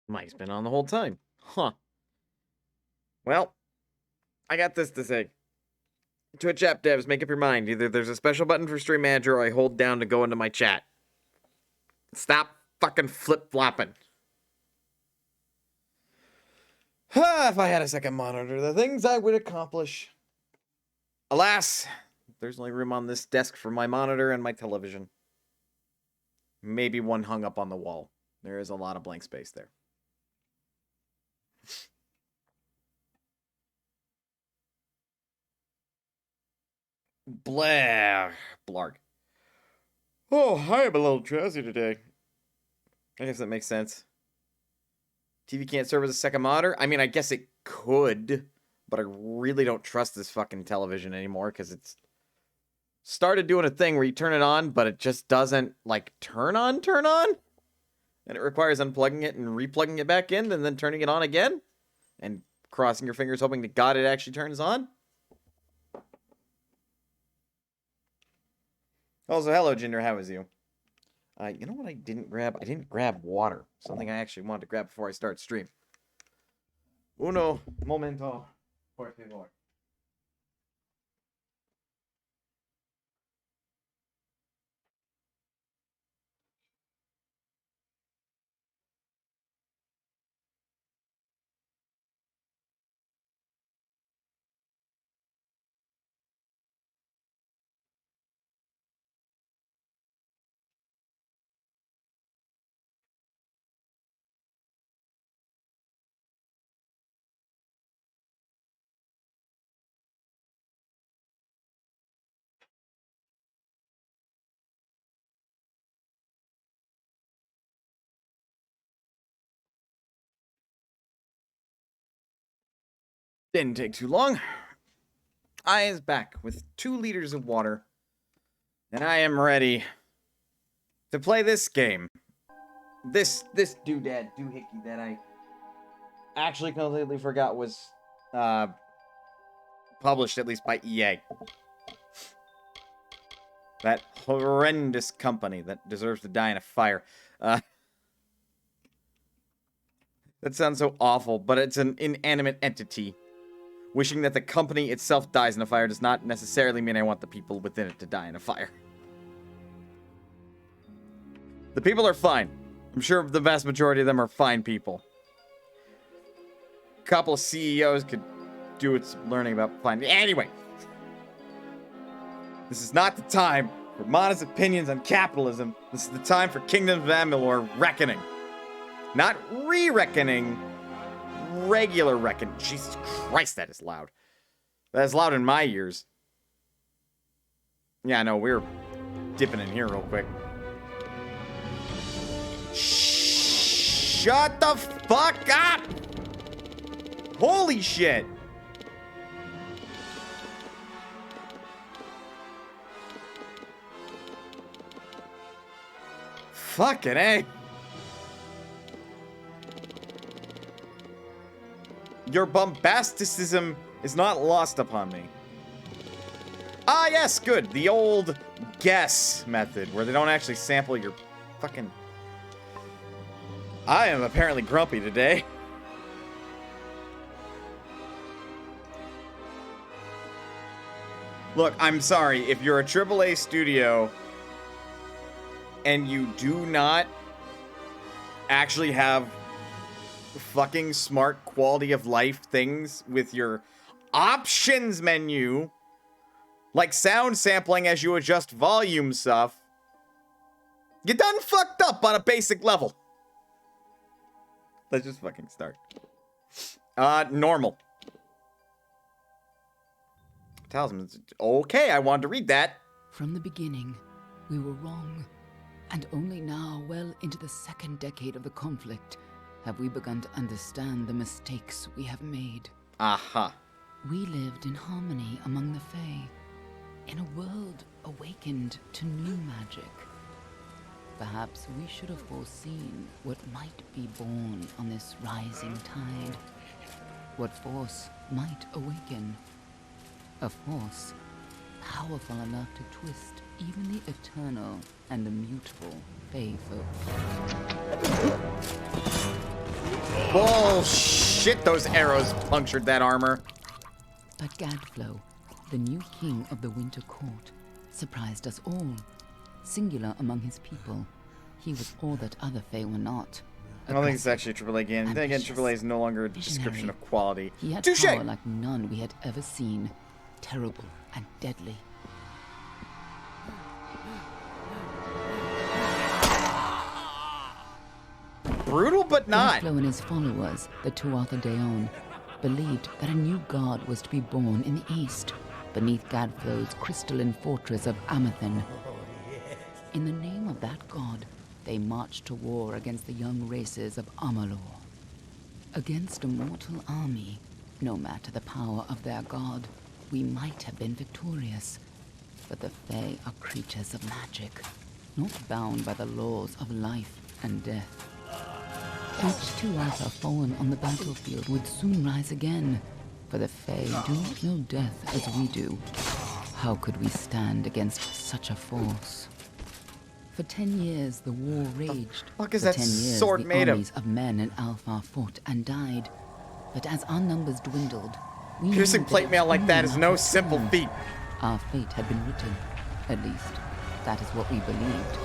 Mike's been on the whole time. Huh. Well, I got this to say. Twitch app devs, make up your mind. Either there's a special button for Stream Manager or I hold down to go into my chat. Stop fucking flip-flopping. If I had a second monitor, the things I would accomplish. Alas, there's only room on this desk for my monitor and my television. Maybe one hung up on the wall. There is a lot of blank space there. Blah. Blarg. Oh, I am a little drowsy today. I guess that makes sense. TV can't serve as a second monitor? I mean, I guess it could, but I really don't trust this fucking television anymore because it's started doing a thing where you turn it on, but it just doesn't, like, turn on? And it requires unplugging it and replugging it back in and then turning it on again and crossing your fingers hoping to God it actually turns on. Also, hello, Jinder. How is you? You know what I didn't grab? I didn't grab water. Something I actually wanted to grab before I start stream. Uno momento, por favor. Didn't take too long. I is back with 2 liters of water, and I am ready to play this game. This doodad doohickey that I actually completely forgot was published, at least by EA. That horrendous company that deserves to die in a fire. That sounds so awful, but it's an inanimate entity. Wishing that the company itself dies in a fire does not necessarily mean I want the people within it to die in a fire. The people are fine. I'm sure the vast majority of them are fine people. A couple of CEOs could do with some learning about fine. Anyway. This is not the time for Mana's opinions on capitalism. This is the time for Kingdoms of Amalur reckoning. Not re-reckoning. Regular reckon. Jesus Christ, that is loud. That is loud in my ears. Yeah, no, we're dipping in here real quick. Shut the fuck up! Holy shit! Fucking A. Your bombasticism is not lost upon me. Ah, yes, good. The old guess method, where they don't actually sample your fucking... I am apparently grumpy today. Look, I'm sorry. If you're a AAA studio and you do not actually have fucking smart quality of life things with your options menu, like sound sampling as you adjust volume stuff, you done fucked up on a basic level. Let's just fucking start. Normal. Talisman. Okay, I wanted to read that. From the beginning, we were wrong. And only now, well into the 2nd decade of the conflict, have we begun to understand the mistakes we have made. Aha. We lived in harmony among the Fae, in a world awakened to new magic. Perhaps we should have foreseen what might be born on this rising tide. What force might awaken. A force powerful enough to twist even the eternal and immutable Fae folk. Bullshit, those arrows punctured that armor. But Gadflow, the new king of the Winter Court, surprised us all. Singular among his people, he was all that other Fae were not. I don't think it's actually a AAA game. Then again, AAA is no longer a description of quality. He had Touché! power like none we had ever seen. Terrible and deadly. Brutal, but not. Gadflow and his followers, the Tuatha Deon, believed that a new god was to be born in the east, beneath Gadflow's crystalline fortress of Amathen. In the name of that god, they marched to war against the young races of Amalur. Against a mortal army, no matter the power of their god, we might have been victorious. But the Fae are creatures of magic, not bound by the laws of life and death. Each Tuatha fallen on the battlefield would soon rise again, for the Fae do not know death as we do. How could we stand against such a force? For 10 years, the war raged. What is For that 10 years, sword the made of? armies of men and Alfar fought and died. But as our numbers dwindled, we Piercing knew that plate it's mail like only that is no matter of simple time. feat. Our fate had been written. At least, that is what we believed.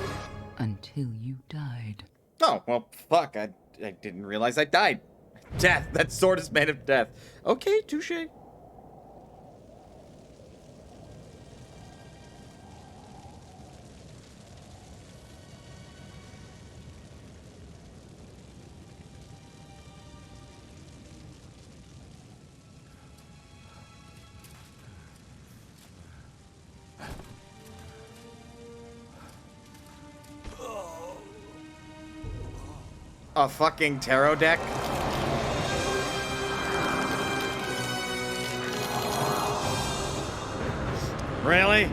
Until you died. Oh, well, fuck. I didn't realize I died. Death. That sword is made of death. Okay, touche. A fucking tarot deck? Really?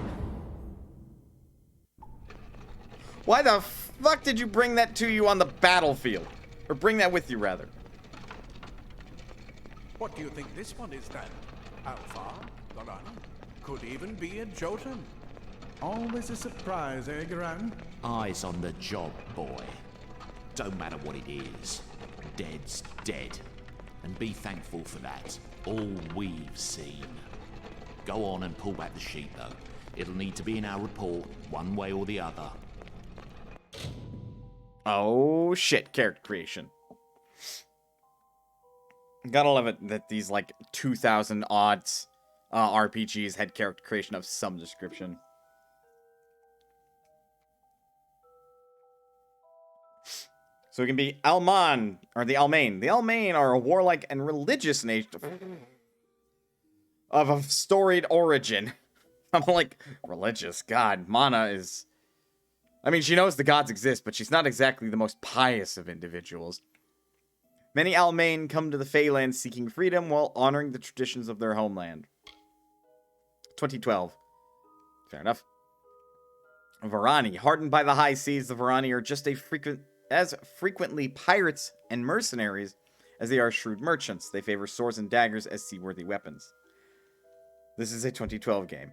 Why the fuck did you bring that to you on the battlefield? Or bring that with you, rather? What do you think this one is then? Alpha? Gorana? Could even be a Jotun. Always a surprise, eh, Garan? Eyes on the job, boy. Don't matter what it is. Dead's dead. And be thankful for that. All we've seen. Go on and pull back the sheet, though. It'll need to be in our report, one way or the other. Oh, shit. Character creation. Gotta love it that these, like, 2,000 odds RPGs had character creation of some description. So it can be Alman, or the Almain. The Almain are a warlike and religious nation of a storied origin. I'm like, religious? God, Mana is... I mean, she knows the gods exist, but she's not exactly the most pious of individuals. Many Almain come to the Feyland seeking freedom while honoring the traditions of their homeland. 2012. Fair enough. Varani. Hardened by the high seas, the Varani are just as frequently pirates and mercenaries as they are shrewd merchants. They favor swords and daggers as seaworthy weapons. This is a 2012 game.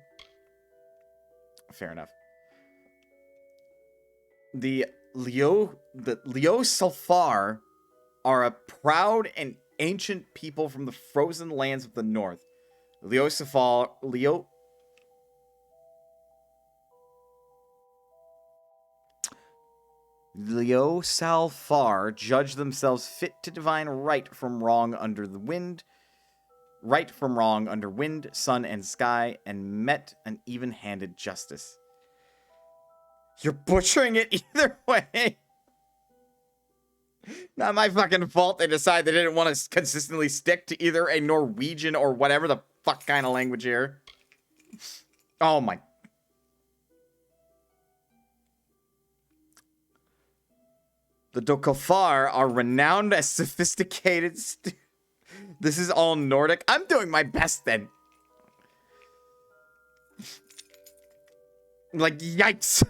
Fair enough. The Leo Sulfar are a proud and ancient people from the frozen lands of the north. Leo Salfar judge themselves fit to divine right from wrong under wind, sun, and sky, and met an even-handed justice. You're butchering it either way. Not my fucking fault they decided they didn't want to consistently stick to either a Norwegian or whatever the fuck kind of language here. Oh my... The Dokofar are renowned as sophisticated This is all Nordic. I'm doing my best then. Like, yikes.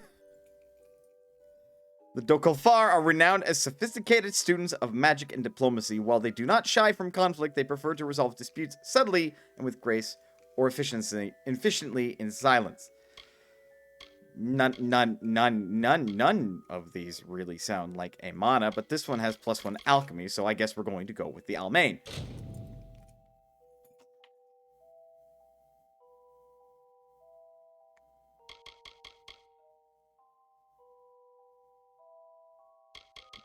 The Dokofar are renowned as sophisticated students of magic and diplomacy. While they do not shy from conflict, they prefer to resolve disputes subtly and with grace or efficiently in silence. None of these really sound like a mana, but this one has +1 alchemy, so I guess we're going to go with the Almain.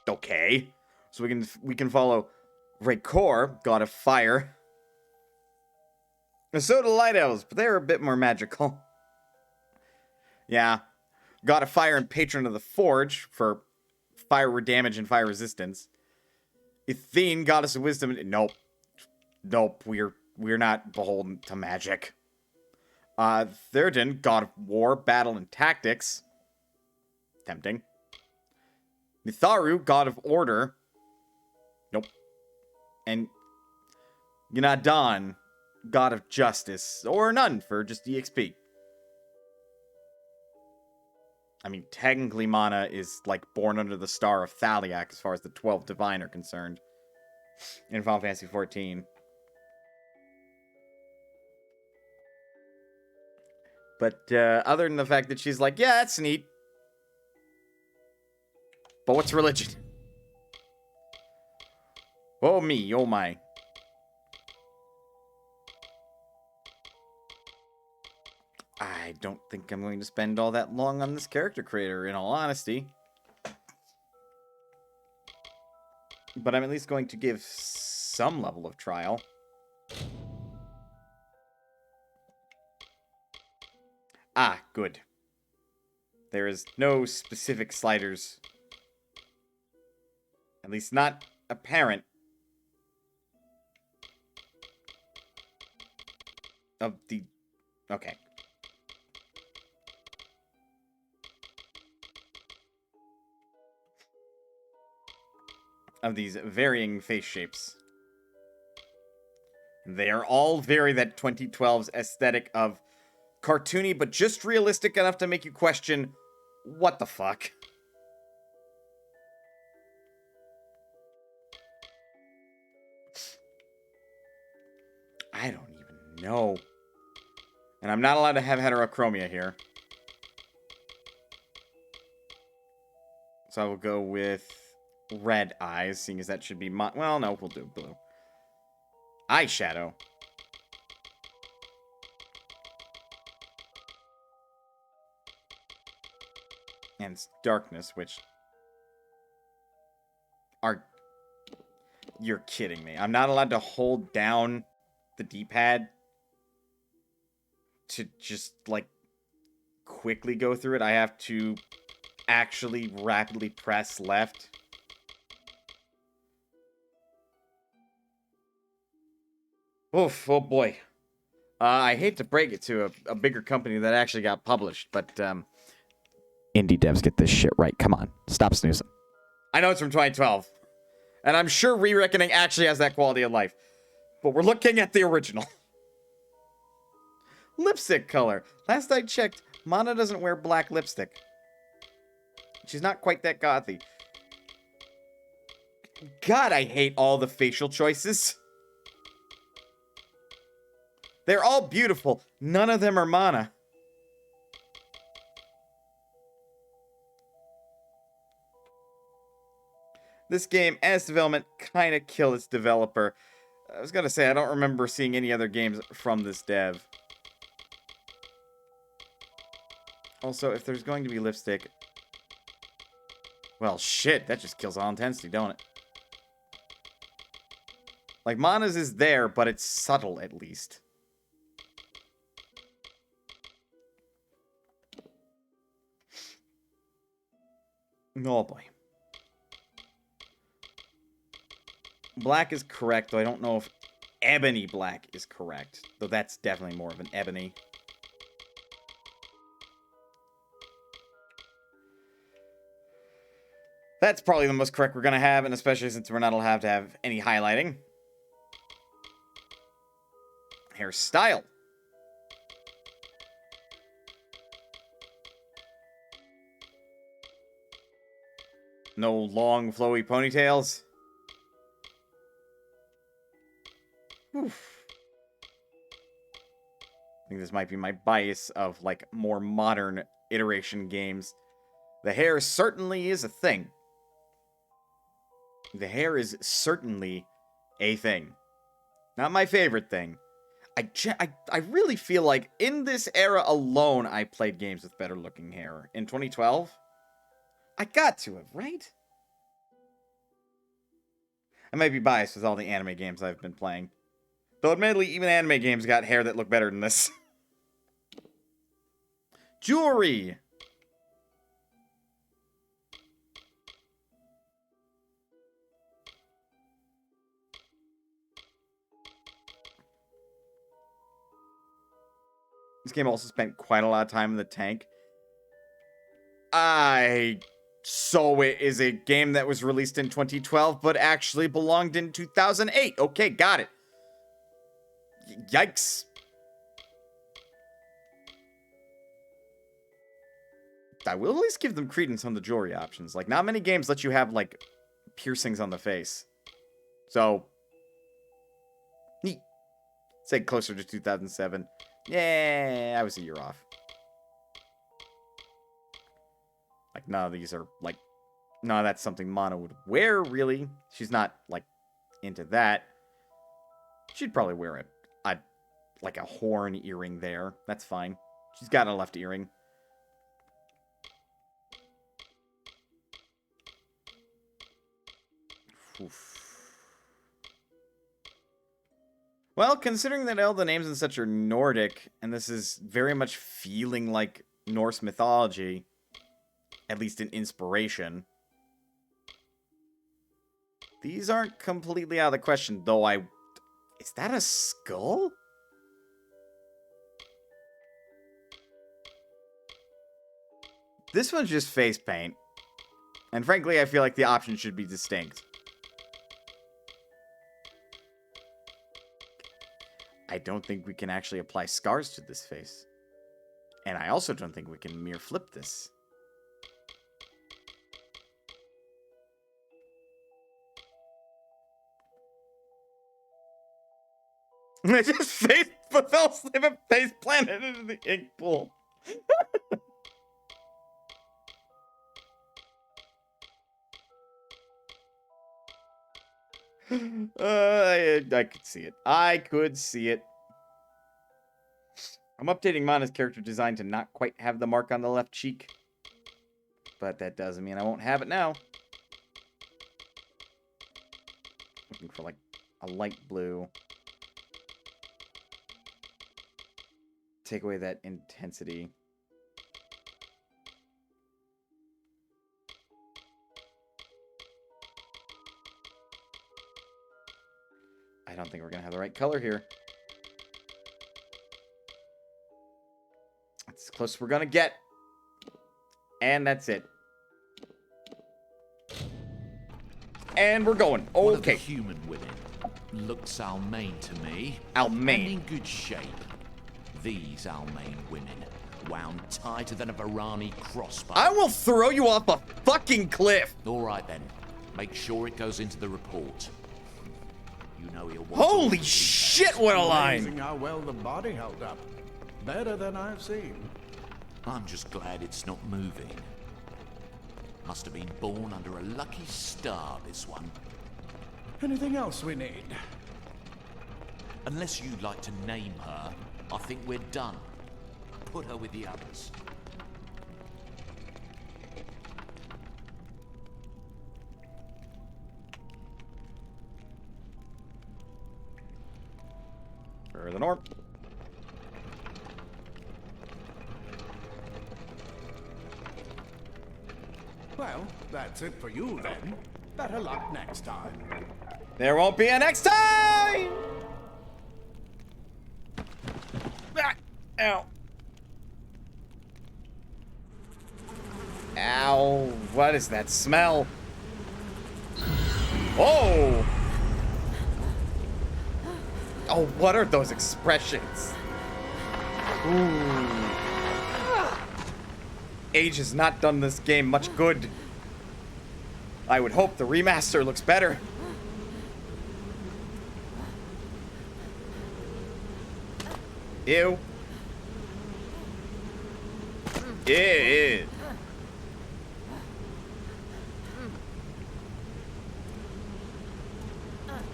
Okay, so we can follow Raykor, god of fire. And so do Light Elves, but they're a bit more magical. Yeah, god of fire and patron of the forge for fire damage and fire resistance. Ithene, goddess of wisdom. Nope, we're not beholden to magic. Therden, god of war, battle, and tactics. Tempting. Mitharu, god of order. Nope. And Yunadon, god of justice. Or none for just EXP. I mean, technically mana is like born under the star of Thaliak as far as the 12 divine are concerned. In Final Fantasy XIV. But other than the fact that she's like, yeah, that's neat. But what's religion? Oh me, oh my. I don't think I'm going to spend all that long on this character creator, in all honesty. But I'm at least going to give some level of trial. Ah, good. There is no specific sliders. At least not apparent. Of the... Okay. Of these varying face shapes. They are all very that 2012's aesthetic of cartoony, but just realistic enough to make you question, what the fuck? I don't even know. And I'm not allowed to have heterochromia here. So I will go with red eyes, seeing as that should be my... Well, no, we'll do blue. Eyeshadow. And darkness, which... are... You're kidding me. I'm not allowed to hold down the D-pad to just, like, quickly go through it. I have to actually rapidly press left. Oof, oh boy. I hate to break it to a bigger company that actually got published, but, indie devs get this shit right. Come on. Stop snoozing. I know it's from 2012. And I'm sure Re-Reckoning actually has that quality of life. But we're looking at the original. Lipstick color. Last I checked, Mana doesn't wear black lipstick. She's not quite that gothy. God, I hate all the facial choices. They're all beautiful. None of them are Mana. This game, as development, kind of killed its developer. I was gonna say, I don't remember seeing any other games from this dev. Also, if there's going to be lipstick... Well, shit, that just kills all intensity, don't it? Like, Mana's is there, but it's subtle, at least. Oh, boy. Black is correct, though I don't know if ebony black is correct. Though that's definitely more of an ebony. That's probably the most correct we're going to have, and especially since we're not allowed to have any highlighting. Hairstyle. No long, flowy ponytails. Oof. think this might be my bias of, like, more modern iteration games. The hair certainly is a thing. The hair is certainly a thing. Not my favorite thing. I really feel like in this era alone, I played games with better looking hair. In 2012, I got to have, right? I might be biased with all the anime games I've been playing. Though admittedly, even anime games got hair that look better than this. Jewelry! This game also spent quite a lot of time in the tank. So it is a game that was released in 2012, but actually belonged in 2008. Okay, got it. Yikes. I will at least give them credence on the jewelry options. Like, not many games let you have, like, piercings on the face. So, neat. Say closer to 2007. Yeah, I was a year off. Like, none of these are, like, no, that's something Mana would wear, really. She's not, like, into that. She'd probably wear like a horn earring there. That's fine. She's got a left earring. Oof. Well, considering that all the names and such are Nordic, and this is very much feeling like Norse mythology, at least in inspiration, these aren't completely out of the question, though is that a skull? This one's just face paint. And frankly, I feel like the option should be distinct. I don't think we can actually apply scars to this face. And I also don't think we can mirror flip this. I just fell asleep and face planted into the ink pool. I could see it. I could see it. I'm updating Mana's character design to not quite have the mark on the left cheek. But that doesn't mean I won't have it now. Looking for, like, a light blue. Take away that intensity. I don't think we're gonna have the right color here. That's as close as we're gonna get. And that's it. And we're going. One of the Okay. human women looks Almain to me. Almain. And in good shape. These Almain women, wound tighter than a Varani crossbow. I will throw you off a fucking cliff. All right then. Make sure it goes into the report. You know he'll want Holy to shit, what a line. Amazing how well the body held up. Better than I've seen. I'm just glad it's not moving. Must have been born under a lucky star, this one. Anything else we need? Unless you'd like to name her, I think we're done. Put her with the others. For the north. Well, that's it for you then. Better luck next time. There won't be a next time! Ah, ow. Ow. What is that smell? Oh! Oh, what are those expressions? Ooh. Age has not done this game much good. I would hope the remaster looks better. Ew. Yeah.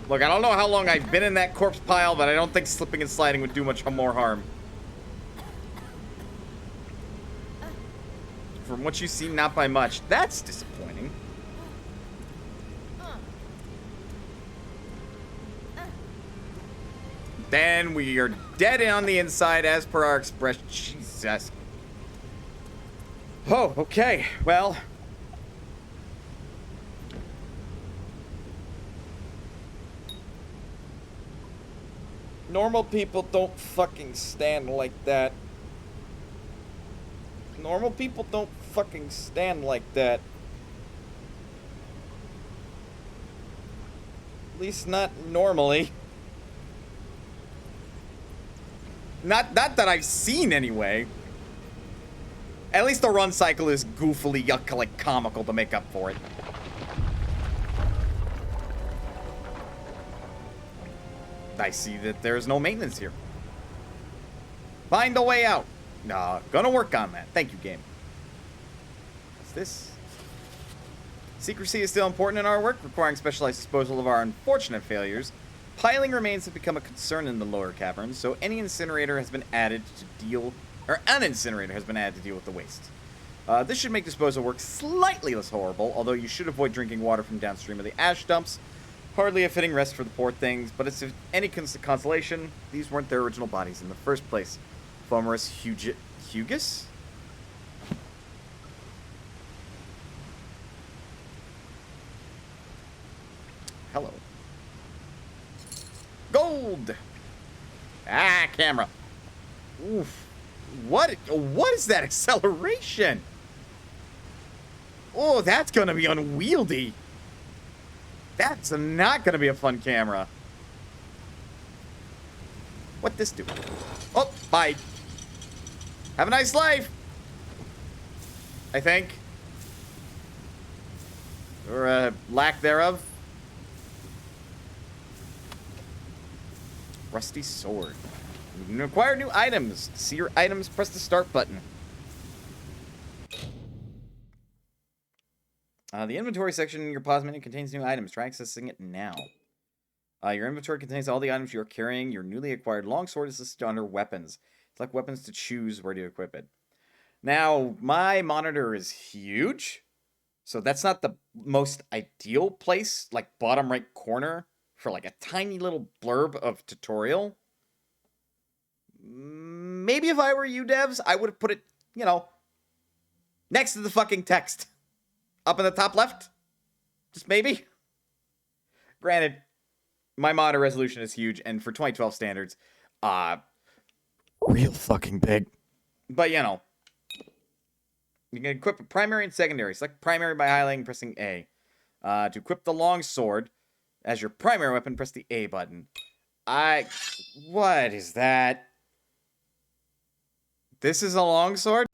Look, I don't know how long I've been in that corpse pile, but I don't think slipping and sliding would do much more harm. From what you see, not by much. That's disappointing. Then we are dead on the inside as per our expression. Jesus. Oh, okay. Well. Normal people don't fucking stand like that. Normal people don't fucking stand like that. At least not normally. Not that I've seen anyway. At least the run cycle is goofily, like, comical to make up for it. I see that there's no maintenance here. Find a way out. Nah, gonna work on that. Thank you, game. What's this? Secrecy is still important in our work, requiring specialized disposal of our unfortunate failures. Piling remains have become a concern in the lower caverns, so any incinerator has been added to deal, or an incinerator has been added to deal with the waste. This should make disposal work slightly less horrible, although you should avoid drinking water from downstream of the ash dumps. Hardly a fitting rest for the poor things, but it's any consolation, these weren't their original bodies in the first place. Fomerus Hugus? Hello. Gold! Ah, camera. Oof. What is that acceleration? Oh, that's gonna be unwieldy. That's not gonna be a fun camera. What this do? Oh, bye. Have a nice life. I think. Or lack thereof. Rusty sword. You can acquire new items. To see your items, press the start button. The inventory section in your pause menu contains new items. Try accessing it now. Your inventory contains all the items you are carrying. Your newly acquired longsword is listed under weapons. Select weapons to choose where to equip it. Now, my monitor is huge, so that's not the most ideal place, like bottom right corner, for like a tiny little blurb of tutorial. Maybe if I were you devs, I would have put it, you know, next to the fucking text. Up in the top left. Just maybe. Granted, my monitor resolution is huge, and for 2012 standards, real fucking big. But, you know, you can equip a primary and secondary. Select primary by highlighting and pressing A. To equip the longsword as your primary weapon, press the A button. What is that? This is a longsword?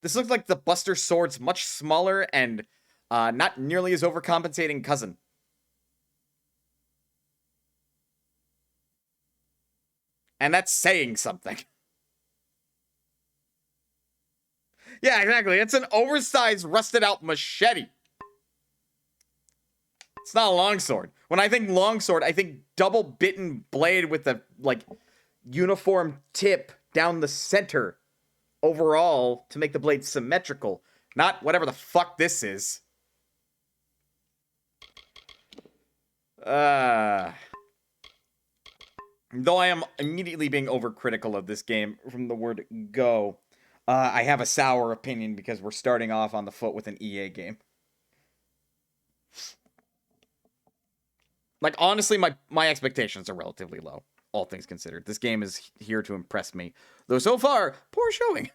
This looks like the Buster Sword's much smaller and not nearly as overcompensating cousin. And that's saying something. Yeah, exactly. It's an oversized, rusted-out machete. It's not a longsword. When I think longsword, I think double-bitten blade with a, like, uniform tip down the center overall to make the blade symmetrical. Not whatever the fuck this is. Though I am immediately being overcritical of this game from the word go, I have a sour opinion because we're starting off on the foot with an EA game. Like, honestly, my expectations are relatively low, all things considered. This game is here to impress me. Though so far, poor showing.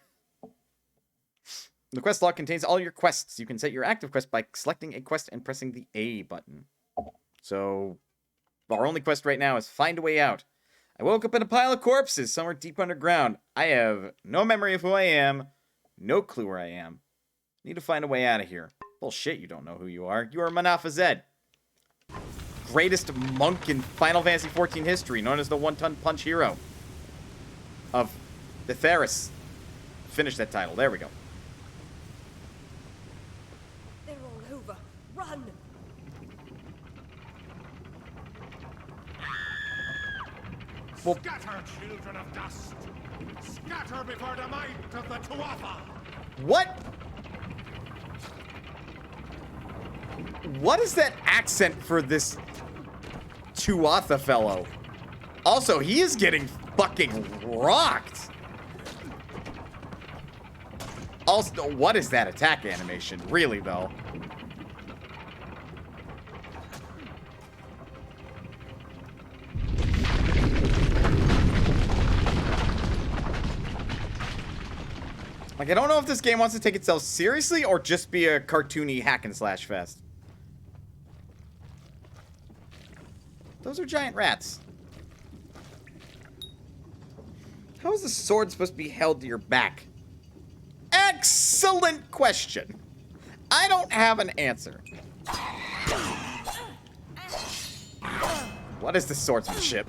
The quest log contains all your quests. You can set your active quest by selecting a quest and pressing the A button. So, our only quest right now is find a way out. I woke up in a pile of corpses somewhere deep underground. I have no memory of who I am, no clue where I am. Need to find a way out of here. Bullshit, you don't know who you are. You are Manapha greatest monk in Final Fantasy XIV history, known as the One-Ton Punch Hero. of the Theris. Finish that title. There we go. They're all over. Run! Scatter, children of dust! Scatter before the might of the Tuatha! What? What is that accent for this Tuatha fellow? Also, he is getting fucking rocked. Also, what is that attack animation? Really, though? Like, I don't know if this game wants to take itself seriously or just be a cartoony hack and slash fest. Those are giant rats. How is the sword supposed to be held to your back? Excellent question. I don't have an answer. What is the swordsmanship?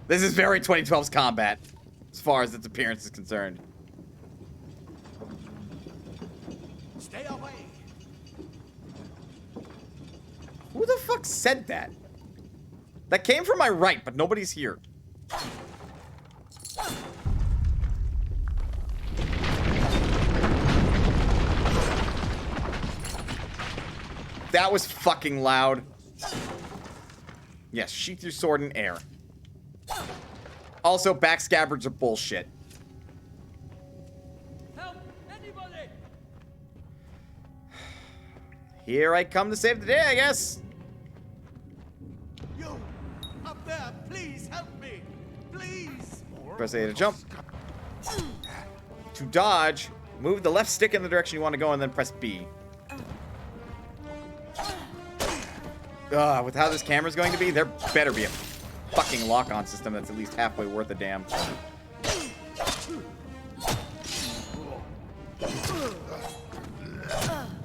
This is very 2012's combat, as far as its appearance is concerned. Stay away! Who the fuck said that? That came from my right, but nobody's here. That was fucking loud. Yes, sheath your sword in air. Also, backscabbards are bullshit. Help! Anybody! Here I come to save the day, I guess. You! Up there! Please help me! Please! Press A to jump. To dodge, move the left stick in the direction you want to go and then press B. With how this camera's going to be, there better be a fucking lock-on system that's at least halfway worth a damn.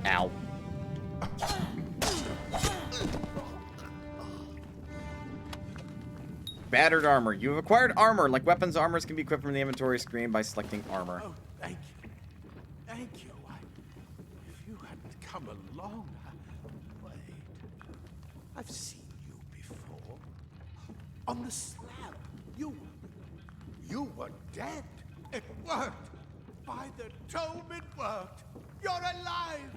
Ow. Battered armor. You have acquired armor. Like weapons, armors can be equipped from the inventory screen by selecting armor. Oh, thank you. Thank you. If you hadn't come along, wait. I've seen you before. On the slab. You were dead. It worked. By the tome, it worked. You're alive.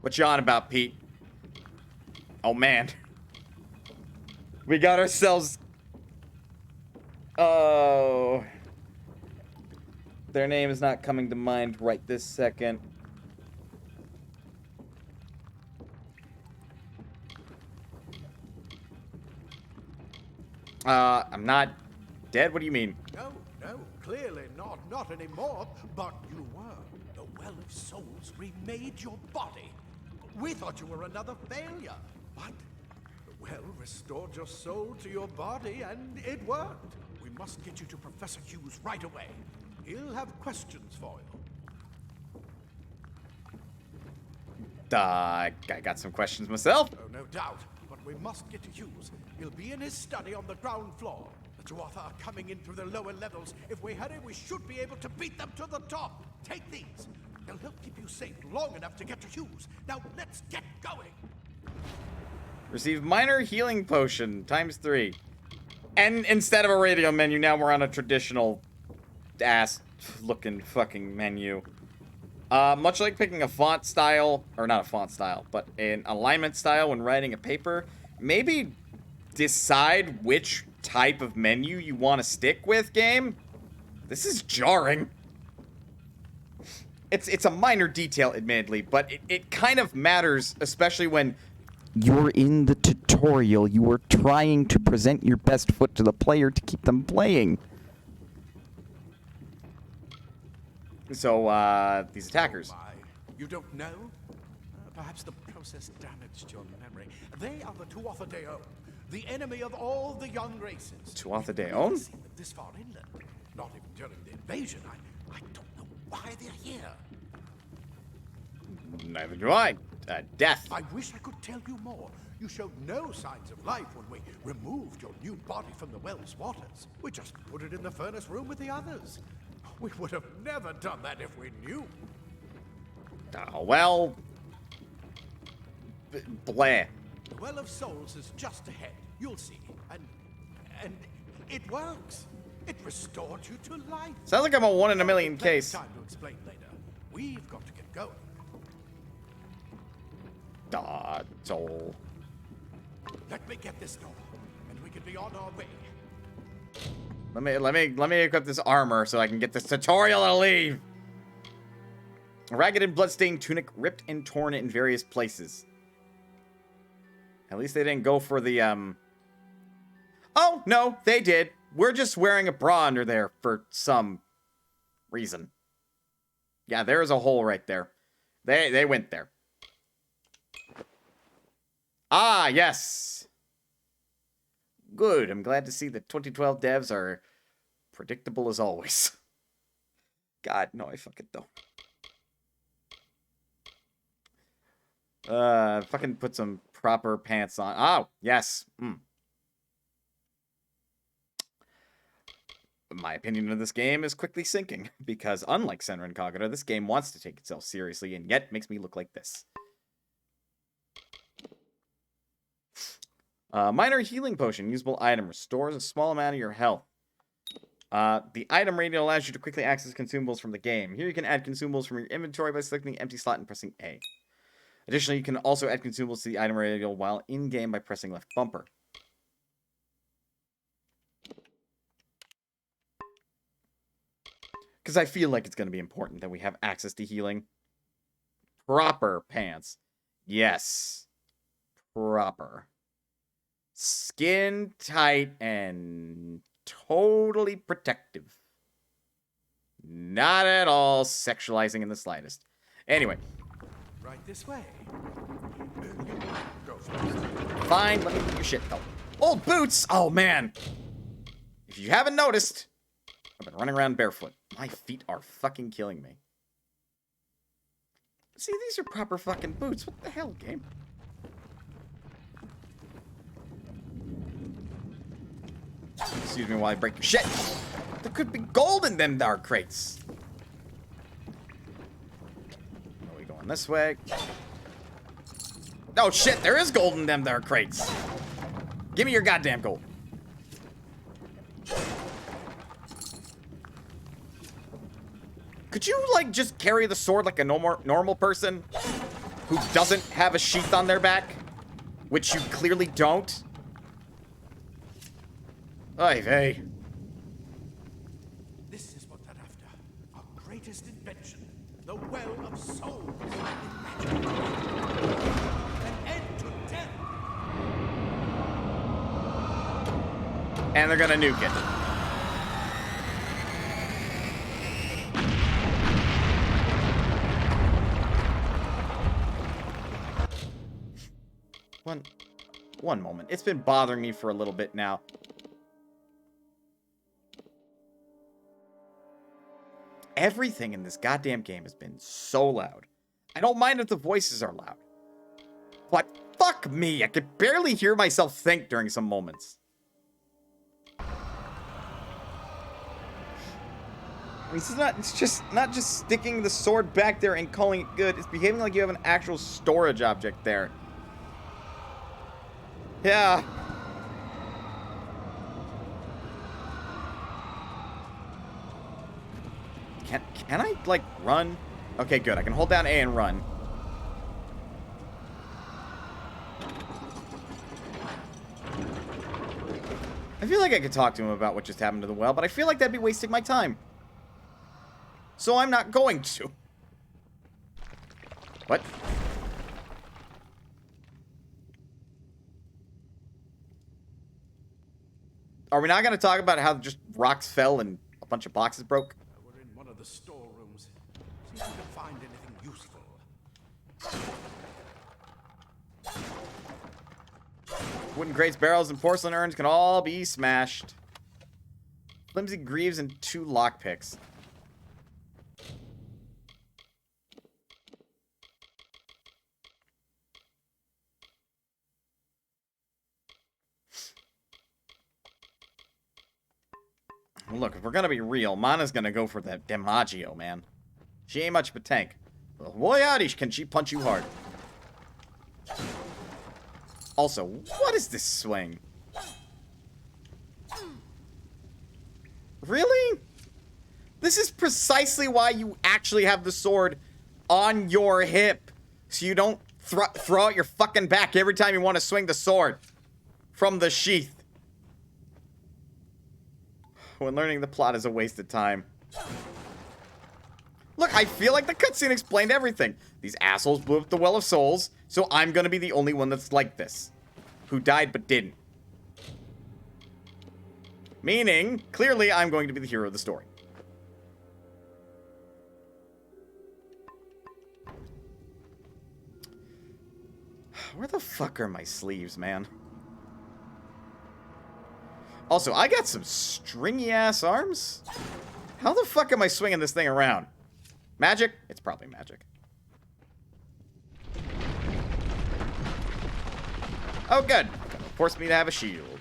What you on about, Pete? Oh, man. We got ourselves... Oh. Their name is not coming to mind right this second. I'm not dead? What do you mean? No, clearly not. Not anymore. But you were. The Well of Souls remade your body. We thought you were another failure. But the well restored your soul to your body, and it worked. We must get you to Professor Hughes right away. He'll have questions for you. I got some questions myself. Oh, no doubt. But we must get to Hughes. He'll be in his study on the ground floor. The Tuatha are coming in through the lower levels. If we hurry, we should be able to beat them to the top. Take these. They'll help keep you safe long enough to get to Hughes. Now, let's get going. Receive minor healing potion ×3. And instead of a radio menu, now we're on a traditional ass-looking fucking menu. Much like picking a font style, or not a font style, but an alignment style when writing a paper, maybe decide which type of menu you want to stick with, game. This is jarring. It's a minor detail, admittedly, but it kind of matters, especially when you're in the tutorial. You are trying to present your best foot to the player to keep them playing. So, these attackers. Why? You don't know? Perhaps the process damaged your memory. They are the Tuatha De'On, the enemy of all the young races. Tuatha We've De'On? never seen them this far inland. Not even during the invasion. I don't know why they're here. Neither do I. Death. I wish I could tell you more. You showed no signs of life when we removed your new body from the well's waters. We just put it in the furnace room with the others. We would have never done that if we knew. Well... Blah. The Well of Souls is just ahead. You'll see. And it works. It restored you to life. Sounds like I'm a 1 in a million Plenty of case. time to explain later. We've got to get going. Soul. Let me get this door, and we can be on our way. Let me equip this armor so I can get this tutorial and leave. A ragged and bloodstained tunic ripped and torn in various places. At least they didn't go for the Oh, no, they did. We're just wearing a bra under there for some reason. Yeah, there's a hole right there. They went there. Ah, yes. Good. I'm glad to see that 2012 devs are predictable as always. God, no, I fucking don't. Fucking put some proper pants on. Oh, yes. My opinion of this game is quickly sinking, because unlike Senran Kagura, this game wants to take itself seriously, and yet makes me look like this. Minor healing potion, usable item, restores a small amount of your health. The item radial allows you to quickly access consumables from the game. Here you can add consumables from your inventory by selecting the empty slot and pressing A. Additionally, you can also add consumables to the item radial while in-game by pressing left bumper. Because I feel like it's going to be important that we have access to healing. Proper pants. Yes. Proper. Skin tight and totally protective. Not at all sexualizing in the slightest. Anyway. Right this way. You go first. Fine, let me do your shit though. Old boots! Oh man. If you haven't noticed, I've been running around barefoot. My feet are fucking killing me. See, these are proper fucking boots. What the hell, game? Excuse me while I break your shit. There could be gold in them dark crates. Are we going this way? Oh shit, there is gold in them dark crates. Give me your goddamn gold. Could you, like, just carry the sword like a normal person who doesn't have a sheath on their back? Which you clearly don't. Oy vey. This is what they're after. Our greatest invention. The Well of Souls. Imagine. An end to death. And they're gonna nuke it. One moment. It's been bothering me for a little bit now. Everything in this goddamn game has been so loud. I don't mind if the voices are loud. But fuck me, I could barely hear myself think during some moments. It's just not just sticking the sword back there and calling it good. It's behaving like you have an actual storage object there. Yeah. Can I, like, run? Okay, good. I can hold down A and run. I feel like I could talk to him about what just happened to the well, but I feel like that'd be wasting my time. So I'm not going to. What? Are we not going to talk about how just rocks fell and a bunch of boxes broke? We're in one of the storerooms. See if we can find anything useful. Wooden crates, barrels, and porcelain urns can all be smashed. Flimsy greaves and 2 lockpicks. Look, if we're gonna be real, Mana's gonna go for that DiMaggio, man. She ain't much of a tank. But boy howdy, can she punch you hard. Also, what is this swing? Really? This is precisely why you actually have the sword on your hip. So you don't throw out your fucking back every time you want to swing the sword from the sheath. When learning the plot is a waste of time. Look, I feel like the cutscene explained everything. These assholes blew up the Well of Souls, so I'm gonna be the only one that's like this. Who died but didn't. Meaning, clearly, I'm going to be the hero of the story. Where the fuck are my sleeves, man? Also, I got some stringy-ass arms. How the fuck am I swinging this thing around? Magic? It's probably magic. Oh, good. Forced me to have a shield.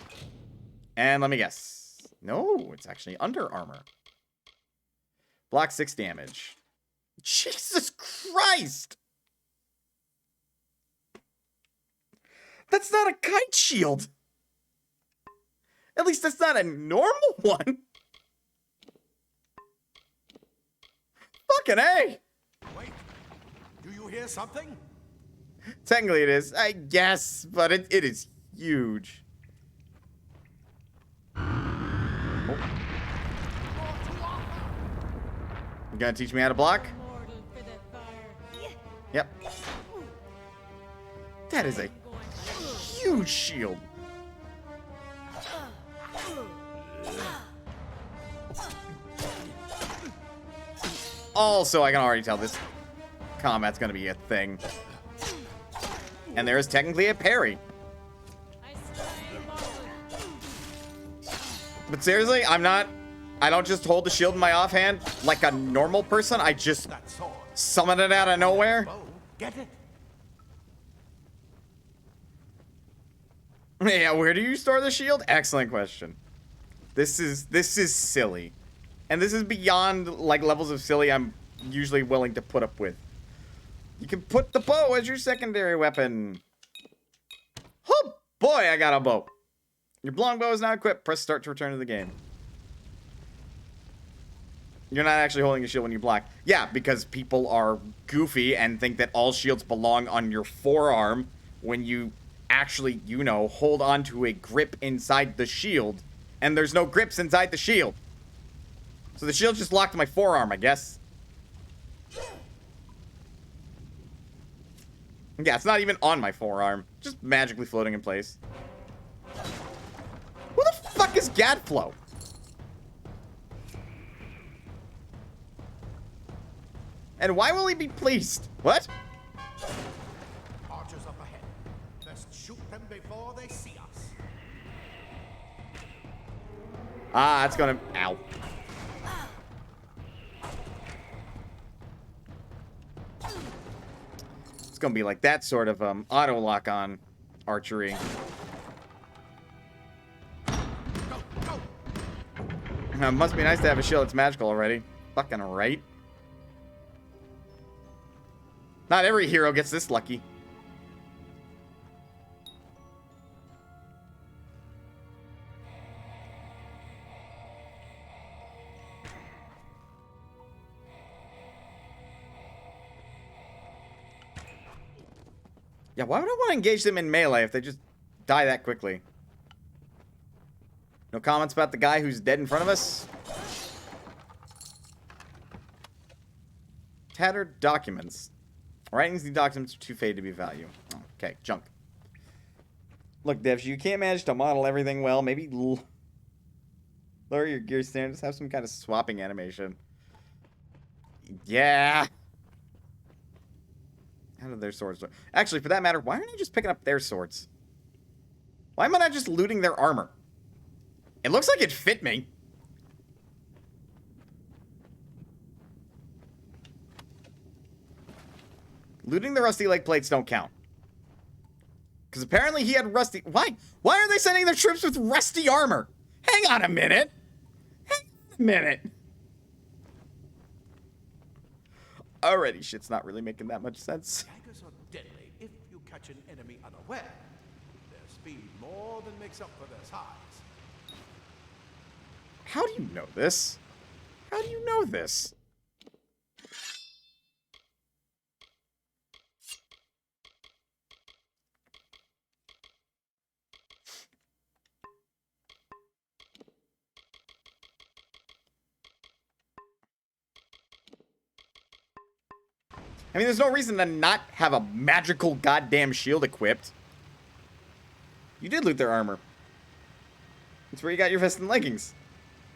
And let me guess. No, it's actually under armor. Block 6 damage. Jesus Christ! That's not a kite shield! At least that's not a normal one! Fucking A! Wait, do you hear something? Technically it is, I guess, but it is huge. Oh. You gonna teach me how to block? Yep. That is a huge shield. Also, I can already tell this combat's gonna be a thing. And there is technically a parry. But seriously, I don't just hold the shield in my offhand like a normal person. I just summon it out of nowhere. Get it? Yeah, where do you store the shield? Excellent question. This is silly. And this is beyond, like, levels of silly I'm usually willing to put up with. You can put the bow as your secondary weapon. Oh, boy, I got a bow. Your longbow is now equipped. Press start to return to the game. You're not actually holding a shield when you block. Yeah, because people are goofy and think that all shields belong on your forearm when you actually, you know, hold on to a grip inside the shield. And there's no grips inside the shield. So the shield's just locked to my forearm, I guess. Yeah, it's not even on my forearm. Just magically floating in place. Who the fuck is Gadflow? And why will he be pleased? What? Archers up ahead. Let's shoot them before they see us. Ah, it's gonna... Ow. It's gonna be like that sort of auto lock on archery. Go, go. Must be nice to have a shield that's magical already. Fucking right. Not every hero gets this lucky. Yeah, why would I want to engage them in melee if they just die that quickly? No comments about the guy who's dead in front of us? Tattered documents. Writings, these documents are too faded to be of value. Oh, okay, junk. Look, Devs, you can't manage to model everything well. Maybe lower your gear standards. Have some kind of swapping animation. Yeah. How do their swords look? Actually, for that matter, why aren't I just picking up their swords? Why am I not just looting their armor? It looks like it fit me. Looting the rusty leg plates don't count. Because apparently he had rusty... Why? Why are they sending their troops with rusty armor? Hang on a minute. Hang a minute. Already, shit's not really making that much sense. Daggers are deadly if you catch an enemy unaware. Their speed more than makes up for their size. How do you know this? How do you know this? I mean, there's no reason to not have a magical goddamn shield equipped. You did loot their armor. That's where you got your vest and leggings.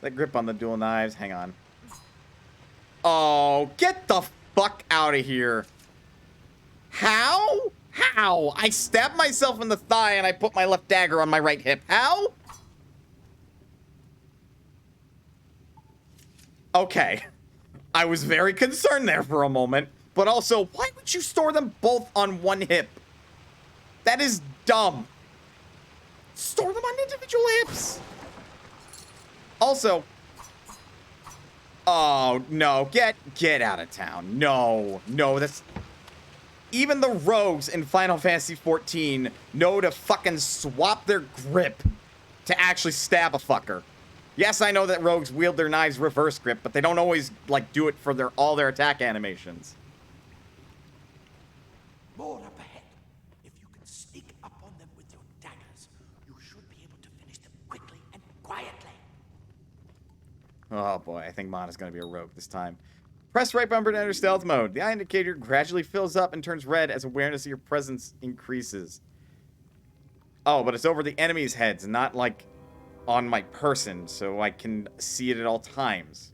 That grip on the dual knives. Hang on. Oh, get the fuck out of here. How? How? I stabbed myself in the thigh and I put my left dagger on my right hip. How? Okay. I was very concerned there for a moment. But also, why would you store them both on one hip? That is dumb. Store them on individual hips. Also, oh no, get out of town. No, that's even the rogues in Final Fantasy XIV know to fucking swap their grip to actually stab a fucker. Yes, I know that rogues wield their knives reverse grip, but they don't always like do it for all their attack animations. More up ahead. If you can sneak up on them with your daggers, you should be able to finish them quickly and quietly. Oh boy, I think Mana's gonna be a rogue this time. Press right bumper to enter stealth mode. The eye indicator gradually fills up and turns red as awareness of your presence increases. Oh, but it's over the enemy's heads, not like on my person, so I can see it at all times.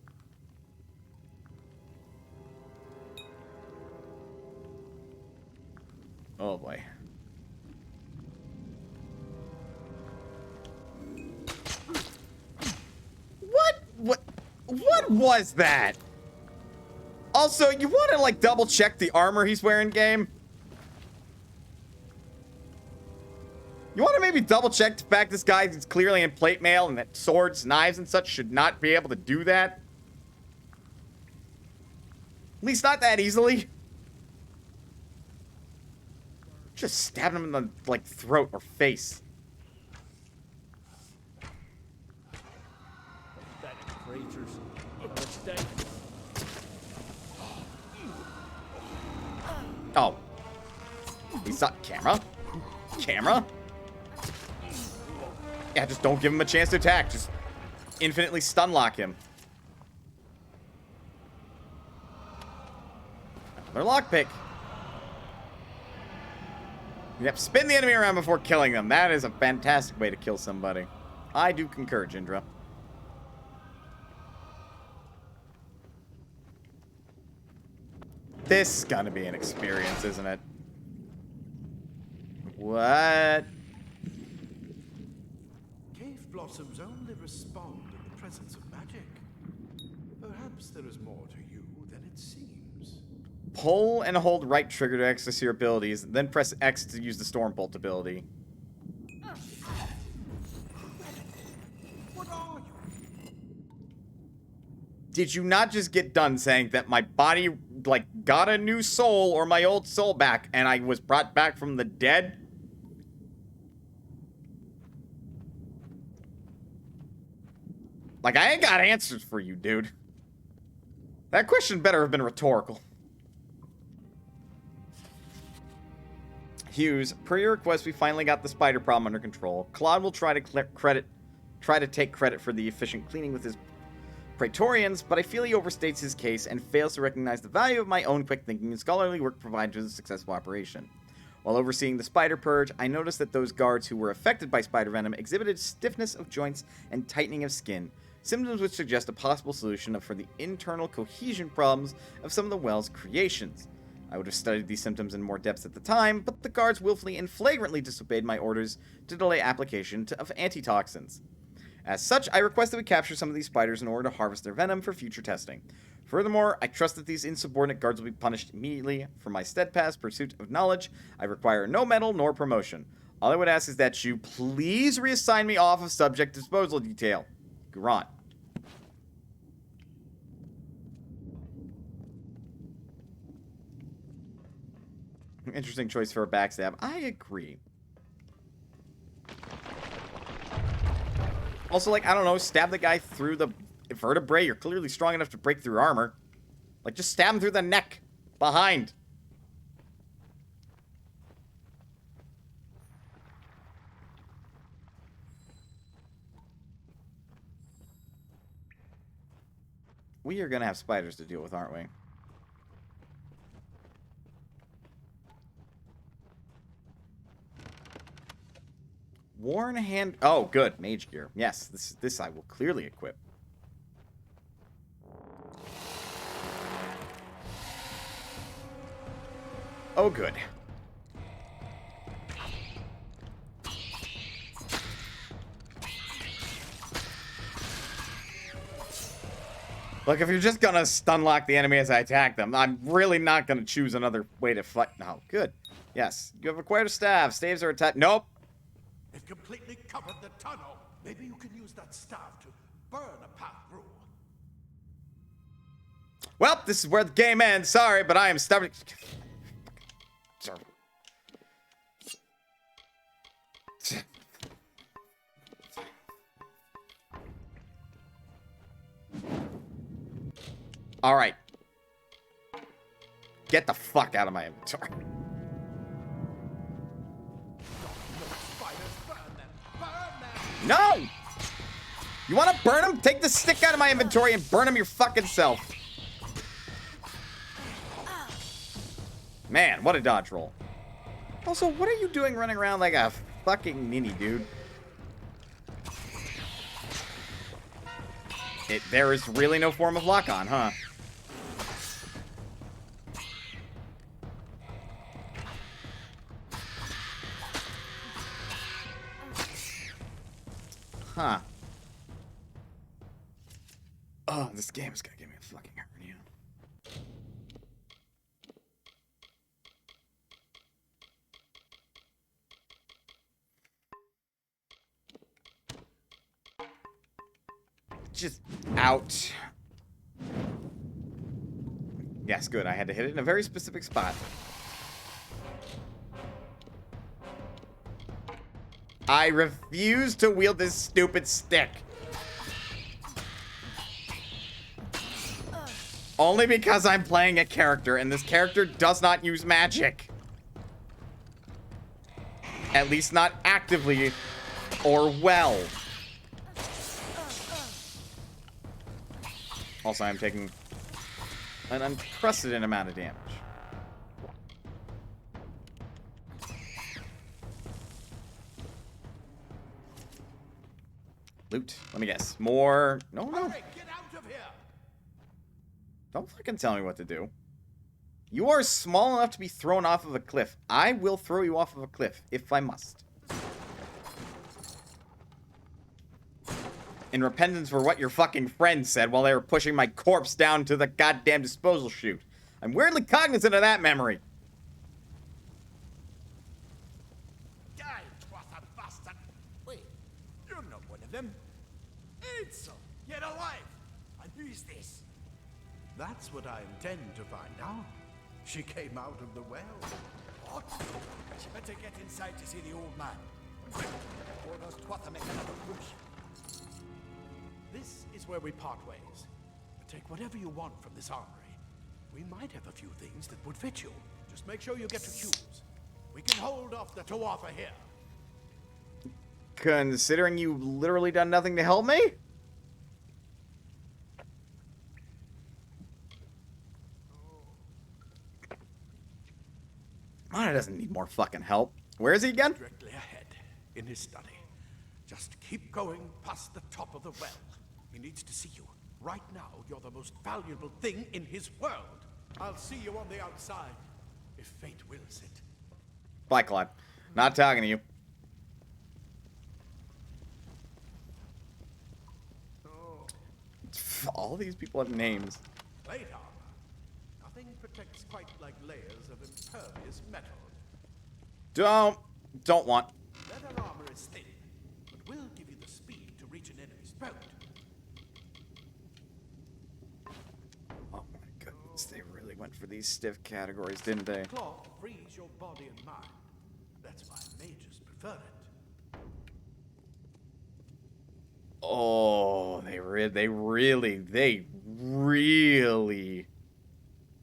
Oh boy. What was that? Also, you want to like double check the armor he's wearing, game? You want to maybe double check the fact this guy is clearly in plate mail and that swords, knives, and such should not be able to do that? At least not that easily. Just stabbing him in the, like, throat or face. Oh. He's not camera. Camera? Yeah, just don't give him a chance to attack. Just infinitely stun lock him. Another lockpick. Yep, spin the enemy around before killing them. That is a fantastic way to kill somebody. I do concur, Jindra. This is gonna be an experience, isn't it? What? Cave blossoms only respond in the presence of magic. Perhaps there is more to you than it seems. Pull and hold right trigger to access your abilities, then press X to use the Storm Bolt ability. What are you? Did you not just get done saying that my body, like, got a new soul or my old soul back and I was brought back from the dead? Like, I ain't got answers for you, dude. That question better have been rhetorical. Hughes, per your request, we finally got the spider problem under control. Claude will try to take credit for the efficient cleaning with his Praetorians, but I feel he overstates his case and fails to recognize the value of my own quick thinking and scholarly work provided to the successful operation. While overseeing the spider purge, I noticed that those guards who were affected by spider venom exhibited stiffness of joints and tightening of skin, symptoms which suggest a possible solution for the internal cohesion problems of some of the well's creations. I would have studied these symptoms in more depth at the time, but the guards willfully and flagrantly disobeyed my orders to delay application of antitoxins. As such, I request that we capture some of these spiders in order to harvest their venom for future testing. Furthermore, I trust that these insubordinate guards will be punished immediately. For my steadfast pursuit of knowledge, I require no medal nor promotion. All I would ask is that you please reassign me off of subject disposal detail. Grant. Interesting choice for a backstab. I agree. Also, like, I don't know, stab the guy through the vertebrae. You're clearly strong enough to break through armor. Like, just stab him through the neck. Behind. We are gonna have spiders to deal with, aren't we? Worn hand... Oh, good. Mage gear. Yes, this I will clearly equip. Oh, good. Look, if you're just gonna stun lock the enemy as I attack them, I'm really not gonna choose another way to fight. No, good. Yes, you have acquired a staff. Staves are attacked. Nope. It completely covered the tunnel. Maybe you can use that staff to burn a path through. Well, this is where the game ends. Sorry, but I am stubborn. All right. Get the fuck out of my inventory. No! You want to burn him? Take the stick out of my inventory and burn him your fucking self. Man, what a dodge roll. Also, what are you doing running around like a fucking ninny, dude? There is really no form of lock-on, huh? Huh. Oh, this game is gonna give me a fucking hernia. Just out. Yes, good. I had to hit it in a very specific spot. I refuse to wield this stupid stick. Only because I'm playing a character, and this character does not use magic. At least not actively or well. Also, I'm taking an unprecedented amount of damage. Loot. Let me guess. More... No, no. Hurry, get out of here! Don't fucking tell me what to do. You are small enough to be thrown off of a cliff. I will throw you off of a cliff, if I must. In repentance for what your fucking friends said while they were pushing my corpse down to the goddamn disposal chute. I'm weirdly cognizant of that memory. Die, twather bastard! Wait, you're not one of them. It's get alive! And who is this? That's what I intend to find out. She came out of the well. What? She better get inside to see the old man. Or those twather make another push. This is where we part ways. Take whatever you want from this armory. We might have a few things that would fit you. Just make sure you get to choose. We can hold off the Tuatha here. Considering you literally done nothing to help me? Mana doesn't need more fucking help. Where is he again? Directly ahead, in his study. Just keep going past the top of the well. He needs to see you. Right now, you're the most valuable thing in his world. I'll see you on the outside, if fate wills it. Bye, Claude. Not talking to you. All these people have names. Plate armor. Nothing protects quite like layers of impervious metal. Don't want. Leather armor is thin, but will give you the speed to reach an enemy's throat. Oh my god. They really went for these stiff categories, didn't they? Cloth frees your body and mind. That's why mages prefer it. Oh, they really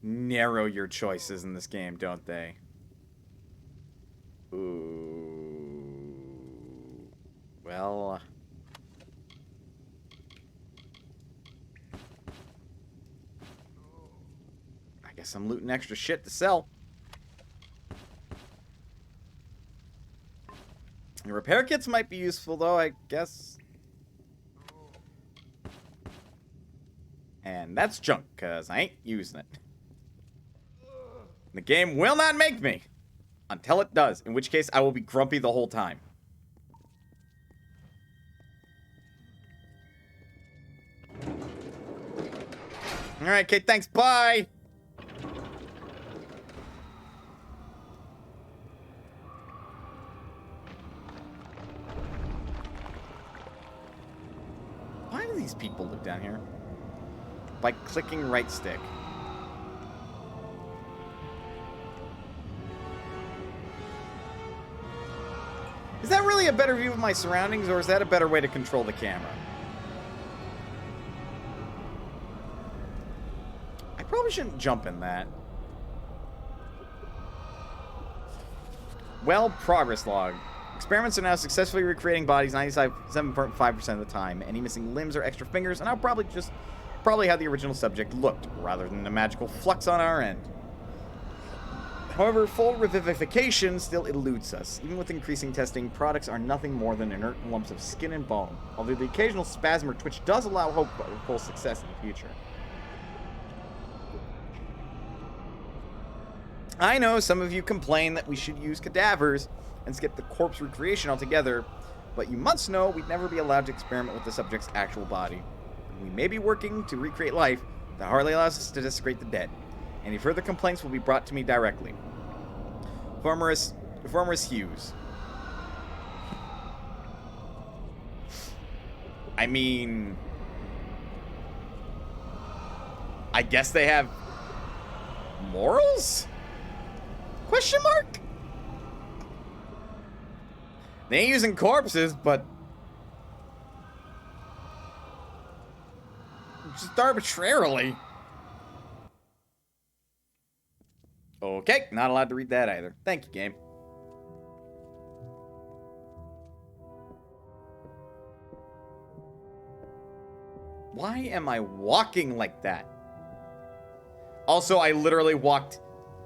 narrow your choices in this game, don't they? Ooh. Well, I guess I'm looting extra shit to sell. The repair kits might be useful, though, I guess. And that's junk, because I ain't using it. The game will not make me. Until it does, in which case I will be grumpy the whole time. Alright, Kate, thanks, bye! Why do these people live down here? By clicking right stick. Is that really a better view of my surroundings, or is that a better way to control the camera? I probably shouldn't jump in that. Well, progress log. Experiments are now successfully recreating bodies 97.5% of the time. Any missing limbs or extra fingers, and I'll probably how the original subject looked, rather than the magical flux on our end. However, full revivification still eludes us. Even with increasing testing, products are nothing more than inert lumps of skin and bone, although the occasional spasm or twitch does allow hope of full success in the future. I know some of you complain that we should use cadavers and skip the corpse recreation altogether, but you must know we'd never be allowed to experiment with the subject's actual body. We may be working to recreate life that hardly allows us to desecrate the dead. Any further complaints will be brought to me directly. Farmerus Hughes. I mean, I guess they have morals? Question mark? They ain't using corpses, but just arbitrarily. Okay, not allowed to read that either. Thank you, game. Why am I walking like that? Also, I literally walked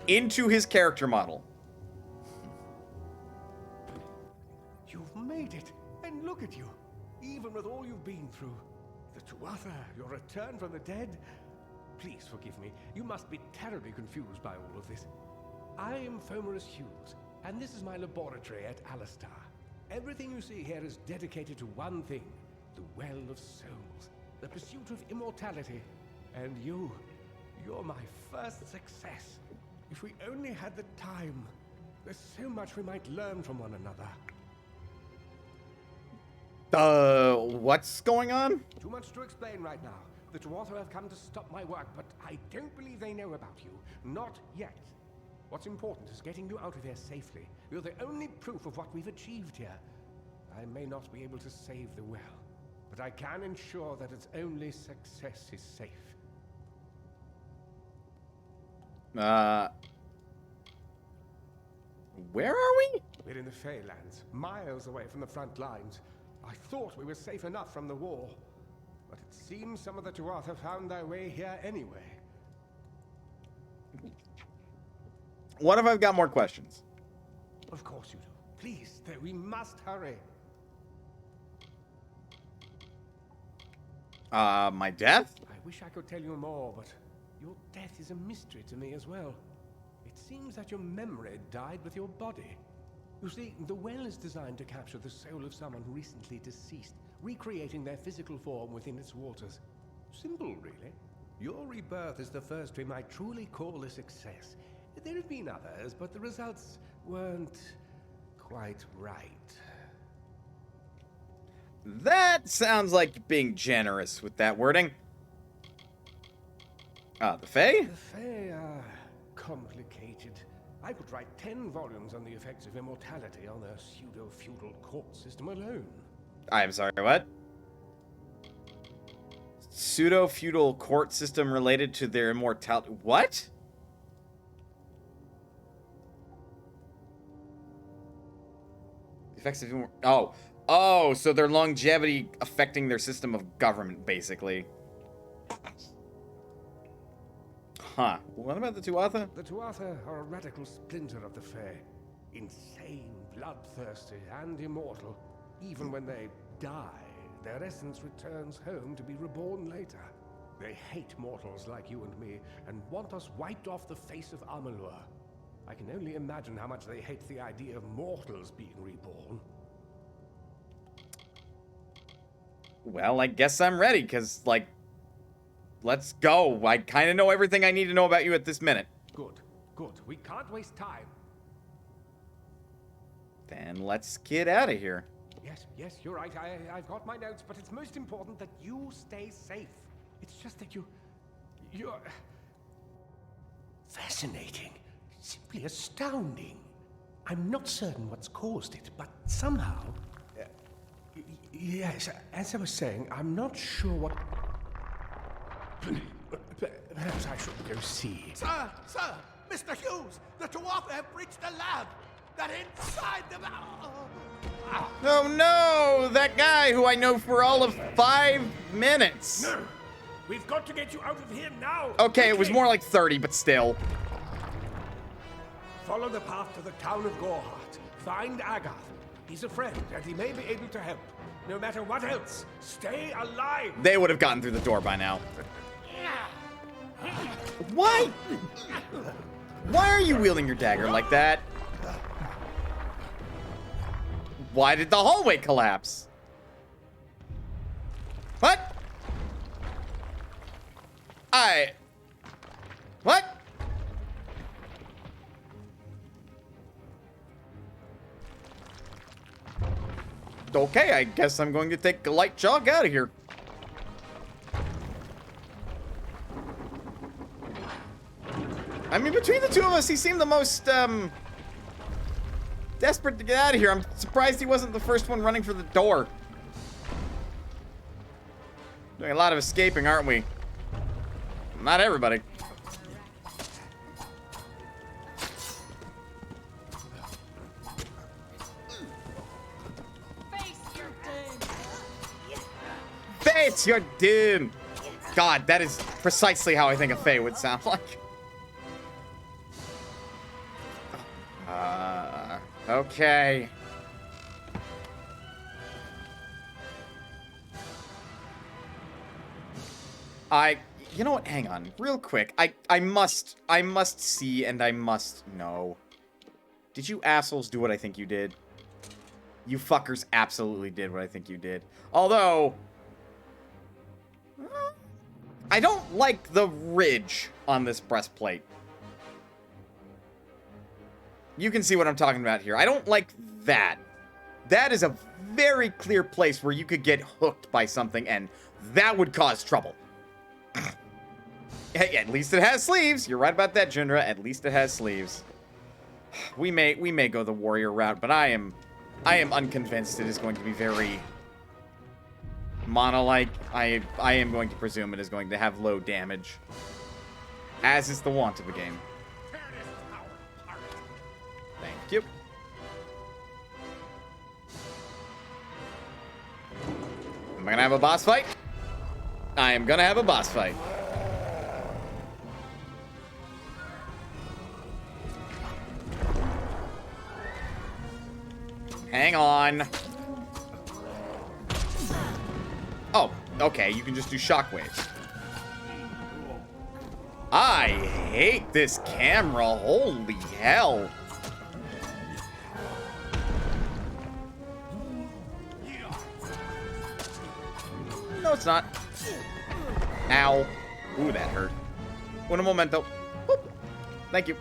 into his character model. You've made it, and look at you. Even with all you've been through. The Tuatha, your return from the dead. Please forgive me. You must be terribly confused by all of this. I am Fomerus Hughes, and this is my laboratory at Alistar. Everything you see here is dedicated to one thing, the Well of Souls, the pursuit of immortality. And you're my first success. If we only had the time, there's so much we might learn from one another. What's going on? Too much to explain right now. The Tuatha have come to stop my work, but I don't believe they know about you. Not yet. What's important is getting you out of here safely. You're the only proof of what we've achieved here. I may not be able to save the well, but I can ensure that its only success is safe. Where are we? We're in the Feylands, miles away from the front lines. I thought we were safe enough from the war, but it seems some of the Tuatha found their way here anyway. What if I've got more questions? Of course you do. Please, we must hurry. My death? I wish I could tell you more, but your death is a mystery to me as well. It seems that your memory died with your body. You see, the well is designed to capture the soul of someone recently deceased, recreating their physical form within its waters. Simple, really. Your rebirth is the first we might truly call a success. There have been others, but the results weren't quite right. That sounds like being generous with that wording. The Fae? The Fae are complicated. I could write 10 volumes on the effects of immortality on their pseudo-feudal court system alone. I'm sorry, what? Pseudo-feudal court system related to their immortality. What? The effects of Oh, so their longevity affecting their system of government, basically. Huh. What about the Tuatha? The Tuatha are a radical splinter of the Fae. Insane, bloodthirsty, and immortal. Even when they die, their essence returns home to be reborn later. They hate mortals like you and me, and want us wiped off the face of Amalur. I can only imagine how much they hate the idea of mortals being reborn. Well, I guess I'm ready, because, like, let's go. I kind of know everything I need to know about you at this minute. Good, good. We can't waste time. Then let's get out of here. Yes, you're right. I've got my notes, but it's most important that you stay safe. It's just that you're... fascinating. Simply astounding. I'm not certain what's caused it, but somehow... yes, as I was saying, I'm not sure what... Perhaps I should go see. Sir! Mr. Hughes! The Tuatha have breached the lab! They're inside the... Oh no! That guy who I know for all of 5 minutes! No! We've got to get you out of here now! Okay, it was more like 30, but still. Follow the path to the town of Gorhart. Find Agath. He's a friend, and he may be able to help. No matter what else, stay alive! They would have gotten through the door by now. Why? Why are you wielding your dagger like that? Why did the hallway collapse? What? What? Okay, I guess I'm going to take a light jog out of here. I mean, between the two of us, he seemed the most, desperate to get out of here. I'm surprised he wasn't the first one running for the door. Doing a lot of escaping, aren't we? Not everybody. Face your doom! God, that is precisely how I think a Fae would sound like. Okay. You know what? Hang on, real quick. I must see and I must know. Did you assholes do what I think you did? You fuckers absolutely did what I think you did. Although, I don't like the ridge on this breastplate. You can see what I'm talking about here. I don't like that. That is a very clear place where you could get hooked by something, and that would cause trouble. Hey, at least it has sleeves. You're right about that, Jindra. At least it has sleeves. We may go the warrior route, but I am unconvinced it is going to be very mono-like. I am going to presume it is going to have low damage, as is the want of the game. Thank you. Am I gonna have a boss fight? I am gonna have a boss fight. Hang on. Oh, okay, you can just do shockwaves. I hate this camera, holy hell. No, it's not. Ow. Ooh, that hurt. Un momento. Boop. Thank you.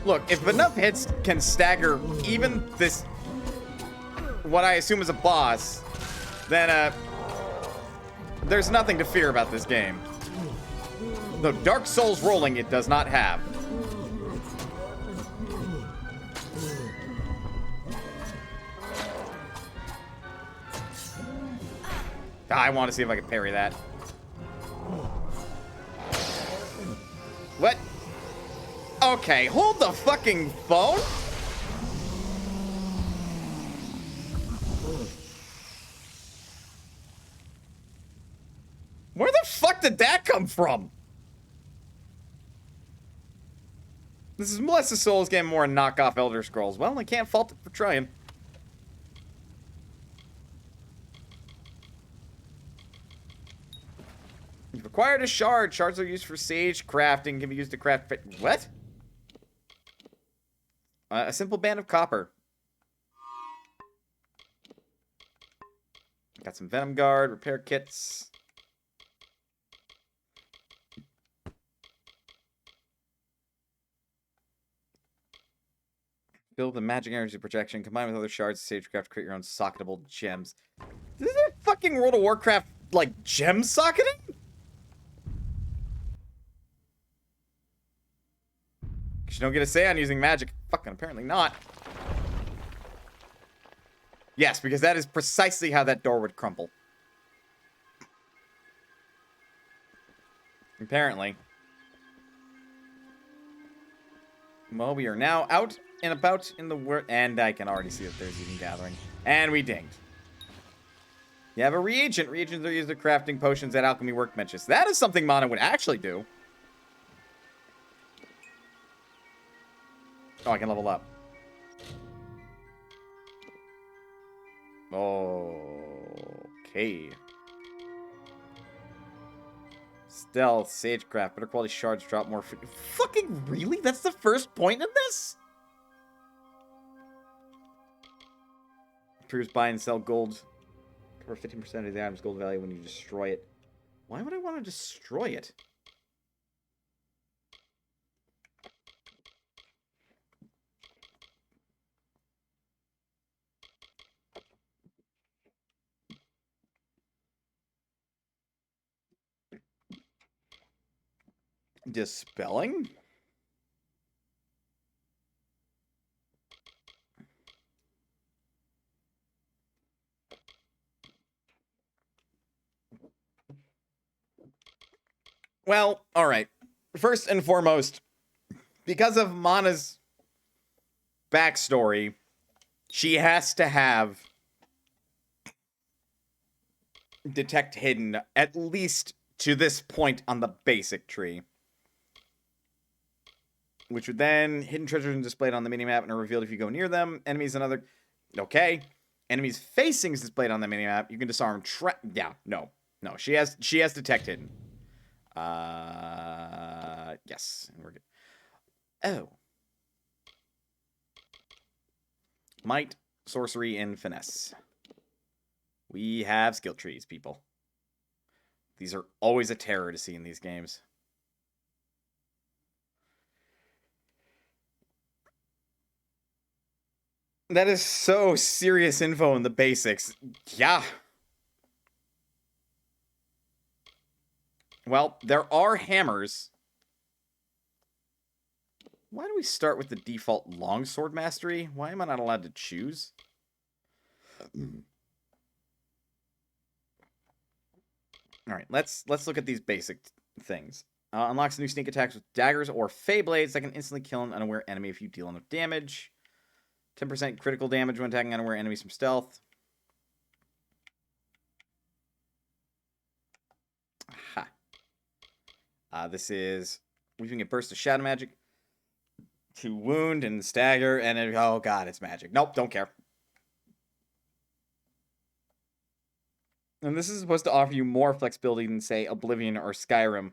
Look, if enough hits can stagger even this, what I assume is a boss, then, there's nothing to fear about this game. Though Dark Souls rolling it does not have. I want to see if I can parry that. What? Okay, hold the fucking phone. Where the fuck did that come from? This is less a Souls game, more a knockoff Elder Scrolls. Well, I can't fault it for trying. You've acquired a shard. Shards are used for sage crafting. Can be used to craft... What? A simple band of copper. Got some Venom Guard, repair kits. Build the magic energy projection. Combine with other shards of sagecraft to create your own socketable gems. Is it fucking World of Warcraft, like, gem socketing? You don't get a say on using magic. Fucking apparently not. Yes, because that is precisely how that door would crumple. Apparently. Well, we are now out and about in the world, and I can already see that there's even gathering. And we dinged. You have a reagent. Reagents are used for crafting potions at Alchemy Workbenches. That is something Mana would actually do. Oh, I can level up. Okay. Stealth, sagecraft, better quality shards drop more free. Fucking really? That's the first point in this? Improves buy and sell gold. Cover 15% of the item's gold value when you destroy it. Why would I want to destroy it? Dispelling? Well, alright. First and foremost, because of Mana's backstory, she has to have Detect Hidden, at least to this point on the basic tree. Which would then, hidden treasures are displayed on the minimap and are revealed if you go near them. Enemies and other... Okay. Enemies facing is displayed on the minimap. You can disarm yeah, no. No, she has Detect Hidden. Yes. We're good. Oh. Might, sorcery, and finesse. We have skill trees, people. These are always a terror to see in these games. That is so serious info in the basics. Yeah. Well, there are hammers. Why do we start with the default longsword mastery? Why am I not allowed to choose? Alright, let's look at these basic things. Unlocks new sneak attacks with daggers or fey blades that can instantly kill an unaware enemy if you deal enough damage. 10% critical damage when attacking unaware enemies from stealth. Aha. This is weaving a burst of shadow magic to wound and stagger, and oh god, it's magic. Nope, don't care. And this is supposed to offer you more flexibility than, say, Oblivion or Skyrim.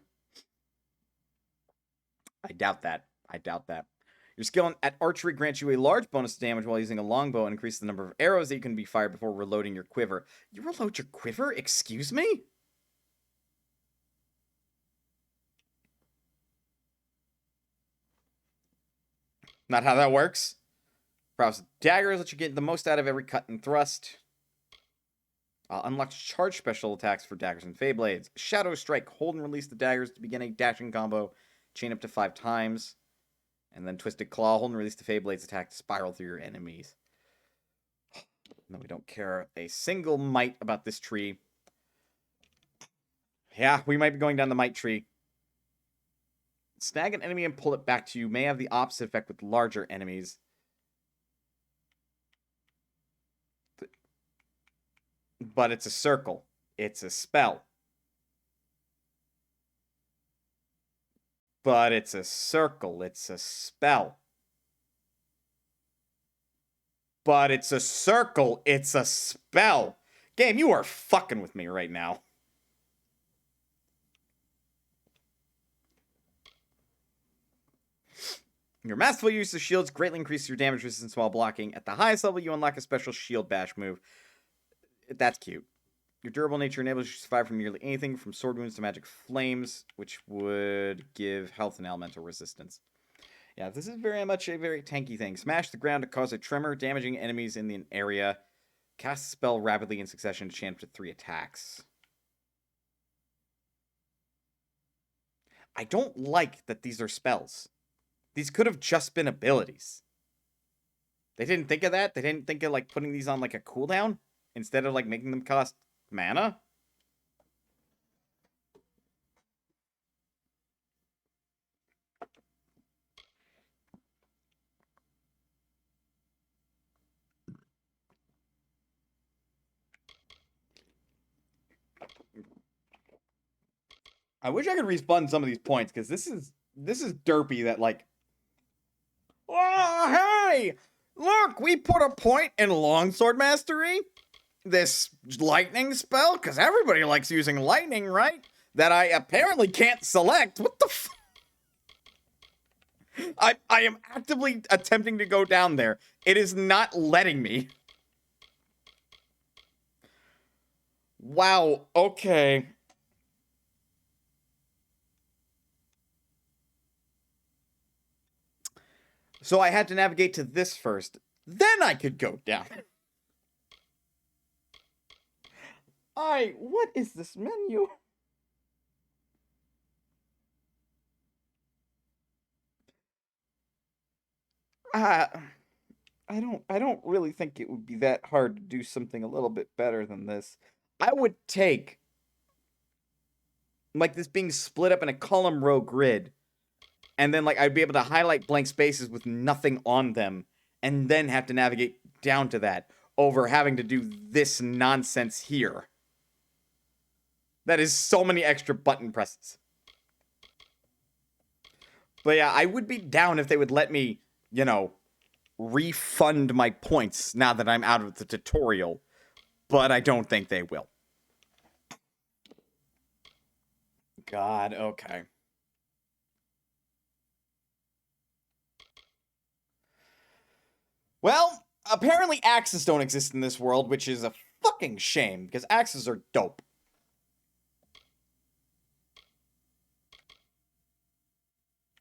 I doubt that. I doubt that. Your skill at archery grants you a large bonus to damage while using a longbow and increases the number of arrows that you can be fired before reloading your quiver. You reload your quiver? Excuse me? not how that works. Prowess daggers let you get the most out of every cut and thrust. Unlocks charge special attacks for daggers and fey blades. Shadow Strike. Hold and release the daggers to begin a dashing combo. Chain up to 5 times. And then Twisted Claw. Hold and release the fey blades attack to spiral through your enemies. No, we don't care a single mite about this tree. Yeah, we might be going down the mite tree. Snag an enemy and pull it back to you. May have the opposite effect with larger enemies. But it's a circle. It's a spell. But it's a circle. It's a spell. But it's a circle. It's a spell. Game, you are fucking with me right now. Your masterful use of shields greatly increases your damage resistance while blocking. At the highest level, you unlock a special shield bash move. That's cute. Your durable nature enables you to survive from nearly anything from sword wounds to magic flames, which would give health and elemental resistance. Yeah, this is very much a very tanky thing. Smash the ground to cause a tremor, damaging enemies in the area. Cast a spell rapidly in succession to chain up to 3 attacks. I don't like that these are spells. These could have just been abilities. They didn't think of that? They didn't think of, like, putting these on, like, a cooldown? Instead of, like, making them cost mana? I wish I could refund some of these points, because this is derpy that, like, oh, hey! Look, we put a point in Longsword Mastery. This lightning spell, because everybody likes using lightning, right? That I apparently can't select. What the f... I am actively attempting to go down there. It is not letting me. Wow, okay. So I had to navigate to this first. Then I could go down. What is this menu? I don't really think it would be that hard to do something a little bit better than this. I would take, like, this being split up in a column row grid, and then, like, I'd be able to highlight blank spaces with nothing on them, and then have to navigate down to that, over having to do this nonsense here. That is so many extra button presses. But yeah, I would be down if they would let me, you know, refund my points now that I'm out of the tutorial. But I don't think they will. God, okay. Well, apparently axes don't exist in this world, which is a fucking shame, because axes are dope.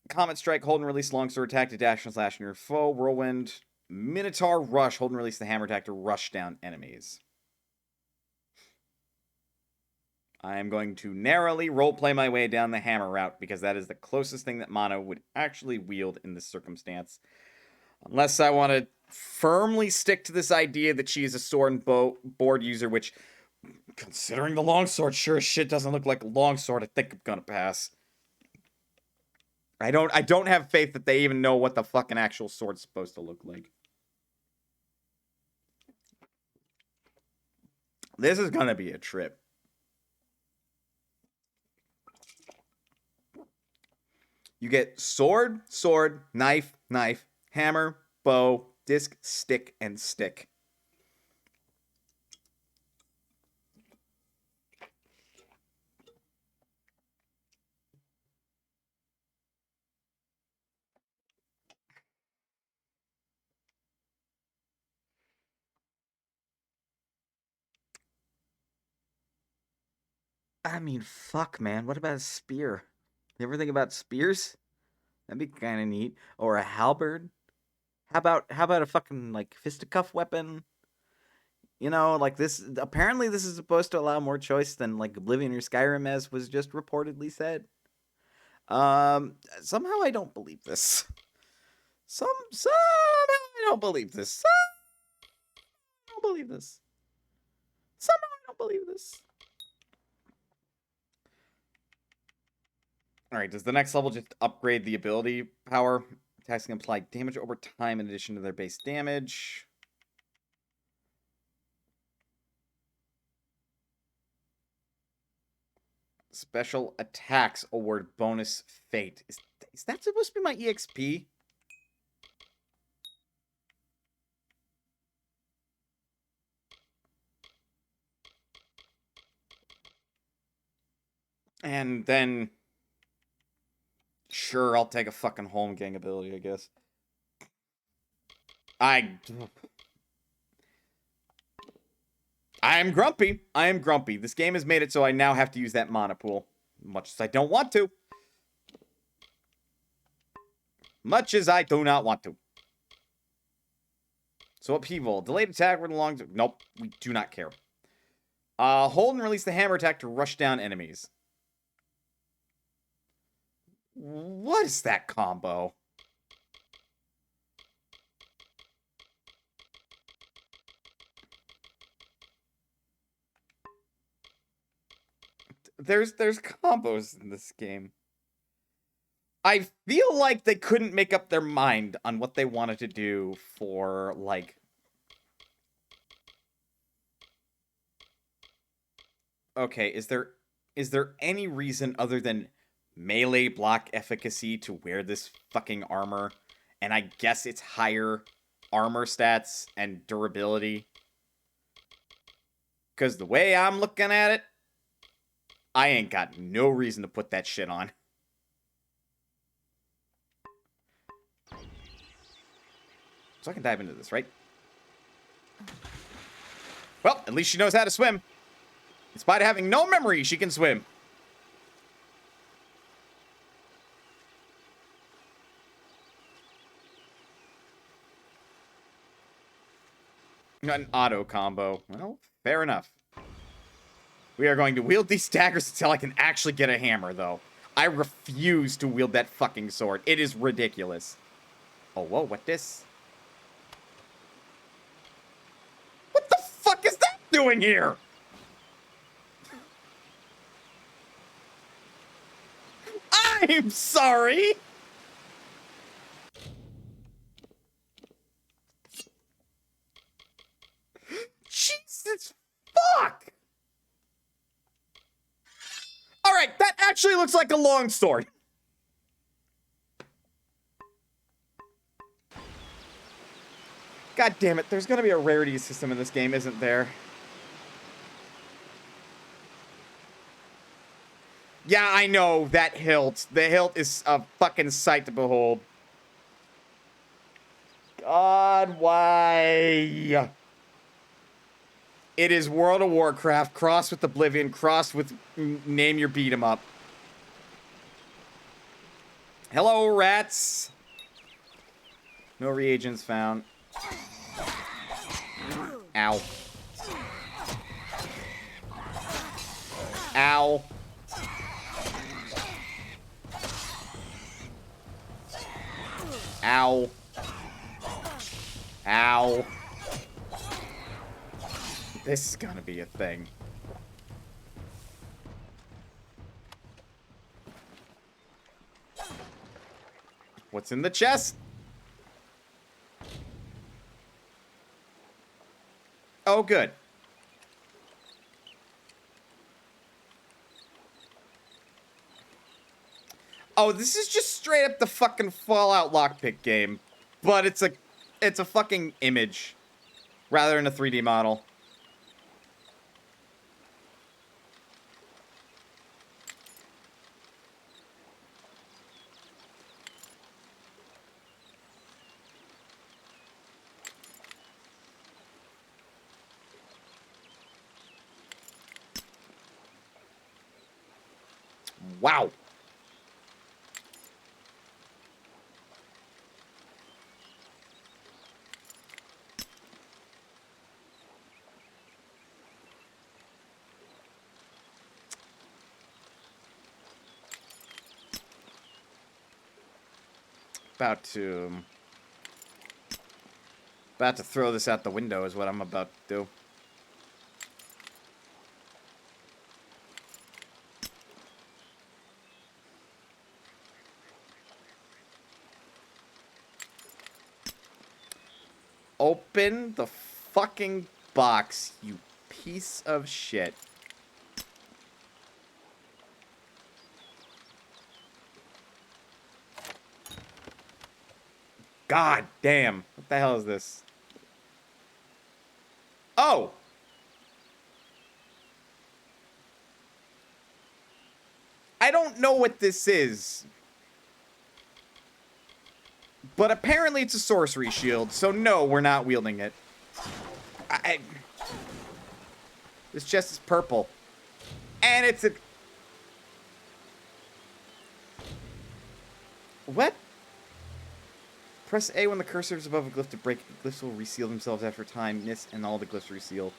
Comet Strike, hold and release longsword attack to dash and slash near foe. Whirlwind, Minotaur Rush, hold and release the hammer attack to rush down enemies. I am going to narrowly roleplay my way down the hammer route, because that is the closest thing that Mono would actually wield in this circumstance. Unless I want to firmly stick to this idea that she is a sword and board user, which, considering the longsword, sure as shit doesn't look like a longsword, I think I'm gonna pass. I don't have faith that they even know what the fucking actual sword's supposed to look like. This is gonna be a trip. You get sword, knife, hammer, bow, disc, stick, and stick. I mean, fuck, man. What about a spear? You ever think about spears? That'd be kind of neat. Or a halberd? How about a fucking like fisticuff weapon? You know, like this. Apparently, this is supposed to allow more choice than like Oblivion or Skyrim, as was just reportedly said. Somehow I don't believe this. Somehow I don't believe this. Somehow I don't believe this. Somehow I don't believe this. All right, does the next level just upgrade the ability power? Attacks can apply damage over time in addition to their base damage. Special attacks award bonus fate. Is that supposed to be my EXP? And then... Sure, I'll take a fucking home gang ability, I guess. I am grumpy. I am grumpy. This game has made it so I now have to use that mana pool. Much as I don't want to. Much as I do not want to. So upheaval. Delayed attack with a long... Nope. We do not care. Hold and release the hammer attack to rush down enemies. What is that combo? There's combos in this game. I feel like they couldn't make up their mind on what they wanted to do for, like... Okay, is there any reason other than melee block efficacy to wear this fucking armor? And I guess it's higher armor stats and durability. Because the way I'm looking at it, I ain't got no reason to put that shit on. So I can dive into this, right? Well, at least she knows how to swim. In spite of having no memory, she can swim. An auto combo. Well, fair enough. We are going to wield these daggers until I can actually get a hammer, though. I refuse to wield that fucking sword. It is ridiculous. Oh, whoa, what this? What the fuck is that doing here? I'm sorry! Jesus fuck! Alright, that actually looks like a longsword. God damn it, there's gonna be a rarity system in this game, isn't there? Yeah, I know, that hilt. The hilt is a fucking sight to behold. God, why? It is World of Warcraft, crossed with Oblivion, crossed with name your beat 'em up. Hello, rats. No reagents found. Ow. Ow. Ow. Ow. This is gonna be a thing. What's in the chest? Oh, good. Oh, this is just straight up the fucking Fallout lockpick game. But it's a fucking image rather than a 3D model. Wow. about to throw this out the window is what I'm about to do. Open the fucking box, you piece of shit. God damn. What the hell is this? Oh! I don't know what this is. But apparently it's a sorcery shield, so no, we're not wielding it. This chest is purple. And it's a... What? Press A when the cursor is above a glyph to break it. The glyphs will reseal themselves after time. Miss and all the glyphs reseal.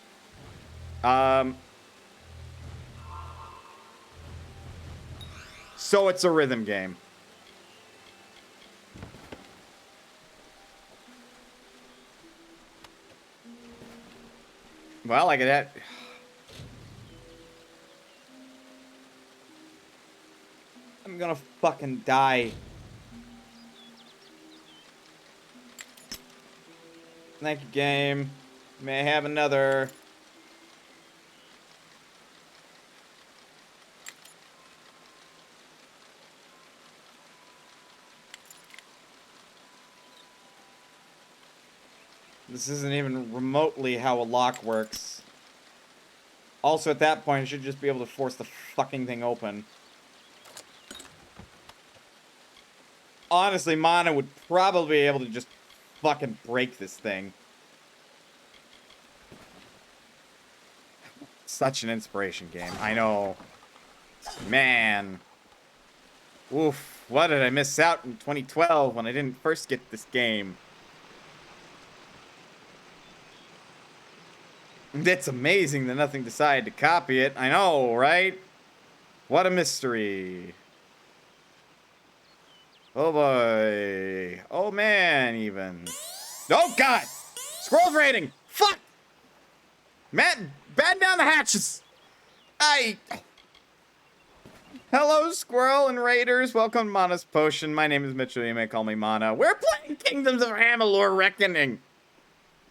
So it's a rhythm game. Well, I get that. I'm gonna fucking die. Thank you, game. May I have another? This isn't even remotely how a lock works. Also, at that point, I should just be able to force the fucking thing open. Honestly, Mana would probably be able to just fucking break this thing. Such an inspiration game. I know. Man. Oof. What did I miss out in 2012 when I didn't first get this game? It's amazing that nothing decided to copy it. I know, right? What a mystery. Oh boy. Oh man, even. Oh god! Scrolls rating! Fuck! Man, batten down the hatches! Hello, Squirrel and Raiders. Welcome to ManasPotion. My name is Mitchell. You may call me Mana. We're playing Kingdoms of Amalur Reckoning.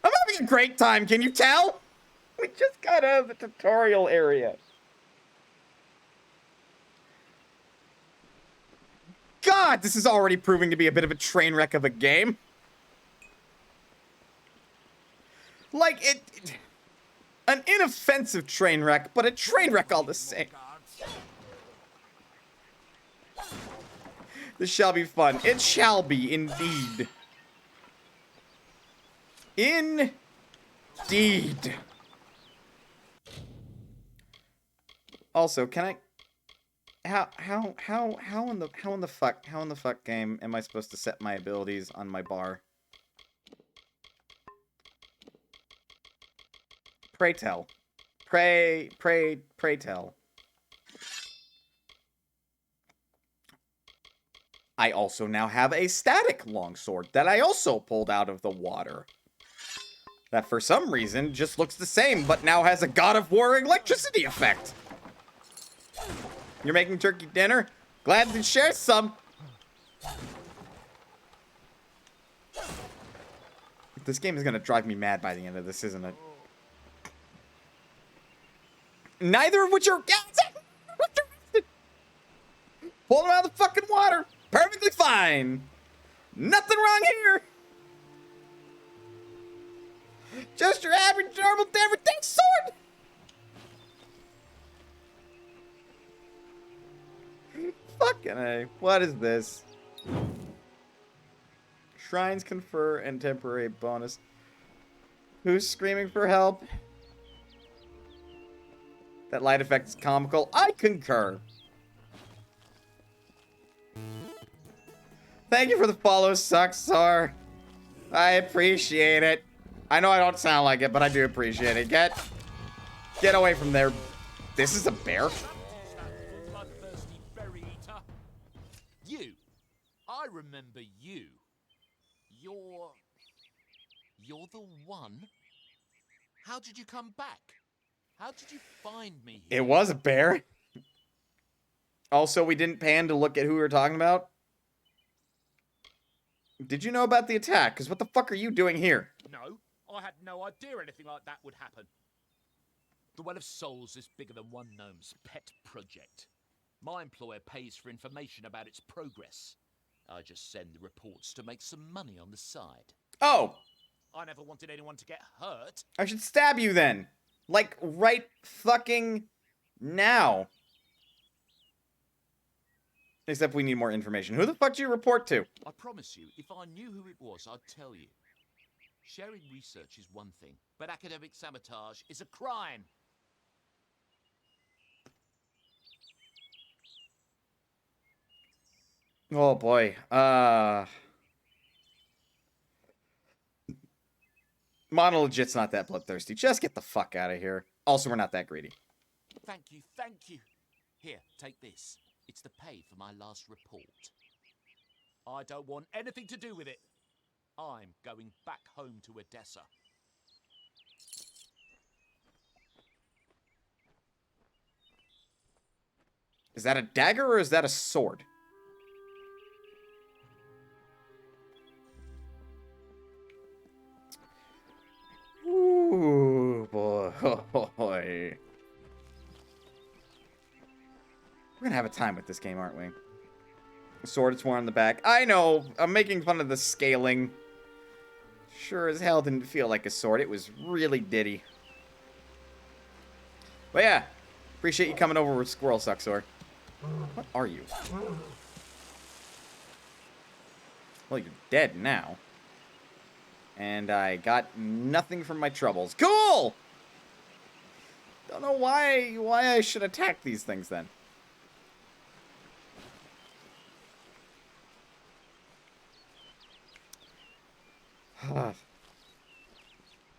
I'm having a great time, can you tell? We just got out of the tutorial area. God, this is already proving to be a bit of a train wreck of a game. Like, an inoffensive train wreck, but a train wreck all the same. This shall be fun. It shall be, indeed. Indeed. Also, can I... How in the fuck game am I supposed to set my abilities on my bar? Pray tell. Pray tell. I also now have a static longsword that I also pulled out of the water. That for some reason just looks the same, but now has a God of War electricity effect. You're making turkey dinner? Glad to share some. This game is gonna drive me mad by the end of this, isn't it? Neither of which are... Pull them out of the fucking water. Perfectly fine. Nothing wrong here. Just your average normal everything sword. Fucking A. What is this? Shrines confer and temporary bonus. Who's screaming for help? That light effect is comical. I concur. Thank you for the follow, Suxor. I appreciate it. I know I don't sound like it, but I do appreciate it. Get away from there. This is a bear? You. I remember you. You're the one? How did you come back? How did you find me here? It was a bear. Also, we didn't pan to look at who we were talking about. Did you know about the attack? Because what the fuck are you doing here? No, I had no idea anything like that would happen. The Well of Souls is bigger than one gnome's pet project. My employer pays for information about its progress. I just send the reports to make some money on the side. Oh! I never wanted anyone to get hurt. I should stab you then. Like, right fucking now. Except we need more information. Who the fuck do you report to? I promise you, if I knew who it was, I'd tell you. Sharing research is one thing, but academic sabotage is a crime. Oh boy. Monolegit's not that bloodthirsty. Just get the fuck out of here. Also, we're not that greedy. Thank you, thank you. Here, take this. It's the pay for my last report. I don't want anything to do with it. I'm going back home to Odessa. Is that a dagger or is that a sword? Ooh, boy. We're gonna have a time with this game, aren't we? Sword, it's worn on the back. I know, I'm making fun of the scaling. Sure as hell didn't feel like a sword. It was really ditty. But yeah, appreciate you coming over with Squirrel Sucksor. What are you? Well, you're dead now. And I got nothing from my troubles. Cool! Don't know why I should attack these things then.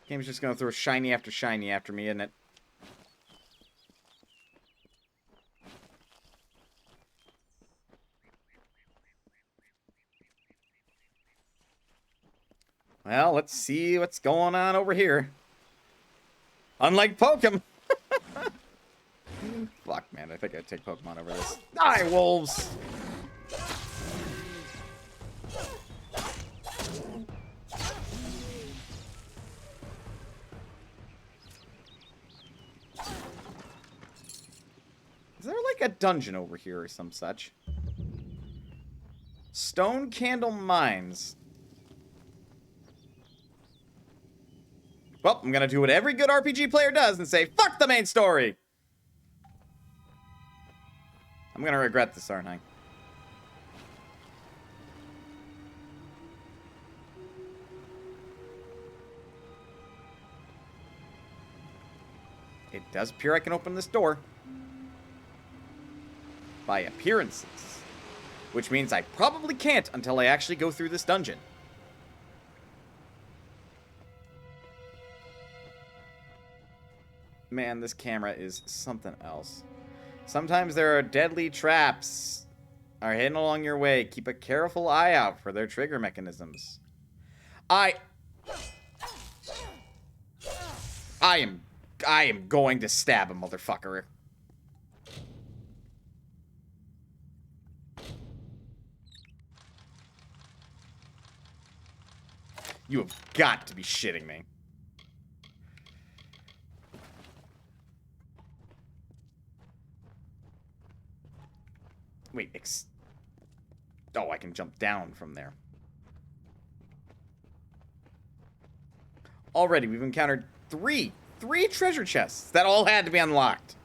Game's just gonna throw shiny after me, isn't it? Well, let's see what's going on over here. Unlike Pokemon. Fuck, man. I think I'd take Pokemon over this. Die, wolves! Is there like a dungeon over here or some such? Stone Candle Mines. Well, I'm gonna do what every good RPG player does and say, fuck the main story! I'm gonna regret this, aren't I? It does appear I can open this door. By appearances. Which means I probably can't until I actually go through this dungeon. Man, this camera is something else. Sometimes there are deadly traps are hidden along your way. Keep a careful eye out for their trigger mechanisms. I am going to stab a motherfucker. You have got to be shitting me. Wait, oh, I can jump down from there. Already, we've encountered three treasure chests that all had to be unlocked.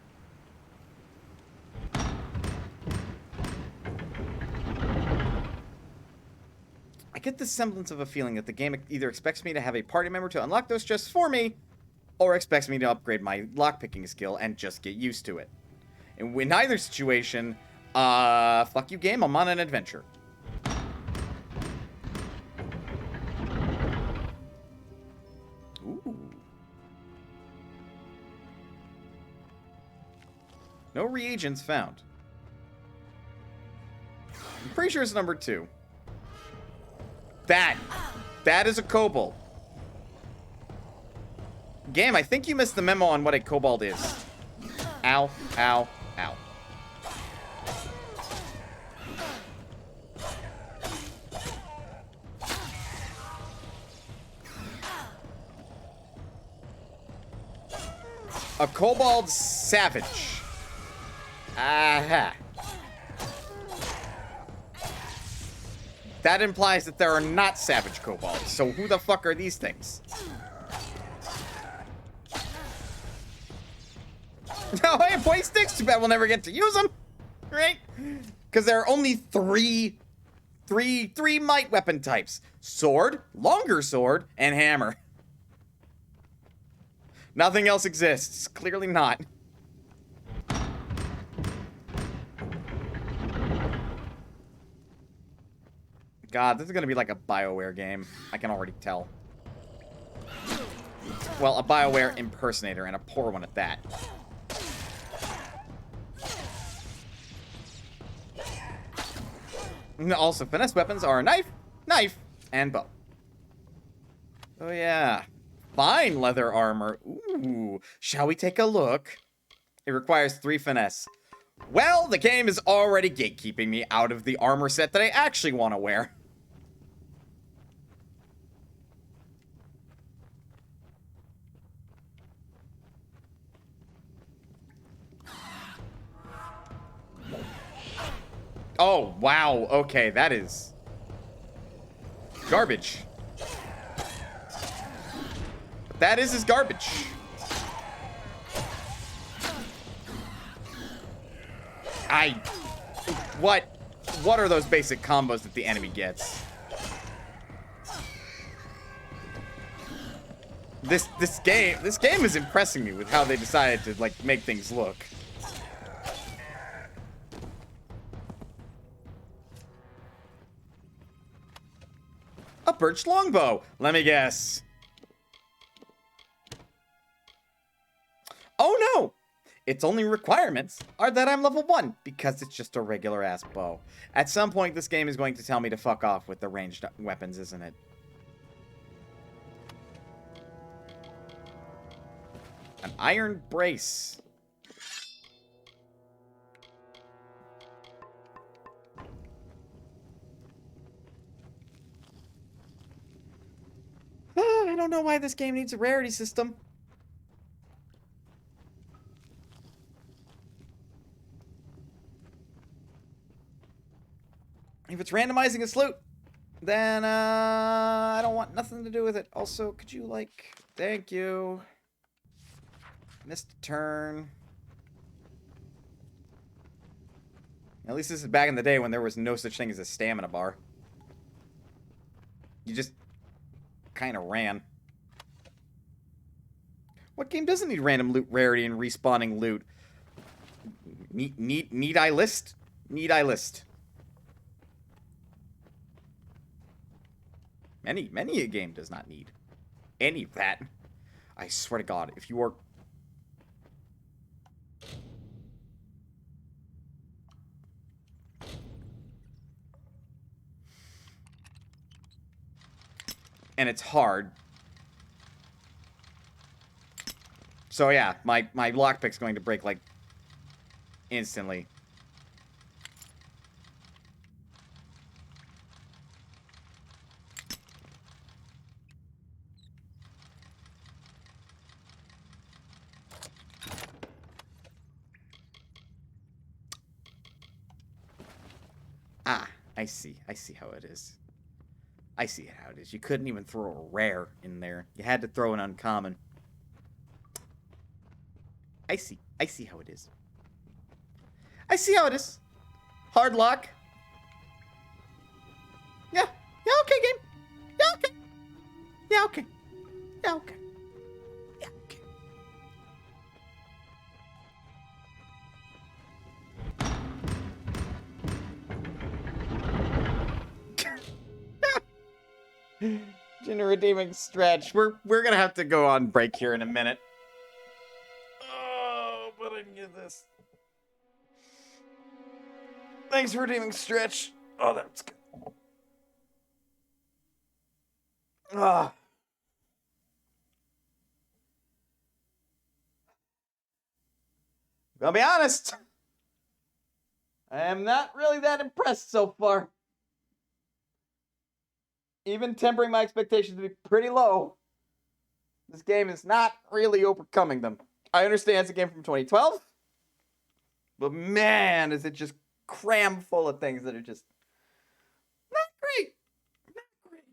I get the semblance of a feeling that the game either expects me to have a party member to unlock those chests for me, or expects me to upgrade my lockpicking skill and just get used to it. And in either situation, fuck you game, I'm on an adventure. Ooh. No reagents found. I'm pretty sure it's number 2. That That is a kobold. Game, I think you missed the memo on what a kobold is. Ow, ow, ow. A kobold savage. Aha. That implies that there are not savage kobolds. So who the fuck are these things? No, hey, point sticks. Too bad we'll never get to use them. Right? Because there are only three might weapon types. Sword, longer sword, and hammer. Nothing else exists. Clearly not. God, this is gonna be like a BioWare game. I can already tell. Well, a BioWare impersonator, and a poor one at that. Also, finesse weapons are knife, and bow. Oh yeah. Fine leather armor. Ooh. Shall we take a look? It requires 3 finesse. Well, the game is already gatekeeping me out of the armor set that I actually want to wear. Oh, wow. Okay, that is garbage. That is his garbage. What are those basic combos that the enemy gets? This game is impressing me with how they decided to like make things look. A birch longbow. Let me guess. Oh no! Its only requirements are that I'm level 1, because it's just a regular ass bow. At some point, this game is going to tell me to fuck off with the ranged weapons, isn't it? An iron brace. I don't know why this game needs a rarity system. If it's randomizing its loot, then I don't want nothing to do with it. Also, could you like... Thank you. Missed a turn. At least this is back in the day when there was no such thing as a stamina bar. You just kind of ran. What game doesn't need random loot rarity and respawning loot? Need I list? Need I list? Many a game does not need any of that. I swear to God, if you are... And it's hard. So yeah, my lockpick's going to break, like, instantly. Ah, I see how it is. I see how it is. You couldn't even throw a rare in there. You had to throw an uncommon. I see how it is. I see how it is. Hard lock. Yeah. Yeah, okay, game. Yeah, okay. Yeah, okay. Yeah, okay. Yeah, okay. Gender redeeming stretch. We're gonna have to go on break here in a minute. Oh, but I need this. Thanks for redeeming stretch. Oh, that's good. Ugh. I'll be honest. I am not really that impressed so far. Even tempering my expectations to be pretty low, this game is not really overcoming them. I understand it's a game from 2012, but man, is it just crammed full of things that are just not great. Not great.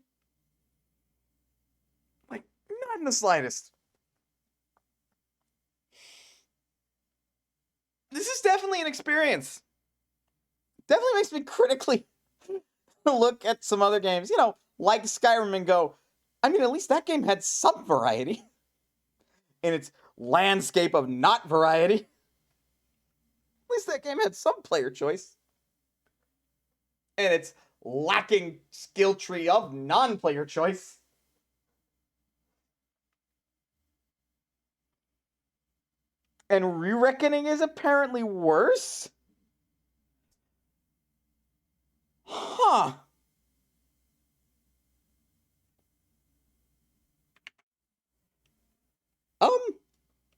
Like, not in the slightest. This is definitely an experience. Definitely makes me critically look at some other games, you know, like Skyrim and go, I mean, at least that game had some variety in its landscape of not variety. At least that game had some player choice. And its lacking skill tree of non-player choice. And Re-Reckoning is apparently worse? Huh.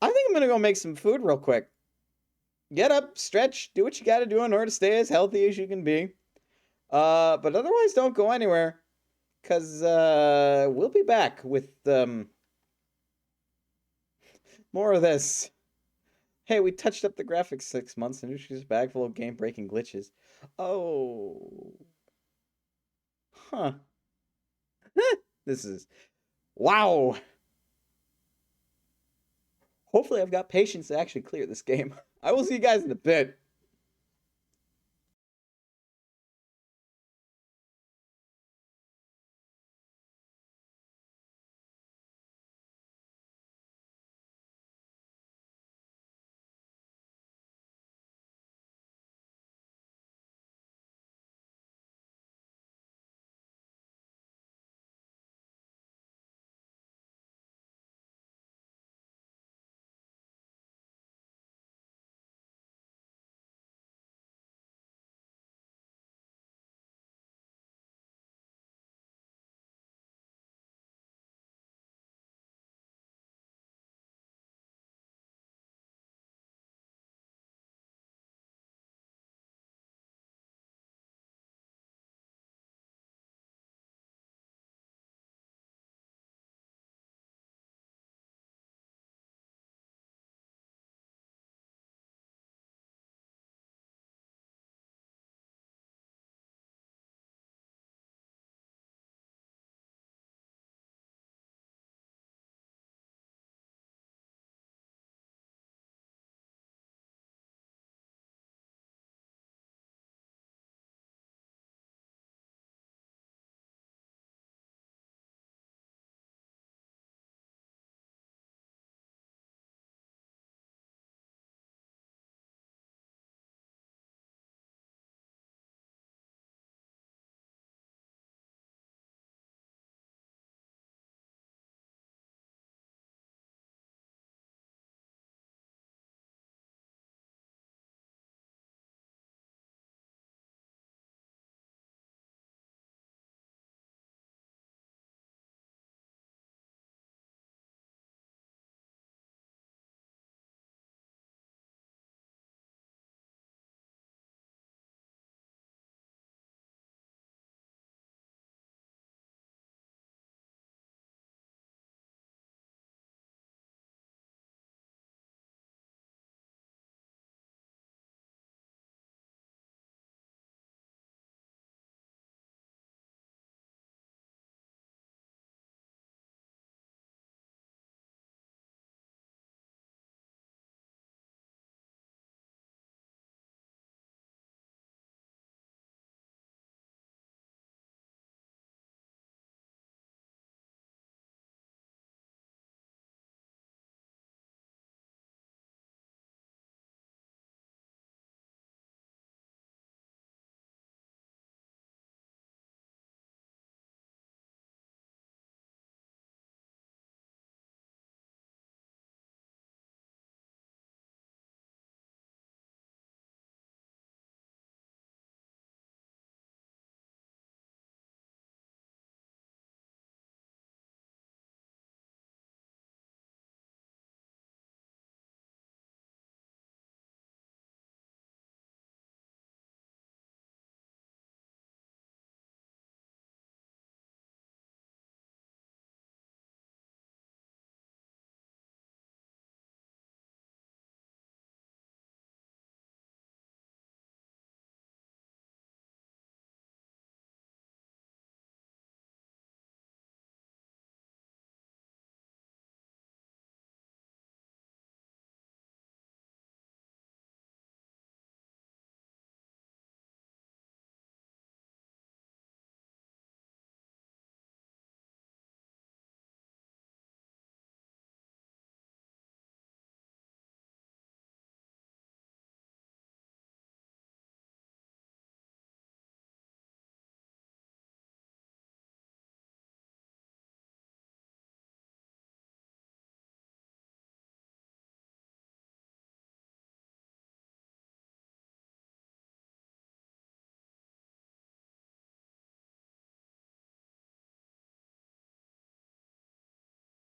I think I'm gonna go make some food real quick. Get up, stretch, do what you gotta do in order to stay as healthy as you can be. But otherwise don't go anywhere. Cause we'll be back with more of this. Hey, we touched up the graphics 6 months and introduced a bag full of game-breaking glitches. Oh. Huh. This is... Wow. Hopefully I've got patience to actually clear this game. I will see you guys in a bit.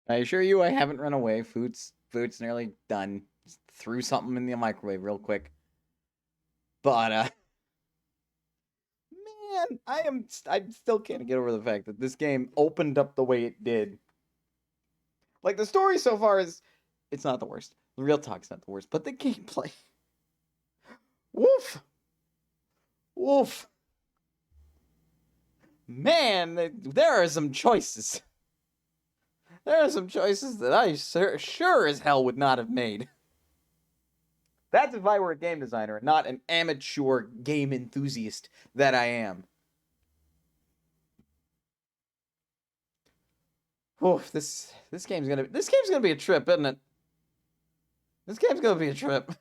I assure you, I haven't run away. Food's nearly done. Just threw something in the microwave real quick. But man, I still can't get over the fact that this game opened up the way it did. Like, the story so far it's not the worst. The real talk's not the worst, but the gameplay. Woof. Woof. Man, there are some choices. There are some choices that I sure as hell would not have made. That's if I were a game designer and not an amateur game enthusiast that I am. Oh, this game's gonna be a trip, isn't it? This game's gonna be a trip.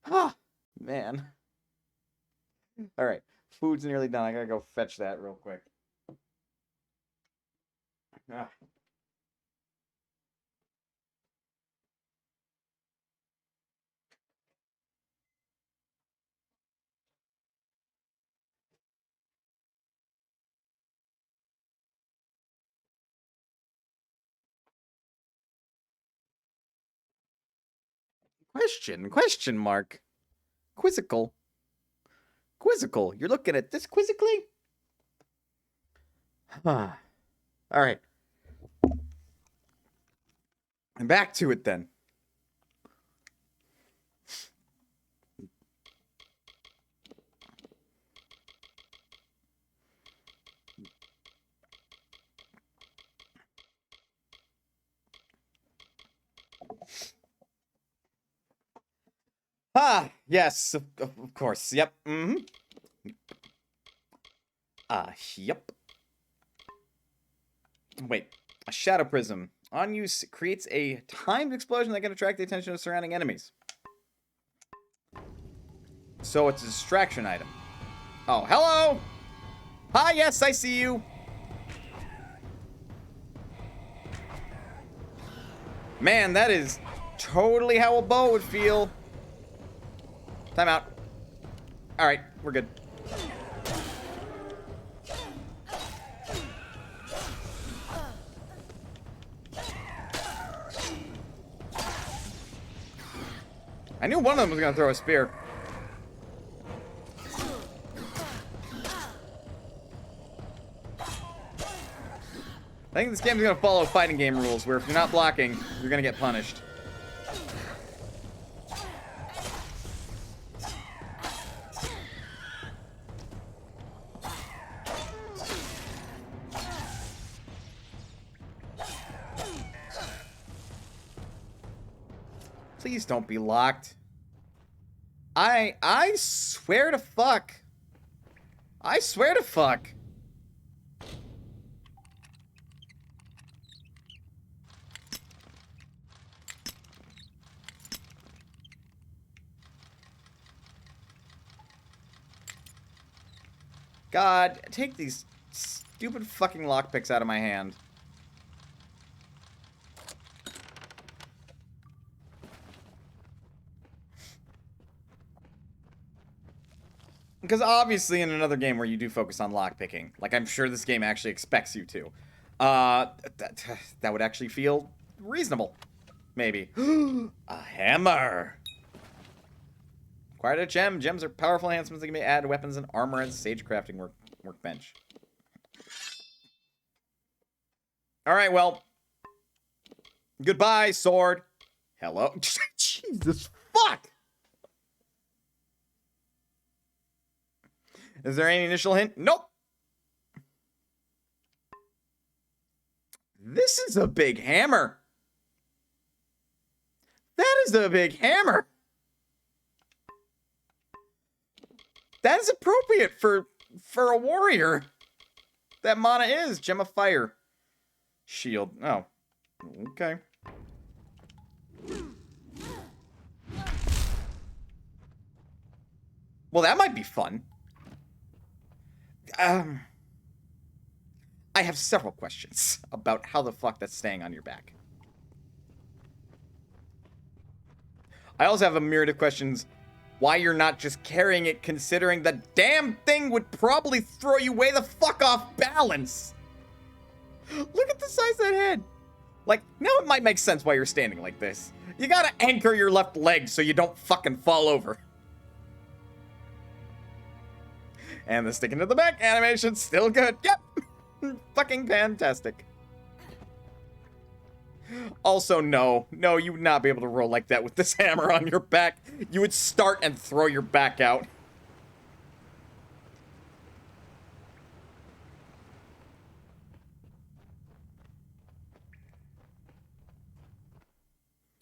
Ah, man. All right, food's nearly done. I gotta go fetch that real quick. Ah. Question mark. Quizzical. You're looking at this quizzically? All right. And back to it then. Ah, yes, of course. Yep. Yep. Wait. A shadow prism. On use creates a timed explosion that can attract the attention of surrounding enemies. So it's a distraction item. Oh, hello! Hi, yes, I see you. Man, that is totally how a bow would feel. Time out. Alright, we're good. I knew one of them was going to throw a spear. I think this game is going to follow fighting game rules, where if you're not blocking, you're going to get punished. Please don't be locked. I swear to fuck. I swear to fuck. God, take these stupid fucking lockpicks out of my hand. Because obviously in another game where you do focus on lockpicking, like I'm sure this game actually expects you to, that would actually feel reasonable. Maybe. A hammer! Acquired a gem. Gems are powerful enhancements that can be added to weapons and armor as a sage crafting workbench. Alright, well. Goodbye, sword. Hello? Jesus fuck! Is there any initial hint? Nope. This is a big hammer. That is a big hammer. That is appropriate for a warrior. That mana is Gem of Fire. Shield. Oh. Okay. Well, that might be fun. I have several questions about how the fuck that's staying on your back. I also have a myriad of questions why you're not just carrying it, considering the damn thing would probably throw you way the fuck off balance. Look at the size of that head. Like, now it might make sense why you're standing like this. You gotta anchor your left leg so you don't fucking fall over. And the sticking to the back animation's still good. Yep. Fucking fantastic. Also, no. No, you would not be able to roll like that with this hammer on your back. You would start and throw your back out.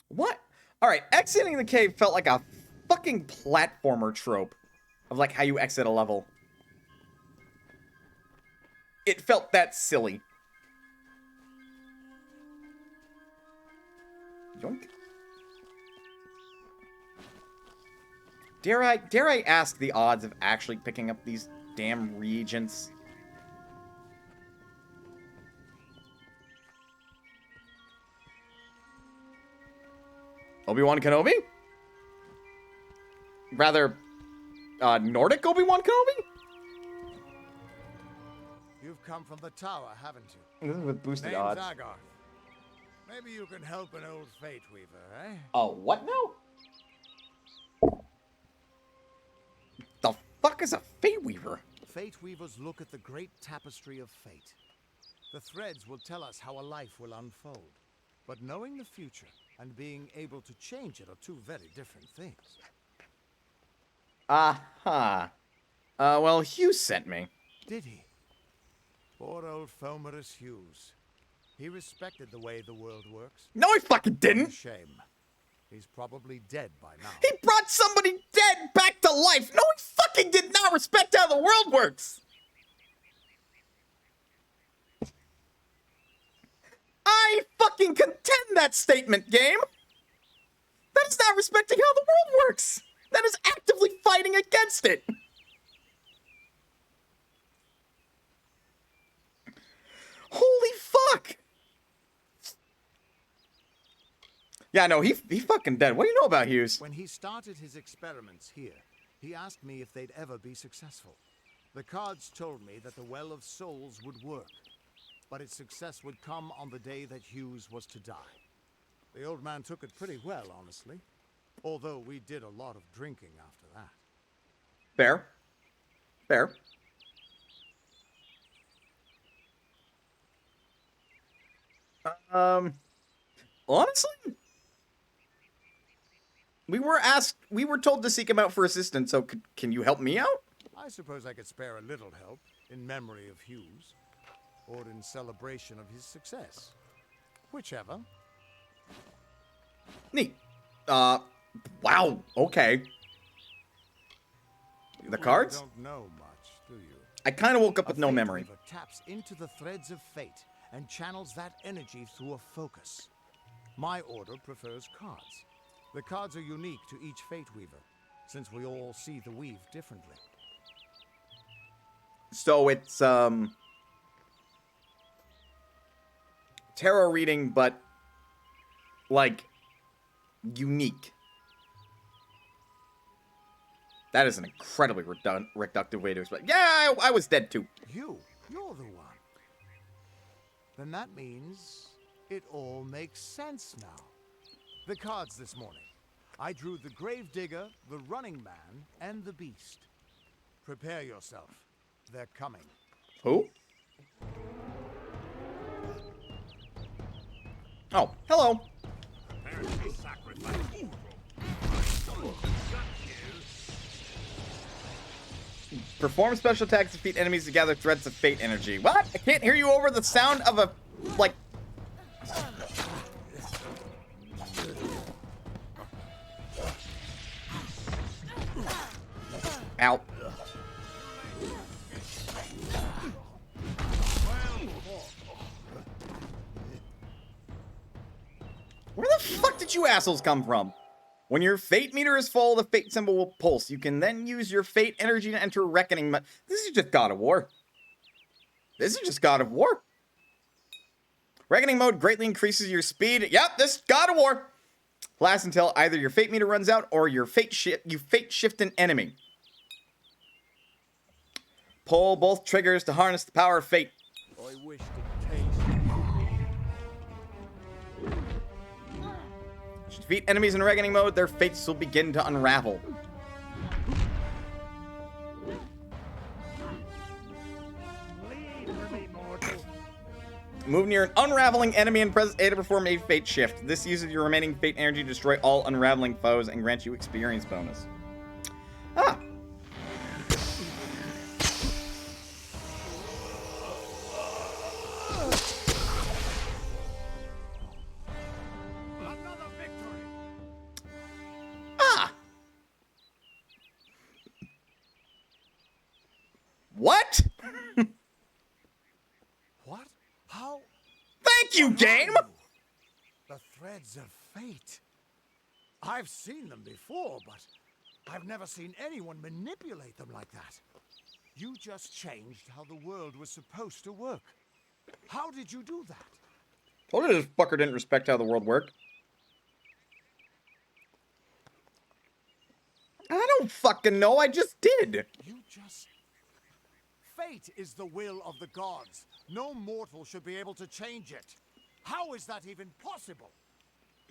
What? Alright, exiting the cave felt like a fucking platformer trope of like how you exit a level. It felt that silly. Yoink. Dare I ask the odds of actually picking up these damn reagents? Obi-Wan Kenobi? Rather, Nordic Obi-Wan Kenobi? You've come from the tower, haven't you? This is with boosted Name's odds. Agarth. Maybe you can help an old Fate Weaver, eh? Oh, what now? The fuck is a Fate Weaver? Fate Weavers look at the great tapestry of fate. The threads will tell us how a life will unfold. But knowing the future and being able to change it are two very different things. Aha. Well, Hughes sent me. Did he? Poor old Fomerus Hughes. He respected the way the world works. No, he fucking didn't. Shame. He's probably dead by now. He brought somebody dead back to life. No, he fucking did not respect how the world works. I fucking contend that statement, game. That is not respecting how the world works. That is actively fighting against it. Holy fuck. Yeah, no, he fucking dead. What do you know about Hughes? When he started his experiments here, he asked me if they'd ever be successful. The cards told me that the Well of Souls would work, but its success would come on the day that Hughes was to die. The old man took it pretty well, honestly, although we did a lot of drinking after that. Fair. Fair. Honestly, we were told to seek him out for assistance, so can you help me out? I suppose I could spare a little help in memory of Hughes, or in celebration of his success. Whichever. Neat. Wow, okay. The cards? You don't know much, do you? I kind of woke up with A no Fate memory. Weaver taps into the threads of fate and channels that energy through a focus. My order prefers cards. The cards are unique to each Fate Weaver, since we all see the weave differently. So it's, tarot reading, but, like, unique. That is an incredibly reductive way to explain. Yeah, I was dead too. You're the one. Then that means it all makes sense now. The cards this morning. I drew the Gravedigger, the Running Man, and the Beast. Prepare yourself. They're coming. Who? Oh, hello. Perform special attacks to defeat enemies to gather threads of fate energy. What? I can't hear you over the sound of a, like... Ow. Where the fuck did you assholes come from? When your fate meter is full, the fate symbol will pulse. You can then use your fate energy to enter reckoning mode. This is just God of War. This is just God of War. Reckoning mode greatly increases your speed. Yep, this is God of War. Lasts until either your fate meter runs out or your fate shift an enemy. Pull both triggers to harness the power of fate. I wish to taste Defeat enemies in reckoning mode, their fates will begin to unravel. Move near an unraveling enemy and press A to perform a fate shift. This uses your remaining fate energy to destroy all unraveling foes and grants you experience bonus. Ah. Another victory. Ah. What? What? How? Thank you, game! The threads of fate. I've seen them before, but I've never seen anyone manipulate them like that. You just changed how the world was supposed to work. How did you do that? Told you this fucker didn't respect how the world worked. I don't fucking know, I just did. You just... Fate is the will of the gods. No mortal should be able to change it. How is that even possible?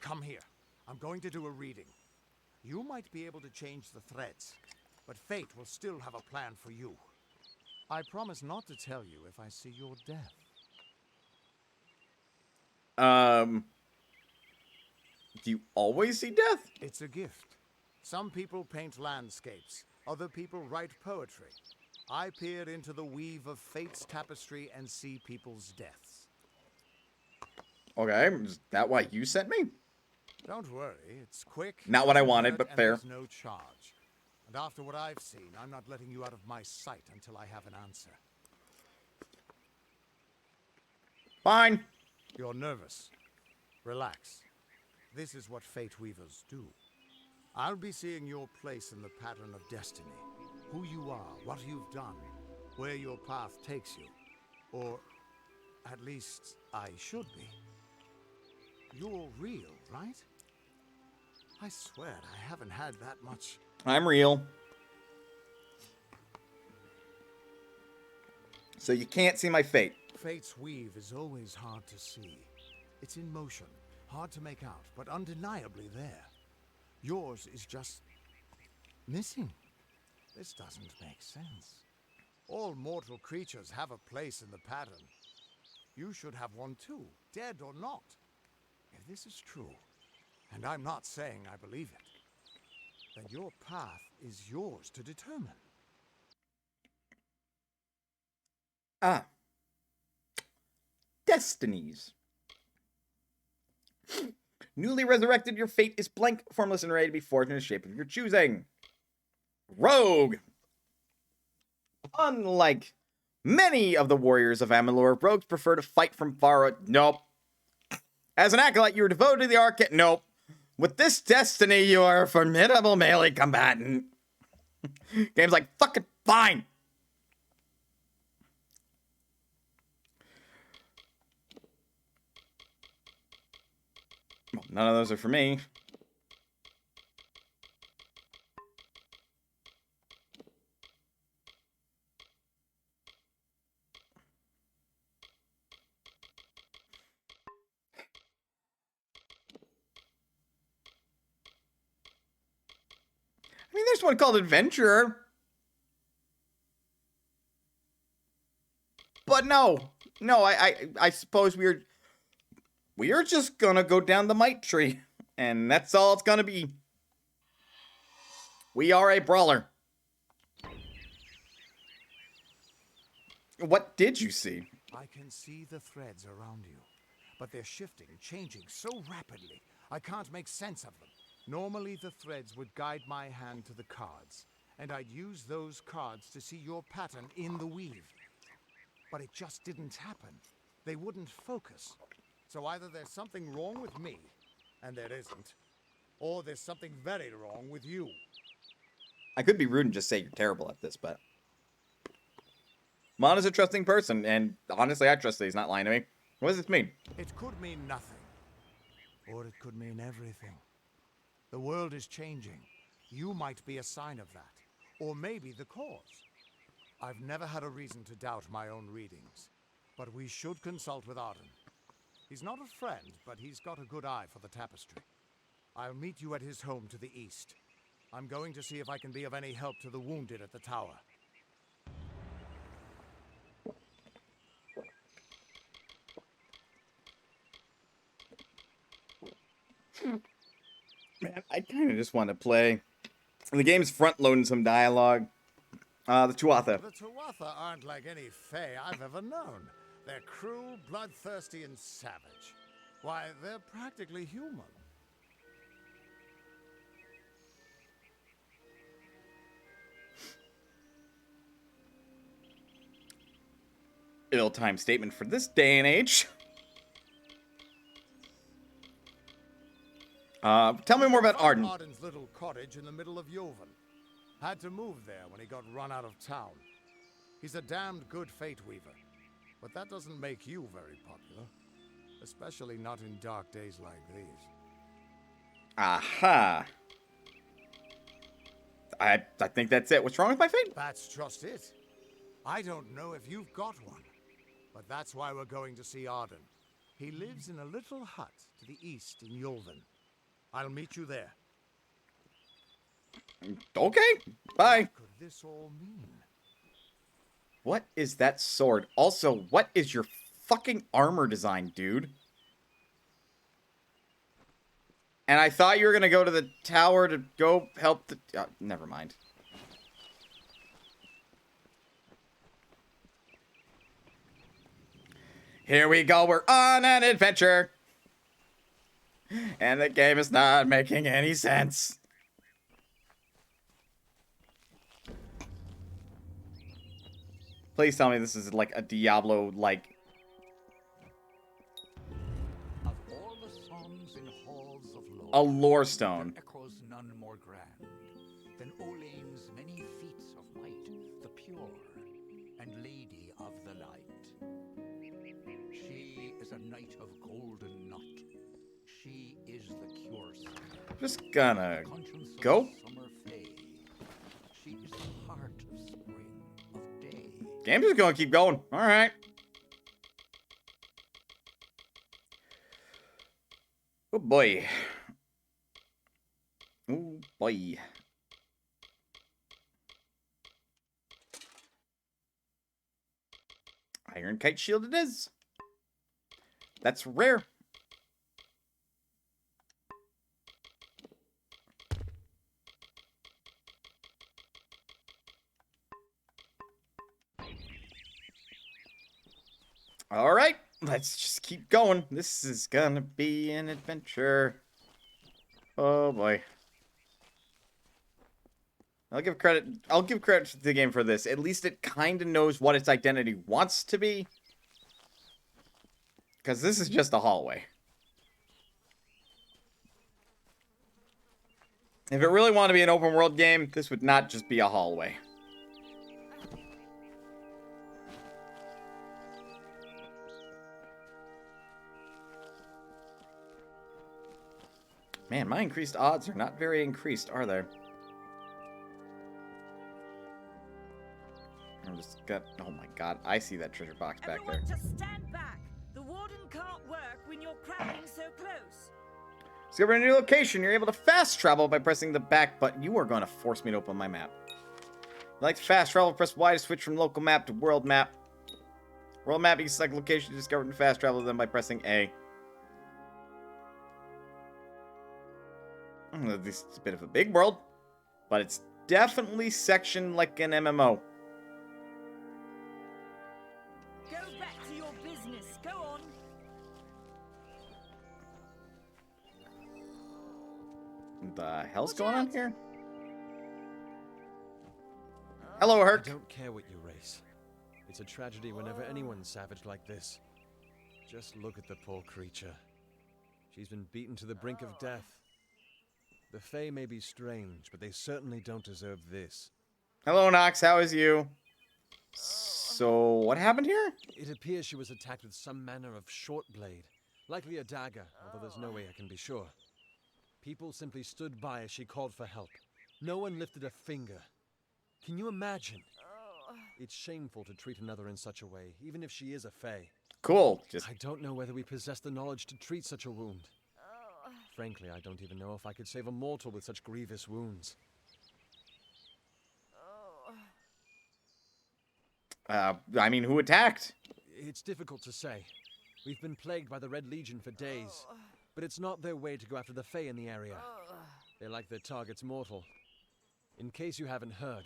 Come here. I'm going to do a reading. You might be able to change the threads, but fate will still have a plan for you. I promise not to tell you if I see your death. Do you always see death? It's a gift. Some people paint landscapes. Other people write poetry. I peer into the weave of fate's tapestry and see people's deaths. Okay, is that why you sent me? Don't worry, it's quick. Not what I doesn't wanted, hurt, but and fair. there's no charge. And after what I've seen, I'm not letting you out of my sight until I have an answer. Fine. You're nervous. Relax. This is what fate weavers do. I'll be seeing your place in the pattern of destiny. Who you are, what you've done, where your path takes you. Or, at least, I should be. You're real, right? I swear I haven't had that much. I'm real. So you can't see my fate. Fate's weave is always hard to see. It's in motion, hard to make out, but undeniably there. Yours is just missing. This doesn't make sense. All mortal creatures have a place in the pattern. You should have one too, dead or not. If this is true, and I'm not saying I believe it, then your path is yours to determine. Ah. Destinies. Newly resurrected, your fate is blank, formless, and ready to be forged in the shape of your choosing. Rogue. Unlike many of the warriors of Amalur, rogues prefer to fight from far. Nope. As an acolyte, you are devoted to the arcade. Nope. With this destiny, you are a formidable melee combatant. Game's like, fucking fine. Well, none of those are for me. I mean, there's one called Adventurer. But no, I suppose we're just gonna go down the might tree, and that's all it's gonna be. We are a brawler. What did you see? I can see the threads around you, but they're shifting, changing so rapidly, I can't make sense of them. Normally, the threads would guide my hand to the cards, and I'd use those cards to see your pattern in the weave. But it just didn't happen. They wouldn't focus. So either there's something wrong with me, and there isn't, or there's something very wrong with you. I could be rude and just say you're terrible at this, but Mon is a trusting person, and honestly, I trust that he's not lying to me. What does this mean? It could mean nothing, or it could mean everything. The world is changing. You might be a sign of that, or maybe the cause. I've never had a reason to doubt my own readings, but we should consult with Arden. He's not a friend, but he's got a good eye for the tapestry. I'll meet you at his home to the east. I'm going to see if I can be of any help to the wounded at the tower. Man, I kind of just want to play. The game's front-loading some dialogue. The Tuatha. The Tuatha aren't like any Fae I've ever known. They're cruel, bloodthirsty, and savage. Why, they're practically human. Ill-timed statement for this day and age. Tell me more about Arden. Arden's little cottage in the middle of Yovan. Had to move there when he got run out of town. He's a damned good fate weaver. But that doesn't make you very popular. Especially not in dark days like these. Aha. I think that's it. What's wrong with my fate? That's just it. I don't know if you've got one. But that's why we're going to see Arden. He lives in a little hut to the east in Yovan. I'll meet you there. Okay, bye. What could this all mean? What is that sword? Also, what is your fucking armor design, dude? And I thought you were gonna go to the tower to go help the... never mind. Here we go, we're on an adventure. And the game is not making any sense. Please tell me this is like a Diablo-like... Of all the songs in halls of lore, a lore stone. there echoes none more grand than Olane's many feats of might, the pure and lady of the light. She is a knight of golden knot. She is the cure song, Just gonna conscience of go. the summer fae. She is the heart of spring, of day. Game's just gonna keep going. Alright. Oh boy. Oh boy. Iron Kite Shield it is. That's rare. All right, let's just keep going. This is gonna be an adventure. Oh boy. I'll give credit to the game for this. At least it kind of knows what its identity wants to be. Because this is just a hallway. If it really wanted to be an open world game, this would not just be a hallway. Man, my increased odds are not very increased, are they? I'm just got... Oh my god, I see that treasure box back there. Everyone just stand back. The warden can't work when you're crowding so close. Discover a new location. You're able to fast travel by pressing the back button. You are going to force me to open my map. If you like to fast travel, press Y to switch from local map to world map. World map, you can select location to discover and fast travel them by pressing A. This is a bit of a big world, but it's definitely sectioned like an MMO. Go back to your business. Go on. What the hell's going on here? Hello, Herc. I don't care what you race. It's a tragedy whenever anyone's savage like this. Just look at the poor creature. She's been beaten to the brink of death. The Fae may be strange, but they certainly don't deserve this. Hello, Nox. How is you? So, what happened here? It appears she was attacked with some manner of short blade, likely a dagger, although there's no way I can be sure. People simply stood by as she called for help. No one lifted a finger. Can you imagine? It's shameful to treat another in such a way, even if she is a Fae. Cool. Just I don't know whether we possess the knowledge to treat such a wound. Frankly, I don't even know if I could save a mortal with such grievous wounds. I mean, who attacked? It's difficult to say. We've been plagued by the Red Legion for days, but it's not their way to go after the Fae in the area. They like their targets mortal. In case you haven't heard,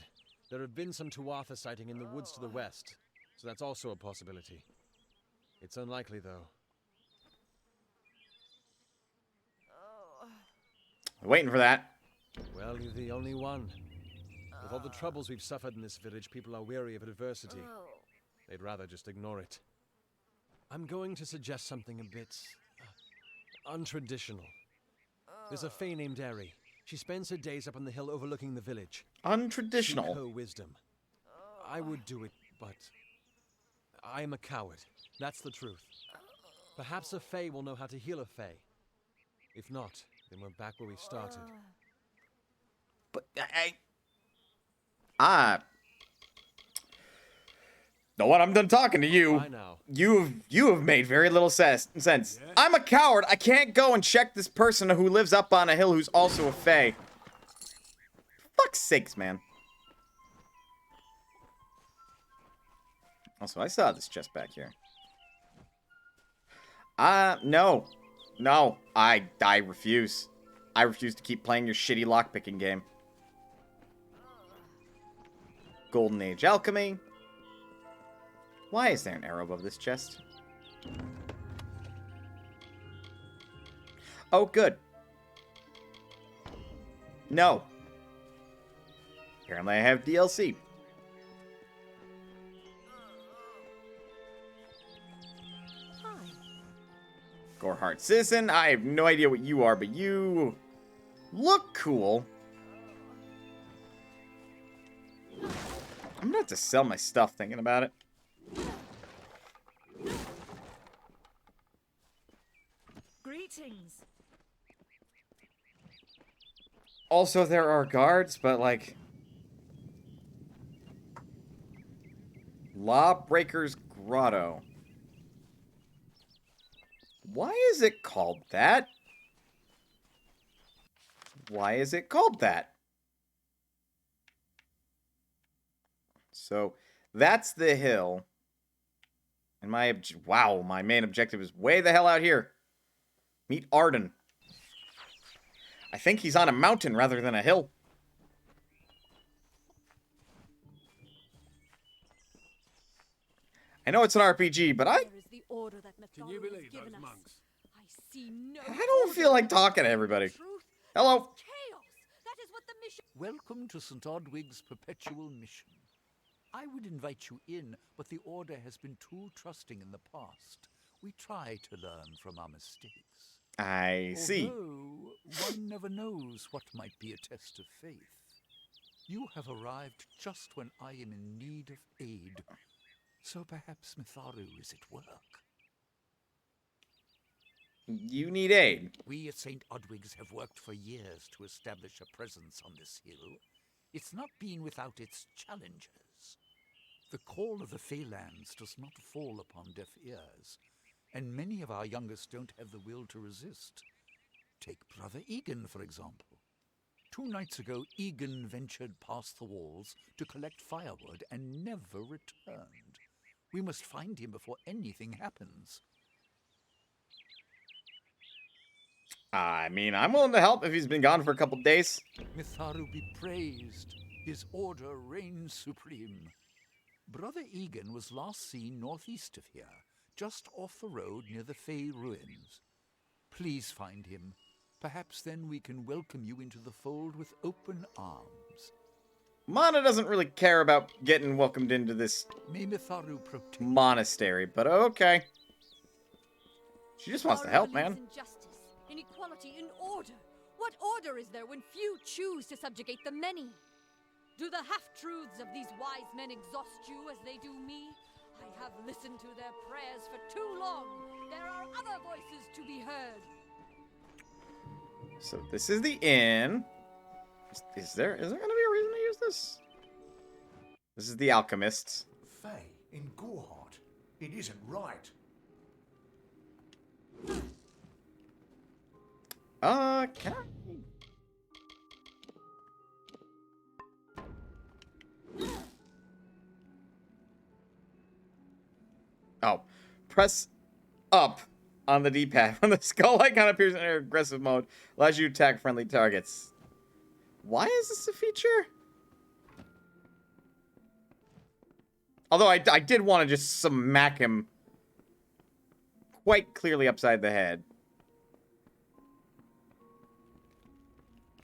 there have been some Tuatha sighting in the woods to the west, so that's also a possibility. It's unlikely, though. Waiting for that. Well, you're the only one. With all the troubles we've suffered in this village, people are weary of adversity. They'd rather just ignore it. I'm going to suggest something a bit untraditional. There's a Fae named Eri. She spends her days up on the hill overlooking the village. Untraditional. Seek her wisdom. I would do it, but I am a coward. That's the truth. Perhaps a Fae will know how to heal a Fae. If not, then we're back where we started. But know what? I'm done talking to you. Bye now. You have made very little sense. I'm a coward. I can't go and check this person who lives up on a hill who's also a Fae. Fuck's sakes, man. Also, I saw this chest back here. No. No. I refuse. I refuse to keep playing your shitty lockpicking game. Golden Age Alchemy. Why is there an arrow above this chest? Oh, good. No. Apparently I have DLC. Goreheart Citizen. I have no idea what you are, but you look cool. I'm gonna have to sell my stuff thinking about it. Greetings. Also, there are guards, but like... Lawbreaker's Grotto. Why is it called that? Why is it called that? So, that's the hill. And my my main objective is way the hell out here. Meet Arden. I think he's on a mountain rather than a hill. I know it's an RPG, but Can you believe those monks? I don't feel like talking to everybody. Hello. Welcome to St. Odwig's perpetual mission. I would invite you in, but the Order has been too trusting in the past. We try to learn from our mistakes. I see. Although one never knows what might be a test of faith. You have arrived just when I am in need of aid. So perhaps Mitharu is at work. You need aid. We at St. Odwig's have worked for years to establish a presence on this hill. It's not been without its challenges. The call of the Feylands does not fall upon deaf ears, and many of our youngest don't have the will to resist. Take Brother Egan, for example. 2 nights ago, Egan ventured past the walls to collect firewood and never returned. We must find him before anything happens. I mean, I'm willing to help if he's been gone for a couple days. Mitharu be praised. His order reigns supreme. Brother Egan was last seen northeast of here, just off the road near the Fey ruins. Please find him. Perhaps then we can welcome you into the fold with open arms. Mana doesn't really care about getting welcomed into this May Mitharu protect monastery, but okay. She just wants to help, man. Injustice, inequality, in order. What order is there when few choose to subjugate the many? Do the half-truths of these wise men exhaust you as they do me? I have listened to their prayers for too long. There are other voices to be heard. So this is the inn. Is there gonna be a reason to use this? This is the alchemists. Faye, in Goreheart. It isn't right. Can I? Oh, press up on the D-pad when the skull icon appears in aggressive mode. Allows you to attack friendly targets. Why is this a feature? Although I did want to just smack him quite clearly upside the head.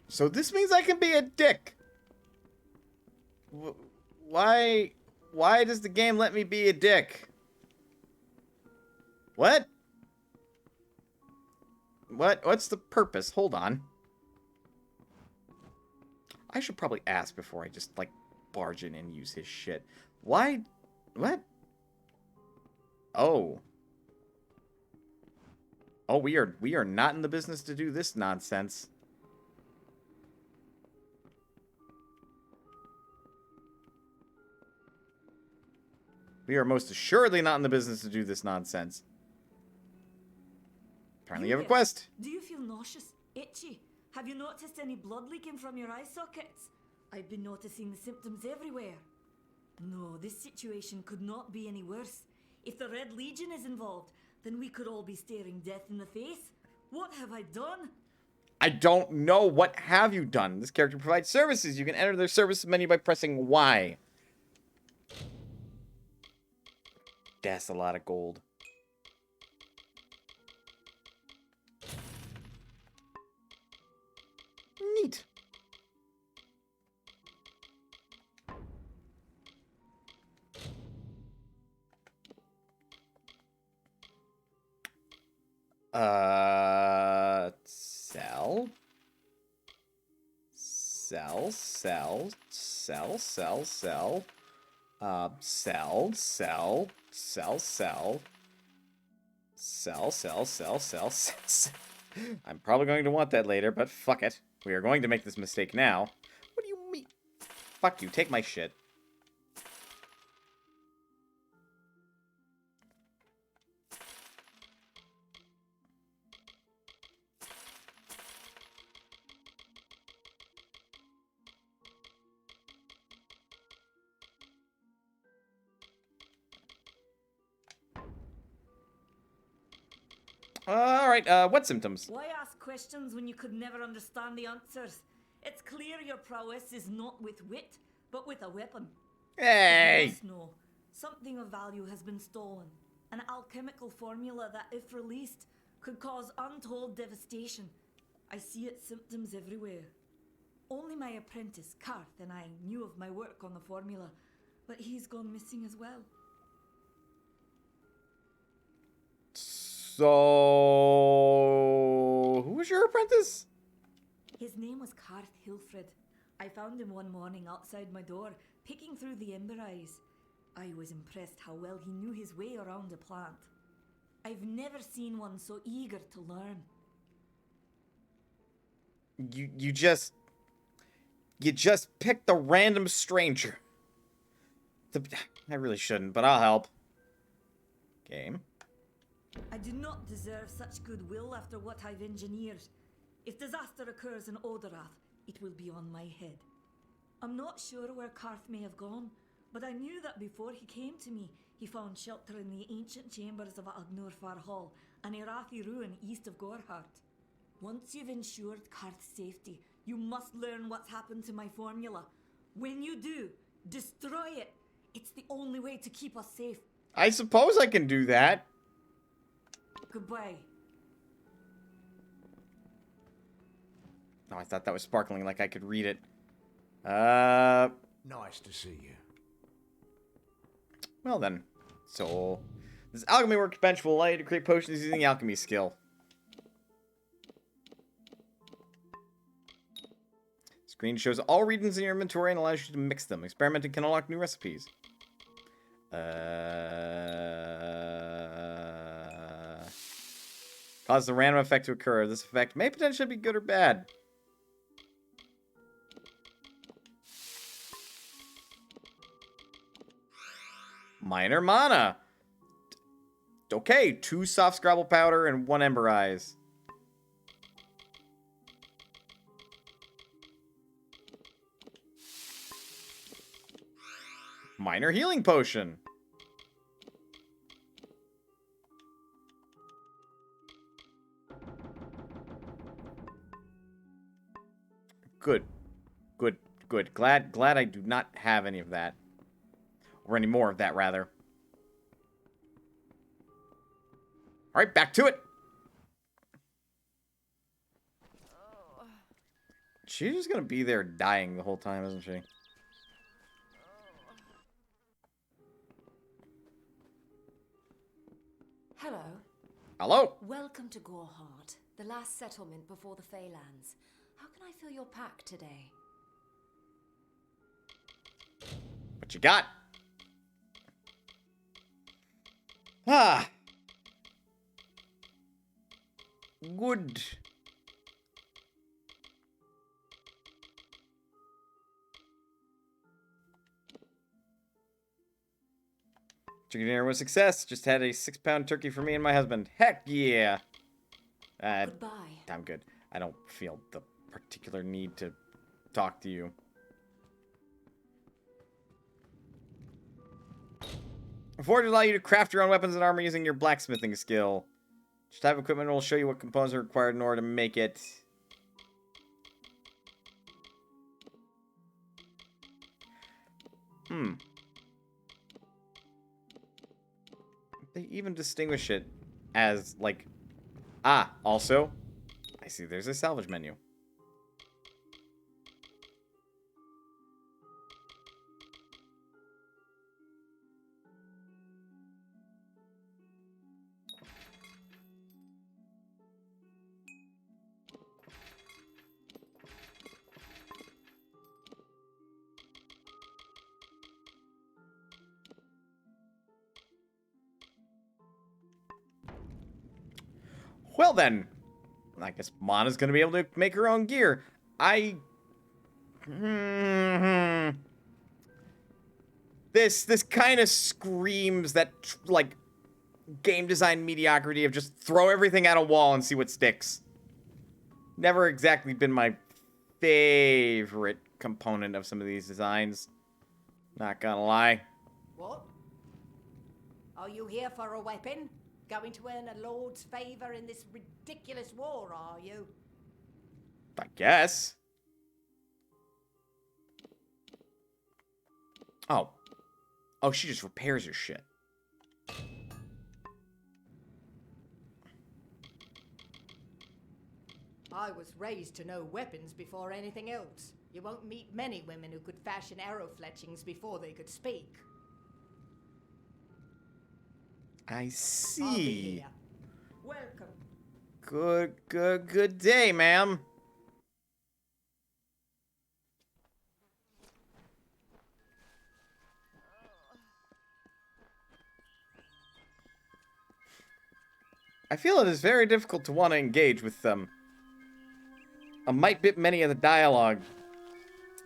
So this means I can be a dick. Why does the game let me be a dick? What? What's the purpose? Hold on. I should probably ask before I just, like, barge in and use his shit. Why? What? Oh. Oh, we are not in the business to do this nonsense. We are most assuredly not in the business to do this nonsense. Apparently you have a quest. Do you feel nauseous? Itchy? Have you noticed any blood leaking from your eye sockets? I've been noticing the symptoms everywhere. No, this situation could not be any worse. If the Red Legion is involved, then we could all be staring death in the face. What have I done? I don't know. What have you done? This character provides services. You can enter their service menu by pressing Y. That's a lot of gold. Neat. Sell. Sell. Sell. Sell. Sell. Sell. Sell. Sell. Sell. Sell. Sell. Sell. Sell. Sell. Sell. I'm probably going to want that later, but fuck it. We are going to make this mistake now. What do you mean? Fuck you. Take my shit. Alright, what symptoms? Why ask questions when you could never understand the answers? It's clear your prowess is not with wit, but with a weapon. Hey! You must know, something of value has been stolen. An alchemical formula that, if released, could cause untold devastation. I see its symptoms everywhere. Only my apprentice, Karth, and I knew of my work on the formula, but he's gone missing as well. So, who was your apprentice? His name was Karth Hilfred. I found him one morning outside my door, picking through the ember eyes. I was impressed how well he knew his way around a plant. I've never seen one so eager to learn. You just picked a random stranger. I really shouldn't, but I'll help. Game. I do not deserve such goodwill after what I've engineered. If disaster occurs in Odorath, it will be on my head. I'm not sure where Karth may have gone, but I knew that before he came to me, he found shelter in the ancient chambers of Agnurfar Hall, an Irathi ruin east of Gorhart. Once you've ensured Karth's safety, you must learn what's happened to my formula. When you do, destroy it. It's the only way to keep us safe. I suppose I can do that. Goodbye. Oh, I thought that was sparkling like I could read it. Nice to see you. Well then. So, this Alchemy Workbench will allow you to create potions using the alchemy skill. Screen shows all regions in your inventory and allows you to mix them. Experimenting can unlock new recipes. Cause the random effect to occur. This effect may potentially be good or bad. Minor mana. Okay, 2 soft scrabble powder and 1 ember eyes. Minor healing potion. Good. Good. Good. Glad I do not have any of that. Or any more of that, rather. Alright, back to it! She's just gonna be there dying the whole time, isn't she? Hello. Hello! Welcome to Goreheart, the last settlement before the Feylands. How can I fill your pack today? What you got? Ah! Good. Chicken dinner was a success. Just had a 6-pound turkey for me and my husband. Heck yeah! Goodbye. I'm good. I don't feel the particular need to talk to you. Forge allow you to craft your own weapons and armor using your blacksmithing skill. Each type of equipment will show you what components are required in order to make it. They even distinguish it as, like... Ah, also, I see there's a salvage menu. Well then, I guess Mana's gonna be able to make her own gear. This kind of screams that, like, game design mediocrity of just throw everything at a wall and see what sticks. Never exactly been my favorite component of some of these designs. Not gonna lie. What? Are you here for a weapon? Going to earn a lord's favor in this ridiculous war, are you? I guess. Oh. Oh, she just repairs your shit. I was raised to know weapons before anything else. You won't meet many women who could fashion arrow fletchings before they could speak. I I'll be see. here. Welcome. Good day, ma'am. I feel it is very difficult to want to engage with them. A mite bit many of the dialogue.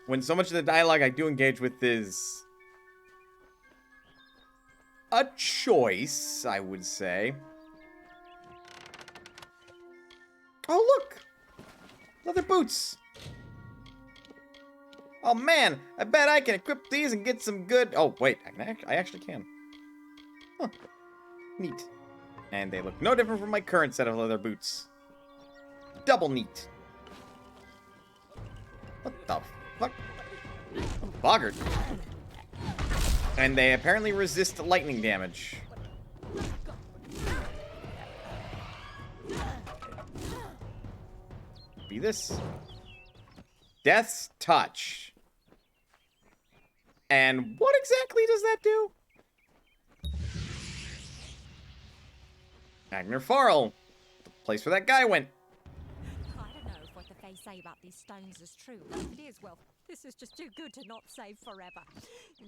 When so much of the dialogue I do engage with is a choice, I would say. Oh, look! Leather boots! Oh, man! I bet I can equip these and get some good... Oh, wait. I actually can. Huh. Neat. And they look no different from my current set of leather boots. Double neat. What the fuck? Boggart. And they apparently resist lightning damage. Be this. Death's Touch. And what exactly does that do? Agner Farrell. The place where that guy went. I don't know if what the Fae say about these stones is true, but if it is, well, this is just too good to not save forever.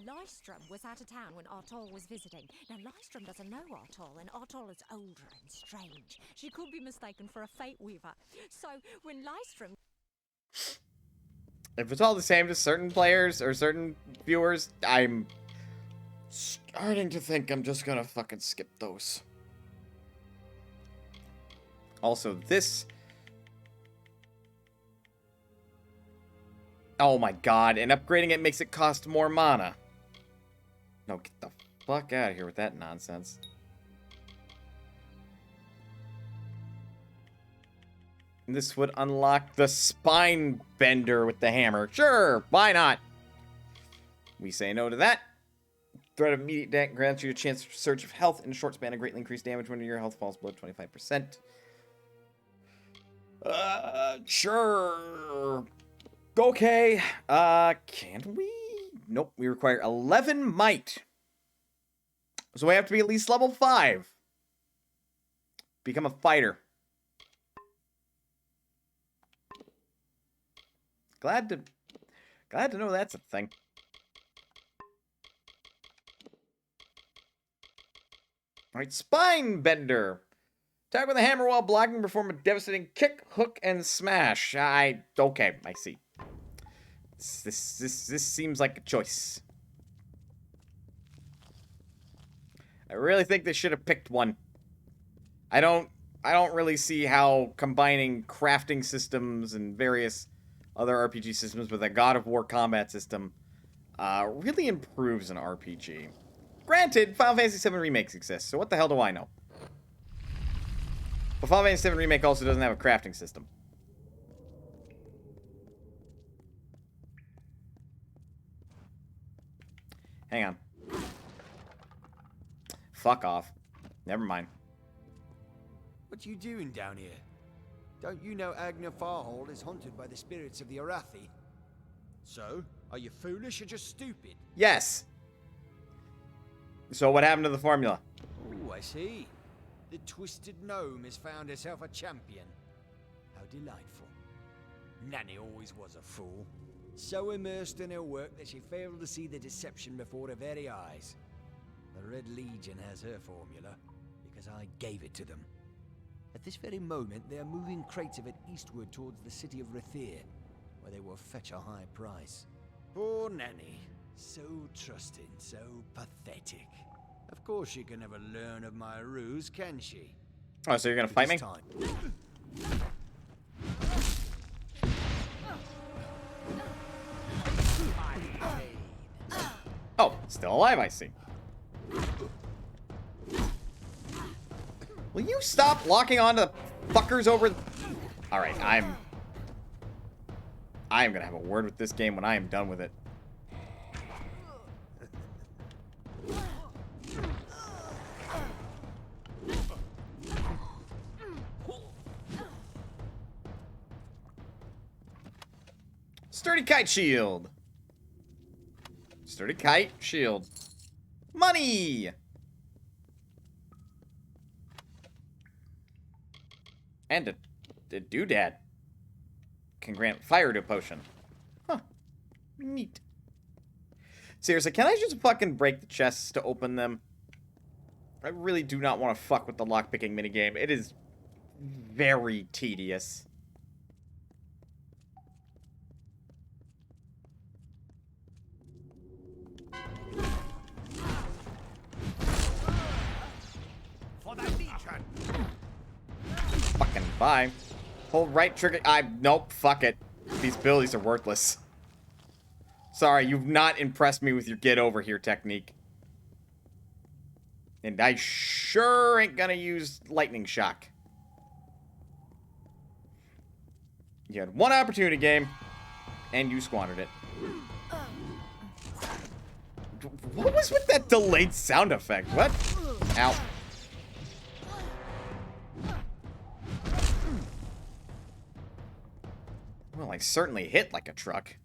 Lystrom was out of town when Artol was visiting. Now, Lystrom doesn't know Artol, and Artol is older and strange. She could be mistaken for a Fate Weaver. So, when Lystrom... If it's all the same to certain players or certain viewers, I'm starting to think I'm just gonna fucking skip those. Also, this... Oh my god, and upgrading it makes it cost more mana. No, get the fuck out of here with that nonsense. This would unlock the spine bender with the hammer. Sure, why not? We say no to that. Threat of immediate death grants you a chance to surge of health in a short span and greatly increase damage when your health falls below 25%. Sure. Okay. Can we? Nope, we require 11 might. So we have to be at least level 5. Become a fighter. Glad to know that's a thing. Alright, spine bender. Attack with a hammer while blocking, perform a devastating kick, hook, and smash. Okay, I see. This seems like a choice. I really think they should have picked one. I don't really see how combining crafting systems and various other RPG systems with a God of War combat system really improves an RPG. Granted, Final Fantasy VII Remakes exist, so what the hell do I know? But Final Fantasy VII Remake also doesn't have a crafting system. Hang on. Fuck off. Never mind. What you doing down here? Don't you know Agna Farhall is haunted by the spirits of the Arathi? So, are you foolish or just stupid? Yes. So what happened to the formula? Oh, I see. The Twisted Gnome has found herself a champion. How delightful. Nanny always was a fool. So immersed in her work that she failed to see the deception before her very eyes. The Red Legion has her formula, because I gave it to them. At this very moment, they are moving crates of it eastward towards the city of Rathir, where they will fetch a high price. Poor Nanny. So trusting, so pathetic. Of course she can never learn of my ruse, can she? Oh, so you're gonna fight me? Oh, still alive, I see. Will you stop locking onto the fuckers over? Alright, I'm gonna have a word with this game when I am done with it. Sturdy kite shield. Sturdy kite shield. Money! And a doodad. Can grant fire to a potion. Huh. Neat. Seriously, can I just fucking break the chests to open them? I really do not want to fuck with the lockpicking minigame. It is very tedious. For the Legion. Fucking bye. Hold right trigger. Nope, fuck it. These abilities are worthless. Sorry, you've not impressed me with your get over here technique. And I sure ain't gonna use lightning shock. You had one opportunity, game, and you squandered it. What was with that delayed sound effect? What? Ow. Well, I certainly hit like a truck.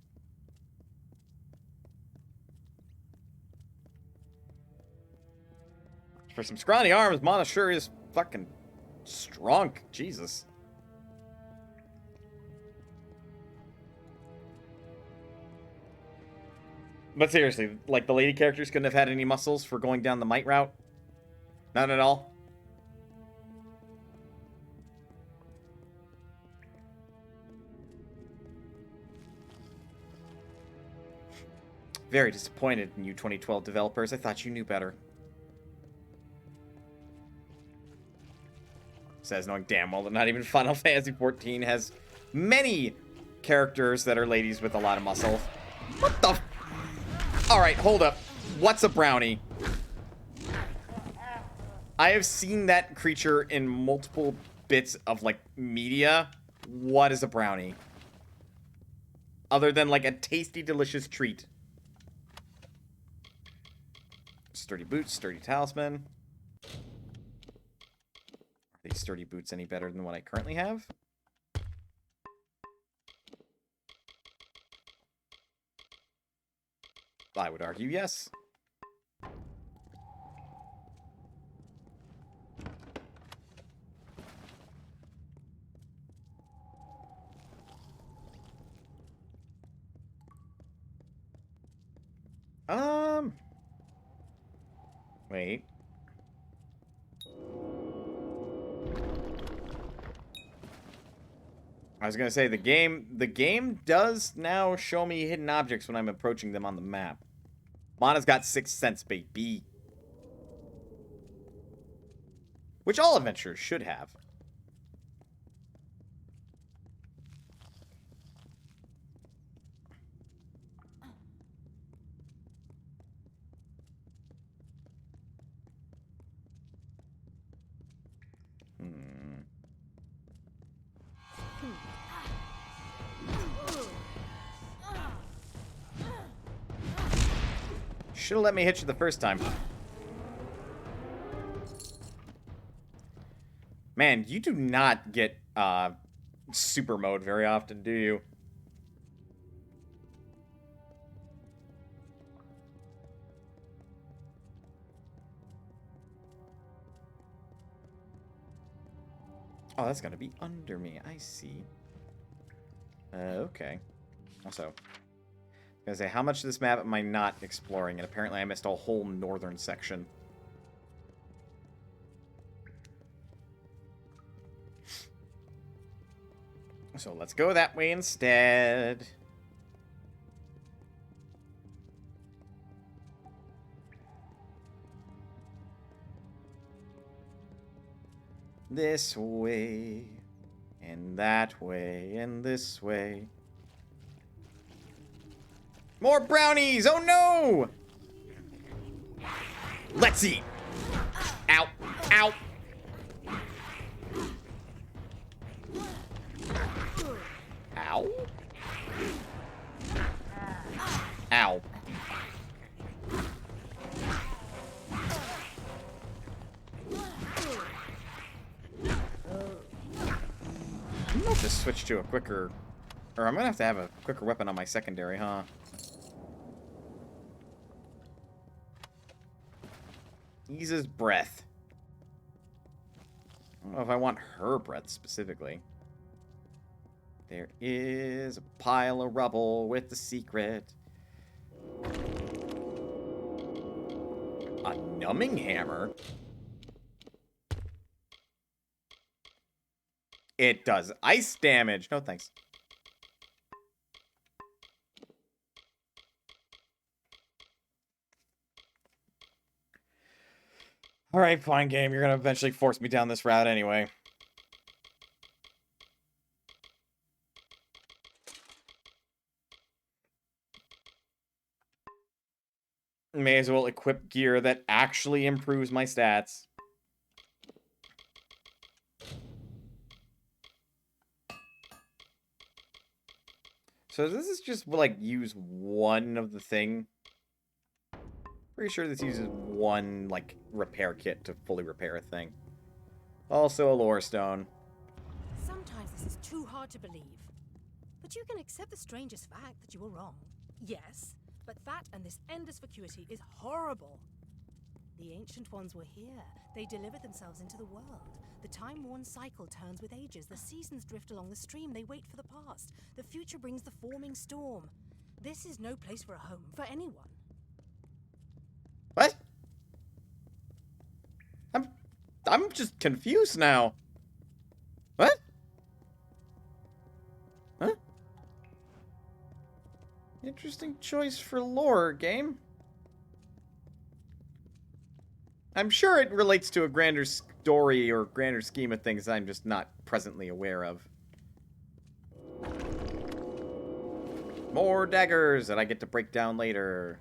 For some scrawny arms, Mana sure is fucking strong. Jesus. But seriously, like, the lady characters couldn't have had any muscles for going down the might route? None at all? Very disappointed in you 2012 developers. I thought you knew better. Says knowing damn well that not even Final Fantasy XIV has many characters that are ladies with a lot of muscle. What the f— Alright, hold up. What's a brownie? I have seen that creature in multiple bits of, like, media. What is a brownie? Other than, like, a tasty, delicious treat. Sturdy boots, sturdy talisman. Are these sturdy boots any better than what I currently have? I would argue yes. Wait. I was gonna say the game does now show me hidden objects when I'm approaching them on the map. Mana's got 6th sense, baby. Which all adventurers should have. Should've let me hit you the first time. Man, you do not get super mode very often, do you? Oh, that's gonna be under me. I see. Okay. Also, I was gonna say, how much of this map am I not exploring? And apparently I missed a whole northern section. So let's go that way instead. This way, and that way, and this way. More brownies! Oh no! Let's eat! Ow! Ow! Ow? Ow. I'm gonna have to switch to a quicker... Or I'm gonna have to have a quicker weapon on my secondary, huh? Ease's breath. I don't know if I want her breath specifically. There is a pile of rubble with the secret. A numbing hammer? It does ice damage. No thanks. Alright, fine game. You're gonna eventually force me down this route anyway. May as well equip gear that actually improves my stats. So this is just, like, use one of the thing. Pretty sure this uses one, like, repair kit to fully repair a thing. Also a lore stone. Sometimes this is too hard to believe. But you can accept the strangest fact that you were wrong. Yes, but that and this endless vacuity is horrible. The Ancient Ones were here. They delivered themselves into the world. The time-worn cycle turns with ages. The seasons drift along the stream. They wait for the past. The future brings the forming storm. This is no place for a home for anyone. What? I'm just confused now. What? Huh? Interesting choice for lore, game. I'm sure it relates to a grander story or grander scheme of things I'm just not presently aware of. More daggers that I get to break down later.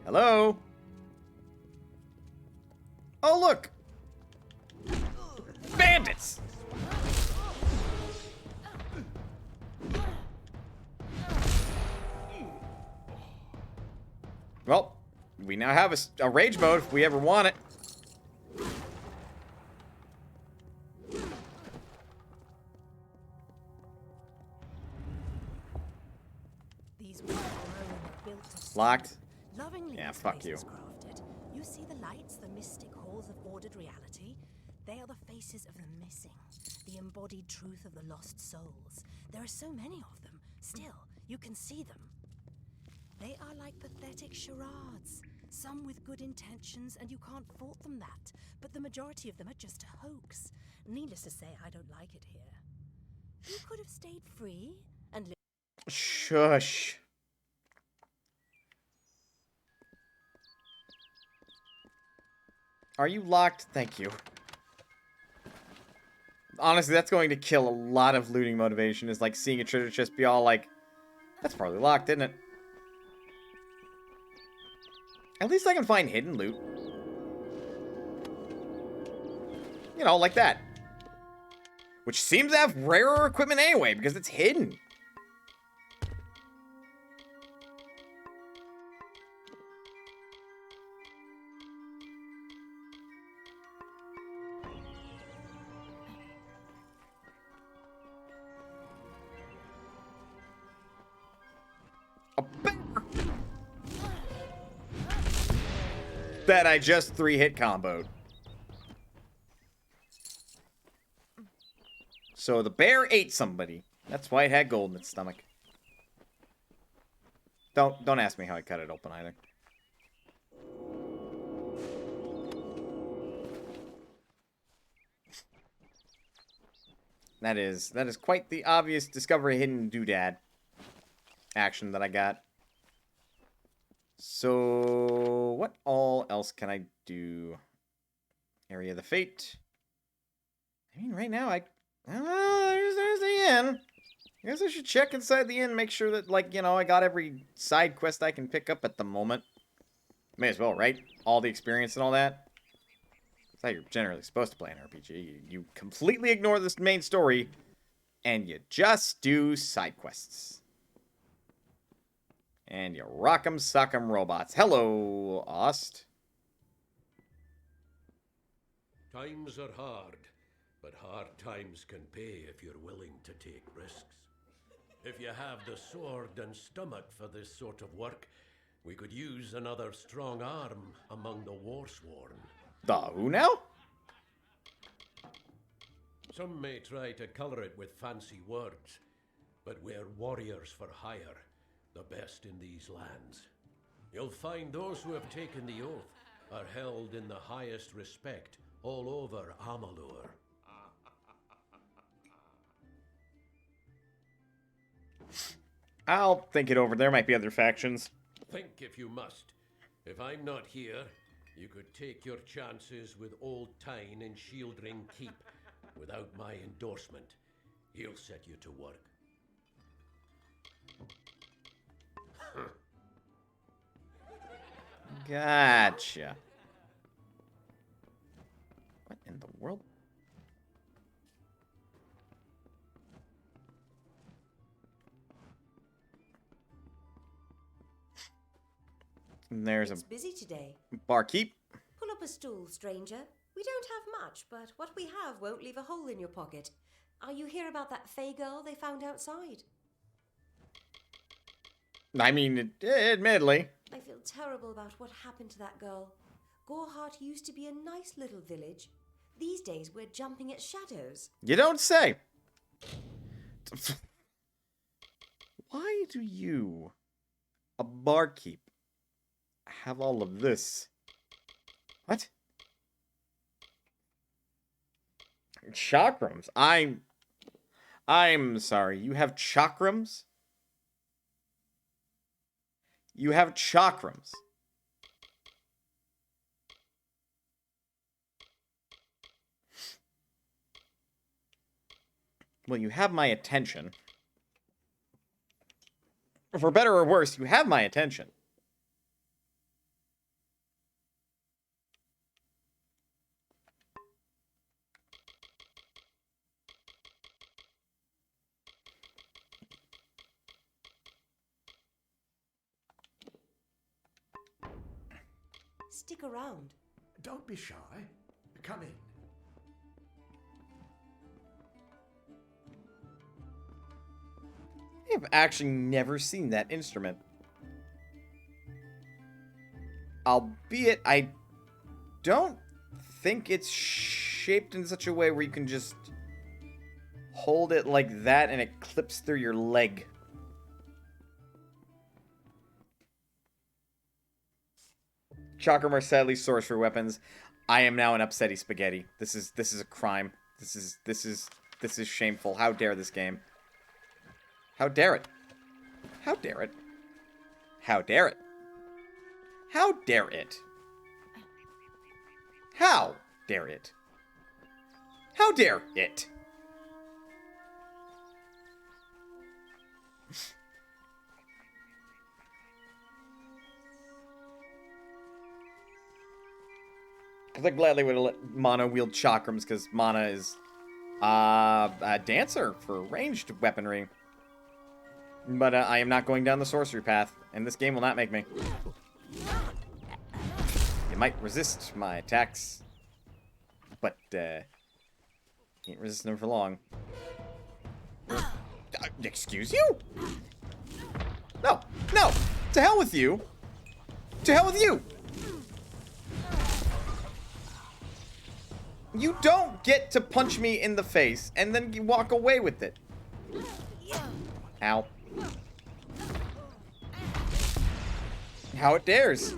Hello? Oh, look! Bandits! Well, we now have a rage mode if we ever want it. These walls are built of Locked. Lovingly Yeah, this fuck place you. is crafted. You see the lights, the mystic halls of ordered reality? They are the faces of the missing, the embodied truth of the lost souls. There are so many of them. Still, you can see them. They are like pathetic charades. Some with good intentions, and you can't fault them that. But the majority of them are just a hoax. Needless to say, I don't like it here. You could have stayed free and lived. Shush. Are you locked? Thank you. Honestly, that's going to kill a lot of looting motivation, is like seeing a treasure chest be all like, that's probably locked, isn't it? At least I can find hidden loot. You know, like that. Which seems to have rarer equipment anyway, because it's hidden. A bear! That I just 3-hit comboed. So the bear ate somebody. That's why it had gold in its stomach. Don't ask me how I cut it open either. That is quite the obvious discover a hidden doodad action that I got. So what all else can I do? Area of the Fate. I mean, right now there's the inn. I guess I should check inside the inn, make sure that, like, you know, I got every side quest I can pick up at the moment. May as well, right? All the experience and all that. That's how you're generally supposed to play an RPG. You completely ignore this main story, and you just do side quests. And you rock 'em, sock 'em robots. Hello, Ost. Times are hard, but hard times can pay if you're willing to take risks. If you have the sword and stomach for this sort of work, we could use another strong arm among the warsworn. The who now? Some may try to color it with fancy words, but we're warriors for hire, the best in these lands. You'll find those who have taken the oath are held in the highest respect all over Amalur. I'll think it over. There might be other factions. Think if you must. If I'm not here, you could take your chances with Old Tyne in Shieldring Keep without my endorsement. He'll set you to work. Gotcha. What in the world? And there's It's a busy today. barkeep. Pull up a stool, stranger. We don't have much, but what we have won't leave a hole in your pocket. Are you here about that Fey girl they found outside? I mean, admittedly. I feel terrible about what happened to that girl. Goreheart used to be a nice little village. These days, we're jumping at shadows. You don't say. Why do you, a barkeep, have all of this? What? Chakrams? I'm sorry. You have chakrams? You have chakrams. Well, you have my attention. For better or worse, you have my attention. Stick around. Don't be shy. Come in. I've actually never seen that instrument. Albeit, I don't think it's shaped in such a way where you can just hold it like that and it clips through your leg. Chakram are sadly sourced for weapons. I am now an upsetty spaghetti. This is a crime. This is shameful. How dare this game? How dare it? How dare it? How dare it? How dare it? How dare it? How dare it? I gladly would have let Mana wield chakrams because Mana is a dancer for ranged weaponry. But I am not going down the sorcery path, and this game will not make me. You might resist my attacks, but can't resist them for long. Excuse you? No, no! To hell with you! To hell with you! You don't get to punch me in the face and then you walk away with it. Ow. How it dares.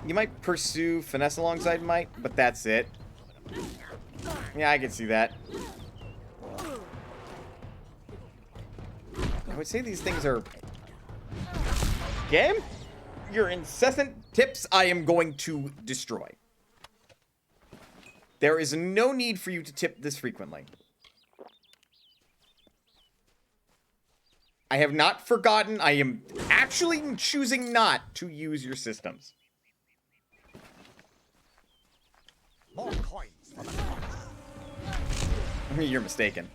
You might pursue finesse alongside might, but that's it. Yeah, I can see that. I would say these things are... Game? Your incessant tips I am going to destroy. There is no need for you to tip this frequently. I have not forgotten. I am actually choosing not to use your systems. More coins for the You're mistaken.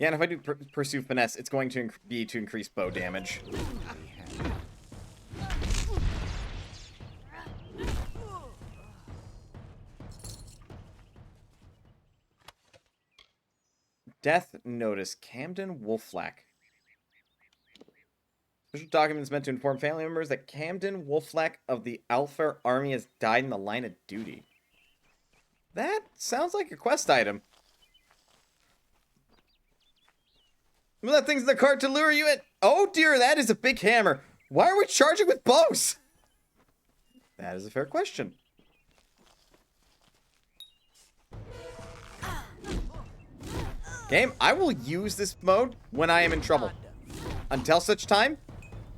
Yeah, and if I do pursue finesse, it's going to be to increase bow damage. Death Notice, Camden Wolflack. Official documents meant to inform family members that Camden Wolflack of the Alpha Army has died in the line of duty. That sounds like a quest item. Well, that thing's in the cart to lure you in. Oh dear, that is a big hammer. Why are we charging with bows? That is a fair question. Game, I will use this mode when I am in trouble. Until such time,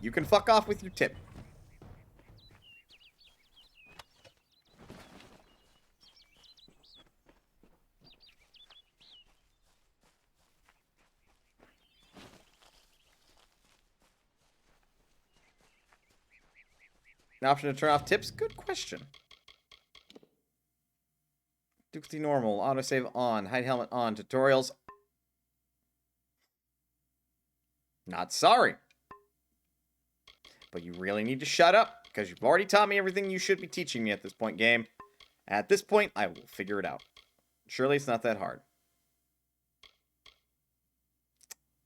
you can fuck off with your tip. An option to turn off tips? Good question. Difficulty normal, autosave on, hide helmet on, tutorials. Not sorry. But you really need to shut up, because you've already taught me everything you should be teaching me at this point, game. At this point, I will figure it out. Surely it's not that hard.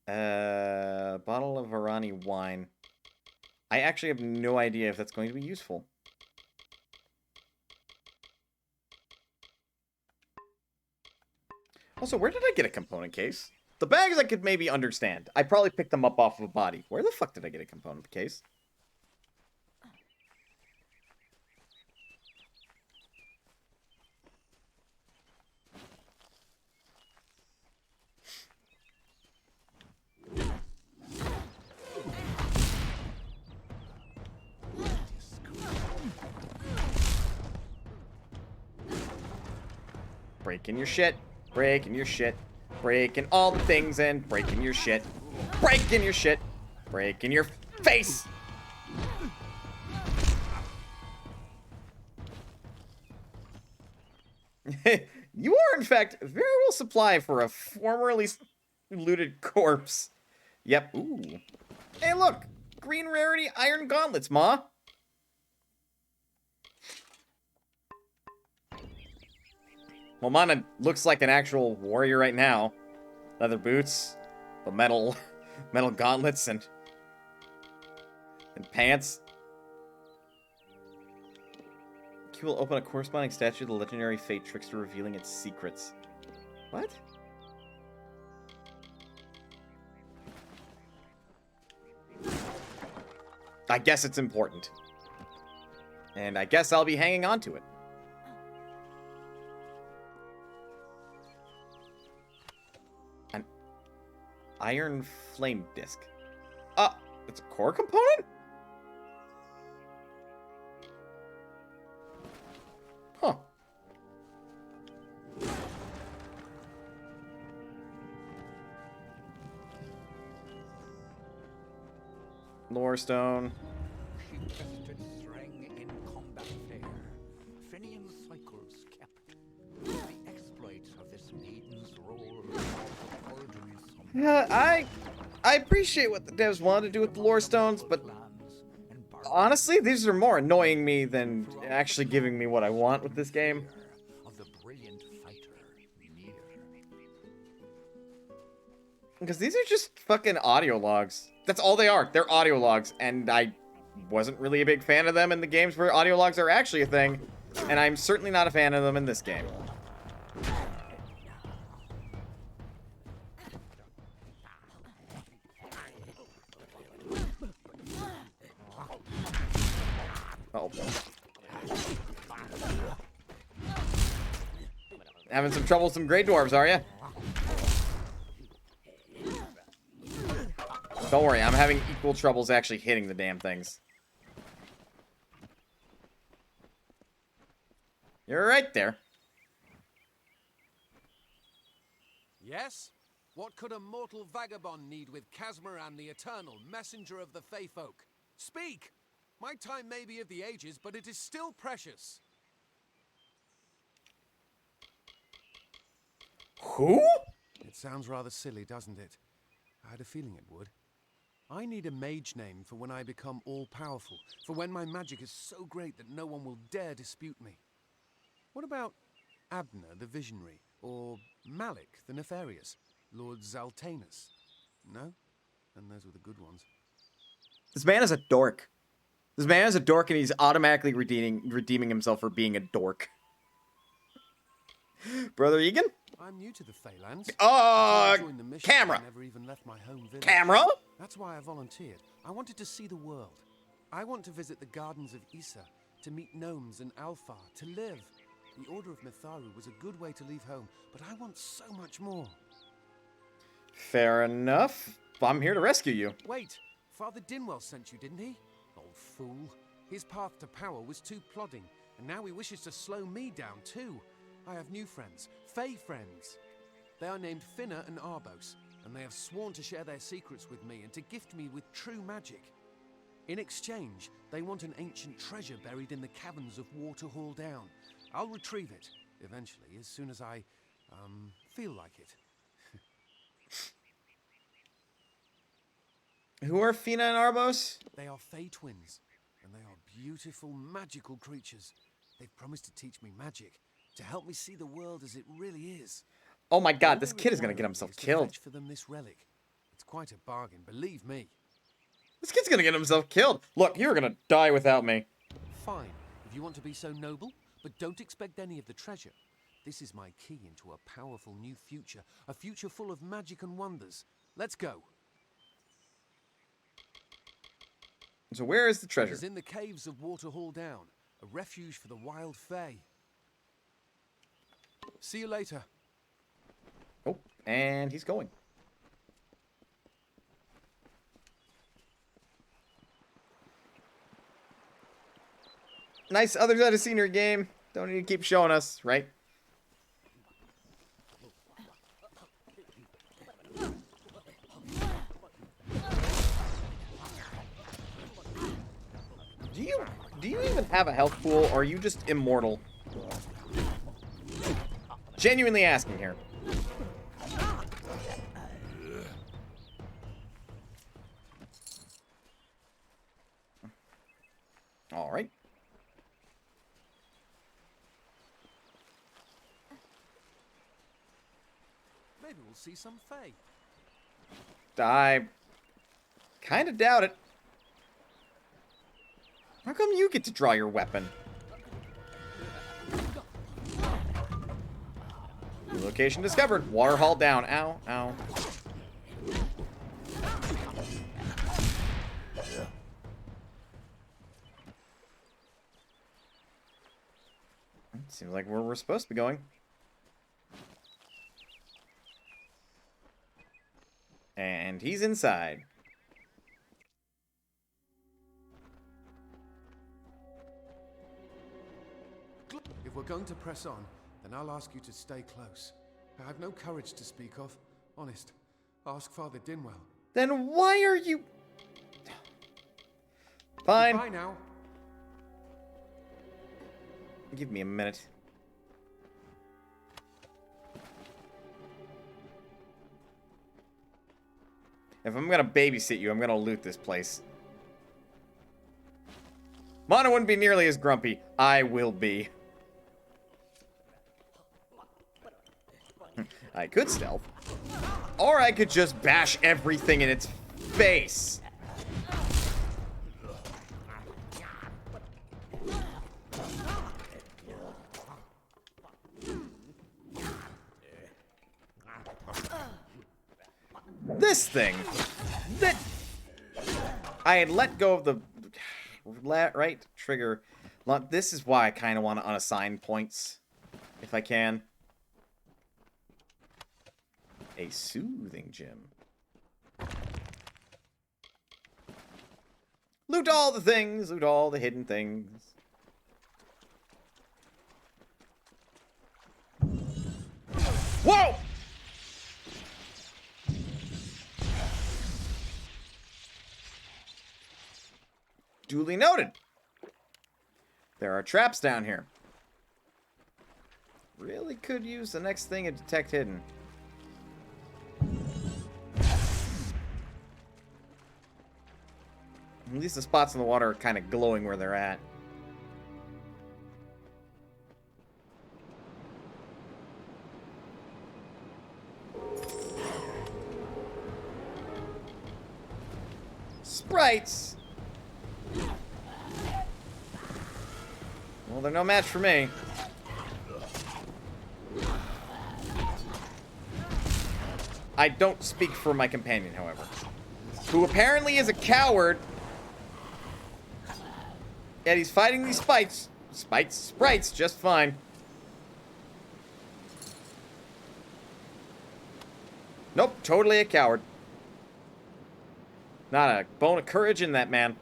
Bottle of Varani wine. I actually have no idea if that's going to be useful. Also, where did I get a component case? The bags I could maybe understand. I probably picked them up off of a body. Where the fuck did I get a component case? Breaking your shit. Breaking your shit. Breaking all the things and breaking your shit. Breaking your shit. Breaking your face. You are, in fact, very well supplied for a formerly looted corpse. Yep. Ooh. Hey, look! Green rarity iron gauntlets, Ma! Well, Mana looks like an actual warrior right now. Leather boots, the metal gauntlets, and pants. Q will open a corresponding statue of the legendary fate trickster, revealing its secrets. What? I guess it's important. And I guess I'll be hanging on to it. An iron flame disc. It's a core component? Huh. Lore stone. She tested Thrang in combat fair. Fenian cycles kept. The exploits of this maiden's role Yeah, I appreciate what the devs wanted to do with the lore stones, but honestly, these are more annoying me than actually giving me what I want with this game. of the brilliant fighter Mir. Because these are just fucking audio logs. That's all they are. They're audio logs, and I wasn't really a big fan of them in the games where audio logs are actually a thing, and I'm certainly not a fan of them in this game. Uh-oh. Having some trouble with some Grey Dwarves, are you? Don't worry, I'm having equal troubles actually hitting the damn things. You're right there. Yes? What could a mortal vagabond need with Casmaran the Eternal, messenger of the Fey folk? Speak! My time may be of the ages, but it is still precious. Who? It sounds rather silly, doesn't it? I had a feeling it would. I need a mage name for when I become all-powerful, for when my magic is so great that no one will dare dispute me. What about Abner the Visionary, or Malik the Nefarious, Lord Zaltanus? No? And those were the good ones. This man is a dork. This man is a dork, and he's automatically redeeming himself for being a dork. Brother Egan? I'm new to the Feylands. Camera! I never even left my home village. Camera? That's why I volunteered. I wanted to see the world. I want to visit the gardens of Issa, to meet gnomes and Alfar, to live. The Order of Mitharu was a good way to leave home, but I want so much more. Fair enough. I'm here to rescue you. Wait, Father Dinwell sent you, didn't he? Old fool. His path to power was too plodding, and now he wishes to slow me down too. I have new friends, Fey friends. They are named Finna and Arbos, and they have sworn to share their secrets with me and to gift me with true magic. In exchange, they want an ancient treasure buried in the caverns of Waterhall Down. I'll retrieve it, eventually, as soon as I, feel like it. Who are Fina and Arbos? They are Fey twins, and they are beautiful, magical creatures. They've promised to teach me magic, to help me see the world as it really is. Oh my god, this kid is gonna get himself killed. For them this relic. It's quite a bargain, believe me. This kid's gonna get himself killed. Look, you're gonna die without me. Fine, if you want to be so noble, but don't expect any of the treasure. This is my key into a powerful new future, a future full of magic and wonders. Let's go. So where is the treasure? It is in the caves of Waterhall Down, a refuge for the wild Fey. See you later. Oh, and he's going. Nice other side of scenery game. Don't need to keep showing us, right? Do you even have a health pool, or are you just immortal? Genuinely asking here. All right. Maybe we'll see some Fae. I kind of doubt it. How come you get to draw your weapon? New location discovered. Water hauled down. Ow, ow. Seems like where we're supposed to be going. And he's inside. If we're going to press on, then I'll ask you to stay close. I have no courage to speak of. Honest. Ask Father Dinwell. Then why are you... Fine. Bye now. Give me a minute. If I'm gonna babysit you, I'm gonna loot this place. Mana wouldn't be nearly as grumpy. I will be. I could stealth. Or I could just bash everything in its face. This thing. That I had let go of the right trigger. This is why I kind of want to unassign points, if I can. A soothing gem. Loot all the things. Loot all the hidden things. Whoa! Duly noted. There are traps down here. Really could use the next thing to detect hidden. At least the spots in the water are kind of glowing where they're at. Sprites! Well, they're no match for me. I don't speak for my companion, however, who apparently is a coward. Yet he's fighting these sprites just fine. Nope, totally a coward. Not a bone of courage in that man.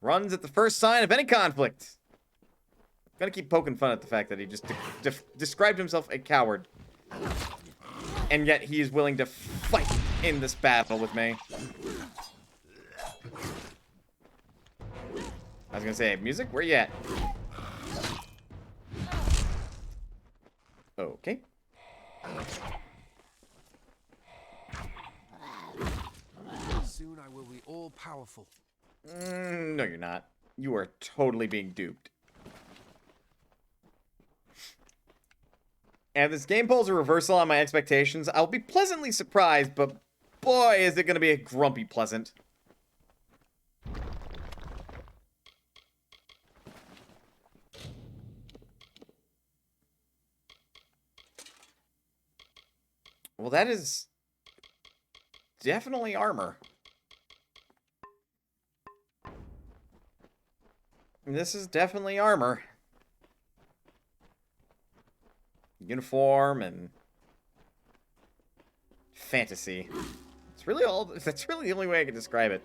Runs at the first sign of any conflict. Gonna keep poking fun at the fact that he just described himself a coward. And yet he is willing to fight in this battle with me. I was gonna say, music, where you at? Okay. Soon I will be all powerful. No, you're not. You are totally being duped. And if this game pulls a reversal on my expectations, I'll be pleasantly surprised, but boy, is it going to be a grumpy pleasant. Well, that is definitely armor. This is definitely armor. Uniform and fantasy. It's really all. That's really the only way I can describe it.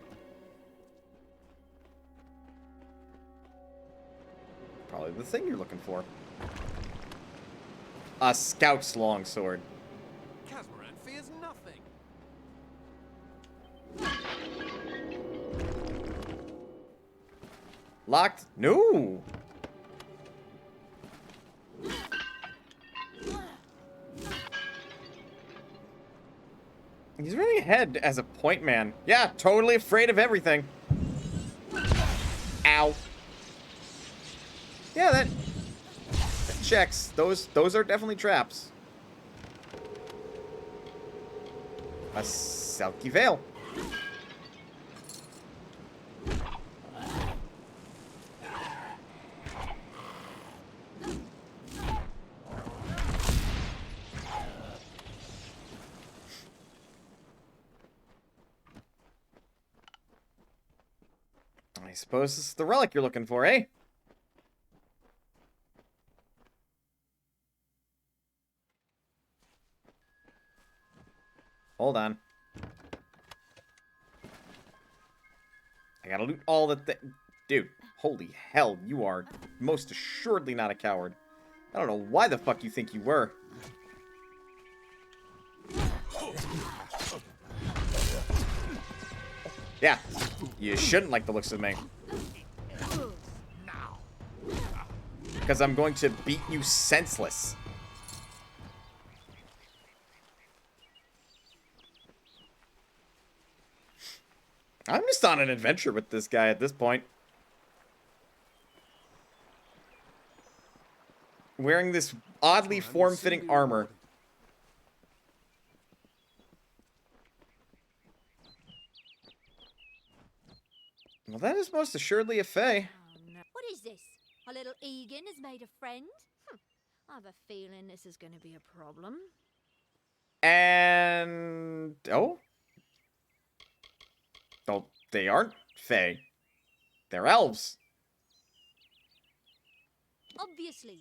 Probably the thing you're looking for. A scout's longsword. Casmaran fears nothing. Locked? No! He's running ahead as a point man. Yeah, totally afraid of everything. Ow. Yeah, that checks. Those are definitely traps. A Selkie Veil. I suppose this is the relic you're looking for, eh? Hold on. I gotta loot all the Dude, holy hell, you are most assuredly not a coward. I don't know why the fuck you think you were. Yeah, you shouldn't like the looks of me. Because I'm going to beat you senseless. I'm just on an adventure with this guy at this point. Wearing this oddly form-fitting armor. Well, that is most assuredly a fae. Oh, no. What is this? Our little Egan has made a friend? I have a feeling this is going to be a problem. And... oh? Oh, they aren't fae. They're elves. Obviously.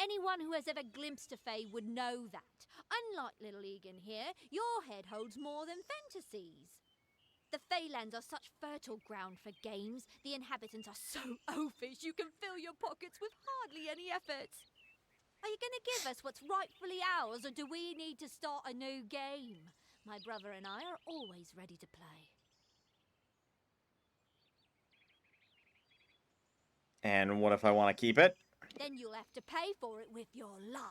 Anyone who has ever glimpsed a fae would know that. Unlike little Egan here, your head holds more than fantasies. The Feylands are such fertile ground for games. The inhabitants are so oafish you can fill your pockets with hardly any effort. Are you going to give us what's rightfully ours, or do we need to start a new game? My brother and I are always ready to play. And what if I want to keep it? Then you'll have to pay for it with your life.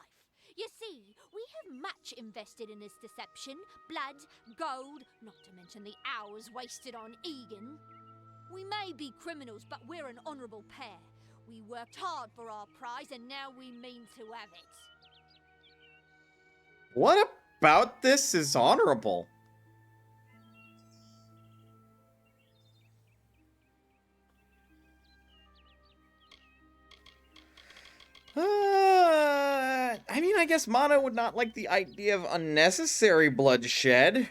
You see, we have much invested in this deception. Blood, gold, not to mention the hours wasted on Egan. We may be criminals, but we're an honourable pair. We worked hard for our prize, and now we mean to have it. What about this is honorable? I mean, I guess Mana would not like the idea of unnecessary bloodshed.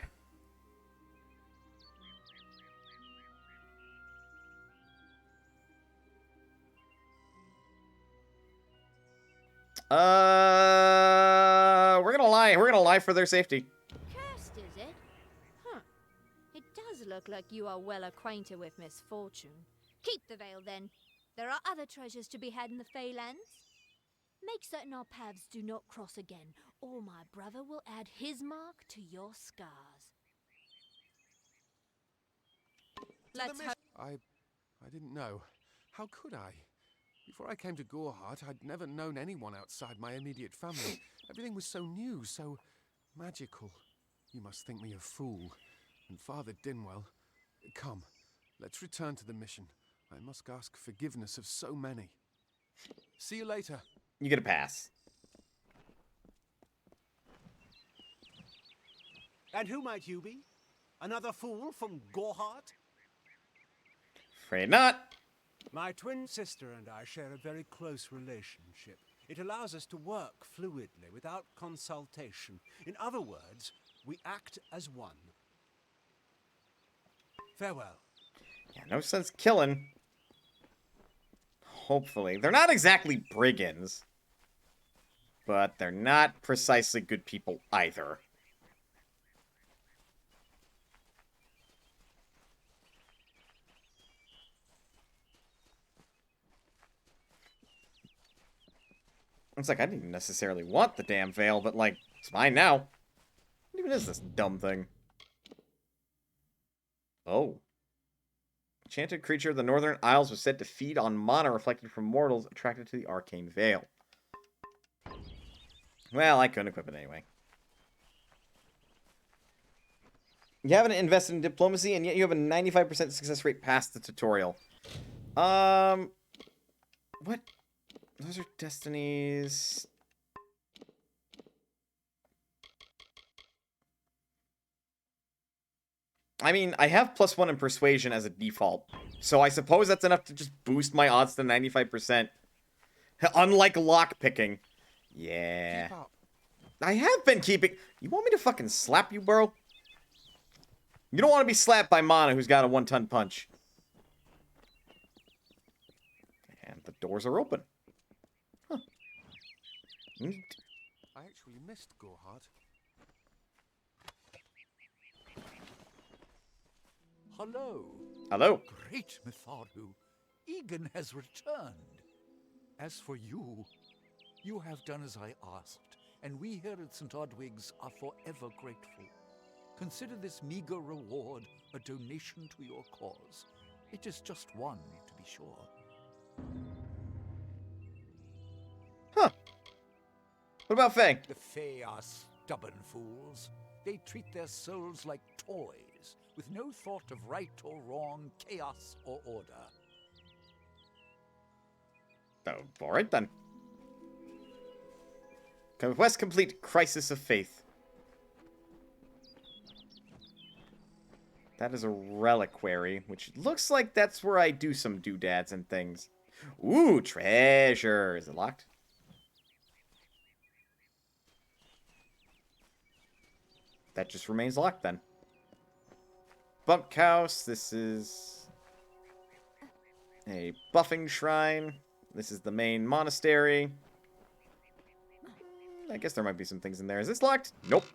We're gonna lie. We're gonna lie for their safety. Cursed, is it? Huh. It does look like you are well acquainted with misfortune. Keep the veil, then. There are other treasures to be had in the Feylands. Make certain our paths do not cross again, or my brother will add his mark to your scars. Let's hope. I didn't know. How could I? Before I came to Gorehart, I'd never known anyone outside my immediate family. Everything was so new, so magical. You must think me a fool. And Father Dinwell, come, let's return to the mission. I must ask forgiveness of so many. See you later. You get a pass. And who might you be? Another fool from Gorehart? Afraid not. My twin sister and I share a very close relationship. It allows us to work fluidly without consultation. In other words, we act as one. Farewell. Yeah, no sense killing. Hopefully. They're not exactly brigands. But they're not precisely good people either. It's like, I didn't necessarily want the damn veil, but, like, it's mine now. What even is this dumb thing? Oh. enchanted creature of the Northern Isles was said to feed on mana reflected from mortals attracted to the arcane veil. Well, I couldn't equip it anyway. You haven't invested in diplomacy, and yet you have a 95% success rate past the tutorial. What? Those are destinies. I mean, I have +1 in persuasion as a default, so I suppose that's enough to just boost my odds to 95%. Unlike lockpicking. Yeah. I have been keeping... You want me to fucking slap you, bro? You don't want to be slapped by Mana, who's got a 1-ton punch. And the doors are open. Huh. Neat. I actually missed Gorhart. Hello. Hello. Great Mitharu. Egan has returned. As for you, you have done as I asked, and we here at St. Odwig's are forever grateful. Consider this meager reward a donation to your cause. It is just one, to be sure. Huh. What about Fae? The Fae are stubborn fools. They treat their souls like toys, with no thought of right or wrong, chaos or order. Oh, alright then. Quest complete. Crisis of Faith. That is a reliquary, which looks like that's where I do some doodads and things. Ooh, treasure. Is it locked? That just remains locked then. Bunkhouse. This is a buffing shrine. This is the main monastery. I guess there might be some things in there. Is this locked? Nope.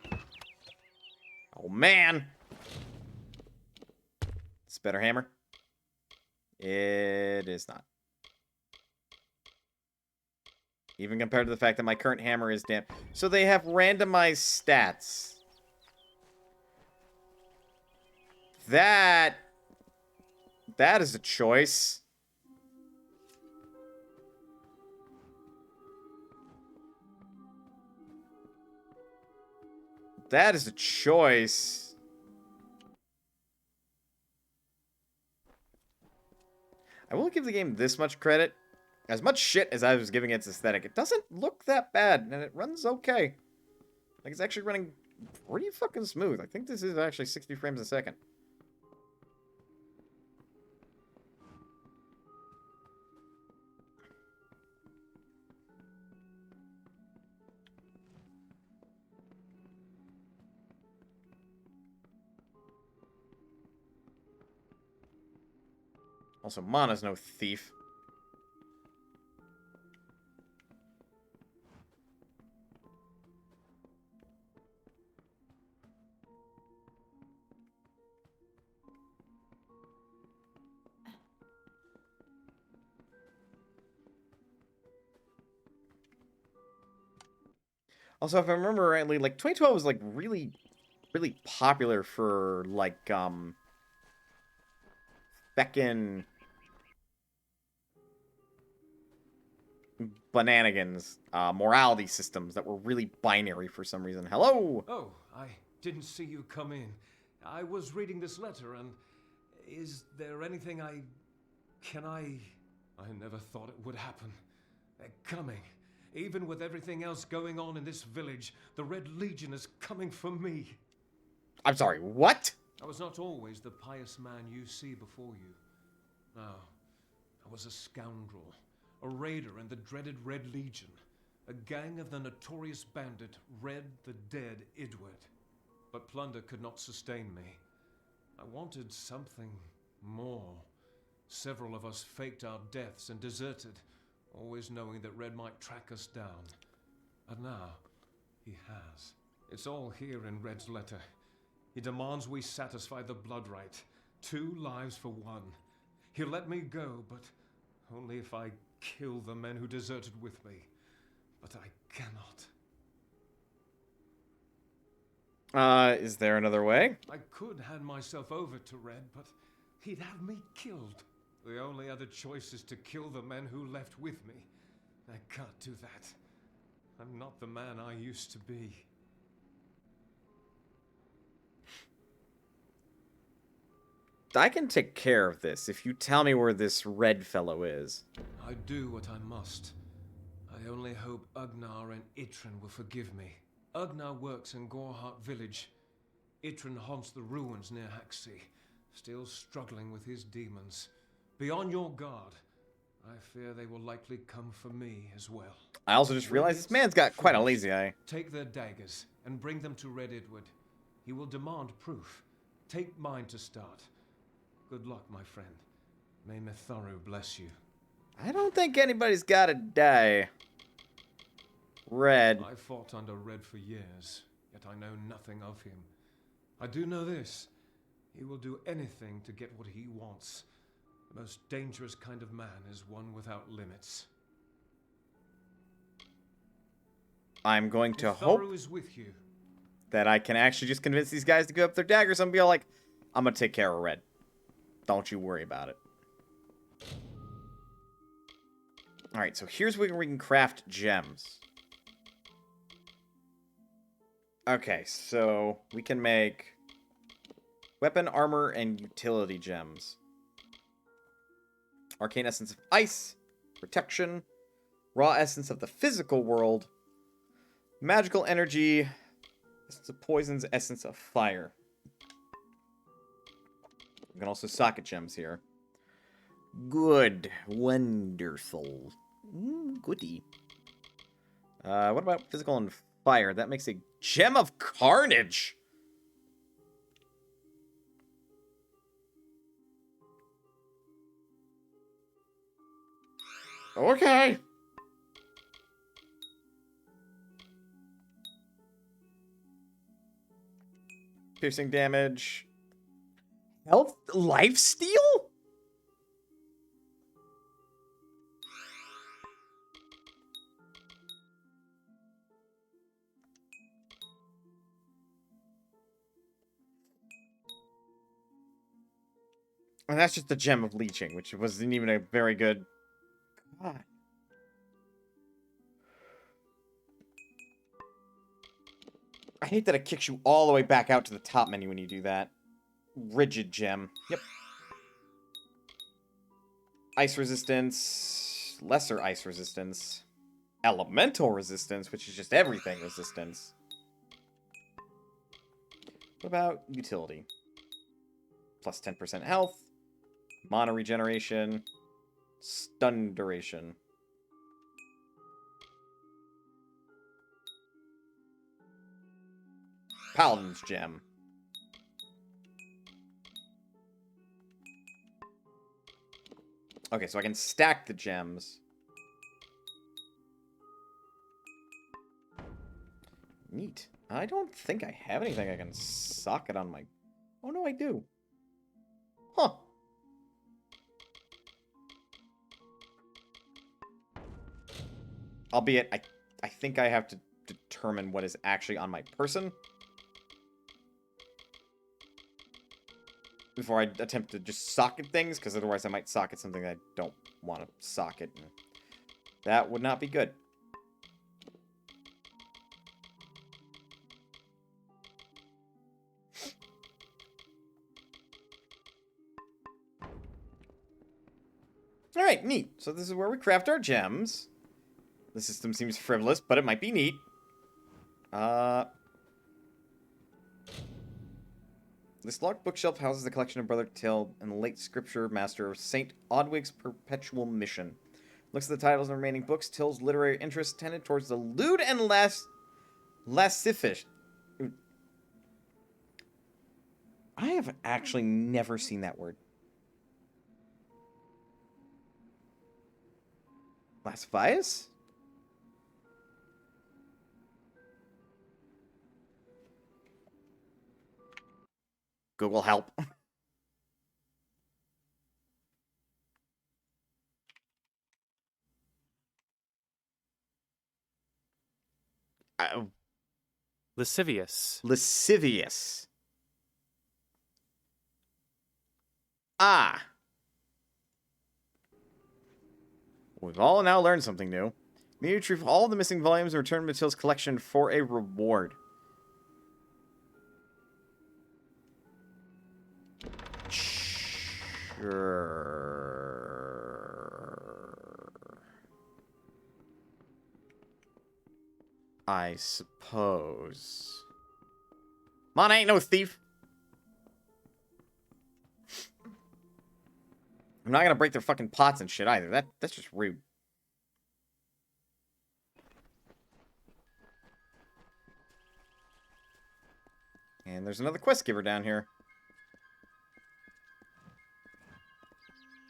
Oh, man. It's a better hammer. It is not. Even compared to the fact that my current hammer is damp. So they have randomized stats. That is a choice. That is a choice. I will give the game this much credit. As much shit as I was giving its aesthetic, it doesn't look that bad, and it runs okay. Like, it's actually running pretty fucking smooth. I think this is actually 60 frames a second. Also, Mana's no thief. Also, if I remember rightly, like, 2012 was, like, really popular for, like, feckin' bananigans, morality systems that were really binary for some reason. Hello! Oh, I didn't see you come in. I was reading this letter, and is there anything I never thought it would happen. They're coming. Even with everything else going on in this village, the Red Legion is coming for me. I'm sorry, what? I was not always the pious man you see before you. No, I was a scoundrel, a raider in the dreaded Red Legion, a gang of the notorious bandit Red the Dead Idward. But plunder could not sustain me. I wanted something more. Several of us faked our deaths and deserted, always knowing that Red might track us down. And now, he has. It's all here in Red's letter. He demands we satisfy the blood rite. 2 lives for 1. He'll let me go, but only if I kill the men who deserted with me. But I cannot. Is there another way? I could hand myself over to Red, but He'd have me killed. The only other choice is to kill the men who left with me. I can't do that. I'm not the man I used to be. I can take care of this if you tell me where this red fellow is. I do what I must. I only hope Ugnar and Itran will forgive me. Ugnar works in Gorhart village. Itran haunts the ruins near Haxi, still struggling with his demons. Be on your guard. I fear they will likely come for me as well. I also just realized this man's got quite a lazy eye. Take their daggers and bring them to Red Edward. He will demand proof. Take mine to start. Good luck, my friend. May Mitharu bless you. I don't think anybody's gotta die. Red. I fought under Red for years, yet I know nothing of him. I do know this. He will do anything to get what he wants. The most dangerous kind of man is one without limits. I'm going to Mitharu hope is with you. that I can actually just convince these guys to give up their daggers and be all like, I'm gonna take care of Red. Don't you worry about it. Alright, so here's where we can craft gems. Okay, so we can make weapon, armor, and utility gems. Arcane essence of ice, protection, raw essence of the physical world, magical energy, essence of poisons, essence of fire. We can also socket gems here. Good. Wonderful. Goody. What about physical and fire? That makes a gem of carnage. Okay. Piercing damage. Health? Lifesteal? And that's just the gem of leeching, which wasn't even a very good... God. I hate that it kicks you all the way back out to the top menu when you do that. Rigid gem. Yep. Ice resistance. Lesser ice resistance. Elemental resistance, which is just everything resistance. What about utility? Plus 10% health. Mana regeneration. Stun duration. Paladin's gem. Okay, so I can stack the gems. Neat. I don't think I have anything I can socket on my... Oh, no, I do. Huh. Albeit, I think I have to determine what is actually on my person before I attempt to just socket things, because otherwise I might socket something I don't want to socket. That would not be good. Alright, neat. So this is where we craft our gems. The system seems frivolous, but it might be neat. This locked bookshelf houses the collection of Brother Till and the late scripture master Saint Odwig's perpetual mission. Looks at the titles and remaining books. Till's literary interest tended towards the lewd and lascivious. I have actually never seen that word. Lascivious? Google help. Lascivious. Lascivious. Ah! We've all now learned something new. You need to retrieve all the missing volumes and return Matilda's collection for a reward. Sure. I suppose. Mana ain't no thief. I'm not gonna break their fucking pots and shit either. That's just rude. And there's another quest giver down here.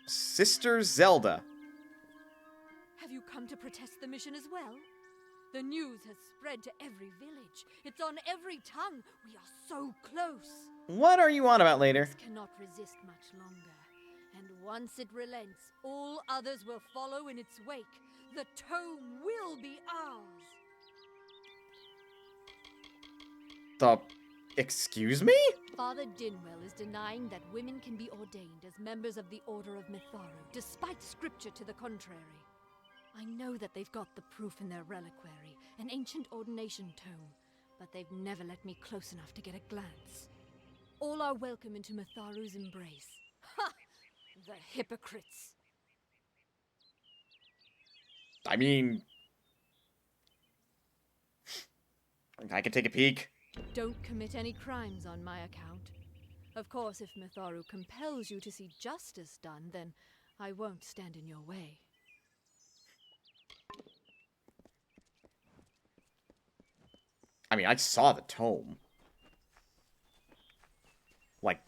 Sister Zelda. Have you come to protest the mission as well? The news has spread to every village. It's on every tongue. We are so close. What are you on about later? This cannot resist much longer. And once it relents, all others will follow in its wake. The tome will be ours. Excuse me? Father Dinwell is denying that women can be ordained as members of the Order of Mitharu, despite scripture to the contrary. I know that they've got the proof in their reliquary, an ancient ordination tome, but they've never let me close enough to get a glance. All are welcome into Mitharu's embrace. Ha! The hypocrites. I mean, I can take a peek. Don't commit any crimes on my account. Of course, if Mitharu compels you to see justice done, then I won't stand in your way. I mean, I saw the tome. Like,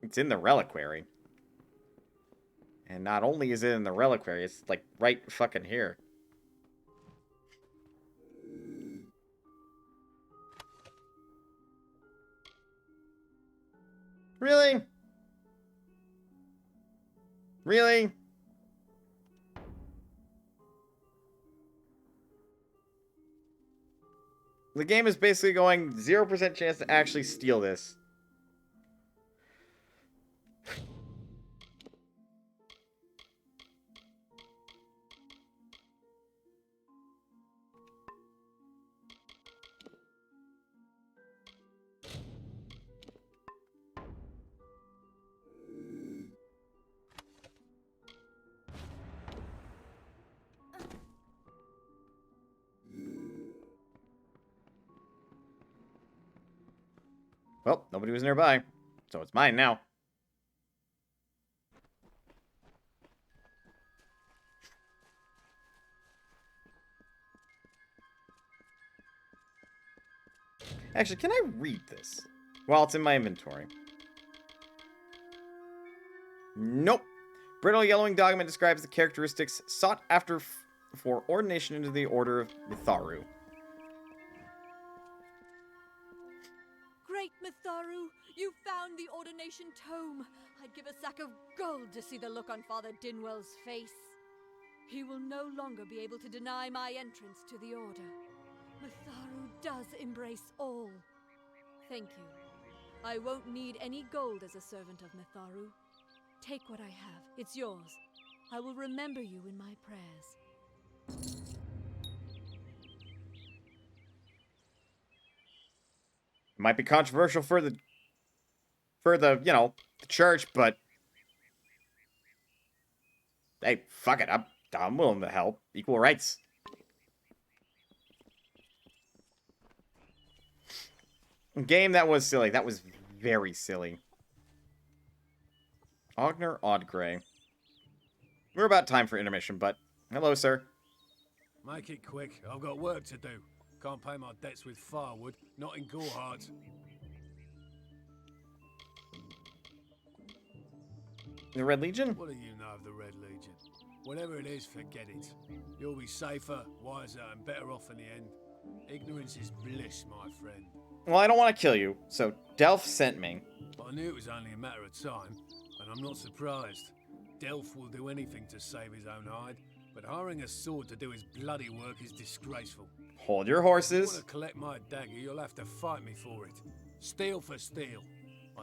it's in the reliquary. And not only is it in the reliquary, it's like right fucking here. Really? Really? The game is basically going 0% chance to actually steal this. Well, nobody was nearby, so it's mine now. Actually, can I read this while it's in my inventory? Nope. Brittle yellowing document describes the characteristics sought after for ordination into the Order of Mitharu. Great Mitharu, you found the ordination tome. I'd give a sack of gold to see the look on Father Dinwell's face. He will no longer be able to deny my entrance to the Order. Mitharu does embrace all. Thank you. I won't need any gold as a servant of Mitharu. Take what I have. It's yours. I will remember you in my prayers. Might be controversial for the you know, the church, but hey, fuck it. I'm willing to help. Equal rights. Game, that was silly. That was very silly. Ogner Oddgray. We're about time for intermission, but hello, sir. Make it quick. I've got work to do. Can't pay my debts with firewood, not in Gorhart. The Red Legion? What do you know of the Red Legion? Whatever it is, forget it. You'll be safer, wiser, and better off in the end. Ignorance is bliss, my friend. Well, I don't want to kill you, so Delph sent me. I knew it was only a matter of time, and I'm not surprised. Delph will do anything to save his own hide, but hiring a sword to do his bloody work is disgraceful. Hold your horses. If you want to collect my dagger, you'll have to fight me for it. Steel for steel. I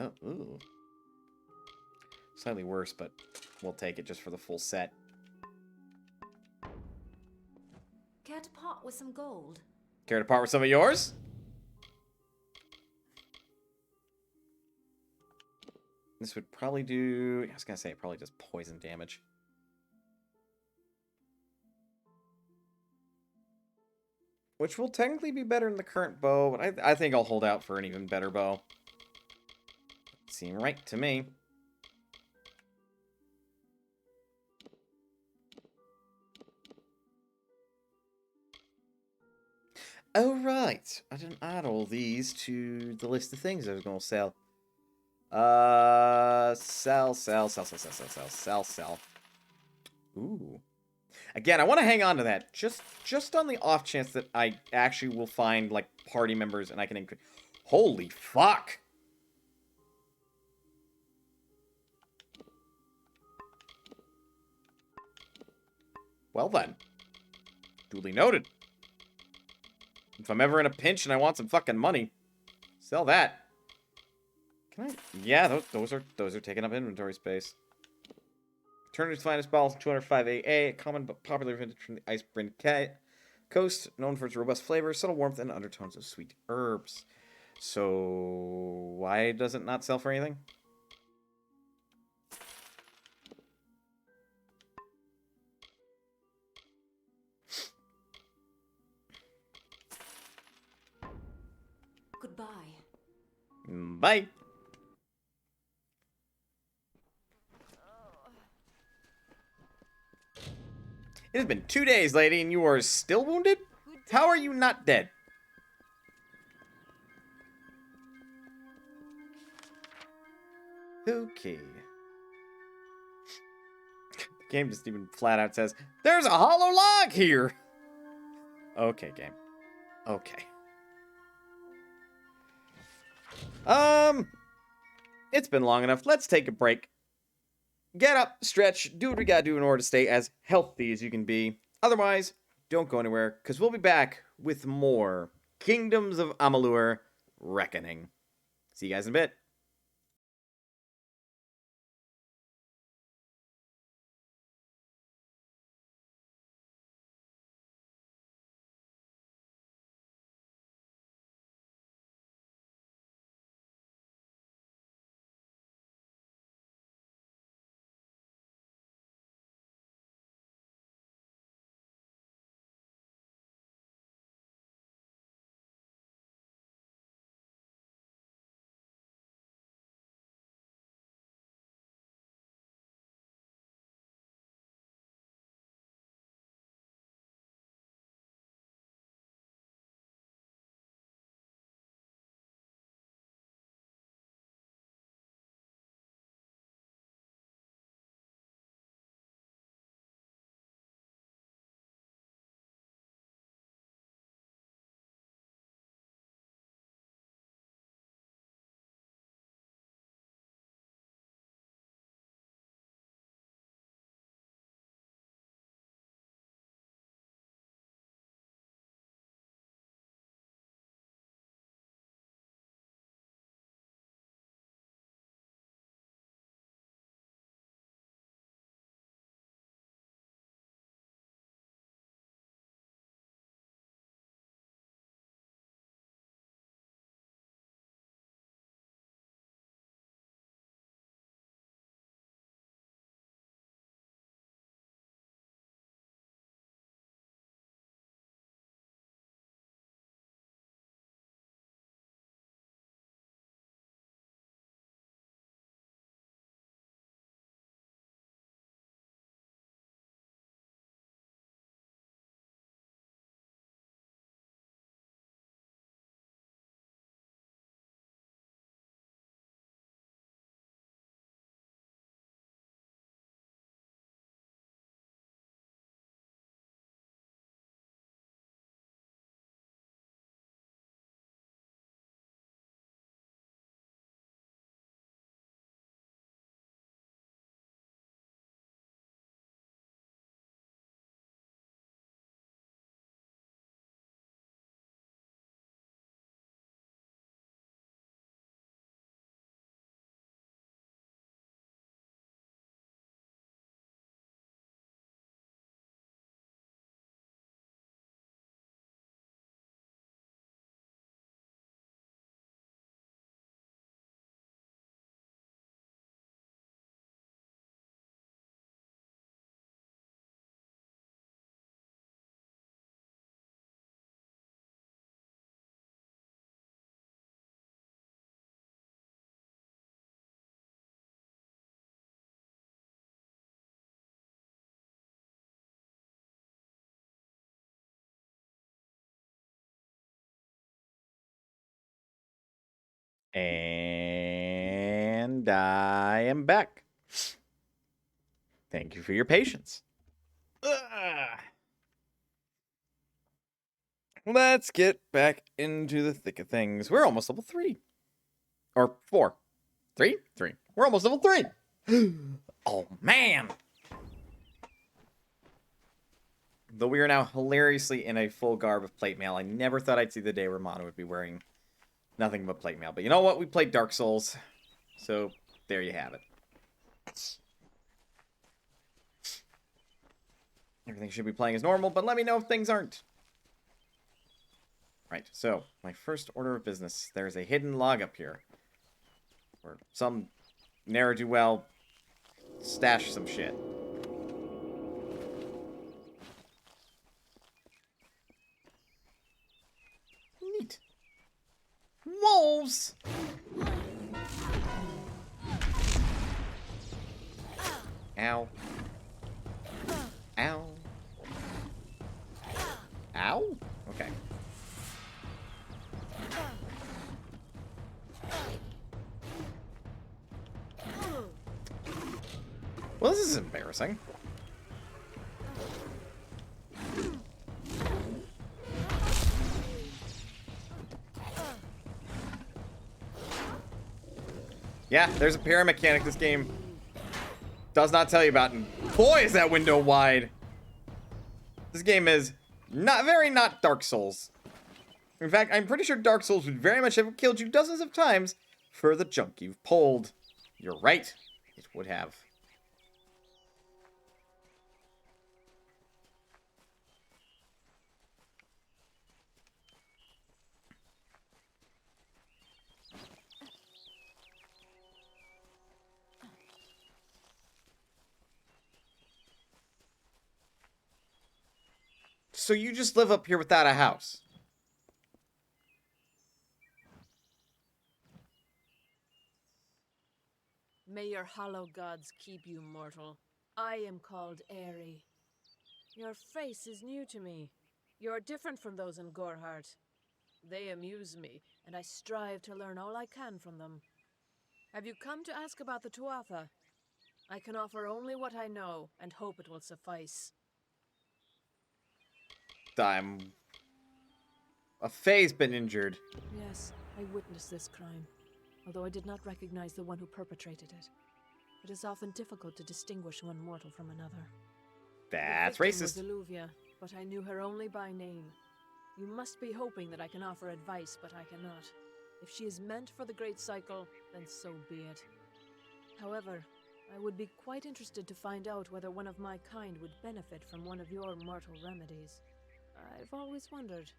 Oh, ooh. Slightly worse, but we'll take it just for the full set. Care to part with some gold? Care to part with some of yours? This would probably do... I was going to say it probably does poison damage. Which will technically be better than the current bow, but I think I'll hold out for an even better bow. Seem right to me. Oh, right. I didn't add all these to the list of things I was going to sell. Sell. Ooh. Again, I want to hang on to that. Just on the off chance that I actually will find, like, party members and I can increase... Holy fuck! Well then. Duly noted. If I'm ever in a pinch and I want some fucking money, sell that. Can I? Yeah, those are taking up inventory space. Turner's finest bottles, 205 AA, common but popular vintage from the Icebrand Coast, known for its robust flavor, subtle warmth, and undertones of sweet herbs. So why does it not sell for anything? Goodbye. Bye. It has been 2 days, lady, and you are still wounded? How are you not dead? Okay. The game just even flat out says, there's a hollow log here! Okay, game. Okay. It's been long enough. Let's take a break. Get up, stretch, do what we gotta do in order to stay as healthy as you can be. Otherwise, don't go anywhere, because we'll be back with more Kingdoms of Amalur Reckoning. See you guys in a bit. And I am back. Thank you for your patience. Let's get back into the thick of things. We're almost level 3. Or 4. 3? 3. We're almost level 3. Oh, man. Though we are now hilariously in a full garb of plate mail, I never thought I'd see the day where Mana would be wearing nothing but plate mail. But you know what? We played Dark Souls. So, there you have it. Everything should be playing as normal, but let me know if things aren't. Right, so, my first order of business. There's a hidden log up here. Where some ne'er-do-well stash some shit. Neat. Wolves! Ow. Ow. Ow? Okay. Well, this is embarrassing. Yeah, there's a parry mechanic this game does not tell you about, and boy, is that window wide. This game is not Dark Souls. In fact, I'm pretty sure Dark Souls would very much have killed you dozens of times for the junk you've pulled. You're right, it would have. So you just live up here without a house? May your hollow gods keep you mortal. I am called Aerie. Your face is new to me. You are different from those in Gorhart. They amuse me, and I strive to learn all I can from them. Have you come to ask about the Tuatha? I can offer only what I know, and hope it will suffice. A Fae's been injured. Yes, I witnessed this crime, although I did not recognize the one who perpetrated it. It is often difficult to distinguish one mortal from another. That's the victim racist. Was Alluvia, but I knew her only by name. You must be hoping that I can offer advice, but I cannot. If she is meant for the Great Cycle, then so be it. However, I would be quite interested to find out whether one of my kind would benefit from one of your mortal remedies. I've always wondered.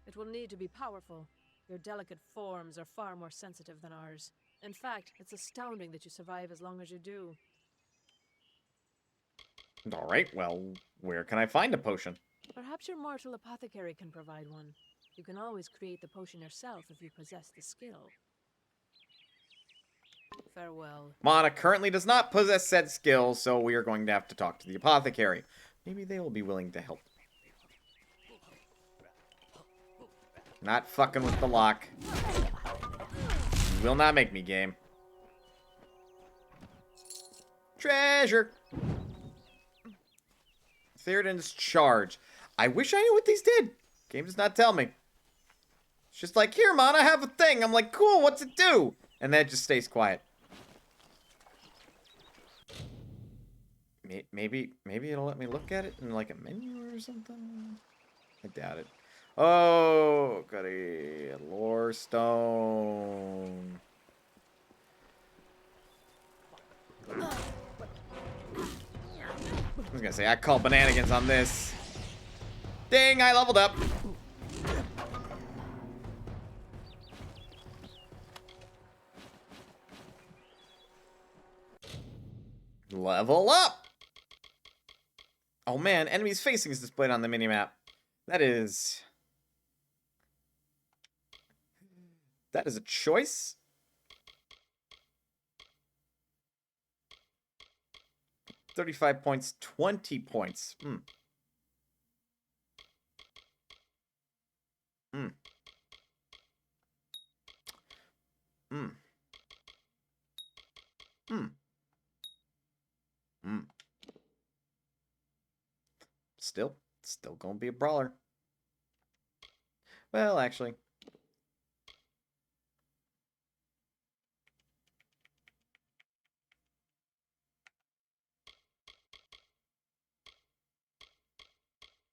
It will need to be powerful. Your delicate forms are far more sensitive than ours. In fact, it's astounding that you survive as long as you do. Alright, well, where can I find a potion? Perhaps your mortal apothecary can provide one. You can always create the potion yourself if you possess the skill. Farewell. Mana currently does not possess said skill, so we are going to have to talk to the apothecary. Maybe they will be willing to help. Not fucking with the lock. You will not make me, game. Treasure! Theoden's charge. I wish I knew what these did. Game does not tell me. It's just like, here, man, I have a thing. I'm like, cool, what's it do? And then it just stays quiet. Maybe it'll let me look at it in like a menu or something? I doubt it. Oh, got a lore stone. I was gonna say, I call bananigans on this. Ding, I leveled up. Level up! Oh man, enemies facing is displayed on the minimap. That is a choice. $35 points, 20 points. Hmm. Hmm. Hmm. Still gonna be a brawler. Well, actually.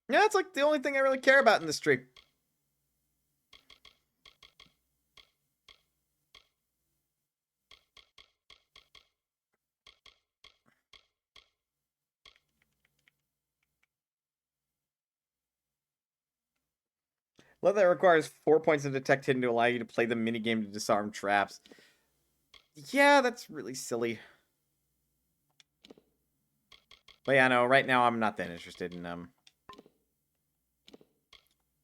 Yeah, it's like the only thing I really care about in this tree. Love that requires 4 points of detect hidden to allow you to play the minigame to disarm traps. Yeah, that's really silly. But yeah, no, right now I'm not that interested in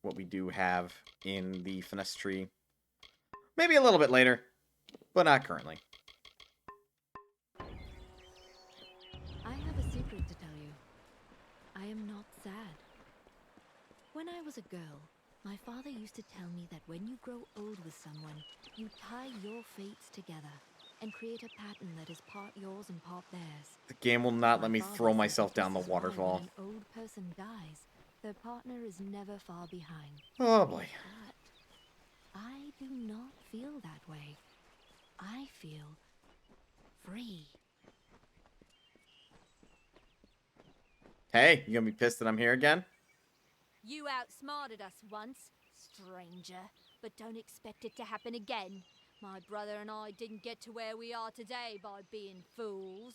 what we do have in the finesse tree. Maybe a little bit later, but not currently. I have a secret to tell you. I am not sad. When I was a girl, my father used to tell me that when you grow old with someone, you tie your fates together and create a pattern that is part yours and part theirs. The game will not let me My father throw said myself that down the this is why waterfall. when an old person dies, their partner is never far behind. Oh boy. But I do not feel that way. I feel free. Hey, you gonna be pissed that I'm here again? You outsmarted us once, stranger, but don't expect it to happen again. My brother and I didn't get to where we are today by being fools.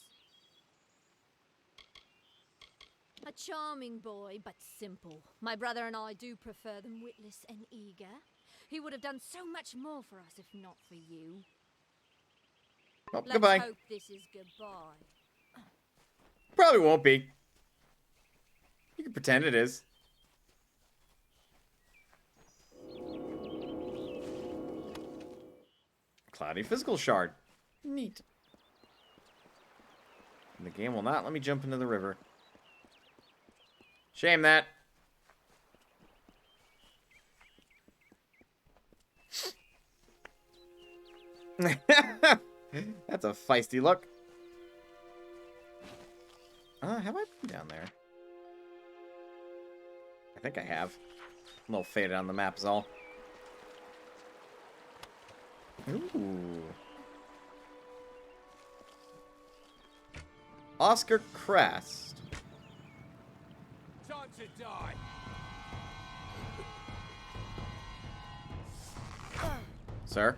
A charming boy, but simple. My brother and I do prefer them witless and eager. He would have done so much more for us if not for you. Oh, Let's goodbye. hope this is goodbye. Probably won't be. You can pretend it is. Cloudy physical shard. Neat. And the game will not let me jump into the river. Shame that. That's a feisty look. Have I been down there? I think I have. A little faded on the map is all. Ooh. Oscar Crest. Time to die. Sir?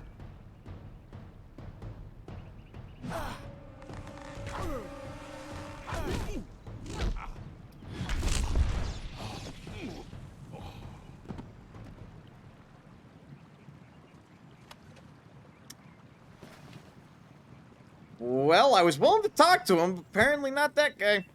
Well, I was willing to talk to him, but apparently not that guy.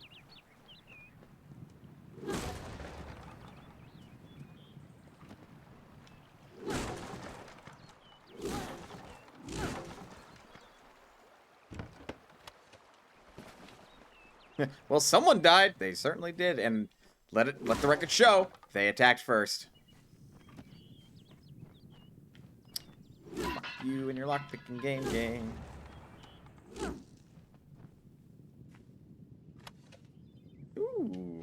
Well, someone died. They certainly did, and let the record show they attacked first. Fuck you and your lockpicking game. Ooh.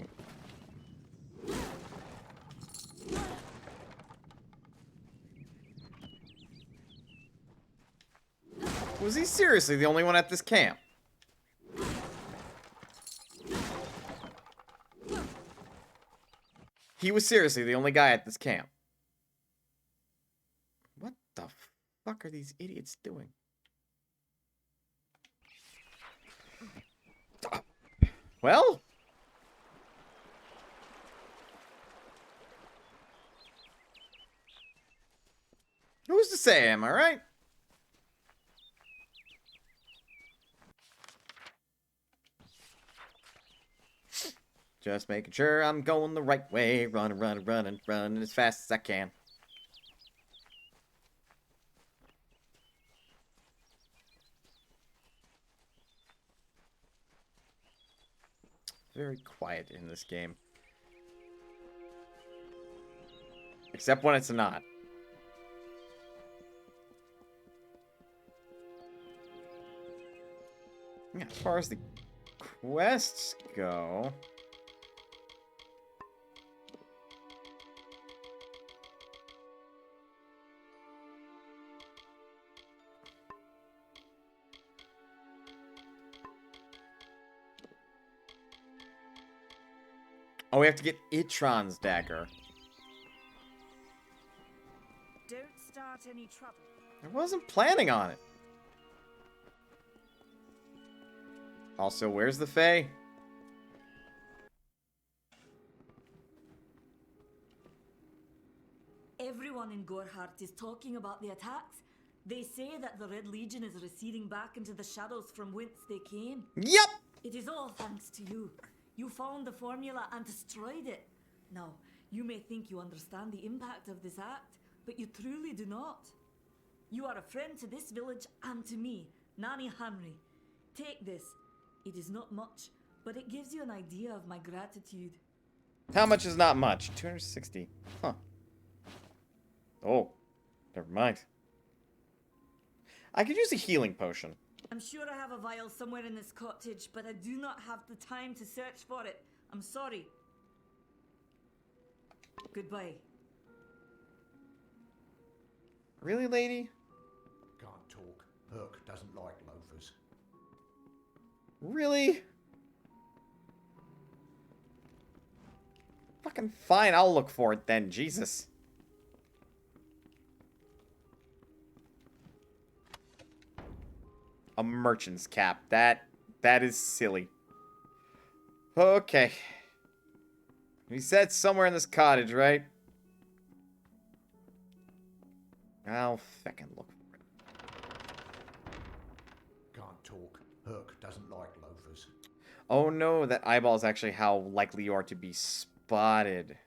Was he seriously the only one at this camp? He was seriously the only guy at this camp. What the fuck are these idiots doing? Well? Who's to say, am I right? Just making sure I'm going the right way. Running as fast as I can. Very quiet in this game. Except when it's not. Yeah, as far as the quests go... Oh, we have to get Itron's dagger. Don't start any trouble. I wasn't planning on it. Also, where's the Fae? Everyone in Gorhart is talking about the attacks. They say that the Red Legion is receding back into the shadows from whence they came. Yep! It is all thanks to you. You found the formula and destroyed it. Now, you may think you understand the impact of this act, but you truly do not. You are a friend to this village and to me, Nani Henry. Take this. It is not much, but it gives you an idea of my gratitude. How much is not much? 260. Huh. Oh, never mind. I could use a healing potion. I'm sure I have a vial somewhere in this cottage, but I do not have the time to search for it. I'm sorry. Goodbye. Really, lady? Can't talk. Herc doesn't like loafers. Really? Fucking fine, I'll look for it then, Jesus. A merchant's cap. That is silly. Okay. He said somewhere in this cottage, right? I'll feckin' look for it. Can't talk. Herc doesn't like loafers. Oh no, that eyeball is actually how likely you are to be spotted.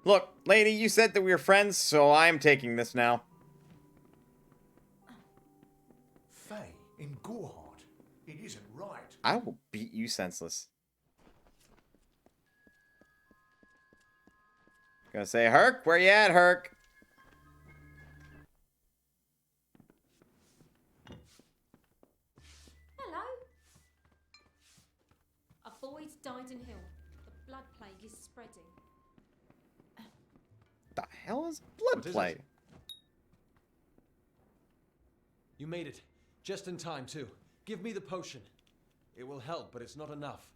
Look, lady, you said that we were friends, so I'm taking this now. Faye, in Gorhart. It isn't right. I will beat you senseless. Gonna say, Herc, where you at, Herc? Hello. A boy died in Hill. The blood plague is spreading. The hell is blood What is plague? it? You made it. Just in time, too. Give me the potion. It will help, but it's not enough.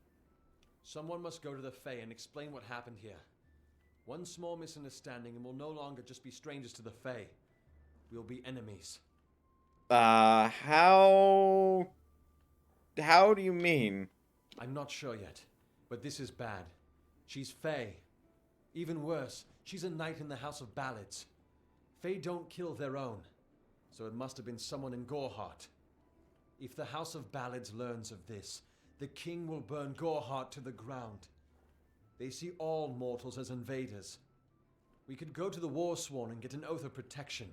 Someone must go to the Fae and explain what happened here. One small misunderstanding and we'll no longer just be strangers to the Fae. We'll be enemies. How do you mean? I'm not sure yet, but this is bad. She's Fae. Even worse, she's a knight in the House of Ballads. Fae don't kill their own, so it must have been someone in Gorhart. If the House of Ballads learns of this, the king will burn Gorhart to the ground. They see all mortals as invaders. We could go to the Warsworn and get an oath of protection,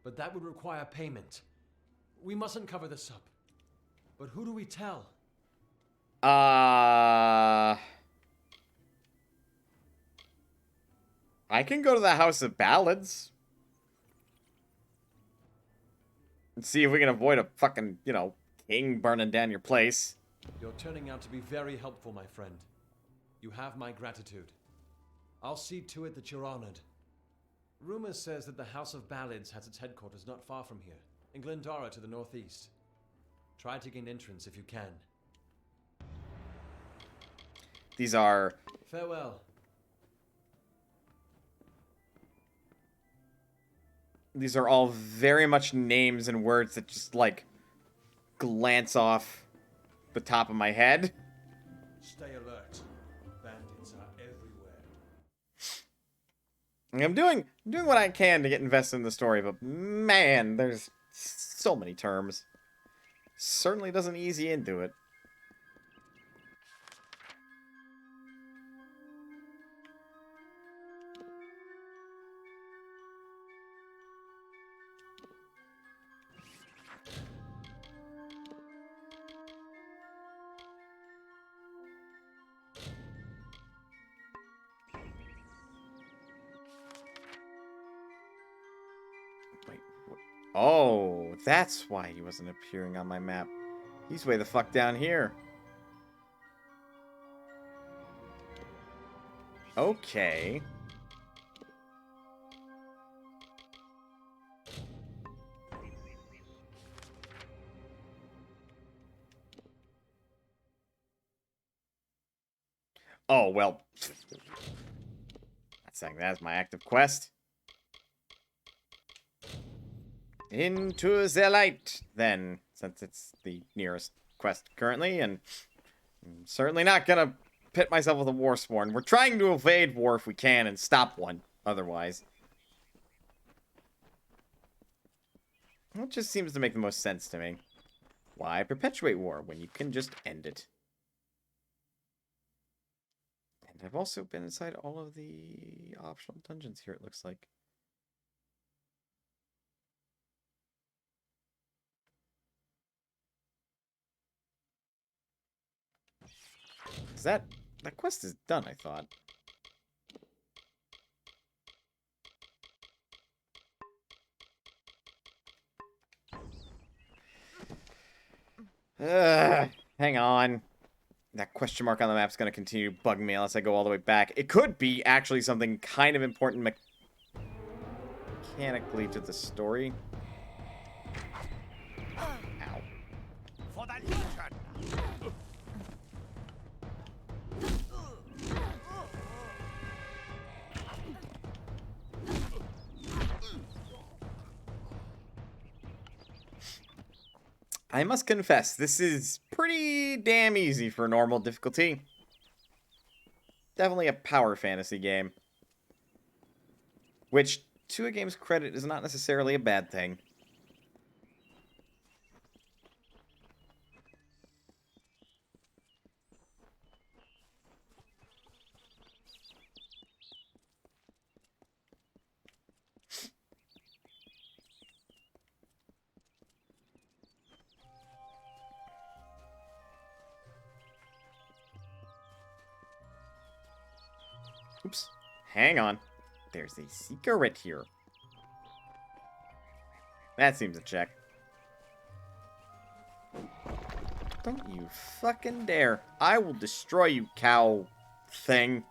but that would require payment. We mustn't cover this up. But who do we tell? I can go to the House of Ballads. And see if we can avoid a fucking, king burning down your place. You're turning out to be very helpful, my friend. You have my gratitude. I'll see to it that you're honored. Rumor says that the House of Ballads has its headquarters not far from here, in Glendara to the northeast. Try to gain entrance if you can. These are... Farewell. These are all very much names and words that just, glance off the top of my head. Stay alert. Bandits are everywhere. I'm doing what I can to get invested in the story, but man, there's so many terms. Certainly doesn't ease you into it. Oh, that's why he wasn't appearing on my map. He's way the fuck down here. Okay. Oh, well. Not saying that's my active quest. Into the light, then, since it's the nearest quest currently, and I'm certainly not gonna pit myself with a Warsworn. We're trying to evade war if we can and stop one otherwise. It just seems to make the most sense to me. Why perpetuate war when you can just end it? And I've also been inside all of the optional dungeons here, it looks like. That quest is done, I thought. Hang on. That question mark on the map is going to continue bugging me unless I go all the way back. It could be actually something kind of important mechanically to the story. Ow. For the Legion! I must confess, this is pretty damn easy for normal difficulty. Definitely a power fantasy game. Which, to a game's credit, is not necessarily a bad thing. Oops. Hang on. There's a secret here. That seems a check. Don't you fucking dare. I will destroy you, cow thing.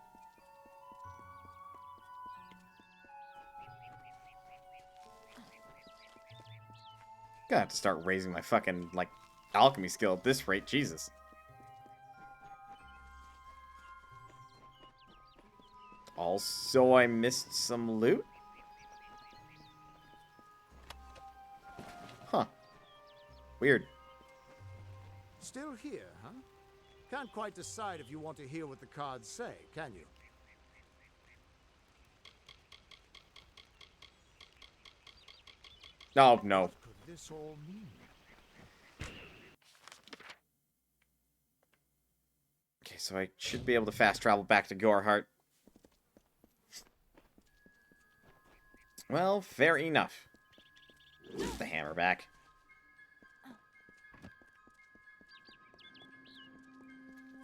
Gonna have to start raising my fucking, like, alchemy skill at this rate. Jesus. Also, I missed some loot? Huh. Weird. Still here, huh? Can't quite decide if you want to hear what the cards say, can you? Oh, no. What could this all mean? Okay, so I should be able to fast travel back to Gorhart. Well, fair enough. Put the hammer back.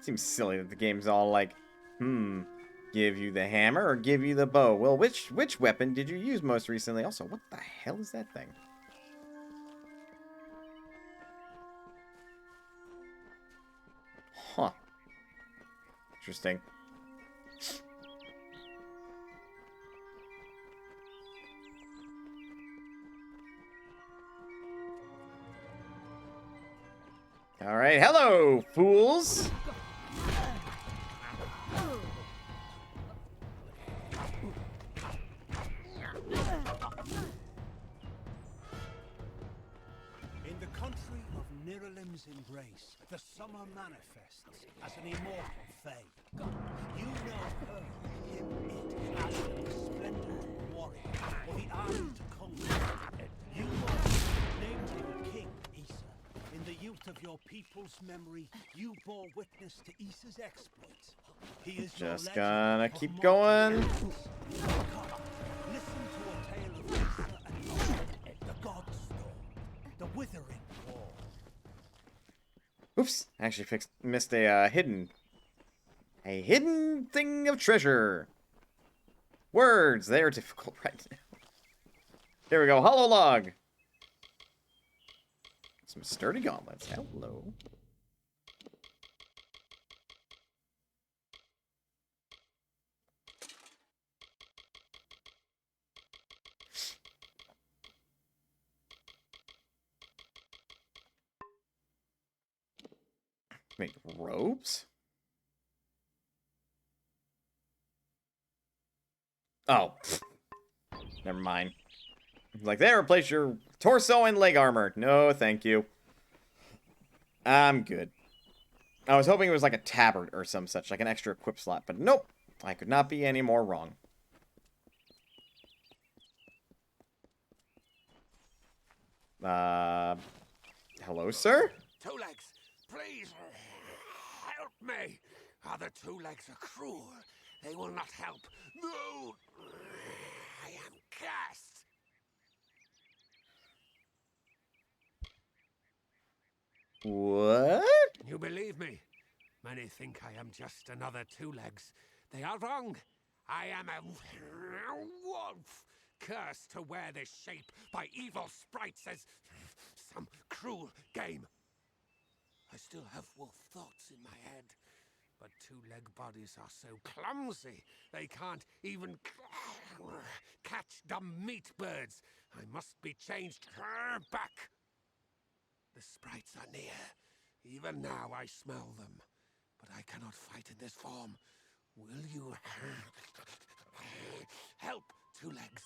Seems silly that the game's all like, give you the hammer or give you the bow? Well, which weapon did you use most recently? Also, what the hell is that thing? Huh. Interesting. All right, hello, fools. In the country of Niralim's embrace, the summer manifests as an immortal fae. You know her, him, it, as the resplendent warrior, or the army to conquer. You named him King Issa. In the youth of your people's memory, you bore witness to Issa's exploits. He is Just gonna keep going. Listen to a tale of Issa and the God's Storm, the Withering Wall. Oops, I actually missed a hidden thing of treasure. Words, they're difficult right now. There we go, hollow log. Some sturdy gauntlets. Hello. Make robes? Oh. Never mind. Like, they replace your torso and leg armor. No, thank you. I'm good. I was hoping it was like a tabard or some such, like an extra equip slot, but nope. I could not be any more wrong. Hello, sir? Two Legs, please help me. Other Two Legs are cruel. They will not help. No, I am cursed. What? You believe me? Many think I am just another Two Legs. They are wrong. I am a wolf, cursed to wear this shape by evil sprites as some cruel game. I still have wolf thoughts in my head, but two-leg bodies are so clumsy they can't even catch dumb meat birds. I must be changed back. The sprites are near. Even now I smell them, but I cannot fight in this form. Will you help, Two Legs?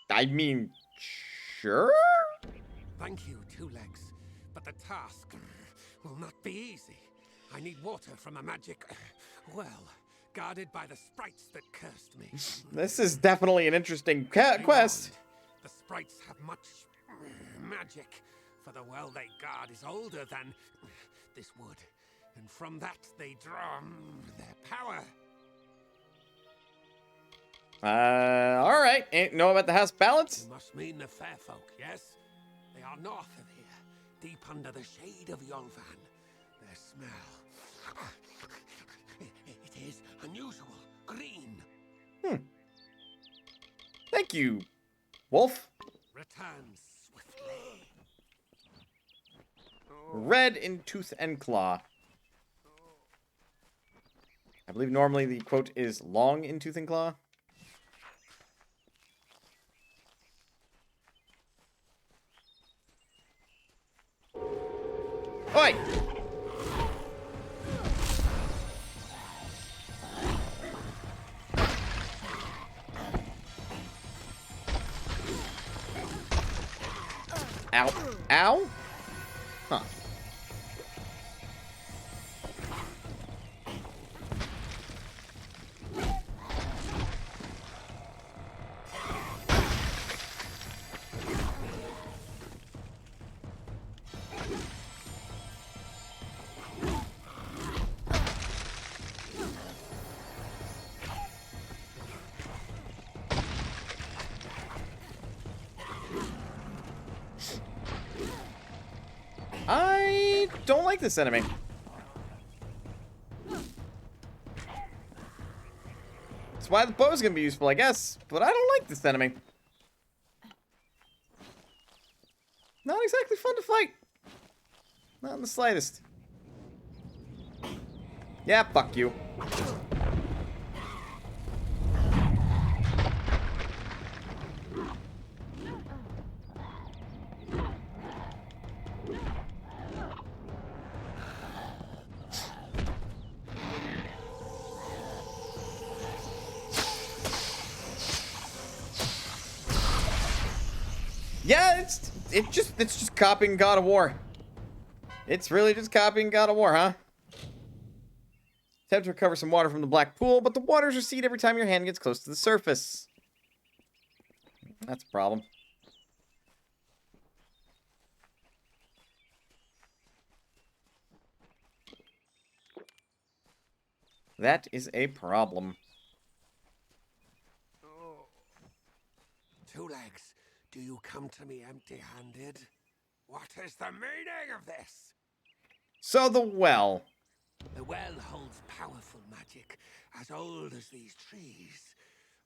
I mean, sure? Thank you, Two Legs, but the task will not be easy. I need water from a magic well, guarded by the sprites that cursed me. This is definitely an interesting quest. The sprites have much magic, for the well they guard is older than this wood, and from that they draw their power. Alright. Ain't know about the house balance? You must mean the fair folk, yes? They are north of here, deep under the shade of Yolvan. Their smell, it is unusual, green. Thank you, wolf. Return swiftly. Red in tooth and claw. I believe normally the quote is long in tooth and claw. Oi! Ow. Ow? Huh. I don't like this enemy. That's why the bow's gonna be useful, I guess. But I don't like this enemy. Not exactly fun to fight. Not in the slightest. Yeah, fuck you. Yeah, it's just copying God of War. It's really just copying God of War, huh? Attempt to recover some water from the black pool, but the waters recede every time your hand gets close to the surface. That's a problem. That is a problem. Two Legs, do you come to me empty-handed? What is the meaning of this? So the well. The well holds powerful magic, as old as these trees.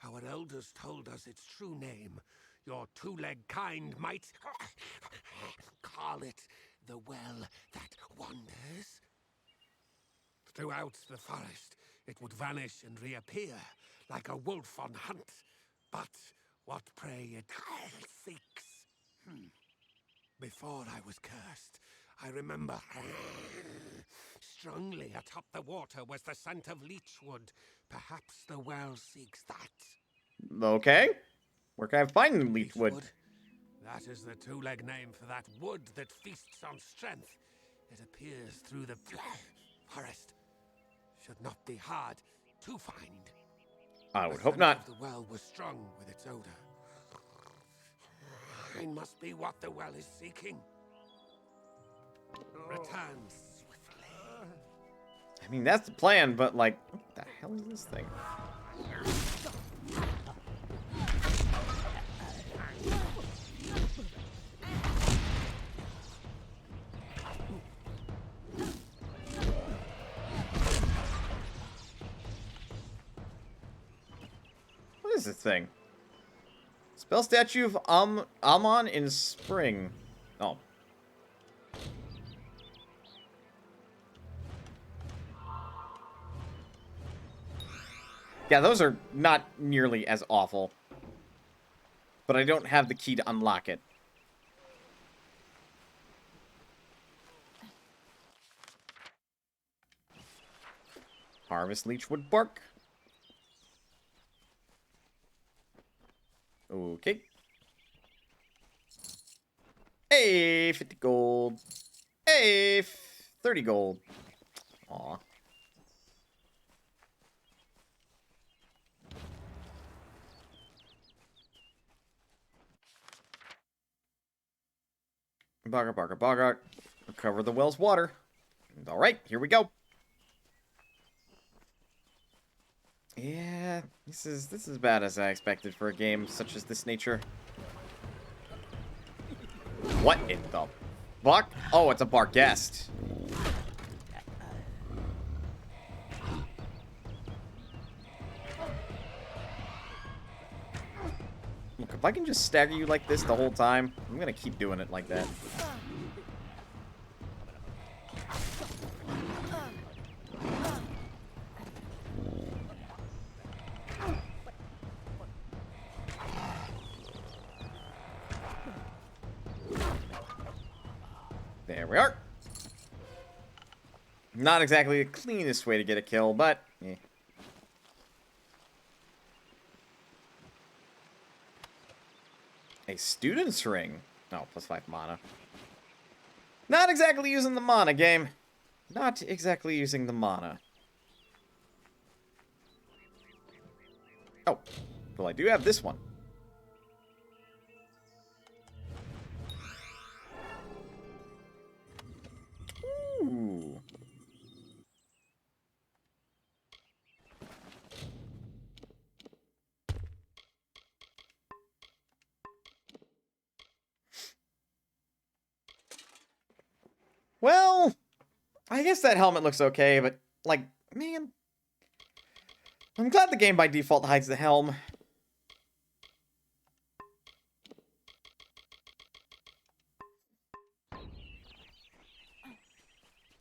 Our elders told us its true name. Your two-leg kind might call it the well that wanders? Throughout the forest, it would vanish and reappear like a wolf on hunt. But what prey it seeks. Before I was cursed, I remember strongly atop the water was the scent of leechwood. Perhaps the well seeks that. Okay. Where can I find leechwood? That is the two-leg name for that wood that feasts on strength. It appears through the forest. Should not be hard to find. I would hope not. The well was strong with its odor. It must be what the well is seeking. Return swiftly. I mean, that's the plan, but like, what the hell is this thing? What is this thing? Spell statue of Amon in spring. Oh. Yeah, those are not nearly as awful. But I don't have the key to unlock it. Harvest leechwood bark. Okay. Hey, 50 gold. Hey, 30 gold. Aw. Bogart, Bogart, Bogart. Recover the well's water. Alright, here we go. Yeah, this is bad as I expected for a game such as this nature. What in the fuck? Oh, it's a Barghest. Look, if I can just stagger you like this the whole time, I'm gonna keep doing it like that. There we are. Not exactly the cleanest way to get a kill, but eh. A student's ring. Oh, +5 mana. Not exactly using the mana, game. Not exactly using the mana. Oh, well, I do have this one. Ooh. Well, I guess that helmet looks okay, but, like, man, I'm glad the game by default hides the helm.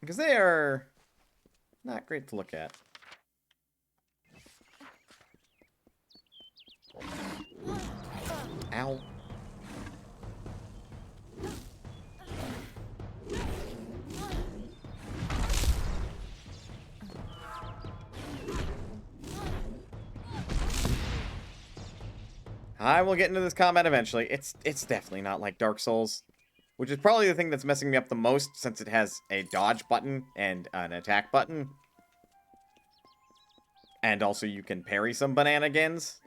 Because they are not great to look at. Ow. I will get into this combat eventually. It's definitely not like Dark Souls, which is probably the thing that's messing me up the most since it has a dodge button and an attack button. And also you can parry some bananigans.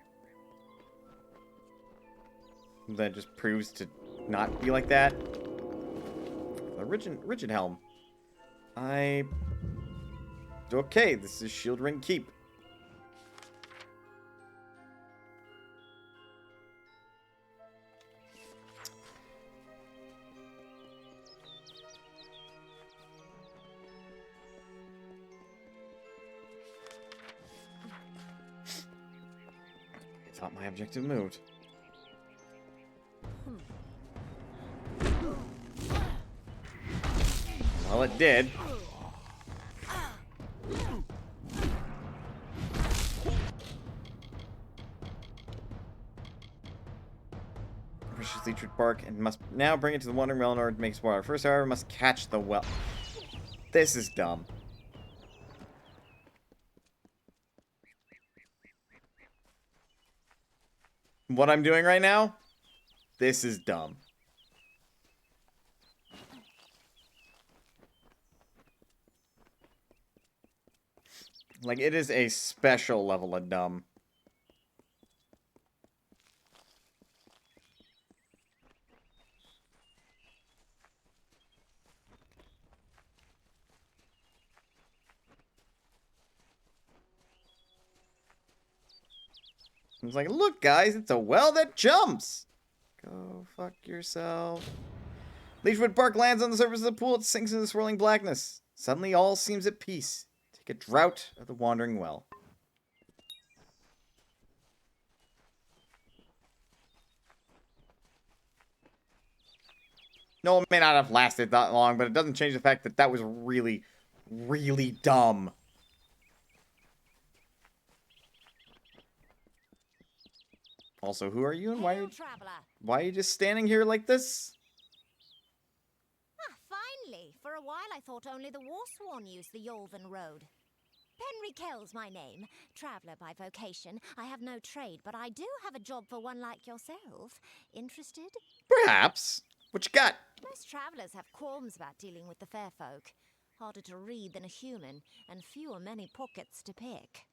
That just proves to not be like that. The rigid helm. Okay, this is Shield Ring Keep. I thought my objective moved. Well, it did. Precious leechwood bark and must now bring it to the wandering well in order to make its water. First, however, must catch the well. This is dumb. What I'm doing right now? This is dumb. Like, it is a special level of dumb. It's like, look, guys, it's a well that jumps. Go fuck yourself. Leechwood bark lands on the surface of the pool. It sinks into the swirling blackness. Suddenly, all seems at peace. Take a draught of the wandering well. No, it may not have lasted that long, but it doesn't change the fact that that was really, really dumb. Also, who are you and why are you just standing here like this? Ah, finally! For a while I thought only the Warsworn used the Yolven Road. Penry Kell's my name. Traveller by vocation. I have no trade, but I do have a job for one like yourself. Interested? Perhaps. What you got? Most travellers have qualms about dealing with the fair folk. Harder to read than a human, and fewer many pockets to pick.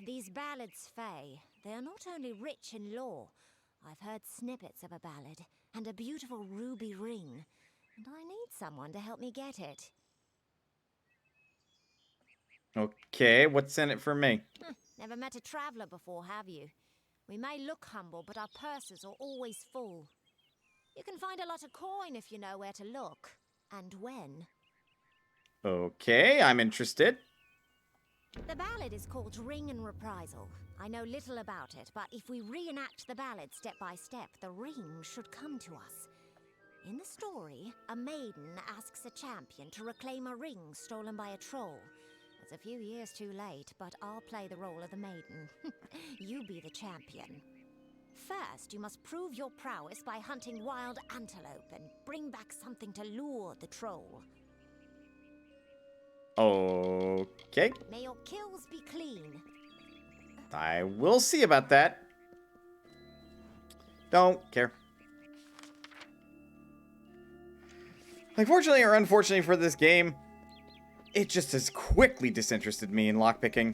These ballads, Fae, they are not only rich in lore. I've heard snippets of a ballad, and a beautiful ruby ring, and I need someone to help me get it. Okay, what's in it for me? Never met a traveller before, have you? We may look humble, but our purses are always full. You can find a lot of coin if you know where to look, and when. Okay, I'm interested. The ballad is called Ring and Reprisal. I know little about it, but if we reenact the ballad step by step, the ring should come to us. In the story, a maiden asks a champion to reclaim a ring stolen by a troll. It's a few years too late, but I'll play the role of the maiden. You be the champion. First, you must prove your prowess by hunting wild antelope and bring back something to lure the troll. Okay. May your kills be clean. I will see about that. Don't care. Like, fortunately or unfortunately for this game, it just has quickly disinterested me in lockpicking.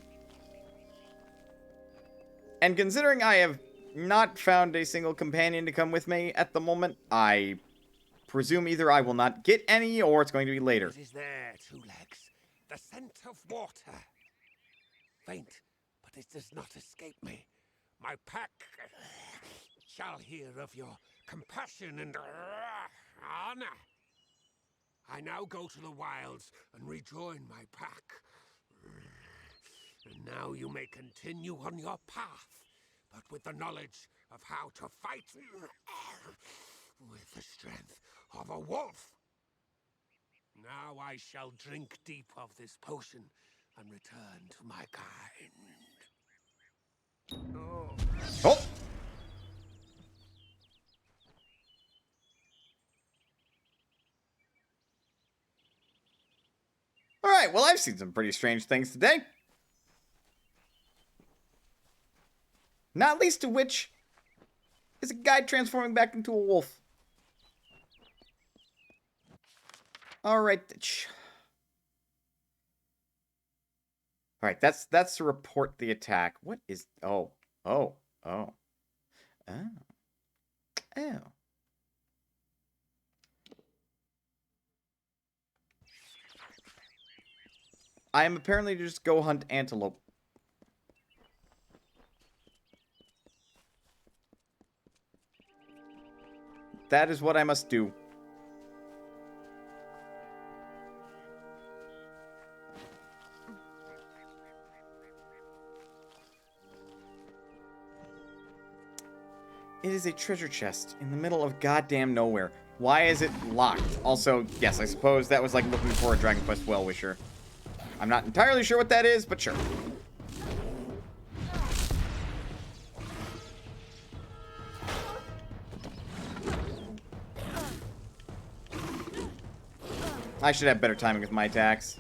And considering I have not found a single companion to come with me at the moment, I presume either I will not get any or it's going to be later. It is there, Two Legs. The scent of water. Faint, but it does not escape me. My pack shall hear of your compassion and honor. I now go to the wilds and rejoin my pack. And now you may continue on your path, but with the knowledge of how to fight with the strength of a wolf. Now I shall drink deep of this potion and return to my kind. Oh! Alright, well, I've seen some pretty strange things today. Not least of which is a guy transforming back into a wolf. Alright. Alright, that's to report the attack. What is... Oh. I am apparently to just go hunt antelope. That is what I must do. It is a treasure chest in the middle of goddamn nowhere. Why is it locked? Also, yes, I suppose that was like looking for a Dragon Quest Well-Wisher. I'm not entirely sure what that is, but sure. I should have better timing with my attacks.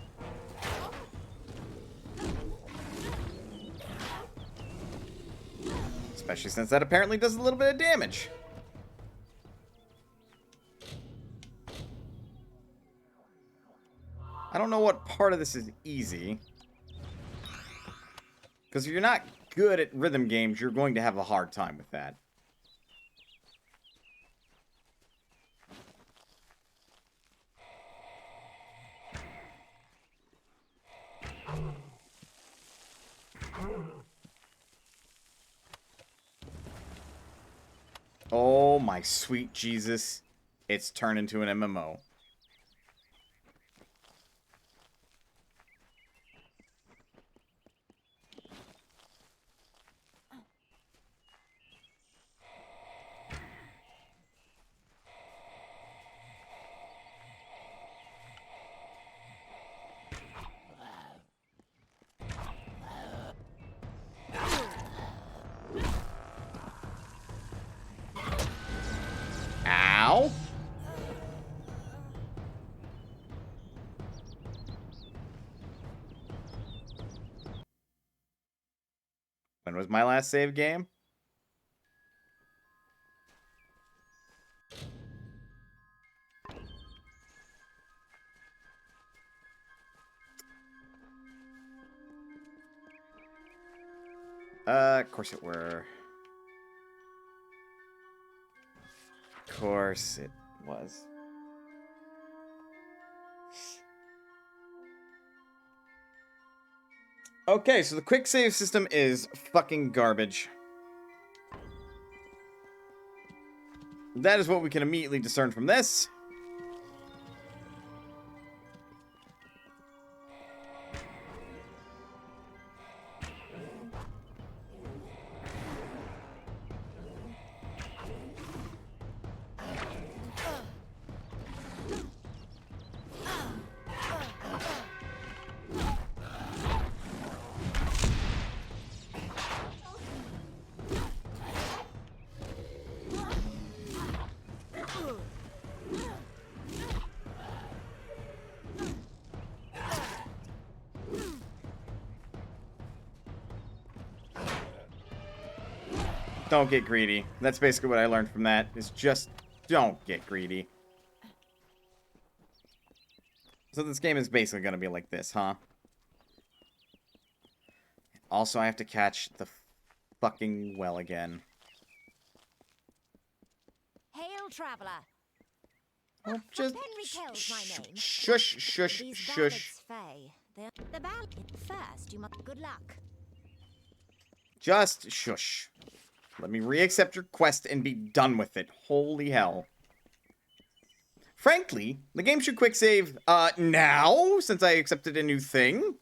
Especially since that apparently does a little bit of damage. I don't know what part of this is easy. Because if you're not good at rhythm games, you're going to have a hard time with that. Oh my sweet Jesus. It's turned into an MMO. Ow. When was my last save game? Of course it were. Of course it was. Okay, so the quick save system is fucking garbage. That is what we can immediately discern from this. Don't get greedy. That's basically what I learned from that, is just don't get greedy. So this game is basically going to be like this, huh? Also, I have to catch the fucking well again. Hail, traveler. Oh, just Henry Kell's my name. Shush, shush, These shush. ballads, Faye. The ballad first. You must. Good luck. Just shush. Let me re-accept your quest and be done with it. Holy hell. Frankly, the game should quick save, now, since I accepted a new thing.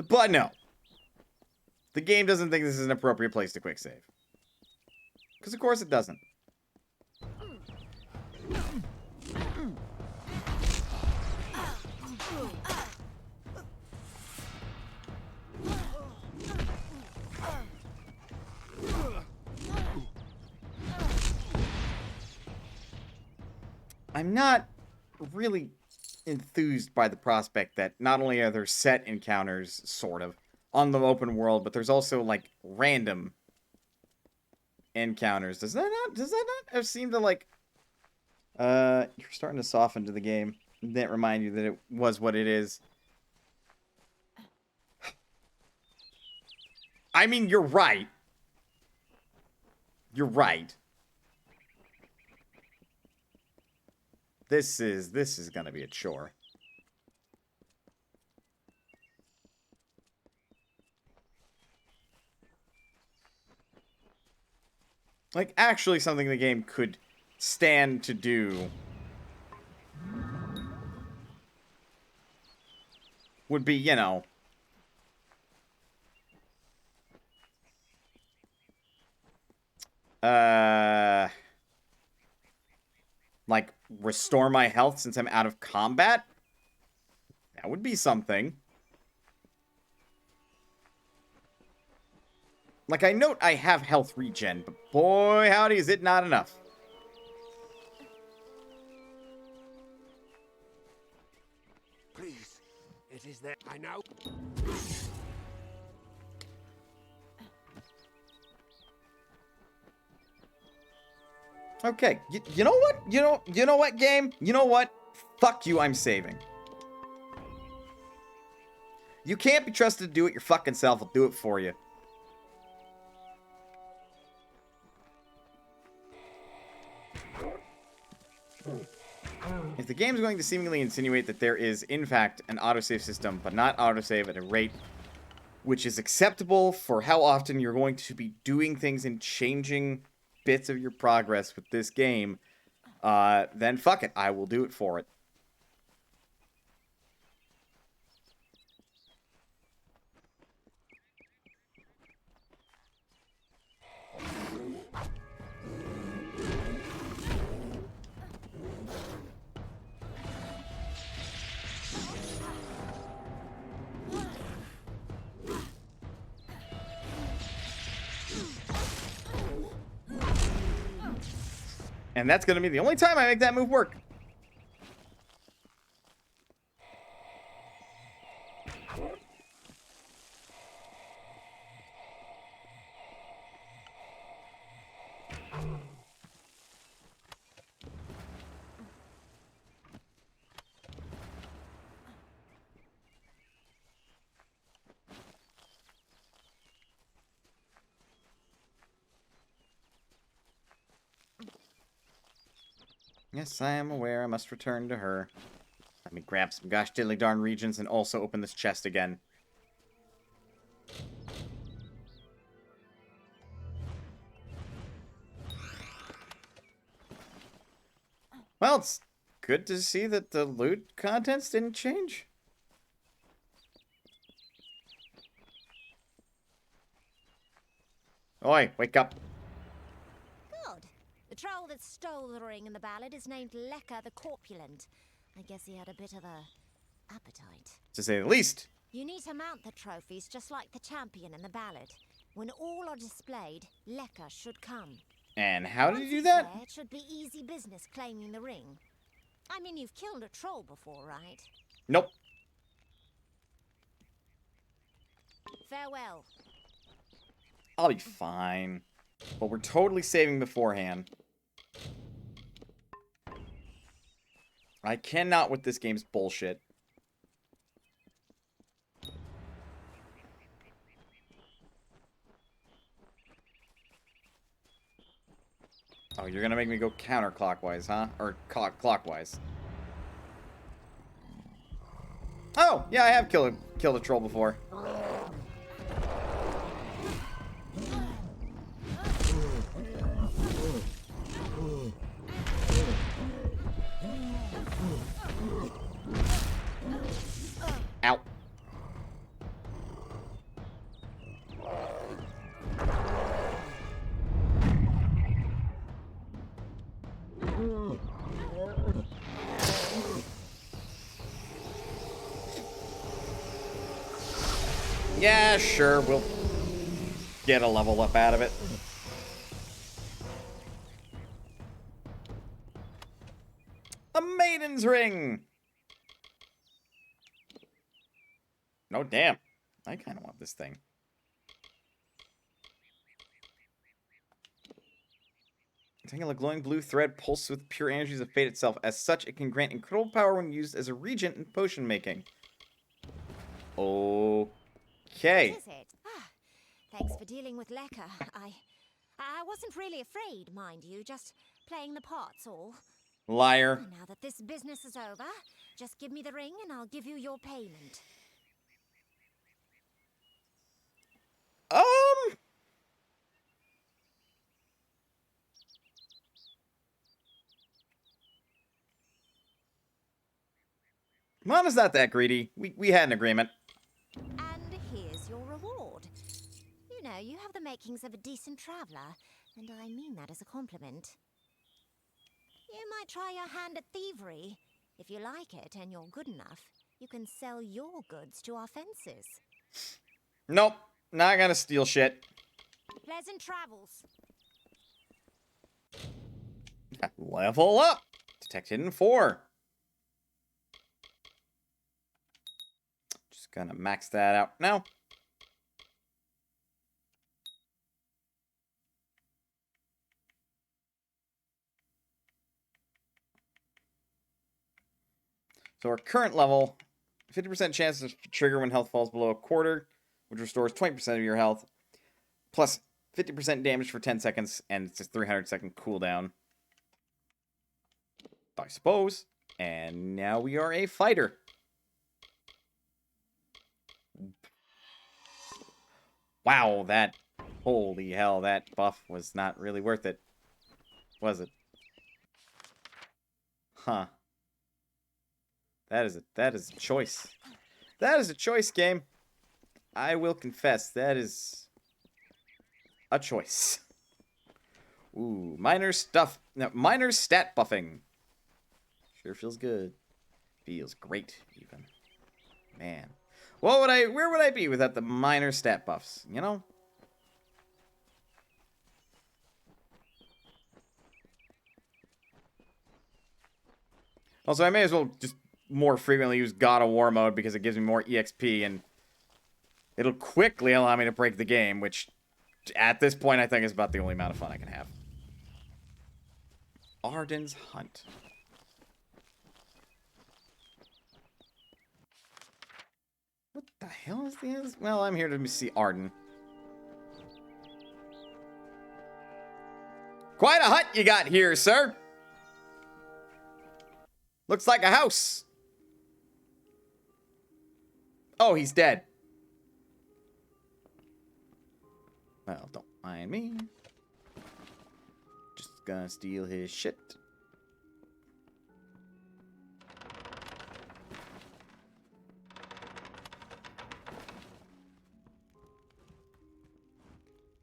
But no. The game doesn't think this is an appropriate place to quick save. Because of course it doesn't. I'm not really enthused by the prospect that not only are there set encounters, sort of, on the open world, but there's also, like, random encounters. Does that not seem to, like, you're starting to soften to the game. That remind you that it was what it is. I mean, you're right. You're right. This is gonna be a chore. Like, actually something the game could stand to do would be, you know, Like, restore my health since I'm out of combat? That would be something. Like, I note I have health regen, but boy, howdy, is it not enough. Please, it is there. I know. Okay, you know what? You know what, game? You know what? Fuck you, I'm saving. You can't be trusted to do it your fucking self. I'll do it for you. If the game's going to seemingly insinuate that there is, in fact, an autosave system, but not autosave at a rate which is acceptable for how often you're going to be doing things and changing bits of your progress with this game, then fuck it. I will do it for it. And that's going to be the only time I make that move work. Yes, I am aware I must return to her. Let me grab some gosh diddly darn regions and also open this chest again. Well, it's good to see that the loot contents didn't change. Oi, wake up. Good. The troll that stole the ring in the ballad is named Lecker the Corpulent. I guess he had a bit of a appetite. To say the least. You need to mount the trophies just like the champion in the ballad. When all are displayed, Lecker should come. And how did you do that? There, it should be easy business claiming the ring. I mean, you've killed a troll before, right? Nope. Farewell. I'll be fine. But we're totally saving beforehand. I cannot with this game's bullshit. Oh, you're gonna make me go counterclockwise, huh? Or clockwise. Oh, yeah, I have killed a troll before. Ow. Yeah, sure, we'll get a level up out of it. A maiden's ring! No, damn. I kind of want this thing. A tangle glowing blue thread pulses with pure energies of fate itself. As such, it can grant incredible power when used as a regent in potion making. Okay. What is it? Thanks for dealing with Lecker. I wasn't really afraid, mind you, just playing the parts all. Liar. Now that this business is over, just give me the ring and I'll give you your payment. Mana's not that greedy. We had an agreement. And here's your reward. You know, you have the makings of a decent traveler. And I mean that as a compliment. You might try your hand at thievery. If you like it and you're good enough, you can sell your goods to our fencers. Nope. Not gonna steal shit. Pleasant travels. Level up. Detected in 4. Just gonna max that out now. So our current level, 50% chance to trigger when health falls below a quarter, which restores 20% of your health, plus 50% damage for 10 seconds, and it's a 300-second cooldown. I suppose. And now we are a fighter. Wow, that... Holy hell, that buff was not really worth it. Was it? Huh. That is a choice. That is a choice, game. I will confess, that is a choice. Ooh, minor stuff. No, minor stat buffing. Sure feels good. Feels great, even. Man. Where would I be without the minor stat buffs, you know? Also, I may as well just more frequently use God of War mode because it gives me more EXP and it'll quickly allow me to break the game, which at this point I think is about the only amount of fun I can have. Arden's Hunt. What the hell is this? Well, I'm here to see Arden. Quite a hut you got here, sir. Looks like a house. Oh, he's dead. Well, don't mind me. Just gonna steal his shit.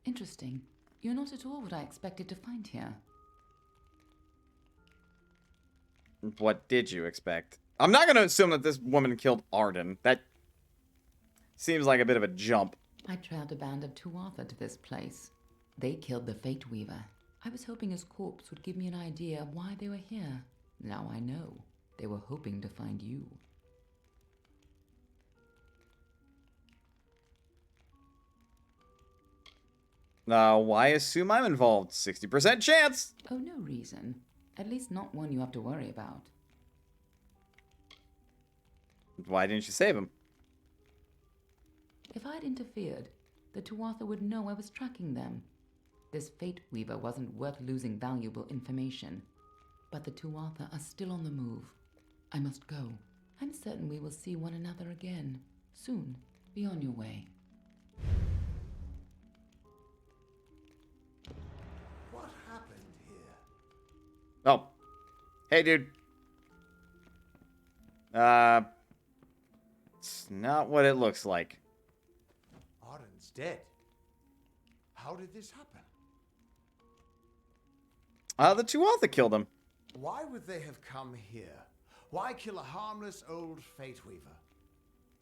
Interesting. You're not at all what I expected to find here. What did you expect? I'm not gonna assume that this woman killed Arden. That seems like a bit of a jump. I trailed a band of Tuatha to this place. They killed the Fate Weaver. I was hoping his corpse would give me an idea of why they were here. Now I know. They were hoping to find you. Why assume I'm involved? 60% chance! Oh, no reason. At least not one you have to worry about. Why didn't you save him? If I'd interfered, the Tuatha would know I was tracking them. This Fate Weaver wasn't worth losing valuable information. But the Tuatha are still on the move. I must go. I'm certain we will see one another again. Soon. Be on your way. What happened here? Oh. Hey, dude. It's not what it looks like. Arden's dead. How did this happen? The Tuatha killed him. Why would they have come here? Why kill a harmless old Fate Weaver?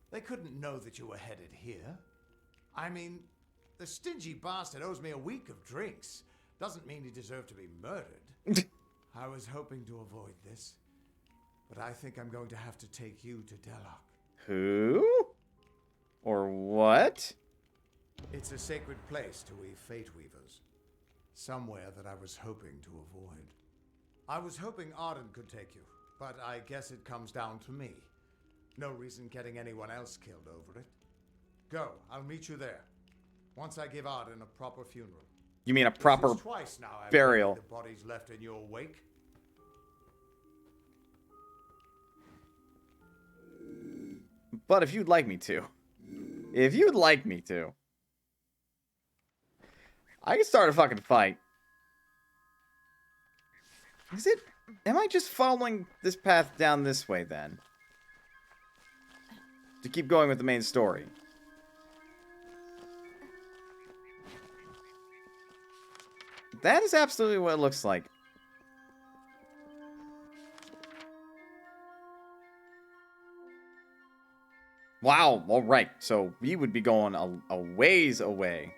They couldn't know that you were headed here. I mean, the stingy bastard owes me a week of drinks. Doesn't mean he deserved to be murdered. I was hoping to avoid this, but I think I'm going to have to take you to Delok. Who? Or what? It's a sacred place to we Fate Weavers. Somewhere that I was hoping to avoid. I was hoping Arden could take you, but I guess it comes down to me. No reason getting anyone else killed over it. Go, I'll meet you there. Once I give Arden a proper funeral. You mean a proper twice now I've burial? The bodies left in your wake. But if you'd like me to. If you'd like me to. I can start a fucking fight. Is it? Am I just following this path down this way then? To keep going with the main story. That is absolutely what it looks like. Wow, alright. So we would be going a ways away.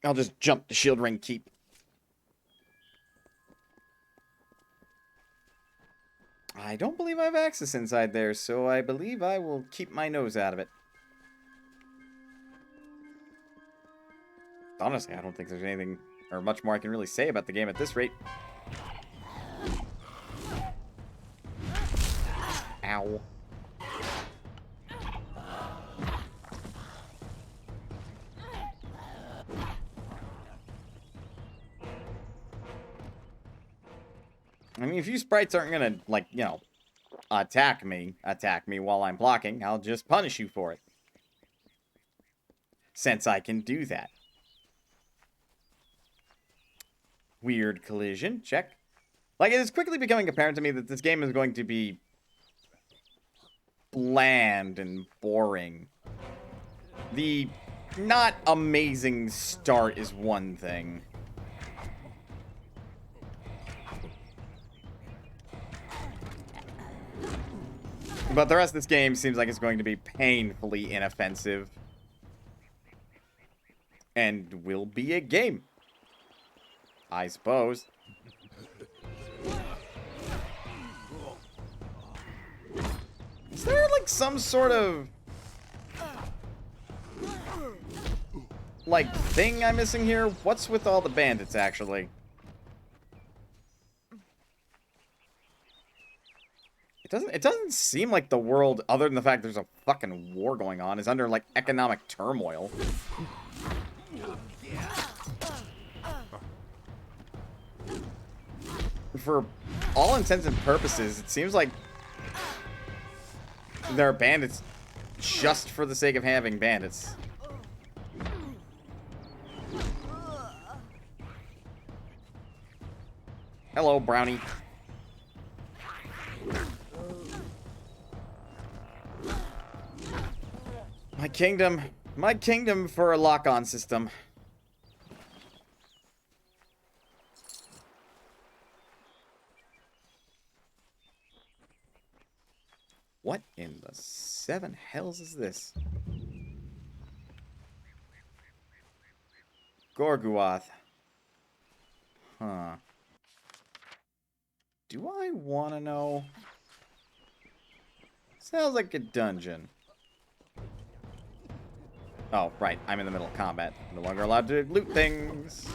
I'll just jump the shield ring keep. I don't believe I have access inside there, so I believe I will keep my nose out of it. Honestly, I don't think there's anything or much more I can really say about the game at this rate. Ow. I mean, if you sprites aren't gonna, like, you know, attack me while I'm blocking, I'll just punish you for it. Since I can do that. Weird collision, check. Like, it is quickly becoming apparent to me that this game is going to be bland and boring. The not amazing start is one thing. But the rest of this game seems like it's going to be painfully inoffensive. And will be a game. I suppose. Is there, like, some sort of, like, thing I'm missing here? What's with all the bandits, actually? It doesn't seem like the world, other than the fact there's a fucking war going on, is under, like, economic turmoil. For all intents and purposes, it seems like there are bandits just for the sake of having bandits. Hello, Brownie. My kingdom for a lock-on system. What in the seven hells is this? Gorguoth. Huh. Do I want to know? Sounds like a dungeon. Oh, right. I'm in the middle of combat. No longer allowed to loot things.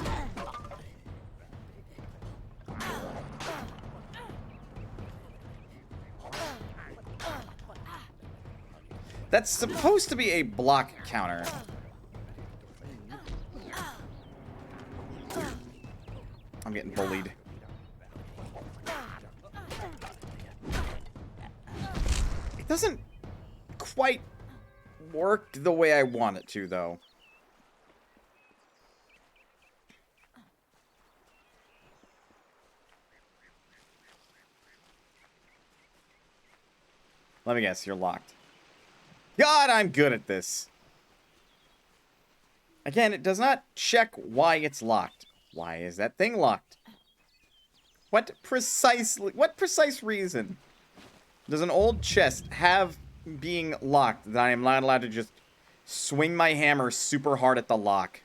That's supposed to be a block counter. I'm getting bullied. It doesn't quite work the way I want it to, though. Let me guess, you're locked. God, I'm good at this. Again, it does not check why it's locked. Why is that thing locked? What precise reason does an old chest have being locked that I am not allowed to just swing my hammer super hard at the lock?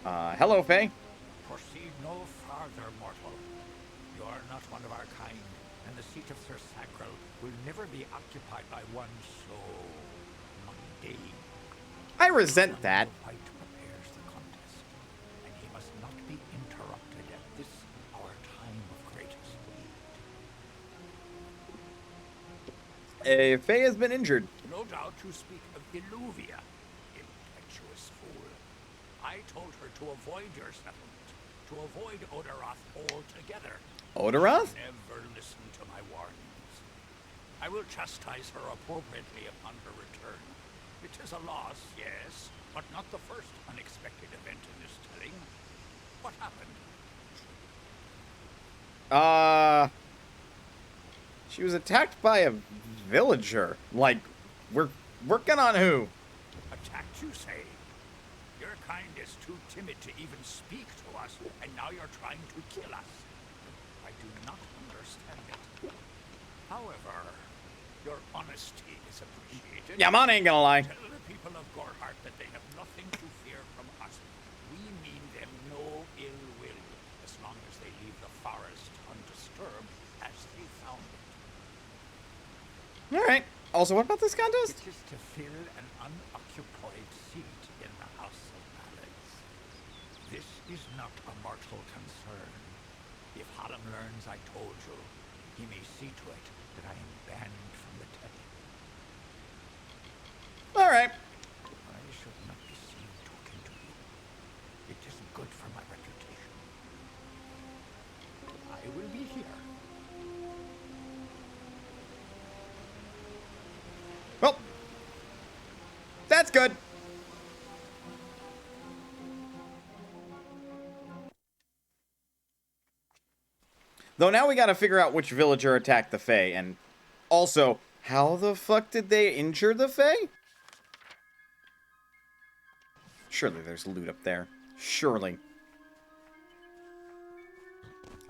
Hello, Faye. Proceed no farther, mortal. You are not one of our kind, and the seat of Sir Sacral will never be occupied by one so mundane. I resent that. Fight prepares the contest, and he must not be interrupted at this our time of greatest need. Faye has been injured. No doubt you speak of Illuvia, impetuous fool. I told her to avoid your settlement, to avoid Odorath altogether. Odorath? Never listen to my warnings. I will chastise her appropriately upon her return. It is a loss, yes, but not the first unexpected event in this telling. What happened? She was attacked by a villager. Like, we're working on who? Attacked, you say? Your kind is too timid to even speak to us, and now you're trying to kill us. I do not understand it. However, your honesty is appreciated. Yeah, mine ain't gonna lie. Tell the people of Gorhart that they have nothing to fear from us. We mean them no ill will, as long as they leave the forest undisturbed as they found it. Alright. Also, what about this contest? It is to fill an unoccupied seat in the House of Ballads. This is not a mortal concern. If Hallam learns I told you, he may see to it that I am banned from the telling. Alright. I should not be seen talking to you. It isn't good for my reputation. I will be here. Well, that's good. Though now we gotta figure out which villager attacked the Fae, and also, how the fuck did they injure the Fae? Surely there's loot up there. Surely.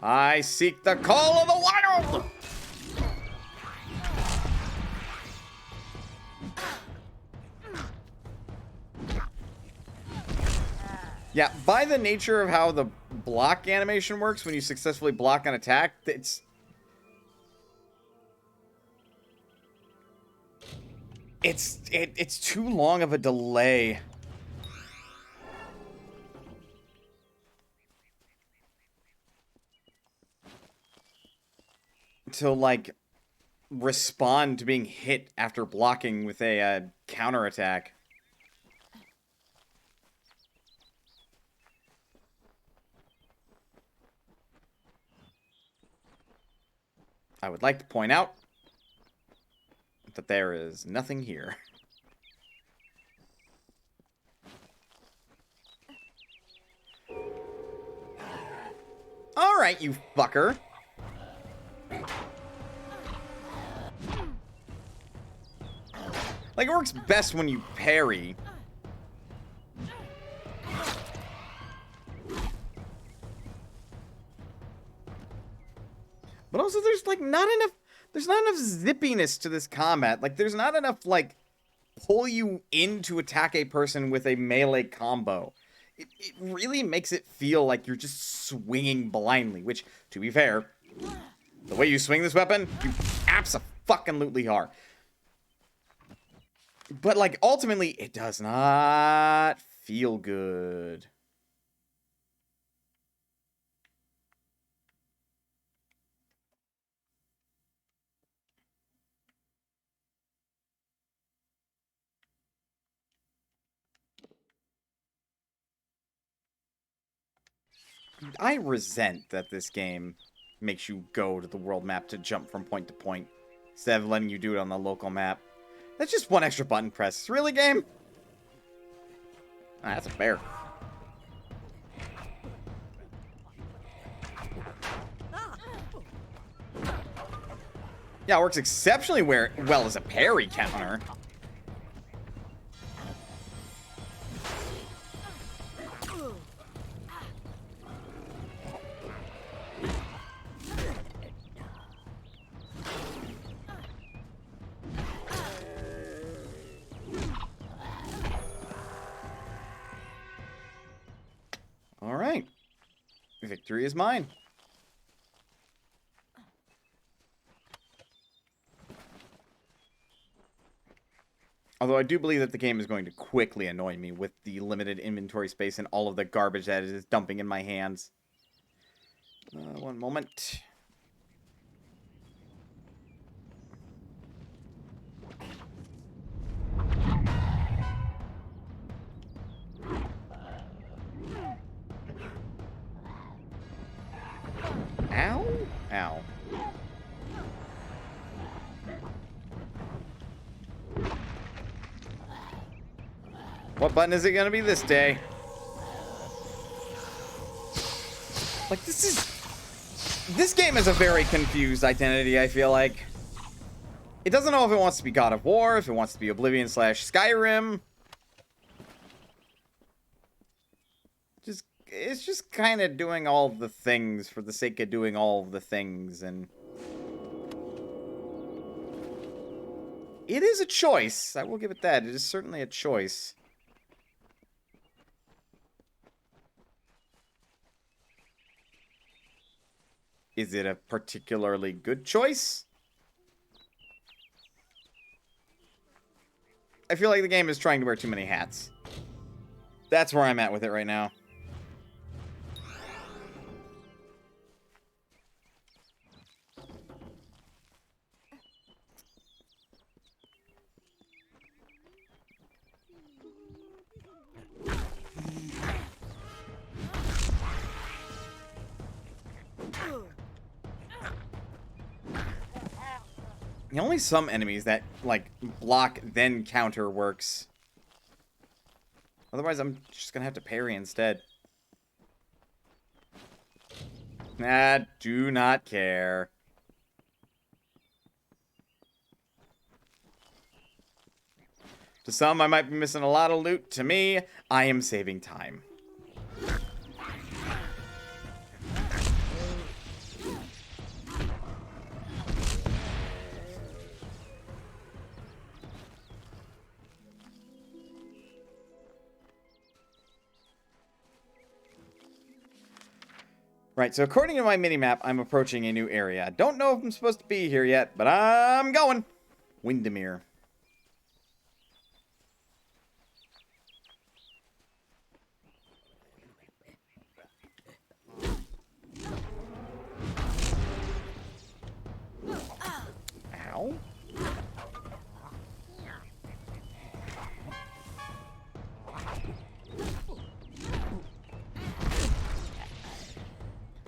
I seek the call of the wild! Yeah, by the nature of how the block animation works, when you successfully block an attack, it's too long of a delay. To, like, respond to being hit after blocking with a counterattack. I would like to point out that there is nothing here. Alright, you fucker. Like, it works best when you parry. But also, there's, like, not enough zippiness to this combat. Like, there's not enough, like, pull you in to attack a person with a melee combo. It really makes it feel like you're just swinging blindly, which, to be fair, the way you swing this weapon, you abso-fucking-lutely are. But, like, ultimately, it does not feel good. I resent that this game makes you go to the world map to jump from point to point, instead of letting you do it on the local map. That's just one extra button press. Really, game? Ah, that's a bear. Yeah, it works exceptionally well as a parry counter. Alright. Victory is mine. Although I do believe that the game is going to quickly annoy me with the limited inventory space and all of the garbage that it is dumping in my hands. One moment. Ow? Ow. What button is it gonna be this day? Like, this game is a very confused identity, I feel like. It doesn't know if it wants to be God of War, if it wants to be Oblivion / Skyrim. It's just kind of doing all the things for the sake of doing all the things, and it is a choice. I will give it that. It is certainly a choice. Is it a particularly good choice? I feel like the game is trying to wear too many hats. That's where I'm at with it right now. Only some enemies that, like, block then counter works. Otherwise, I'm just gonna have to parry instead. Nah, do not care. To some, I might be missing a lot of loot. To me, I am saving time. Right, so according to my minimap, I'm approaching a new area. I don't know if I'm supposed to be here yet, but I'm going. Windermere. Ow.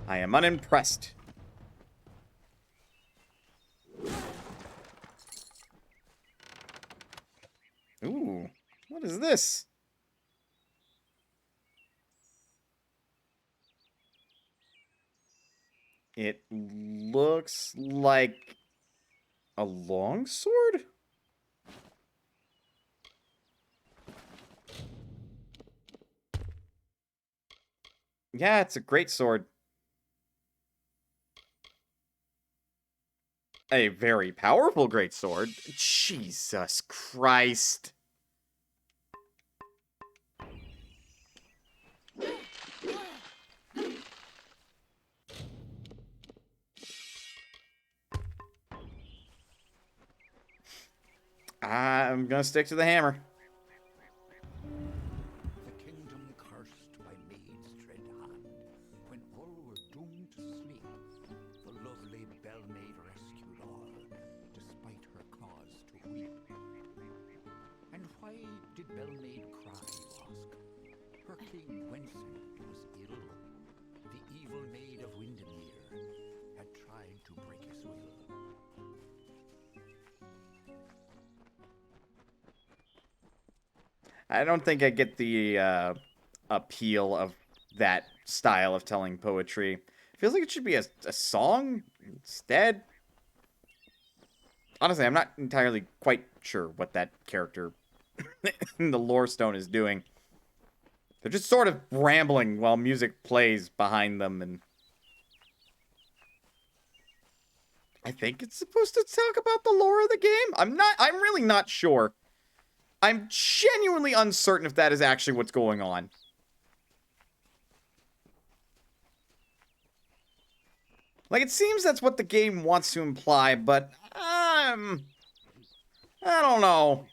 I am unimpressed. Ooh, what is this? It looks like a longsword? Yeah, it's a great sword. A very powerful greatsword. Jesus Christ. I'm gonna stick to the hammer. The kingdom cursed by maid's dread hand, when all were doomed to sleep, the lovely Bellmaid rescued all, despite her cause to weep. And why did Bellmaid cry, you ask? Her king Wensent was ill. The evil maid of Windermere had tried to break his will. I don't think I get the appeal of that style of telling poetry. Feels like it should be a song instead. Honestly, I'm not entirely quite sure what that character in the lore stone is doing. They're just sort of rambling while music plays behind them, and I think it's supposed to talk about the lore of the game. I'm really not sure. I'm genuinely uncertain if that is actually what's going on. Like, it seems that's what the game wants to imply, but I don't know.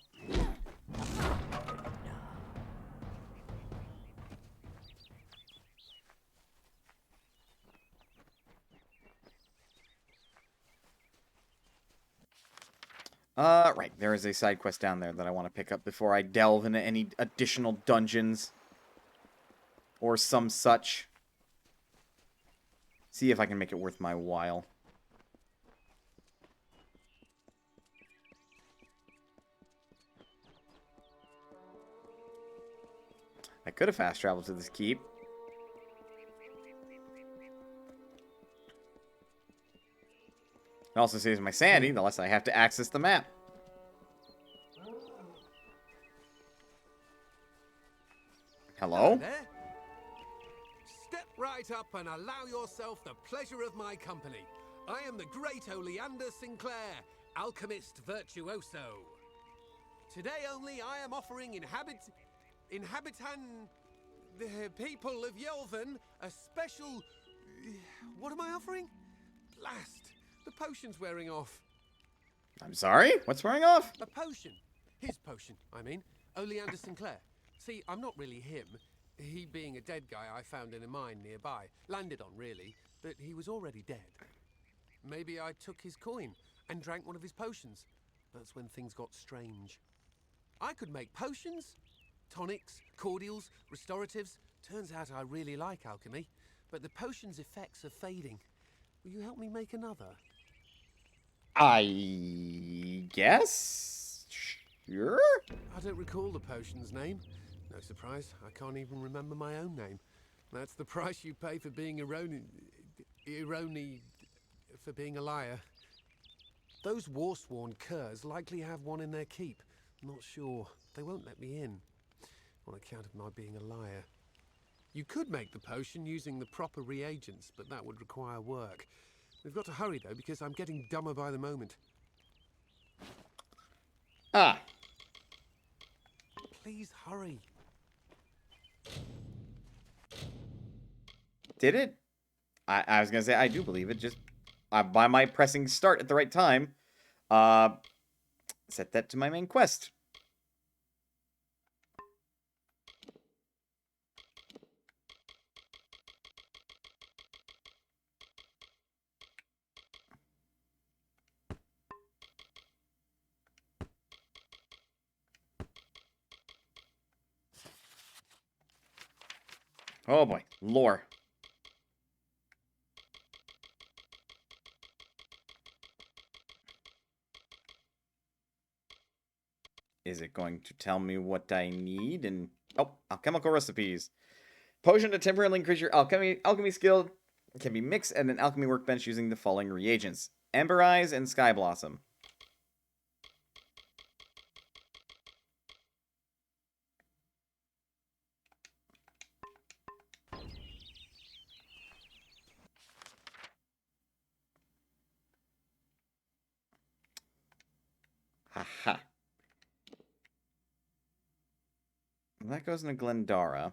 Right, there is a side quest down there that I want to pick up before I delve into any additional dungeons or some such. See if I can make it worth my while. I could have fast traveled to this keep. It also saves my sanity, the less I have to access the map. Hello? There. Step right up and allow yourself the pleasure of my company. I am the great Oleander Sinclair, alchemist virtuoso. Today only I am offering the people of Yelven a special... What am I offering? Blast! The potion's wearing off. I'm sorry? What's wearing off? A potion. His potion, I mean. Oleander Sinclair. See, I'm not really him. He being a dead guy I found in a mine nearby. Landed on, really, but he was already dead. Maybe I took his coin and drank one of his potions. That's when things got strange. I could make potions, tonics, cordials, restoratives. Turns out I really like alchemy, but the potion's effects are fading. Will you help me make another? I guess? Sure? I don't recall the potion's name. No surprise, I can't even remember my own name. That's the price you pay for being for being a liar. Those war-sworn curs likely have one in their keep. Not sure. They won't let me in, on account of my being a liar. You could make the potion using the proper reagents, but that would require work. We've got to hurry, though, because I'm getting dumber by the moment. Ah. Please hurry. Did it? I was going to say, I do believe it. Just by my pressing start at the right time, set that to my main quest. Oh boy, lore. Is it going to tell me what I need? And oh, alchemical recipes. Potion to temporarily increase your alchemy skill can be mixed at an alchemy workbench using the following reagents: Ember Eyes and Sky Blossom. Haha. That goes into Glendara.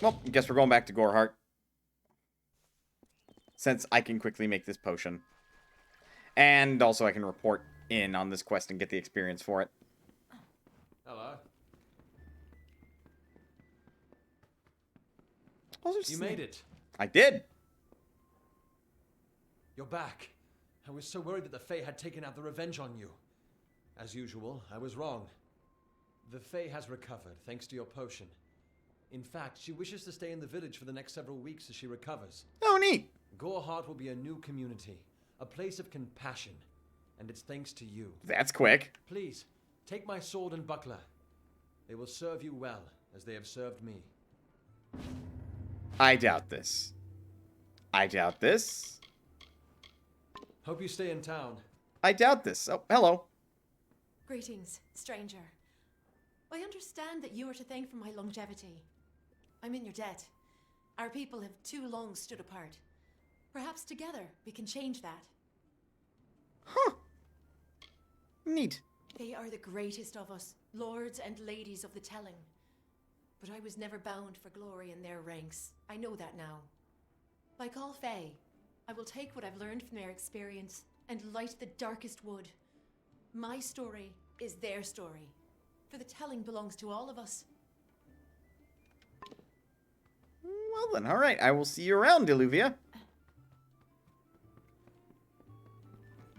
Well, I guess we're going back to Goreheart. Since I can quickly make this potion. And also I can report in on this quest and get the experience for it. Hello. You made it. I did. You're back. I was so worried that the Fae had taken out the revenge on you. As usual, I was wrong. The Fae has recovered, thanks to your potion. In fact, she wishes to stay in the village for the next several weeks as she recovers. Oh, neat. Goreheart will be a new community, a place of compassion, and it's thanks to you. That's quick. Please, take my sword and buckler. They will serve you well, as they have served me. I doubt this. I doubt this. Hope you stay in town. I doubt this. Oh, hello. Greetings, stranger. I understand that you are to thank for my longevity. I'm in your debt. Our people have too long stood apart. Perhaps together we can change that. Huh. Neat. They are the greatest of us, lords and ladies of the telling. But I was never bound for glory in their ranks. I know that now. Like all Fae, I will take what I've learned from their experience and light the darkest wood. My story is their story, for the telling belongs to all of us. Well then, alright. I will see you around, Deluvia.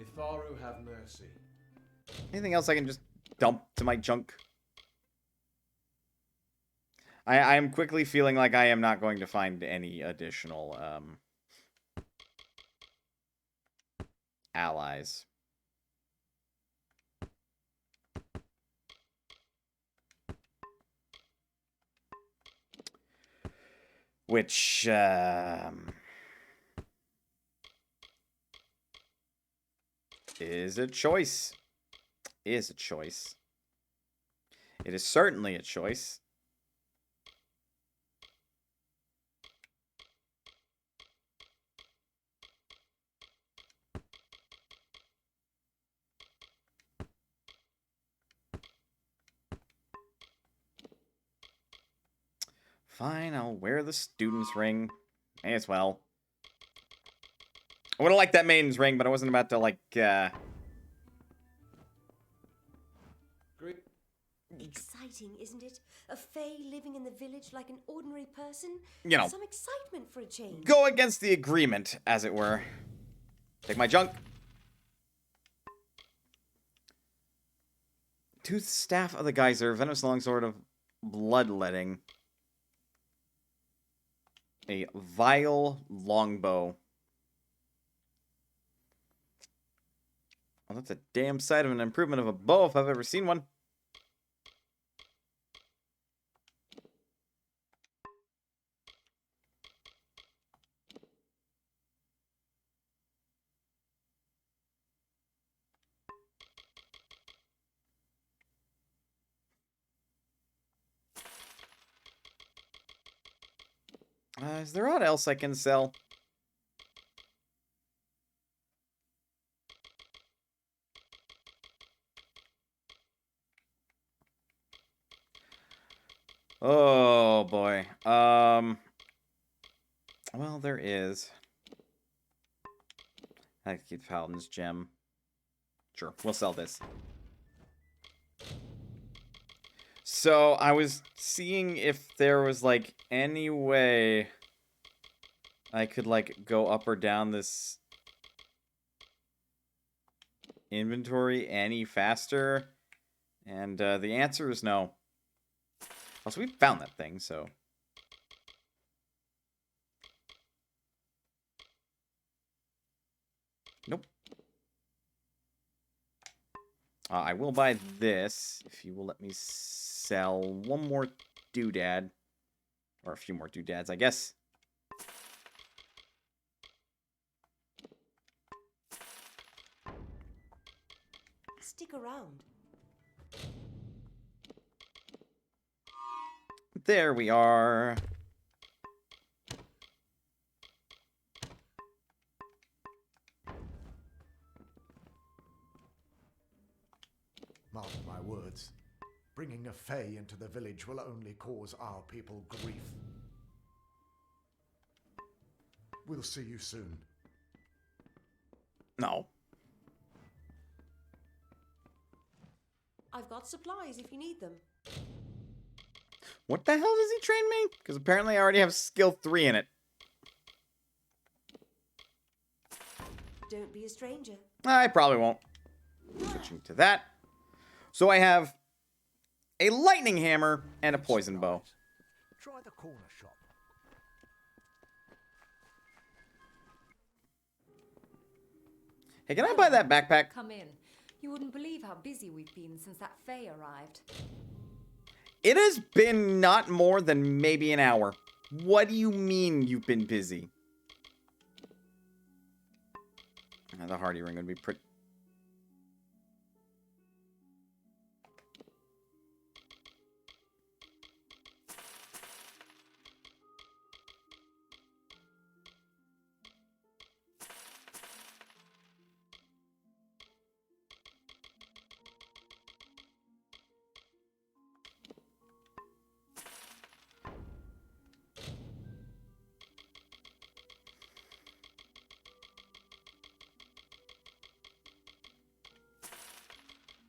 Mitharu have mercy. Anything else I can just dump to my junk? I am quickly feeling like I am not going to find any additional, allies. Which, is a choice. Is a choice. It is certainly a choice. Fine, I'll wear the student's ring. May as well. I would have liked that maiden's ring, but I wasn't about to, like, Exciting, isn't it? A fae living in the village like an ordinary person? You know, some excitement for a change. go against the agreement, as it were. Take my junk. Tooth Staff of the Geyser, Venomous Longsword of Bloodletting. A Vile Longbow. Well, that's a damn sight of an improvement of a bow if I've ever seen one. Is there aught else I can sell? Oh boy. Well, there is. I can keep Paladin's gem. Sure, we'll sell this. So I was seeing if there was like any way I could like go up or down this inventory any faster, and the answer is no. Also, we found that thing, so nope. I will buy this if you will let me sell one more doodad. Or a few more doodads, I guess. Stick around. There we are. Mark my words. Bringing a fae into the village will only cause our people grief. We'll see you soon. No. I've got supplies if you need them. What the hell does he train me? Because apparently I already have skill 3 in it. Don't be a stranger. I probably won't. Switching to that. So I have a lightning hammer and a poison bow. Try the corner shop. Hey, can I buy that backpack? Come in. You wouldn't believe how busy we've been since that fae arrived. It has been not more than maybe an hour. What do you mean you've been busy? The Hardy ring would be pretty...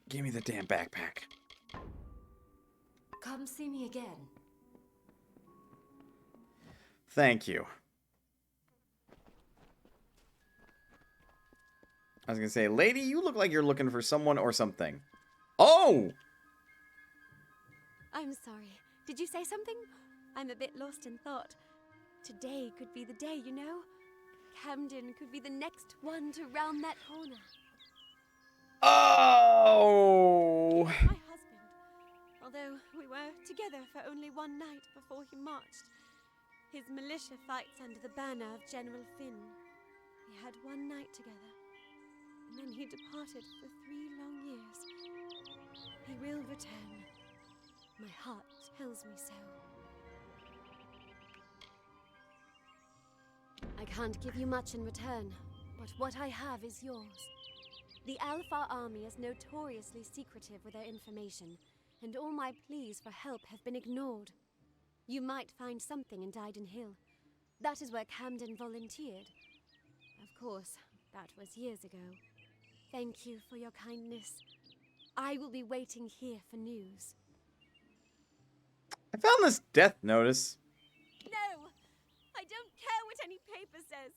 Give me the damn backpack. Come see me again. Thank you. I was gonna say, lady, you look like you're looking for someone or something. Oh! I'm sorry. Did you say something? I'm a bit lost in thought. Today could be the day, you know? Camden could be the next one to round that corner. Oh! My husband. Although we were together for only one night before he marched. His militia fights under the banner of General Finn. We had one night together, and then he departed for 3 long years. He will return. My heart tells me so. I can't give you much in return, but what I have is yours. The Alpha army is notoriously secretive with their information, and all my pleas for help have been ignored. You might find something in Dyden Hill. That is where Camden volunteered. Of course, that was years ago. Thank you for your kindness. I will be waiting here for news. I found this death notice. No! I don't care what any paper says.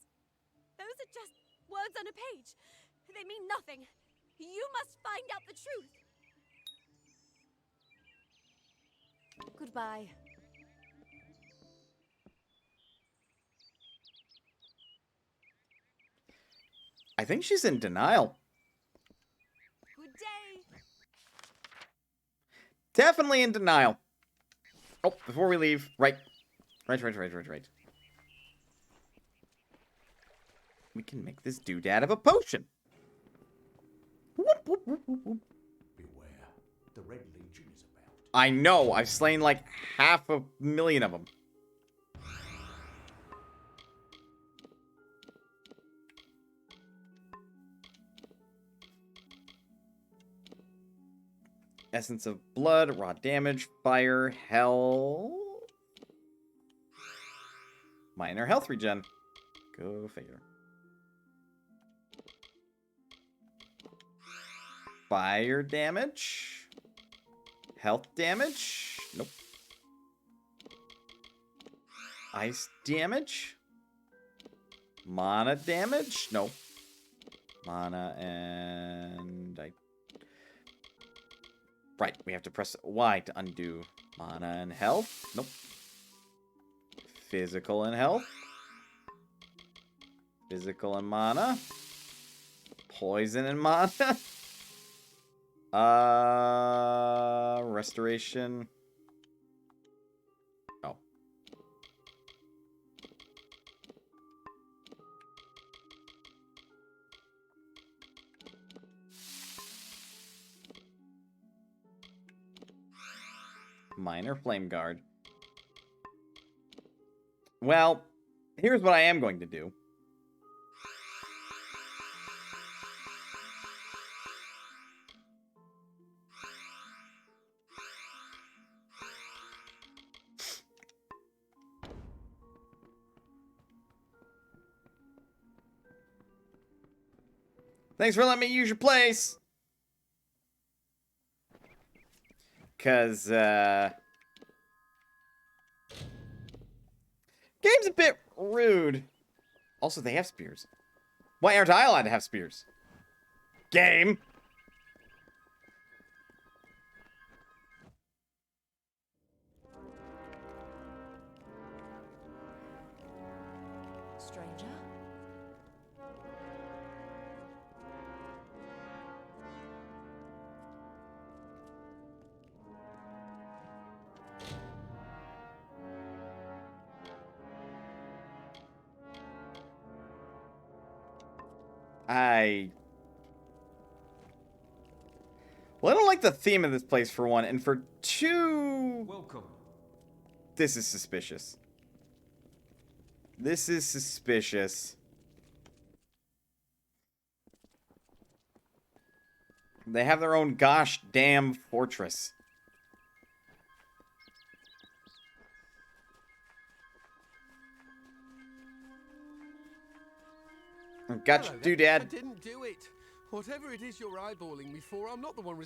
Those are just words on a page. They mean nothing. You must find out the truth. Goodbye. I think she's in denial. Good day. Definitely in denial. Oh, before we leave, right. We can make this dude out of a potion. Beware, the Red Legion is about. I know, I've slain like 500,000 of them. Essence of blood, raw damage, fire, hell. Minor health regen. Go figure. Fire damage. Health damage. Nope. Ice damage. Mana damage. Nope. Mana and right, we have to press Y to undo. Mana and health. Nope. Physical and health. Physical and mana. Poison and mana. Restoration. Oh. Minor flame guard. Well, here's what I am going to do. Thanks for letting me use your place. Because, game's a bit rude. Also, they have spears. Why aren't I allowed to have spears? Game. Stranger? Well, I don't like the theme of this place, for one, and for two... Welcome. This is suspicious. This is suspicious. They have their own gosh damn fortress. Gotcha, Hello, doodad. I didn't do it. Whatever it is you're eyeballing me for, I'm not the one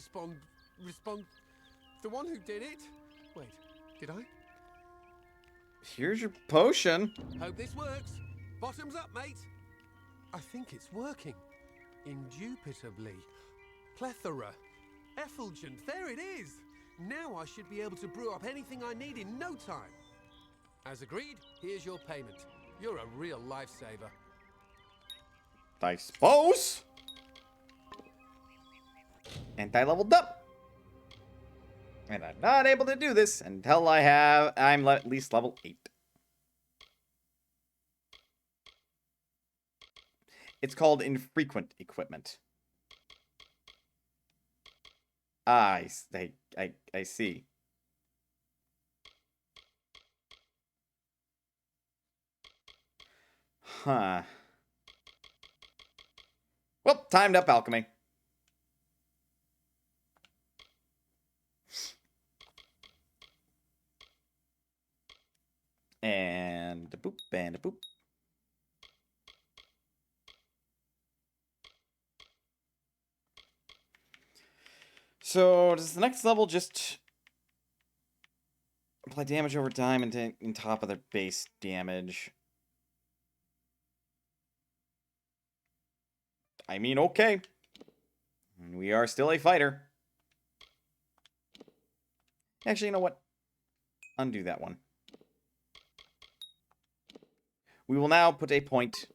the one who did it. Wait, did I? Here's your potion. Hope this works. Bottoms up, mate. I think it's working. Indubitably. Plethora. Effulgent. There it is. Now I should be able to brew up anything I need in no time. As agreed, here's your payment. You're a real lifesaver. I suppose. And I leveled up. And I'm not able to do this until I'm at least level 8. It's called infrequent equipment. Ah, I see. Huh. Well, timed up alchemy. And a boop, and a boop. So, does the next level just apply damage over time and on top of their base damage? I mean, okay. We are still a fighter. Actually, you know what? Undo that one. We will now put a point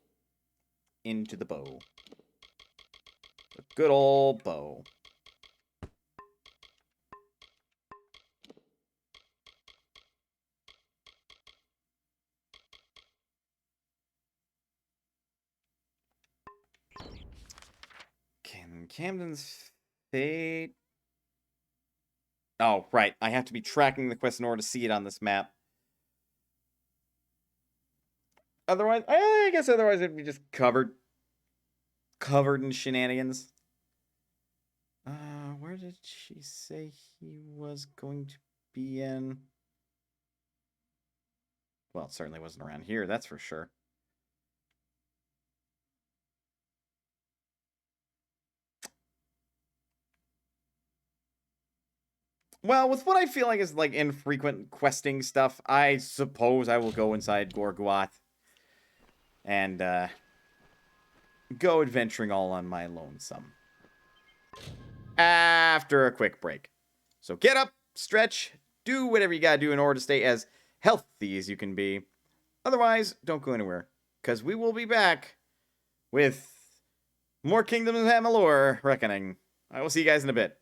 into the bow. A good old bow. Camden's fate. Oh, right. I have to be tracking the quest in order to see it on this map. Otherwise, I guess otherwise it'd be just covered in shenanigans. Where did she say he was going to be in? Well, it certainly wasn't around here, that's for sure. Well, with what I feel like is like infrequent questing stuff, I suppose I will go inside Gorguath and go adventuring all on my lonesome. After a quick break. So get up, stretch, do whatever you gotta do in order to stay as healthy as you can be. Otherwise, don't go anywhere, because we will be back with more Kingdoms of Amalur Reckoning. I will see you guys in a bit.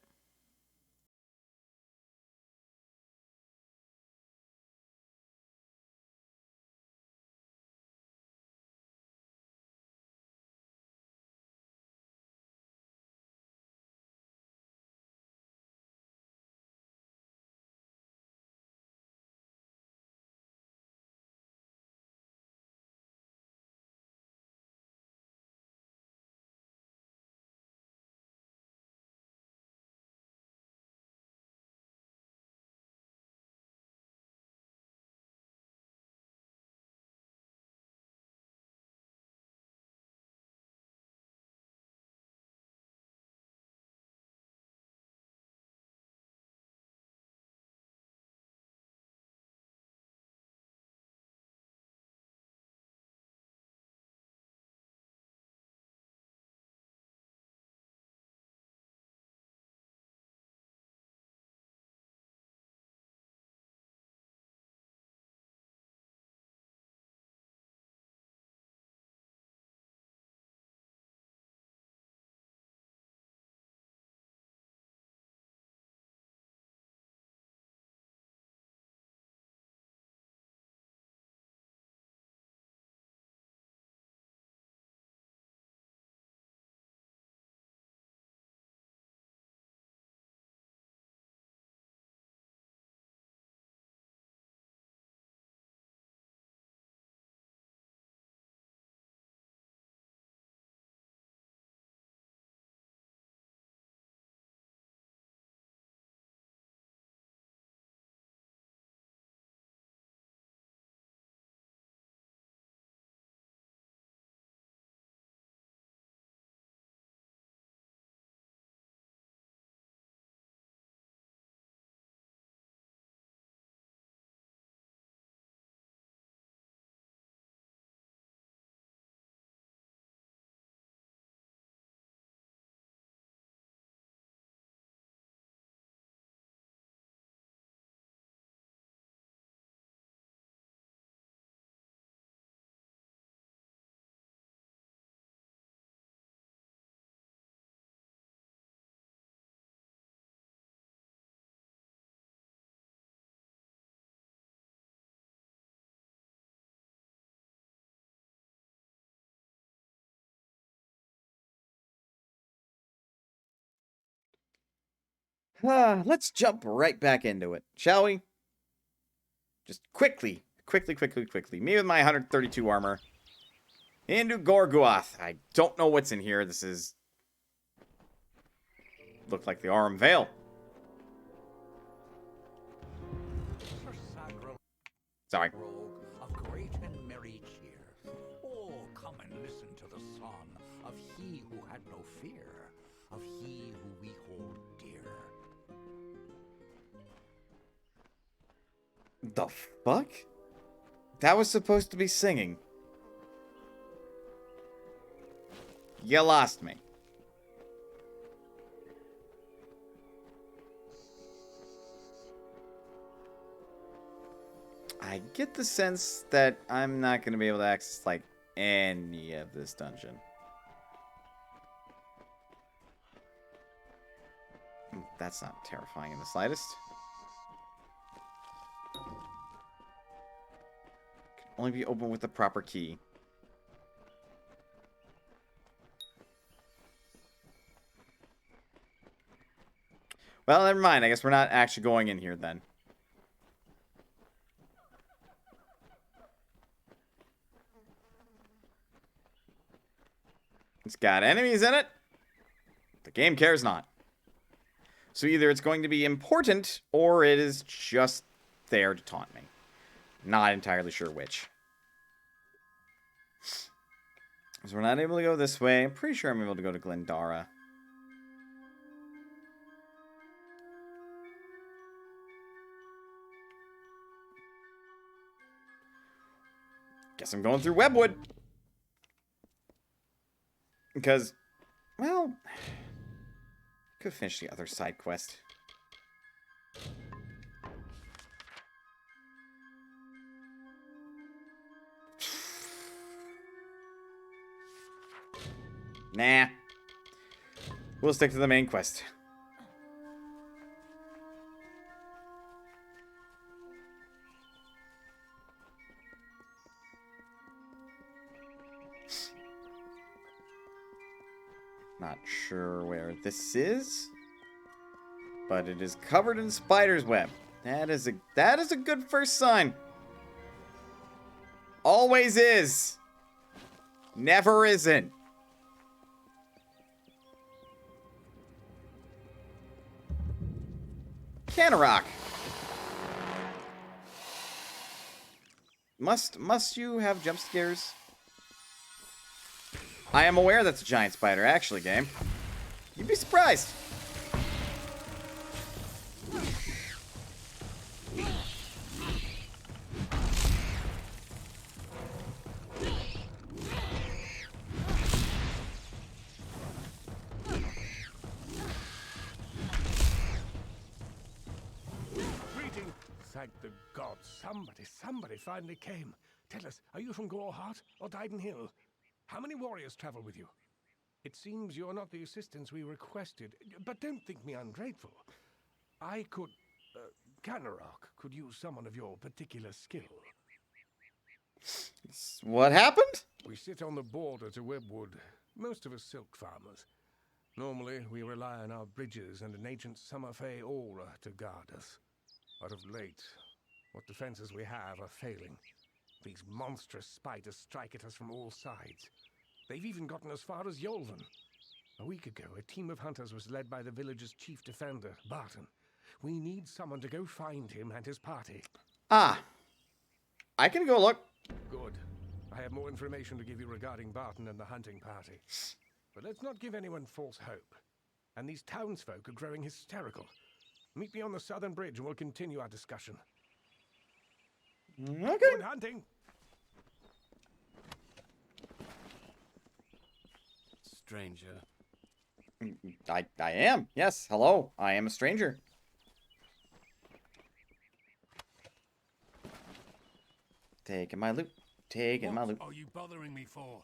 Let's jump right back into it, shall we? Just quickly. Me with my 132 armor. Into Gorguath. I don't know what's in here. This is... look like the Aurum Vale. Sorry. Of great and merry cheer. Oh, come and listen to the song of he who had no fear, of he who we hold dear. The fuck? That was supposed to be singing. You lost me. I get the sense that I'm not going to be able to access, like, any of this dungeon. That's not terrifying in the slightest. Can only be opened with the proper key. Well, never mind. I guess we're not actually going in here then. It's got enemies in it. The game cares not. So either it's going to be important, or it is just there to taunt me. Not entirely sure which. So we're not able to go this way. I'm pretty sure I'm able to go to Glendara. Guess I'm going through Webwood. Because, well, could finish the other side quest. Nah. We'll stick to the main quest. Not sure where this is, but it is covered in spider's web. That is a good first sign. Always is. Never isn't. Canorock. Must you have jump scares? I am aware that's a giant spider, actually, game. You'd be surprised. Greeting! Thank the gods. Somebody finally came. Tell us, are you from Gorehart or Dyden Hill? How many warriors travel with you? It seems you're not the assistance we requested, but don't think me ungrateful. I could... Canorock could use someone of your particular skill. What happened? We sit on the border to Webwood, most of us silk farmers. Normally, we rely on our bridges and an ancient Summerfey aura to guard us. But of late, what defenses we have are failing. These monstrous spiders strike at us from all sides. They've even gotten as far as Yolvan. A week ago, a team of hunters was led by the village's chief defender, Barton. We need someone to go find him and his party. Ah. I can go look. Good. I have more information to give you regarding Barton and the hunting party. But let's not give anyone false hope. And these townsfolk are growing hysterical. Meet me on the southern bridge and we'll continue our discussion. Okay. Good hunting. Stranger. I am. Yes. Hello. I am a stranger. Taking my loot. Taking my loot. What are you bothering me for?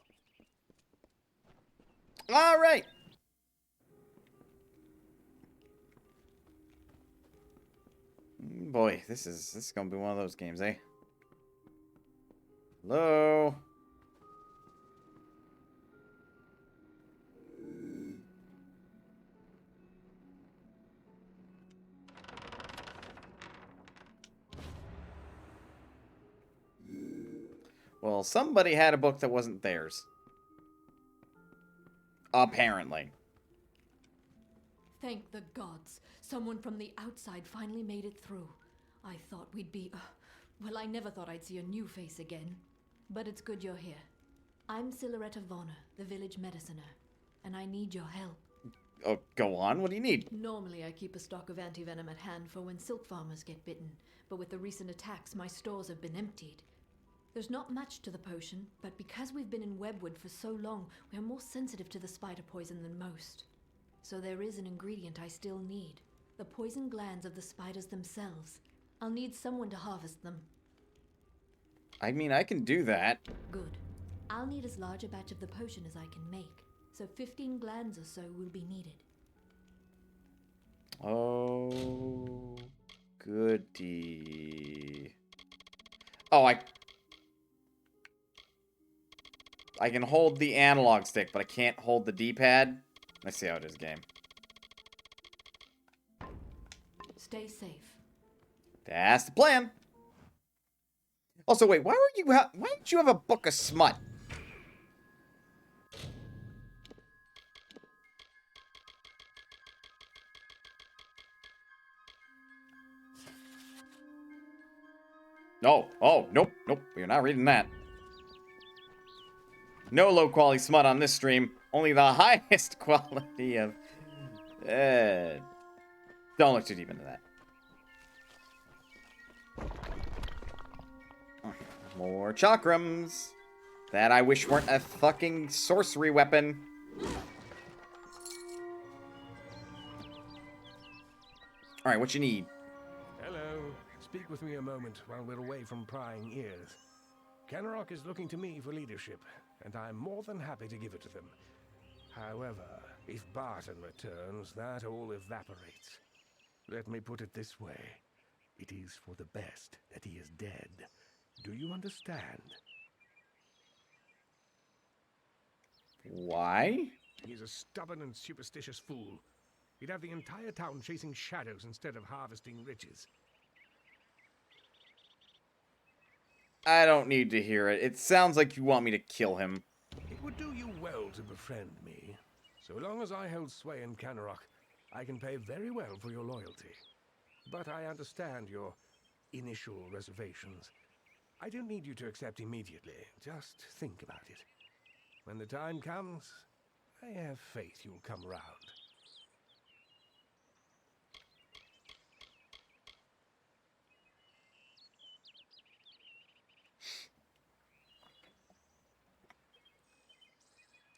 All right. Boy, this is gonna be one of those games, eh? Hello. Well, somebody had a book that wasn't theirs. Apparently. Thank the gods. Someone from the outside finally made it through. I thought we'd be... well, I never thought I'd see a new face again. But it's good you're here. I'm Silhouette of Vonner, the village mediciner, and I need your help. Oh, go on. What do you need? Normally, I keep a stock of antivenom at hand for when silk farmers get bitten, but with the recent attacks, my stores have been emptied. There's not much to the potion, but because we've been in Webwood for so long, we're more sensitive to the spider poison than most. So there is an ingredient I still need. The poison glands of the spiders themselves. I'll need someone to harvest them. I mean, I can do that. Good. I'll need as large a batch of the potion as I can make, so 15 glands or so will be needed. Oh, goody. Oh, I can hold the analog stick, but I can't hold the D-pad. Let's see how it is, game. Stay safe. That's the plan. Also, wait, why didn't you have a book of smut? No. Oh, nope. We're not reading that. No low quality smut on this stream. Only the highest quality of... don't look too deep into that. More chakrams. That I wish weren't a fucking sorcery weapon. Alright, what you need? Hello. Speak with me a moment while we're away from prying ears. Kenrock is looking to me for leadership, and I'm more than happy to give it to them. However, if Barton returns, that all evaporates. Let me put it this way. It is for the best that he is dead. Do you understand? Why? He's a stubborn and superstitious fool. He'd have the entire town chasing shadows instead of harvesting riches. I don't need to hear it. It sounds like you want me to kill him. It would do you well to befriend me. So long as I hold sway in Canarok, I can pay very well for your loyalty. But I understand your initial reservations. I don't need you to accept immediately. Just think about it. When the time comes, I have faith you'll come around.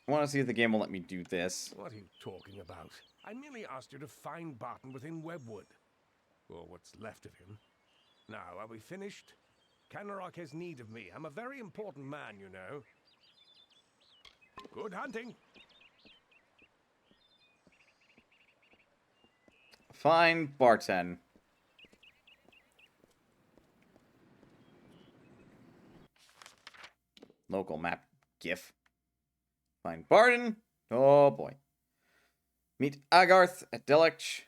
I want to see if the game will let me do this. What are you talking about? I merely asked you to find Barton within Webwood. Or what's left of him. Now, are we finished? Canarok has need of me. I'm a very important man, you know. Good hunting. Fine, Barton. Local map GIF. Find Barton. Oh boy. Meet Agarth at Delic.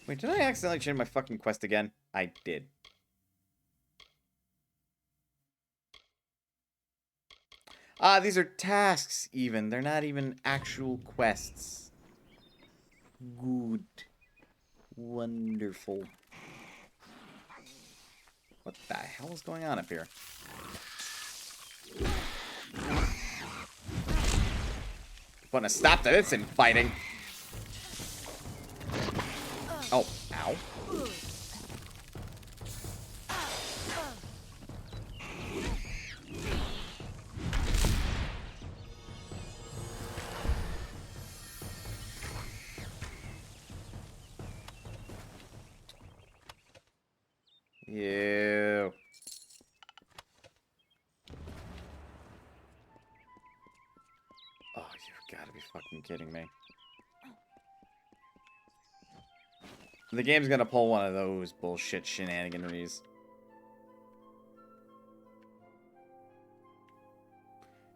Wait, did I accidentally change my fucking quest again? I did. Ah, these are tasks even. They're not even actual quests. Good. Wonderful. What the hell is going on up here? Putting a stop to this infighting. Oh, ow. Ew. Oh, you've got to be fucking kidding me. The game's gonna pull one of those bullshit shenaniganeries.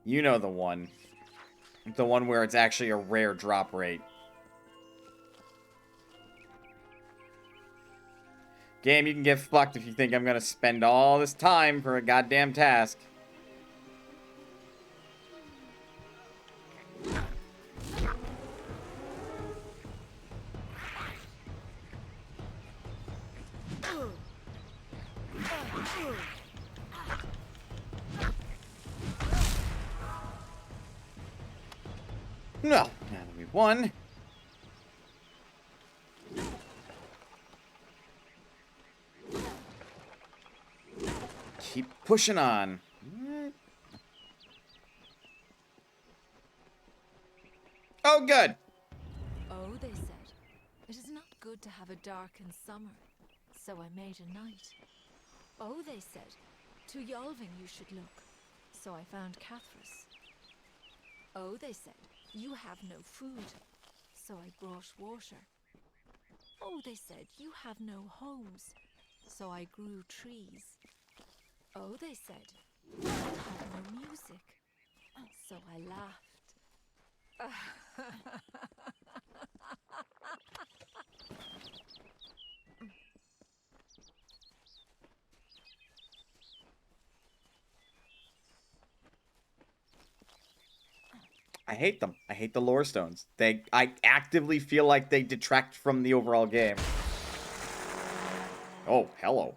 You know the one. The one where it's actually a rare drop rate. Game, you can get fucked if you think I'm gonna spend all this time for a goddamn task. No, now that we've won. Keep pushing on. Oh, good. Oh, they said, it is not good to have a darkened summer, so I made a night. Oh, they said, to Yalving you should look, so I found Cathras. Oh, they said, you have no food, so I brought water. Oh, they said, you have no homes, so I grew trees. Oh, they said, you have no music, so I laughed. I hate them. I hate the lore stones. I actively feel like they detract from the overall game. Oh, hello.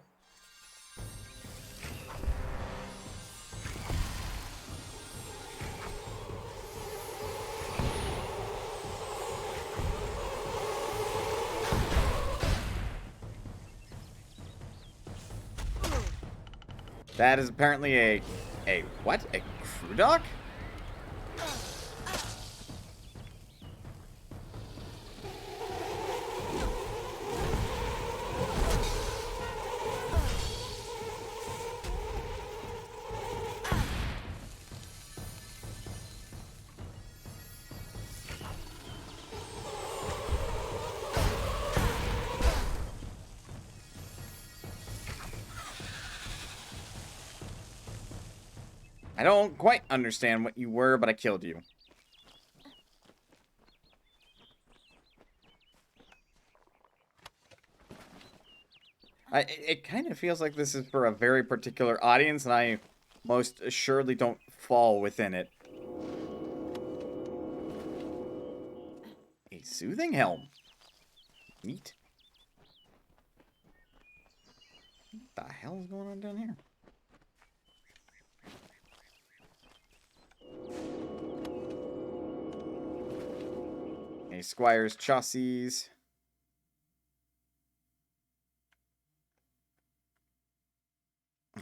That is apparently a what? A crew dock? I don't quite understand what you were, but I killed you. It kind of feels like this is for a very particular audience, and I most assuredly don't fall within it. A soothing helm. Neat. What the hell is going on down here? A squire's chassis.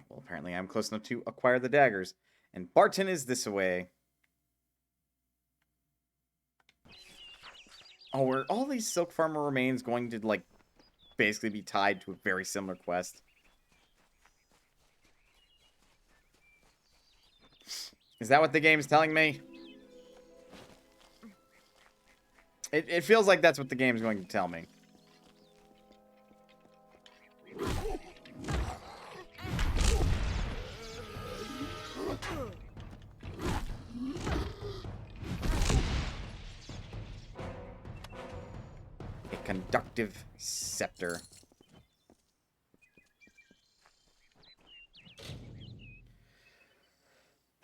Well, apparently I'm close enough to acquire the daggers. And Barton is this way. Oh, are all these Silk Farmer remains going to, like, basically be tied to a very similar quest? Is that what the game's telling me? It feels like that's what the game's going to tell me. A conductive scepter.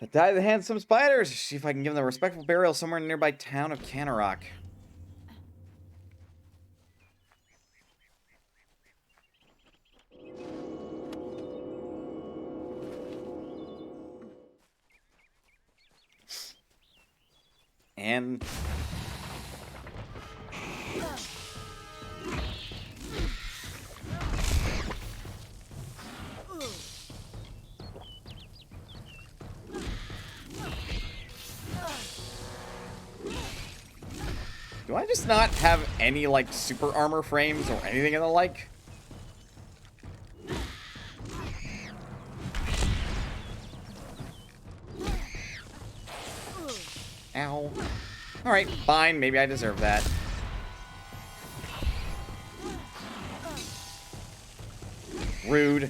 I die the handsome spiders. See if I can give them a respectful burial somewhere in the nearby town of Canarok. And do I just not have any, like, super armor frames or anything of the like? Ow. Alright, fine. Maybe I deserve that. Rude.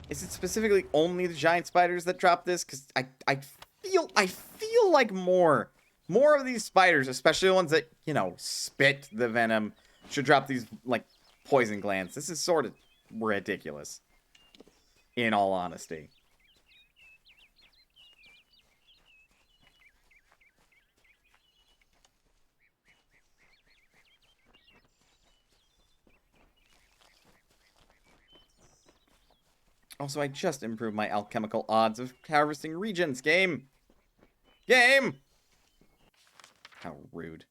Is it specifically only the giant spiders that drop this? Because I feel feel like more of these spiders, especially the ones that, you know, spit the venom, should drop these, like, poison glands. This is sort of ridiculous, in all honesty. Also, I just improved my alchemical odds of harvesting regions. Game! How rude.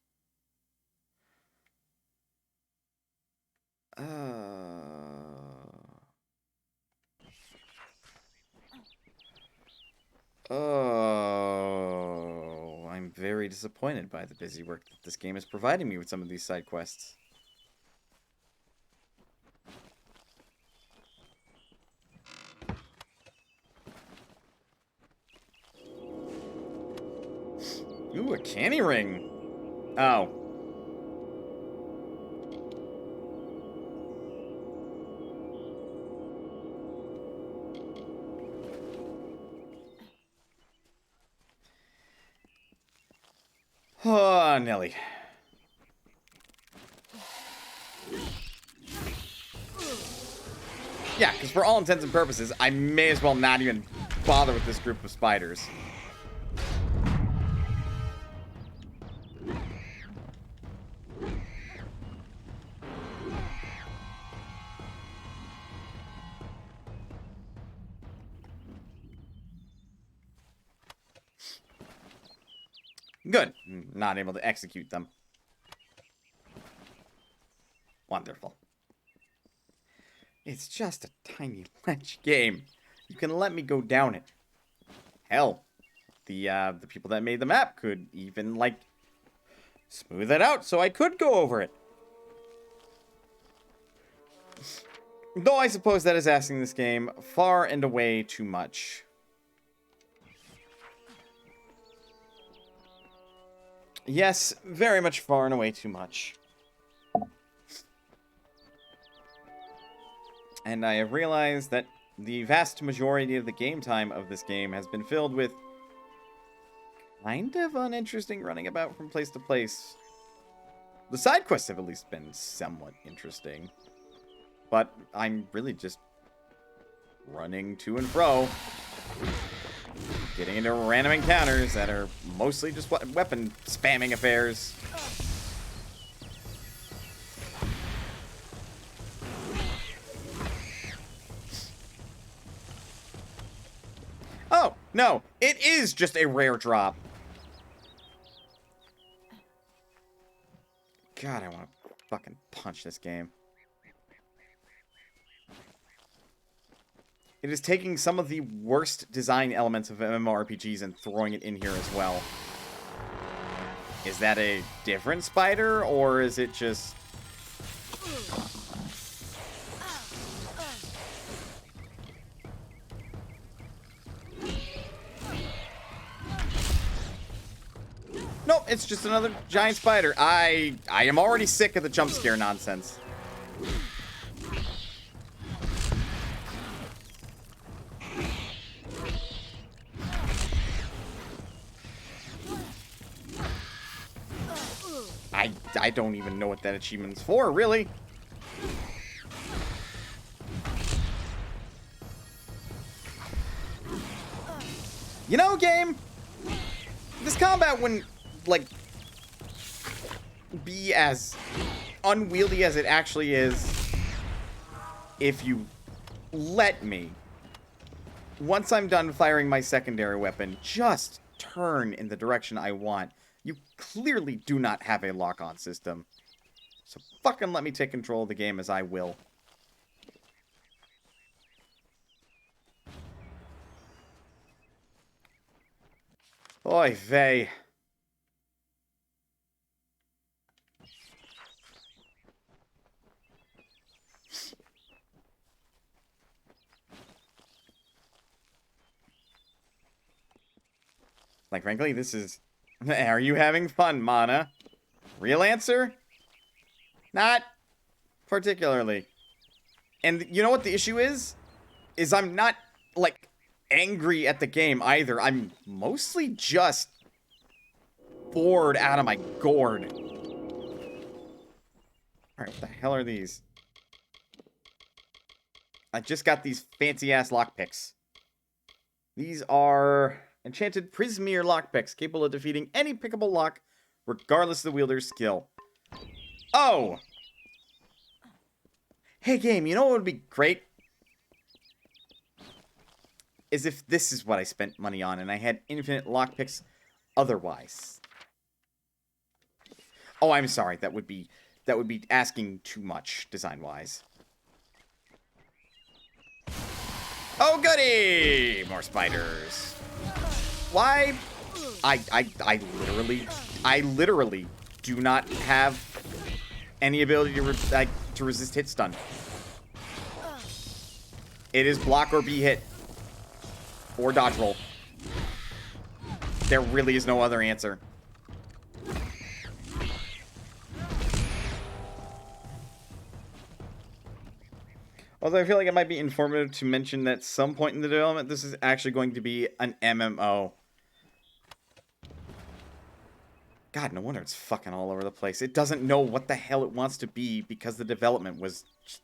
Oh, I'm very disappointed by the busy work that this game is providing me with some of these side quests. Ooh, a canny ring. Oh. Oh, Nelly. Yeah, because for all intents and purposes, I may as well not even bother with this group of spiders. Good. Not able to execute them. Wonderful. It's just a tiny ledge game. You can let me go down it. Hell, the people that made the map could even, like, smooth it out so I could go over it. Though I suppose that is asking this game far and away too much. Yes, very much far and away too much. And I have realized that the vast majority of the game time of this game has been filled with kind of uninteresting running about from place to place. The side quests have at least been somewhat interesting. But I'm really just running to and fro, getting into random encounters that are mostly just weapon spamming affairs. Oh, no, it is just a rare drop. God, I want to fucking punch this game. It is taking some of the worst design elements of MMORPGs and throwing it in here as well. Is that a different spider, or is it just... Nope, it's just another giant spider. I am already sick of the jump scare nonsense. I don't even know what that achievement's for, really. You know, game, this combat wouldn't, like, be as unwieldy as it actually is if you let me, once I'm done firing my secondary weapon, just turn in the direction I want. You clearly do not have a lock-on system. So fucking let me take control of the game as I will. Oy vey. Like, frankly, this is... Are you having fun, Mana? Real answer? Not particularly. And you know what the issue is? Is I'm not, like, angry at the game either. I'm mostly just bored out of my gourd. Alright, what the hell are these? I just got these fancy-ass lockpicks. These are enchanted Prismeer lockpicks, capable of defeating any pickable lock, regardless of the wielder's skill. Oh! Hey, game, you know what would be great? Is if this is what I spent money on, and I had infinite lockpicks otherwise. Oh, I'm sorry, that would be asking too much, design-wise. Oh, goody! More spiders. Why? I literally do not have any ability to resist hit stun. It is block or be hit. Or dodge roll. There really is no other answer. Although I feel like it might be informative to mention that at some point in the development, this is actually going to be an MMO. God, no wonder it's fucking all over the place. It doesn't know what the hell it wants to be because the development was just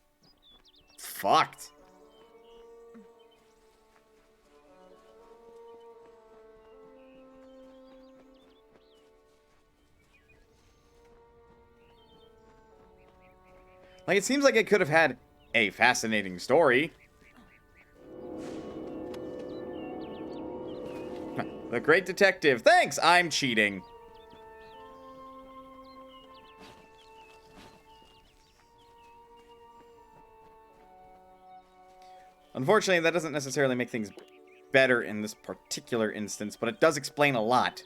fucked. Like, it seems like it could have had a fascinating story. The Great Detective. Thanks, I'm cheating. Unfortunately, that doesn't necessarily make things better in this particular instance, but it does explain a lot.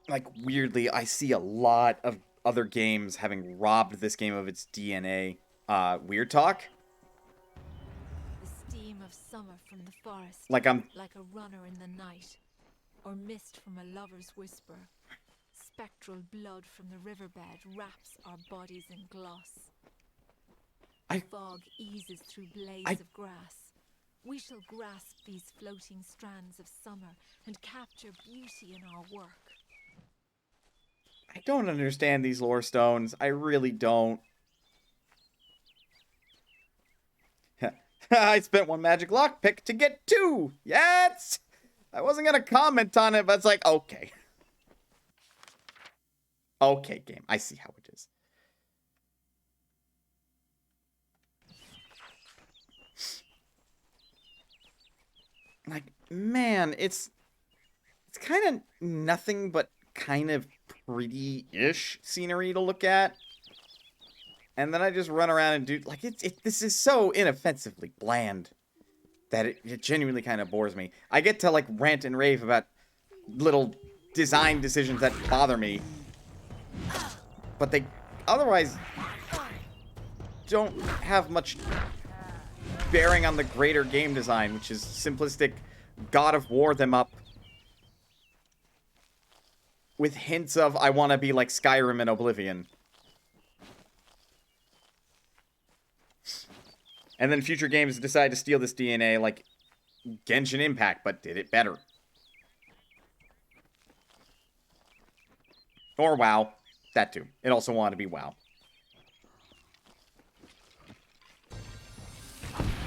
Like, weirdly, I see a lot of other games having robbed this game of its DNA. Weird Talk? The steam of summer from the forest, like a runner in the night, or mist from a lover's whisper. Spectral blood from the riverbed wraps our bodies in gloss. Fog eases through blades of grass. We shall grasp these floating strands of summer and capture beauty in our work. I don't understand these lore stones. I really don't. I spent one magic lockpick to get 2. Yes! I wasn't going to comment on it, but it's like, okay. Okay, game. I see how it is. Like, man, it's kind of nothing but kind of pretty-ish scenery to look at. And then I just run around and do... Like, this is so inoffensively bland that it genuinely kind of bores me. I get to, like, rant and rave about little design decisions that bother me. But they otherwise don't have much bearing on the greater game design, which is simplistic God of War them up with hints of, I want to be like Skyrim and Oblivion. And then future games decide to steal this DNA like Genshin Impact, but did it better. Or WoW. That too. It also wanted to be WoW.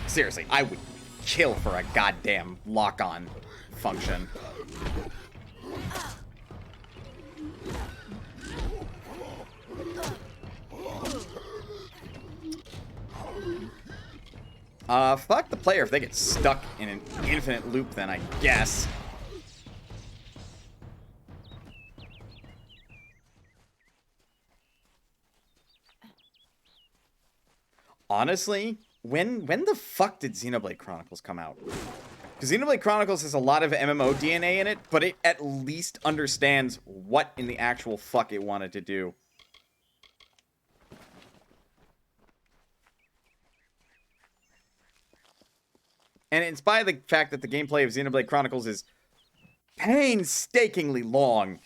Seriously, I would kill for a goddamn lock-on function. Fuck the player if they get stuck in an infinite loop then, I guess. Honestly, when the fuck did Xenoblade Chronicles come out? Because Xenoblade Chronicles has a lot of MMO DNA in it, but it at least understands what in the actual fuck it wanted to do. And in spite of the fact that the gameplay of Xenoblade Chronicles is painstakingly long,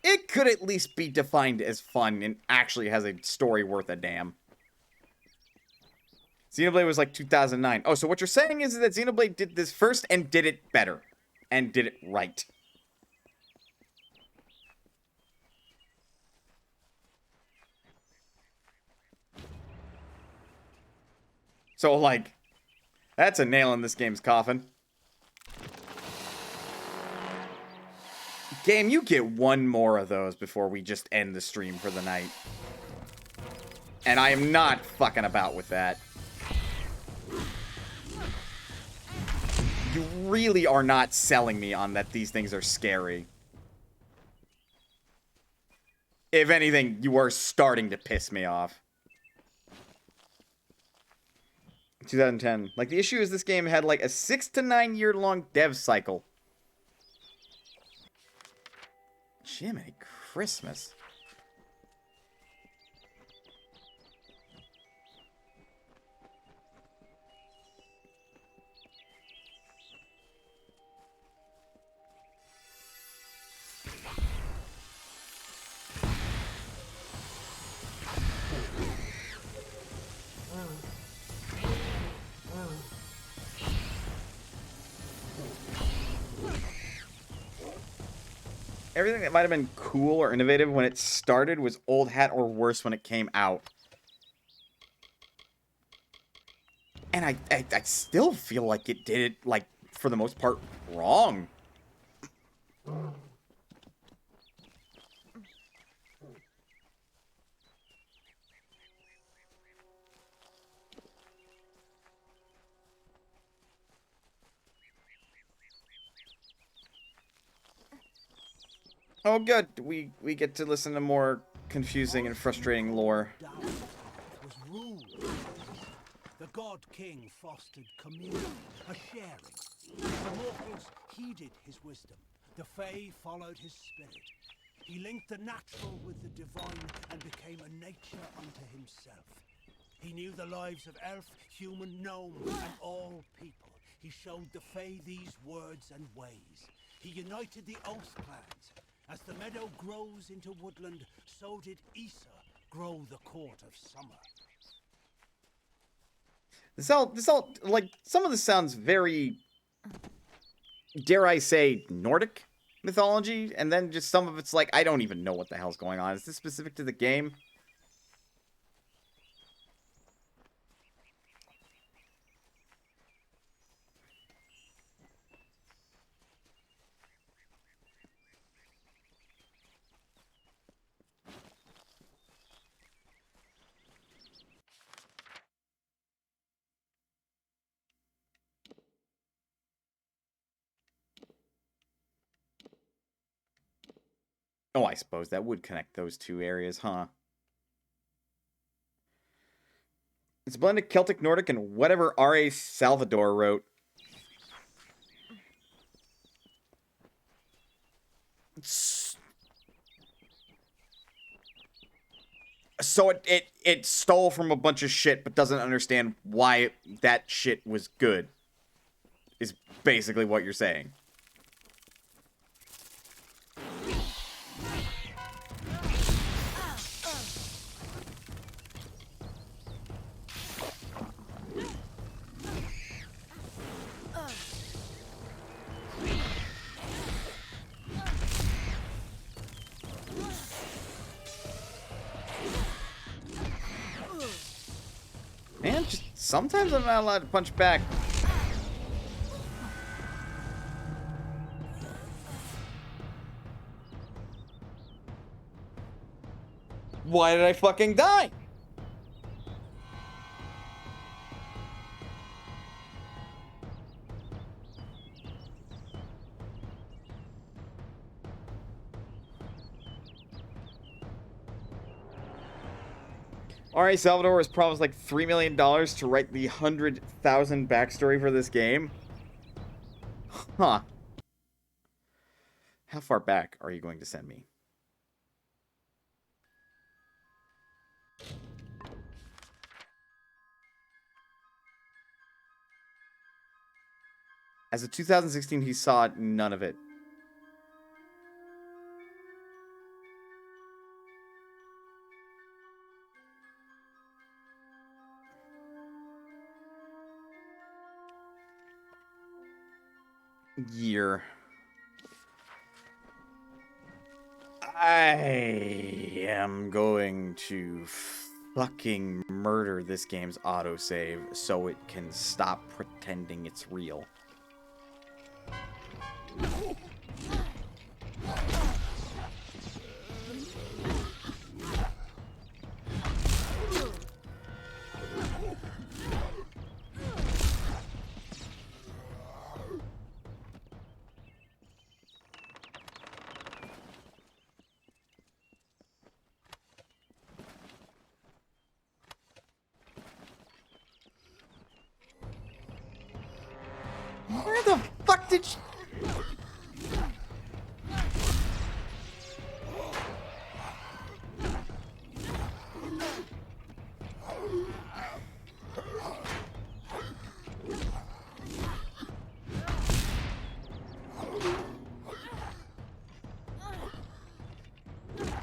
it could at least be defined as fun and actually has a story worth a damn. Xenoblade was like 2009. Oh, so what you're saying is that Xenoblade did this first and did it better. And did it right. So, like, that's a nail in this game's coffin. Game, you get one more of those before we just end the stream for the night. And I am not fucking about with that. You really are not selling me on that these things are scary. If anything, you are starting to piss me off. 2010. Like, the issue is this game had like a 6 to 9 year long dev cycle. Jiminy Christmas. Everything that might have been cool or innovative when it started was old hat or worse when it came out. And I still feel like it did it, like, for the most part, wrong. Oh, good. We get to listen to more confusing and frustrating lore. It was rule. The God King fostered community, a sharing. The mortals heeded his wisdom. The Fae followed his spirit. He linked the natural with the divine and became a nature unto himself. He knew the lives of elf, human, gnome, and all people. He showed the Fae these words and ways. He united the Oath clans. As the meadow grows into woodland, so did Issa grow the court of summer. This all, like, some of this sounds very, dare I say, Nordic mythology, and then just some of it's like, I don't even know what the hell's going on. Is this specific to the game? Oh, I suppose that would connect those two areas, huh? It's a blend of Celtic, Nordic, and whatever R.A. Salvador wrote. So it stole from a bunch of shit, but doesn't understand why that shit was good. Is basically what you're saying. Man, just sometimes I'm not allowed to punch back. Why did I fucking die? R.A. Salvador was promised like $3 million to write the 100,000 backstory for this game. Huh. How far back are you going to send me? As of 2016, he saw none of it. Year. I am going to fucking murder this game's autosave so it can stop pretending it's real. Where the fuck did she...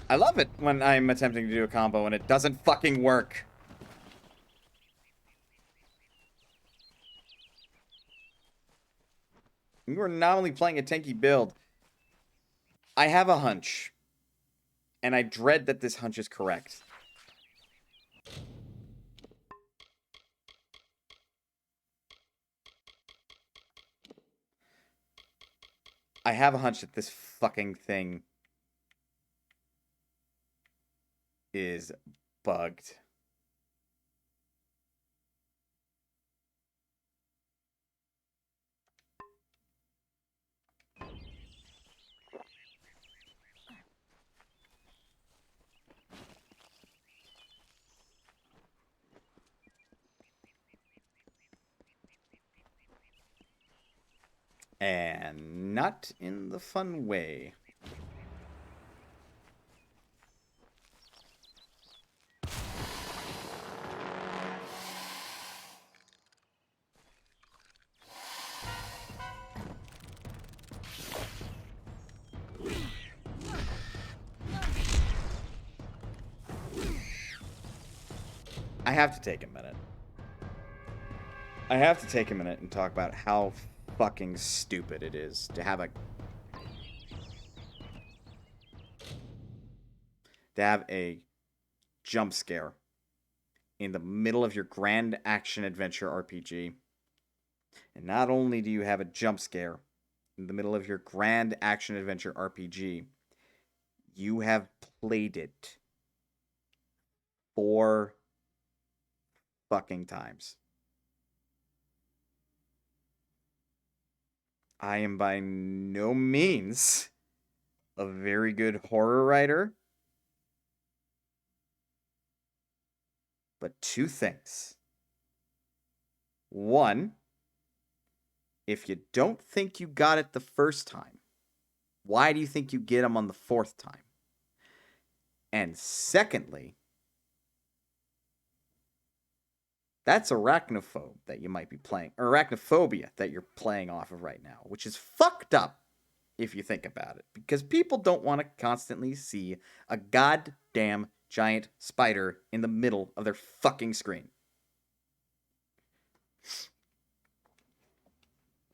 I love it when I'm attempting to do a combo and it doesn't fucking work. You are not only playing a tanky build. I have a hunch. And I dread that this hunch is correct. I have a hunch that this fucking thing is bugged. And not in the fun way. I have to take a minute. I have to take a minute and talk about how fucking stupid it is to have a jump scare in the middle of your grand action adventure RPG. And not only do you have a jump scare in the middle of your grand action adventure RPG, you have played it 4 fucking times. I am by no means a very good horror writer. But 2 things. 1, if you don't think you got it the first time, why do you think you get them on the 4th time? And secondly, that's arachnophobe that you might be playing, or arachnophobia that you're playing off of right now, which is fucked up if you think about it, because people don't want to constantly see a goddamn giant spider in the middle of their fucking screen.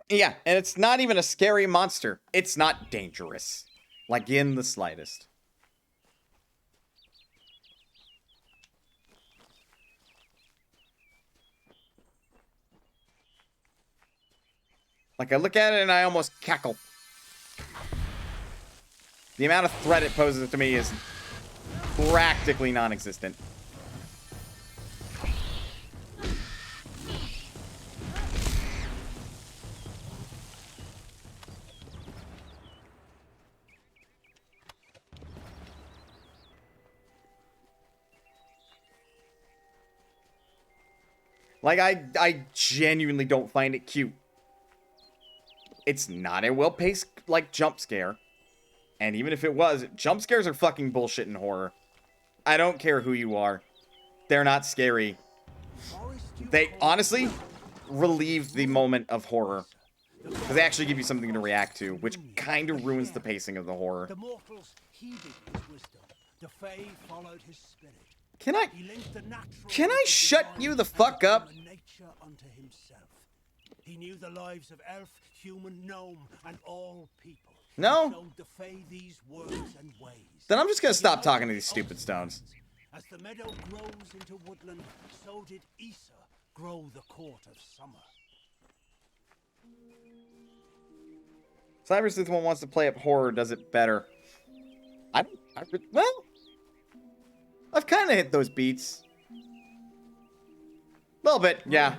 Yeah, and it's not even a scary monster. It's not dangerous, like in the slightest. Like, I look at it and I almost cackle. The amount of threat it poses to me is practically non-existent. Like, I genuinely don't find it cute. It's not a well-paced, like, jump scare. And even if it was, jump scares are fucking bullshit in horror. I don't care who you are. They're not scary. They, honestly, relieve the moment of horror. Because they actually give you something to react to, which kind of ruins the pacing of the horror. The mortals heeded his wisdom. The Fae followed his spirit. Can I shut you the fuck up? Nature unto himself. He knew the lives of elf, human, gnome, and all people. No? He showed the Fae these words and ways. Then I'm just gonna stop talking to these stupid stones. As the meadow grows into woodland, so did Issa grow the court of summer. Cybersleuth one wants to play up horror, does it better. Well, I've kind of hit those beats. A little bit, yeah.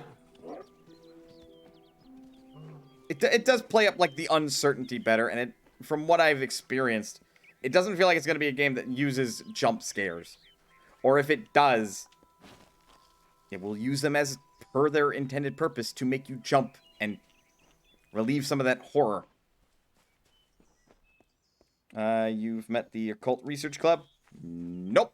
It does play up, like, the uncertainty better, and it, from what I've experienced, it doesn't feel like it's going to be a game that uses jump scares. Or if it does, it will use them as per their intended purpose to make you jump and relieve some of that horror. You've met the Occult Research Club? Nope.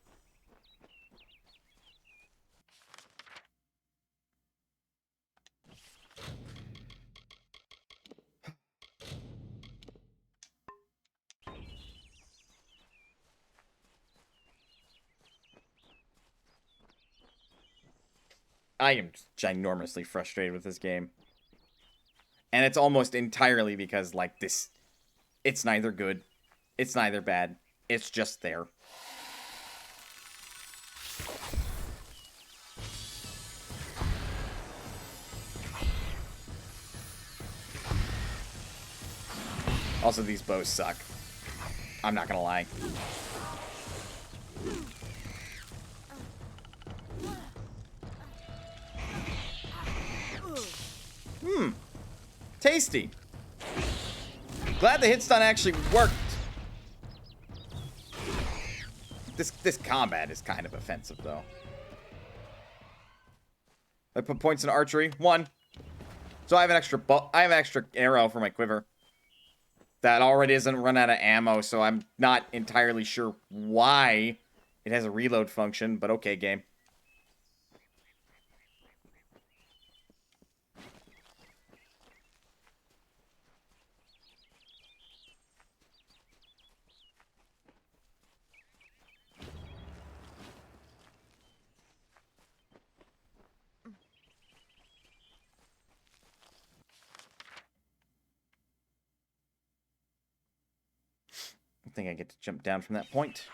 I am ginormously frustrated with this game. And it's almost entirely because, like, this... It's neither good. It's neither bad. It's just there. Also, these bows suck. I'm not gonna lie. Tasty. Glad the hit stun actually worked. This combat is kind of offensive, though. I put points in archery. 1. So I have an extra arrow for my quiver. That already doesn't run out of ammo, so I'm not entirely sure why it has a reload function, but okay, game. I think I get to jump down from that point.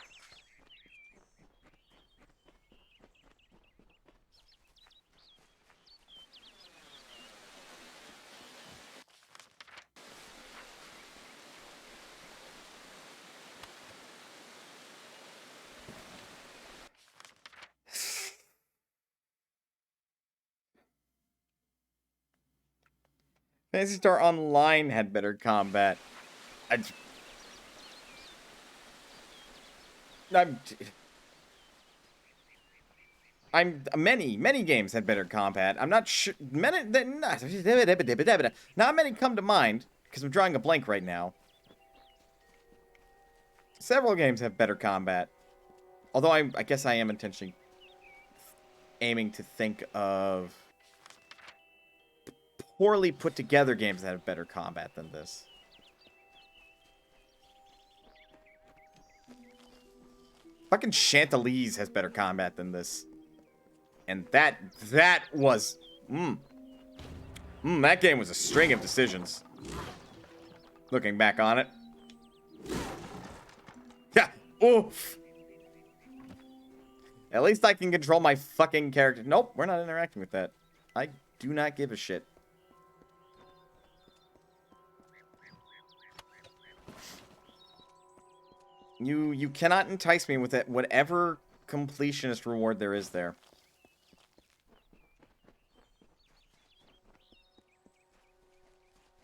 Phantasy Star Online had better combat. Many games had better combat. I'm not sure. Not many come to mind because I'm drawing a blank right now. Several games have better combat. Although I guess I am intentionally aiming to think of poorly put together games that have better combat than this. Fucking Chantilly's has better combat than this. And that was... that game was a string of decisions. Looking back on it. Yeah, oof. At least I can control my fucking character. Nope, we're not interacting with that. I do not give a shit. You cannot entice me with it, whatever completionist reward there is there.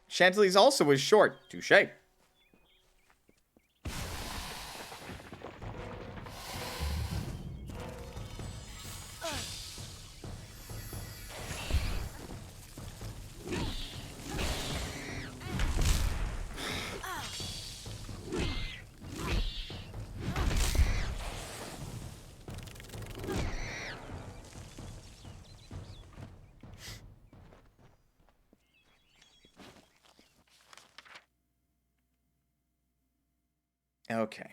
Chantilly's also was short. Touché. Okay.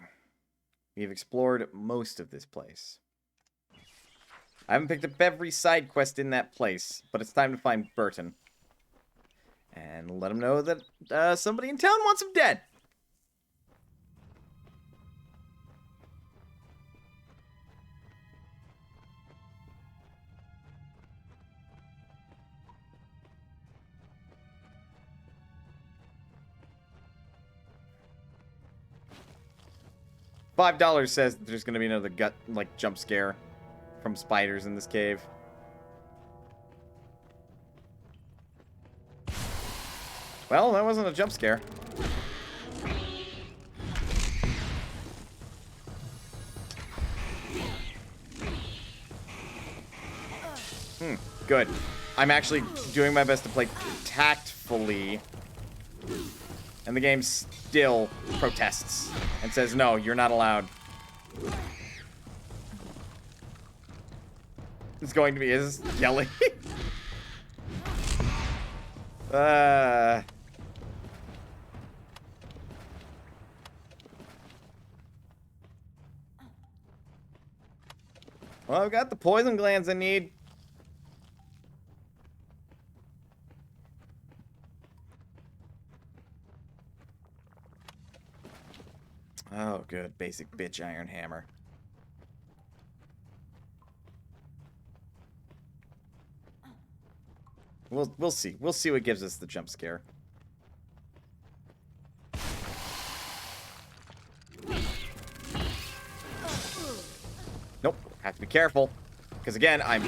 We've explored most of this place. I haven't picked up every side quest in that place, but it's time to find Burton. And let him know that somebody in town wants him dead. $5 says that there's going to be another jump scare from spiders in this cave. Well, that wasn't a jump scare. Good. I'm actually doing my best to play tactfully. And the game still protests and says, no, you're not allowed. It's going to be is yelling. Well, I've got the poison glands I need. Oh, good. Basic bitch iron hammer. We'll see. We'll see what gives us the jump scare. Nope. Have to be careful. Because again, I'm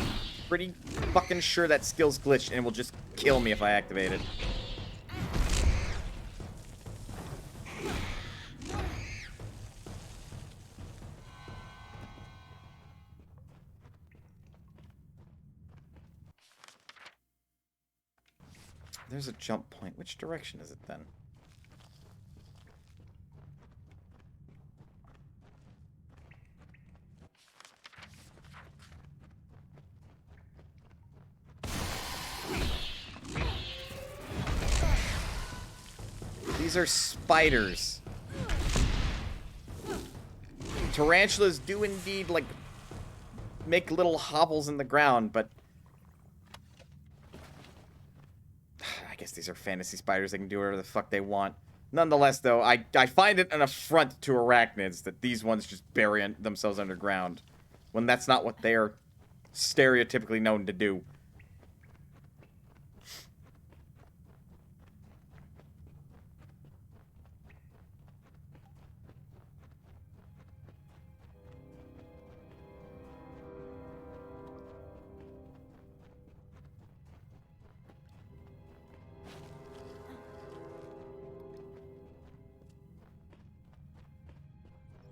pretty fucking sure that skill's glitched and will just kill me if I activate it. There's a jump point. Which direction is it then? These are spiders. Tarantulas do indeed, like, make little hobbles in the ground, but I guess these are fantasy spiders. They can do whatever the fuck they want. Nonetheless, though, I find it an affront to arachnids that these ones just bury themselves underground when that's not what they're stereotypically known to do.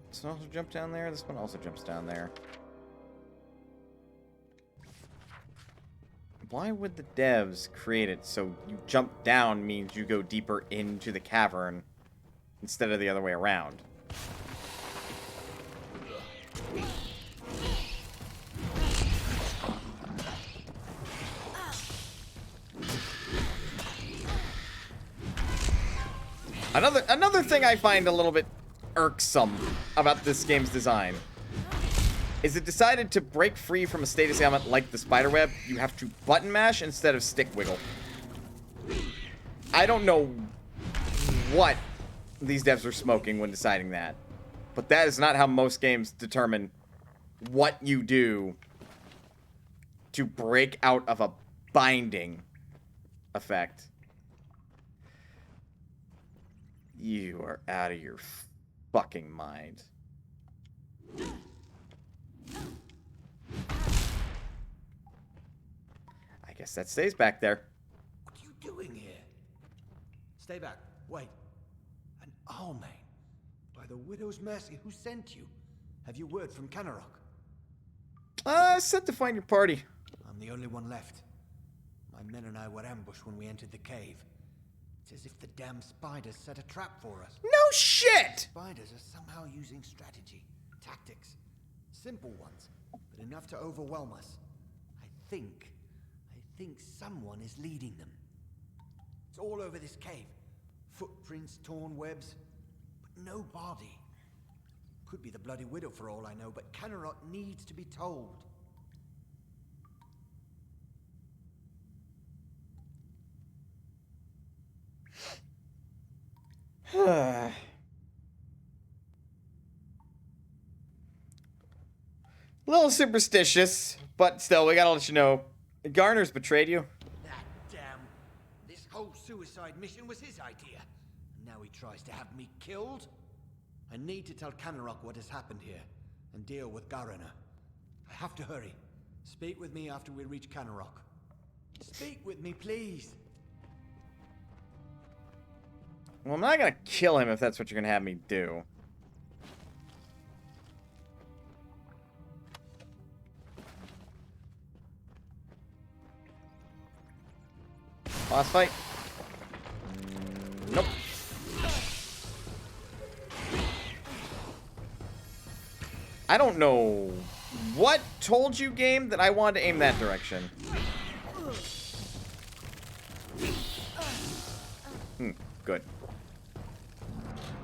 This one also jumps down there. This one also jumps down there. Why would the devs create it so you jump down means you go deeper into the cavern instead of the other way around? Another thing I find a little bit irksome about this game's design is it decided to break free from a status ailment like the spiderweb. You have to button mash instead of stick wiggle. I don't know what these devs were smoking when deciding that, but that is not how most games determine what you do to break out of a binding effect. You are out of your fucking mind. I guess that stays back there. What are you doing here? Stay back. Wait. An Almain. By the Widow's mercy, who sent you? Have you word from Canarok? Set to find your party. I'm the only one left. My men and I were ambushed when we entered the cave. It's as if the damn spiders set a trap for us. No shit! Spiders are somehow using strategy, tactics. Simple ones, but enough to overwhelm us. I think someone is leading them. It's all over this cave. Footprints, torn webs, but no body. Could be the Bloody Widow for all I know, but Canarok needs to be told. A little superstitious, but still, we gotta let you know. Garner's betrayed you. That damn... This whole suicide mission was his idea. And now he tries to have me killed? I need to tell Canarok what has happened here, and deal with Garner. I have to hurry. Speak with me after we reach Canarok. Speak with me, please. Well, I'm not gonna kill him if that's what you're gonna have me do. Boss fight? Nope. I don't know what told you, game, that I wanted to aim that direction. Good.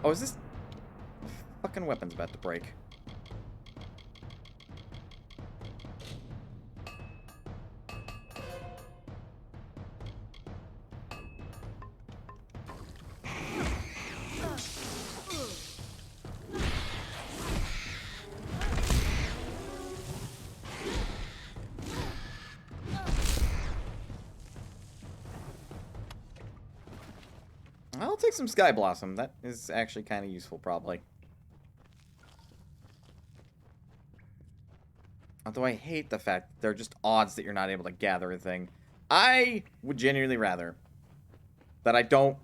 Oh, is this... Fucking weapon's about to break. I'll take some Sky Blossom. That is actually kind of useful, probably. Although I hate the fact that there are just odds that you're not able to gather a thing. I would genuinely rather that I don't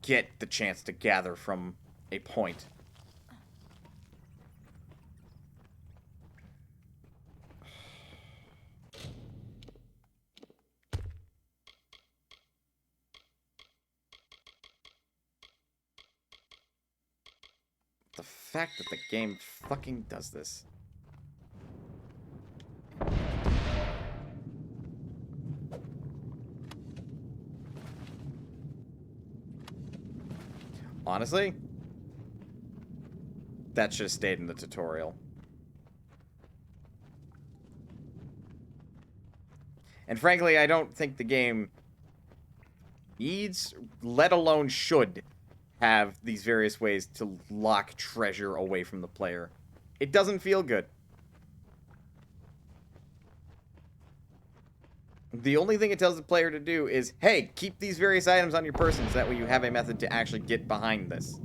get the chance to gather from a point. The fact that the game fucking does this. Honestly, that should have stayed in the tutorial. And frankly, I don't think the game needs, let alone should, have these various ways to lock treasure away from the player. It doesn't feel good. The only thing it tells the player to do is, hey, keep these various items on your person so that way you have a method to actually get behind this.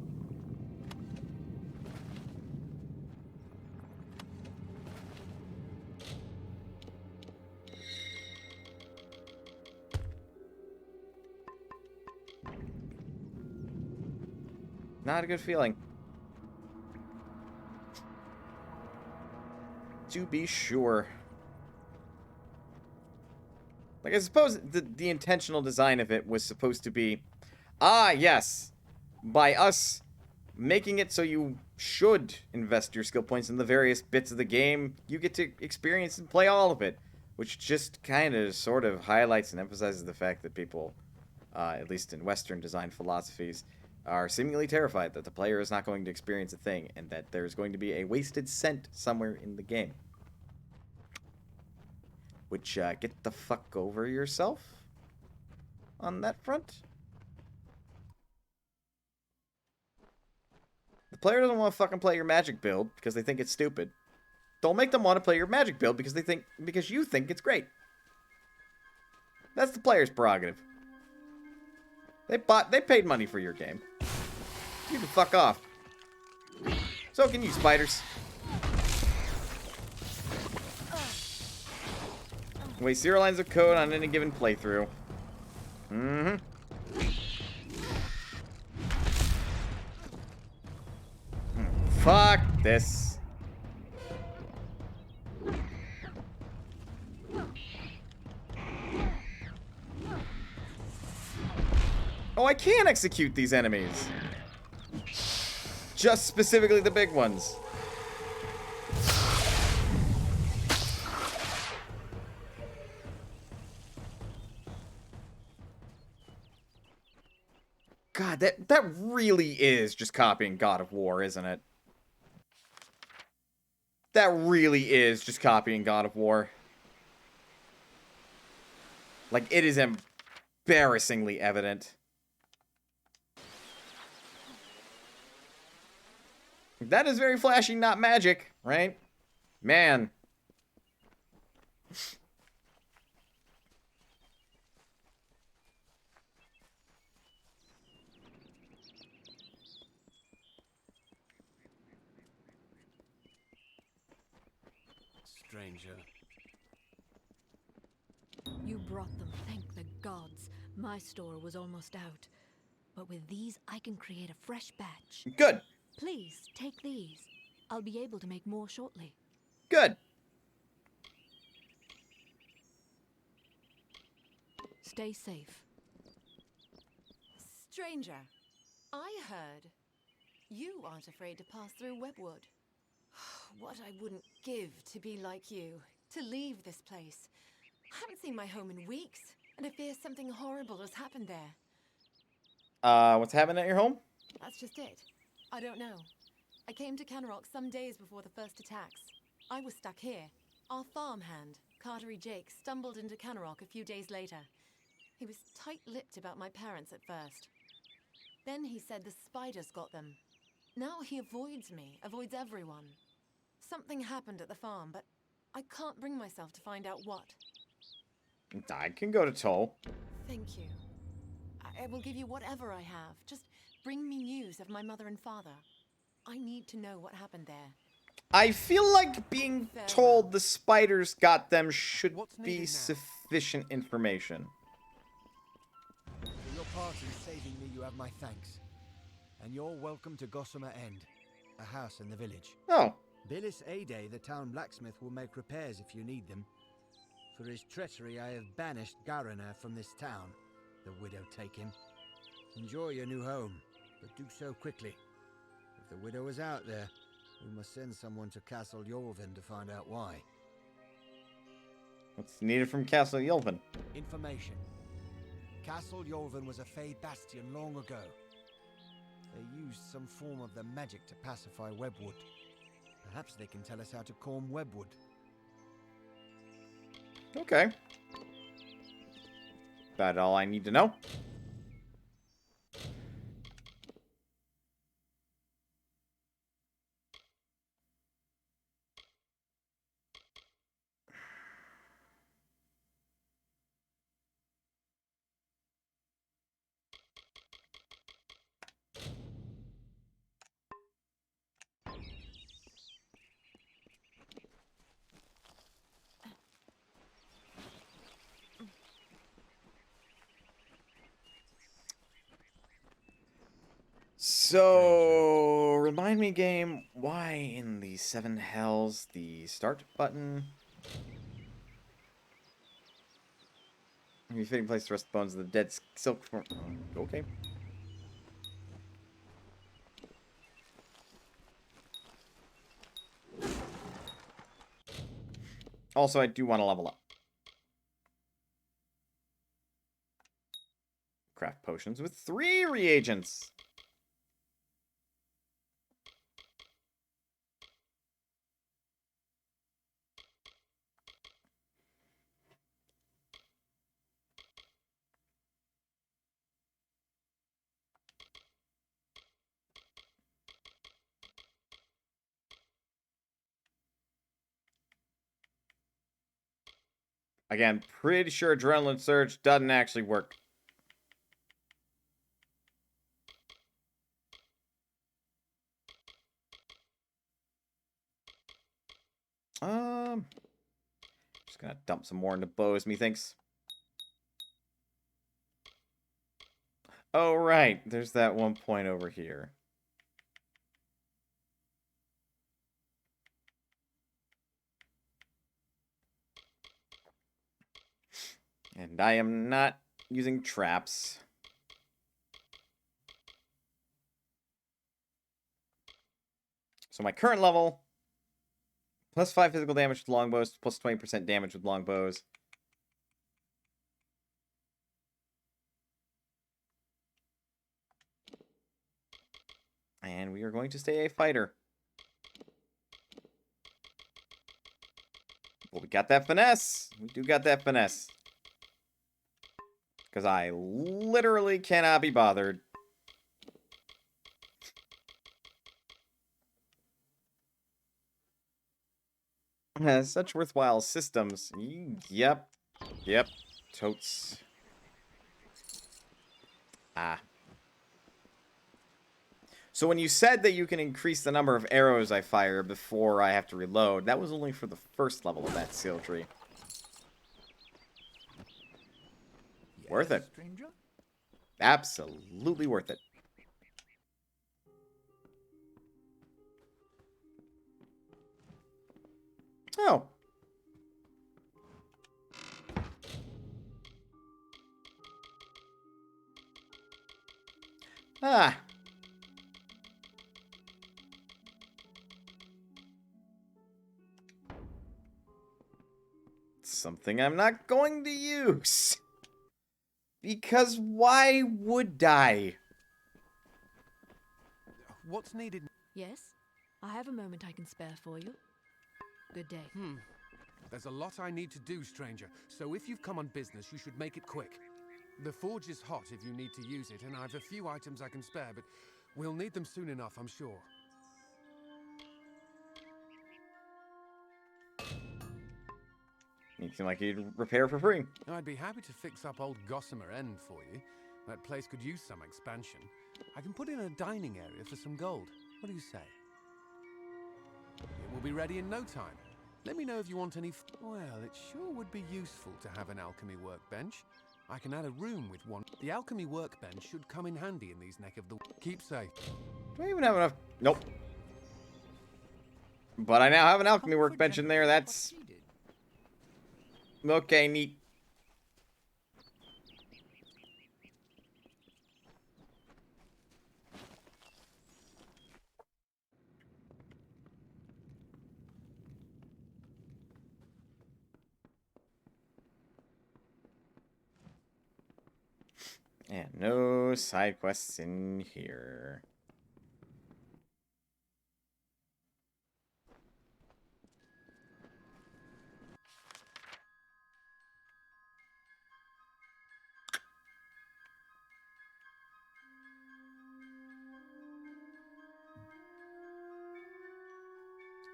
Not a good feeling. To be sure. Like, I suppose the intentional design of it was supposed to be, ah, yes, by us making it so you should invest your skill points in the various bits of the game, you get to experience and play all of it, which just kind of sort of highlights and emphasizes the fact that people, at least in Western design philosophies, are seemingly terrified that the player is not going to experience a thing and that there's going to be a wasted cent somewhere in the game. Which, get the fuck over yourself on that front. The player doesn't want to fucking play your magic build because they think it's stupid. Don't make them want to play your magic build because you think it's great. That's the player's prerogative. They paid money for your game. You can fuck off. So can you, spiders. Waste 0 lines of code on any given playthrough. Mm-hmm. Fuck this. Oh, I can execute these enemies. Just specifically the big ones. God, that really is just copying God of War, isn't it? That really is just copying God of War. Like, it is embarrassingly evident. That is very flashy, not magic, right? Man. Stranger. You brought them, thank the gods. My store was almost out. But with these, I can create a fresh batch. Good. Please, take these. I'll be able to make more shortly. Good. Stay safe. Stranger, I heard you aren't afraid to pass through Webwood. What I wouldn't give to be like you, to leave this place. I haven't seen my home in weeks, and I fear something horrible has happened there. What's happening at your home? That's just it. I don't know. I came to Canarok some days before the first attacks. I was stuck here. Our farmhand, Cartery Jake, stumbled into Canarok a few days later. He was tight-lipped about my parents at first. Then he said the spiders got them. Now he avoids me, avoids everyone. Something happened at the farm, but I can't bring myself to find out what. I can go to Toll. Thank you. I will give you whatever I have. Just bring me news of my mother and father. I need to know what happened there. I feel like being told the spiders got them should be sufficient information. For your part in saving me, you have my thanks. And you're welcome to Gossamer End, a house in the village. Oh. Billis Ade, the town blacksmith, will make repairs if you need them. For his treachery, I have banished Gariner from this town. The widow take him. Enjoy your new home, but do so quickly. If the widow is out there, we must send someone to Castle Yorvin to find out why. What's needed from Castle Yorvin? Information. Castle Yorvin was a Fey bastion long ago. They used some form of the magic to pacify Webwood. Perhaps they can tell us how to calm Webwood. Okay. About all I need to know. So, remind me, game, why in the seven hells the start button? Maybe fitting place to rest the bones of the dead silk. Okay. Also, I do want to level up. Craft potions with 3 reagents. Again, pretty sure Adrenaline Surge doesn't actually work. Just gonna dump some more into bows, methinks. Oh, right. There's that one point over here. And I am not using traps. So my current level, plus 5 physical damage with longbows, plus 20% damage with longbows. And we are going to stay a fighter. Well, we got that finesse. We do got that finesse. Because I literally cannot be bothered. Such worthwhile systems. Yep. Yep. Totes. Ah. So when you said that you can increase the number of arrows I fire before I have to reload, that was only for the first level of that skill tree. Yes, Worth it. stranger? Absolutely worth it. Oh. Ah. Something I'm not going to use. Because why would I? What's needed? Yes? I have a moment I can spare for you. Good day. There's a lot I need to do, stranger. So if you've come on business, you should make it quick. The forge is hot if you need to use it, and I've a few items I can spare, but we'll need them soon enough, I'm sure. You seem like you'd repair for free. I'd be happy to fix up old Gossamer End for you. That place could use some expansion. I can put in a dining area for some gold. What do you say? It will be ready in no time. Let me know if you want any... Well, it sure would be useful to have an alchemy workbench. I can add a room with one. The alchemy workbench should come in handy in these neck of the... Keep safe. Do I even have enough? Nope. But I now have an alchemy workbench in there. That's... Okay, neat. And no side quests in here.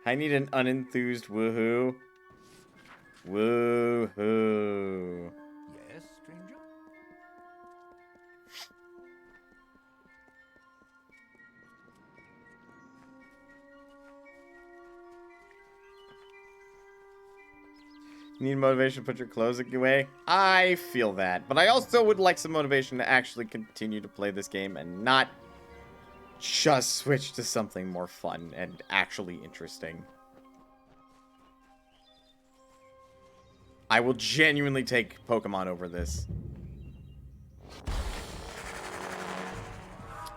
I need an unenthused woohoo. Woohoo. Yes, stranger? Need motivation to put your clothes away? I feel that. But I also would like some motivation to actually continue to play this game and not just switch to something more fun and actually interesting. I will genuinely take Pokemon over this.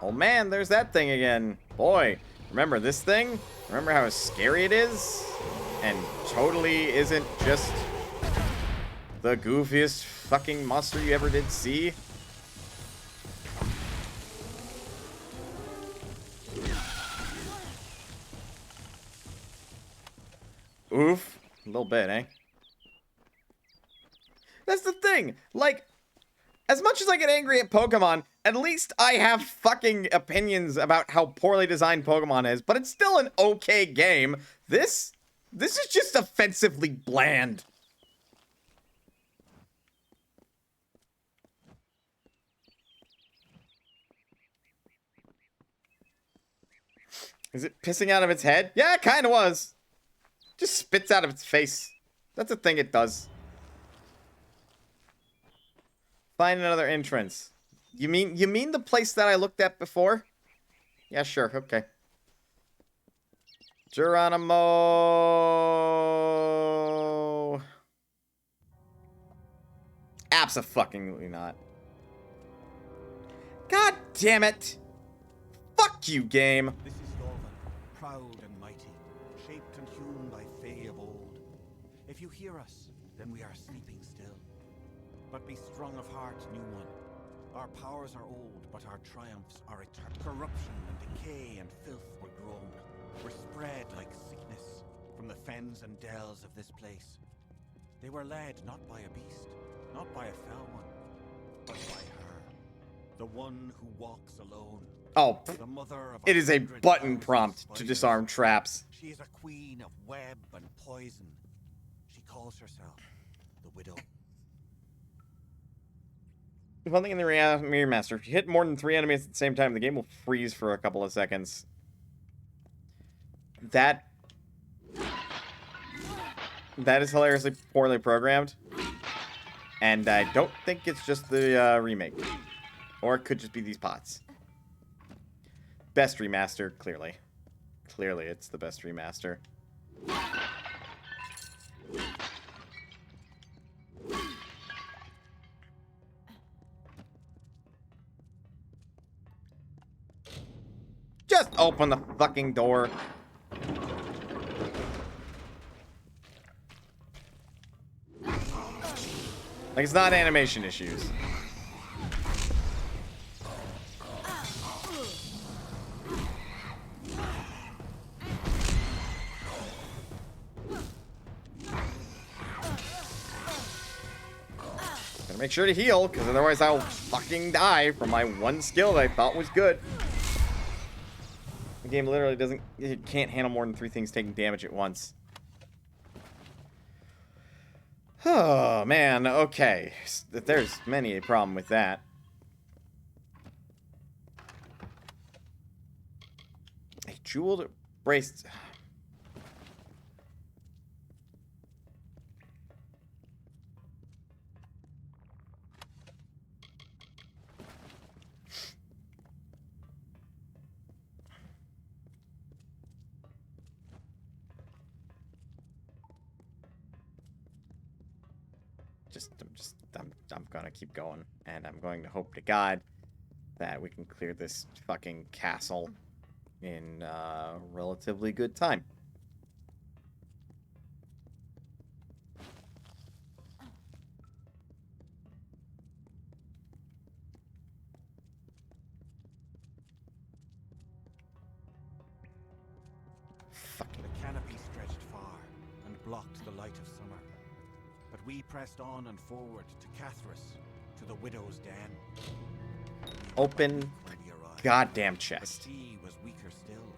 Oh man, there's that thing again. Boy, remember this thing? Remember how scary it is? And totally isn't just the goofiest fucking monster you ever did see? Oof. A little bit, eh? That's the thing. Like, as much as I get angry at Pokemon, at least I have fucking opinions about how poorly designed Pokemon is, but it's still an okay game. This is just offensively bland. Is it pissing out of its head? Yeah, it kind of was. Just spits out of its face. That's a thing it does. Find another entrance. You mean the place that I looked at before? Yeah, sure. Okay. Geronimo. Abso-fucking-lutely not. God damn it. Fuck you, game. This is Dorvan, proud and mighty, shaped and hewn by Fae of old. If you hear us, then we are sleeping still. But be strong of heart, new one. Our powers are old, but our triumphs are eternal. Corruption and decay and filth were grown. Were spread like sickness from the fens and dells of this place. They were led not by a beast, not by a fell one, but by her. The one who walks alone. Oh, the mother of it is a 100,000 button prompt to spiders. disarm traps. She is a queen of web and poison. She calls herself the Widow. One thing in the remaster, if you hit more than 3 enemies at the same time, the game will freeze for a couple of seconds. That is hilariously poorly programmed. And I don't think it's just the remake. Or it could just be these pots. Best remaster, clearly. Clearly, it's the best remaster. Just open the fucking door. Like, it's not animation issues. Gotta make sure to heal, because otherwise I'll fucking die from my one skill that I thought was good. The game literally it can't handle more than 3 things taking damage at once. Oh, man, okay. There's many a problem with that. A jeweled bracelet. I'm gonna keep going, and I'm going to hope to God that we can clear this fucking castle in relatively good time. The canopy stretched far and blocked the light of summer. But we pressed on and forward to Cathris, to the widow's den. Open the goddamn chest. But she was weaker still,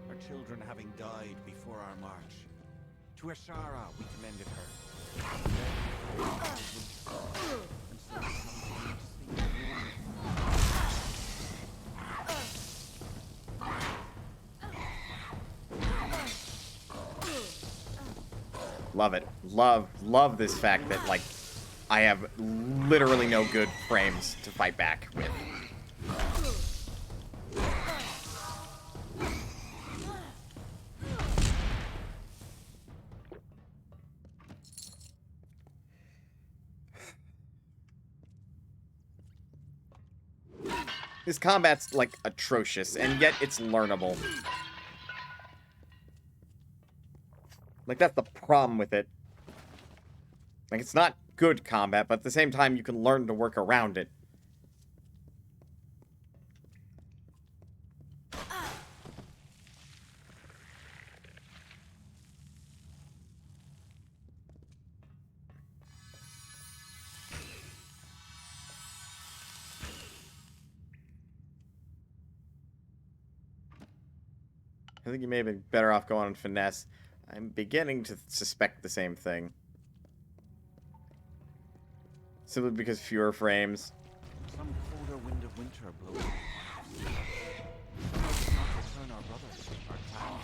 her children having died before our march. To Ashara we commended her. And so we come to you to Love it. Love this fact that, like, I have literally no good frames to fight back with. This combat's, like, atrocious, and yet it's learnable. Like, that's the problem with it. Like, it's not good combat, but at the same time, you can learn to work around it. I think you may have been better off going on finesse. I'm beginning to suspect the same thing. Simply because fewer frames. some colder wind of winter blows. Not return our brothers, our town.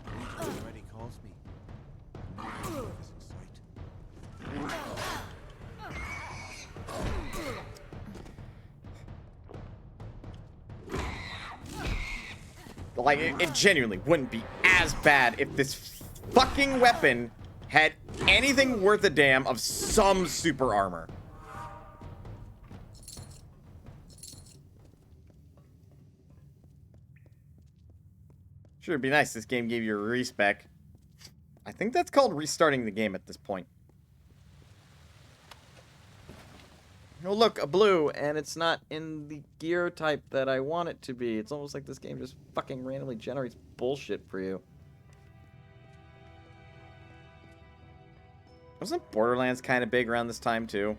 Winter already calls me. No is in sight. Like, it genuinely wouldn't be as bad if this fucking weapon had anything worth a damn of some super armor. Sure, it'd be nice if this game gave you a respec. I think that's called restarting the game at this point. Oh, look, a blue, and it's not in the gear type that I want it to be. It's almost like this game just fucking randomly generates bullshit for you. Wasn't Borderlands kind of big around this time, too?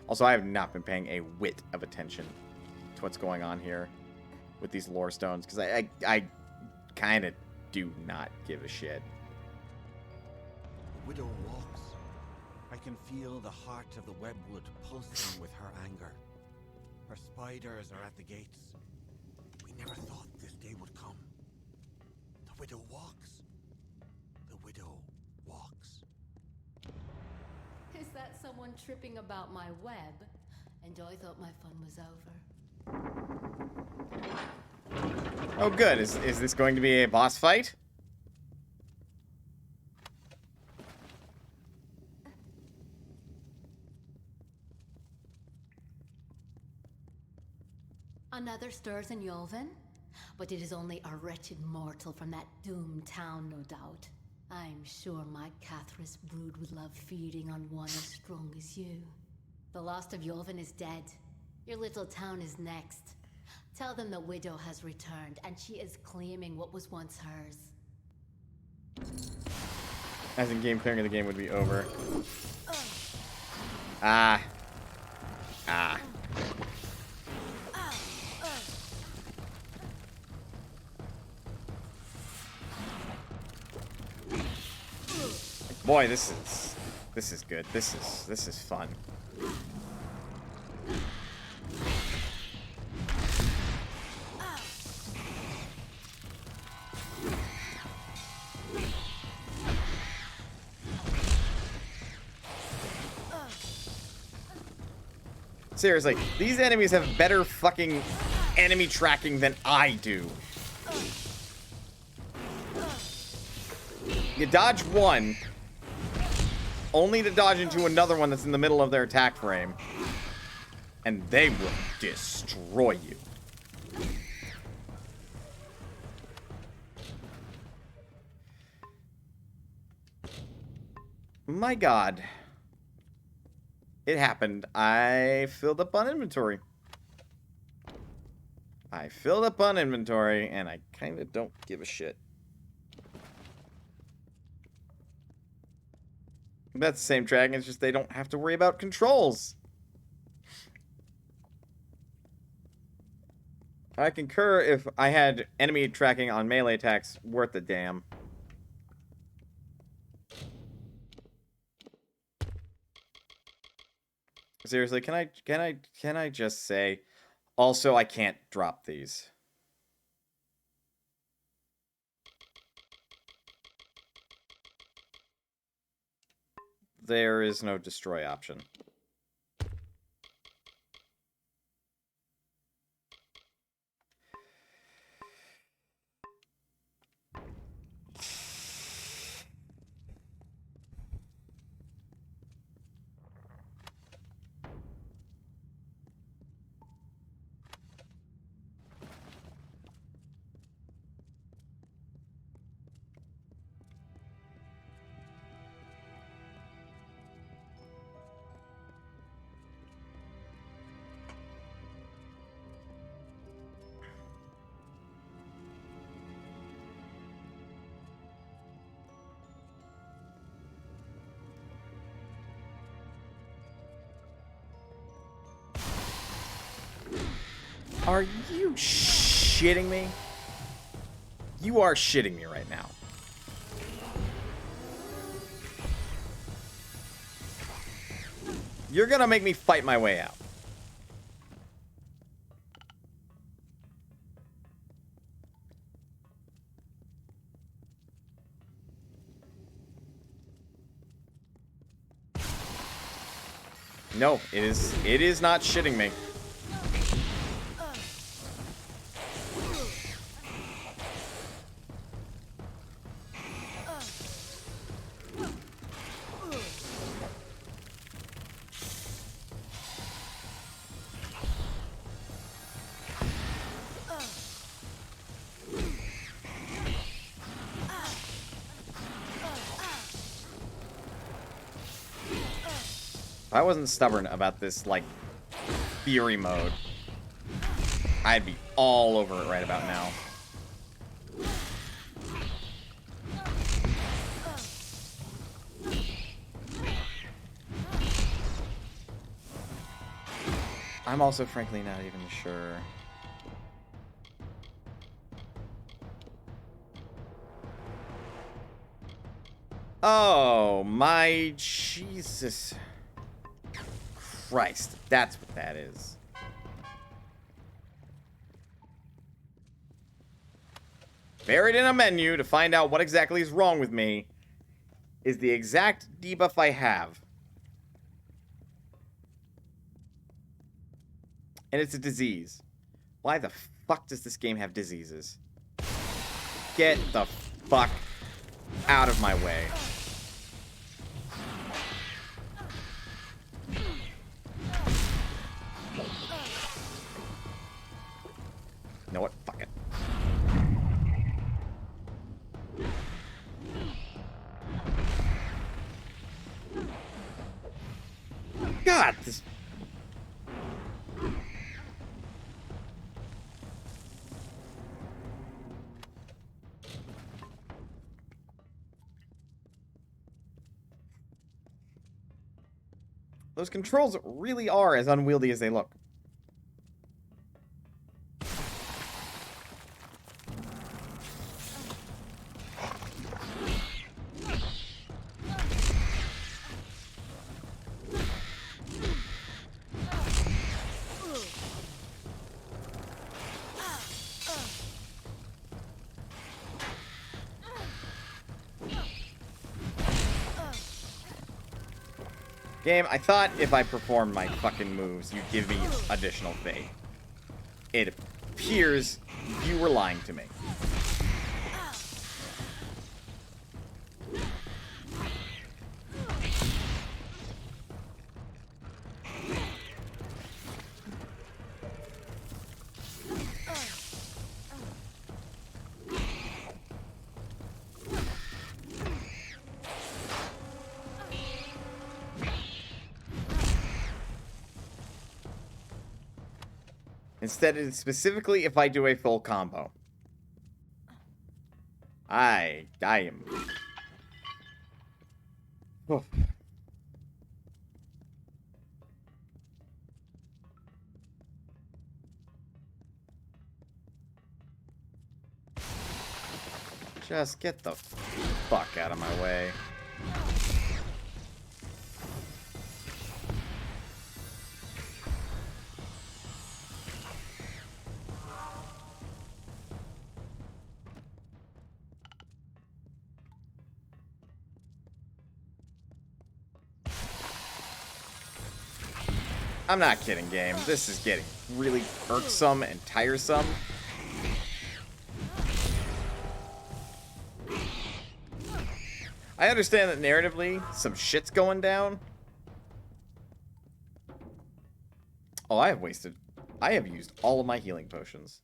Also, I have not been paying a whit of attention to what's going on here with these lore stones, because I kind of do not give a shit. The widow walks. I can feel the heart of the webwood pulsing with her anger. Her spiders are at the gates. We never thought this day would come. The widow walks. The widow walks. Is that someone tripping about my web? And I thought my fun was over. Oh, good. Is this going to be a boss fight? Another stirs in Yolvin? But it is only a wretched mortal from that doomed town, no doubt. I'm sure my Cathris brood would love feeding on one as strong as you. The last of Yolvin is dead. Your little town is next. Tell them the widow has returned, and she is claiming what was once hers. As in game clearing of the game would be over. Ah. Boy, this is good. This is fun. Seriously, these enemies have better fucking enemy tracking than I do. You dodge one, only to dodge into another one that's in the middle of their attack frame, and they will destroy you. My god. It happened. I filled up on inventory. And I kind of don't give a shit. That's the same dragon, it's just they don't have to worry about controls. I concur if I had enemy tracking on melee attacks worth a damn. Seriously, can I just say, also I can't drop these. There is no destroy option. Are you shitting me? You are shitting me right now. You're gonna make me fight my way out. No, it is not shitting me. If I wasn't stubborn about this, like, fury mode, I'd be all over it right about now. I'm also frankly not even sure. Oh, my Jesus Christ. That's what that is. Buried in a menu to find out what exactly is wrong with me is the exact debuff I have. And it's a disease. Why the fuck does this game have diseases? Get the fuck out of my way. You know what? Fuck it. God, this... Those controls really are as unwieldy as they look. Game, I thought if I performed my fucking moves, you'd give me additional fate. It appears you were lying to me. Instead, it's specifically if I do a full combo. I am... Oof. Just get the fuck out of my way. I'm not kidding, game. This is getting really irksome and tiresome. I understand that narratively, some shit's going down. Oh, I have used all of my healing potions.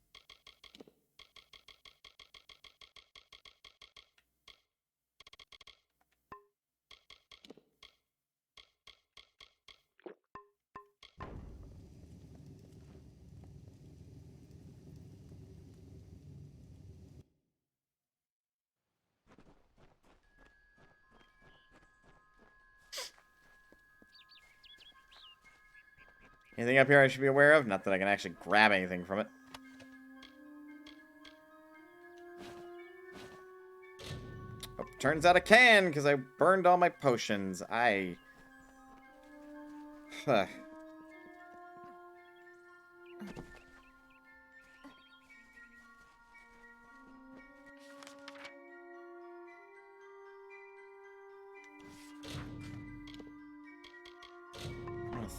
Anything up here I should be aware of? Not that I can actually grab anything from it. Oh, turns out I can, because I burned all my potions.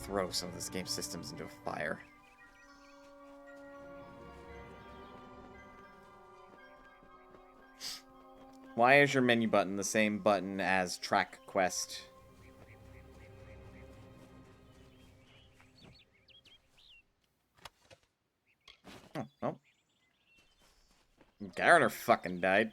Throw some of this game's systems into a fire. Why is your menu button the same button as track quest? Oh, well. Garner fucking died.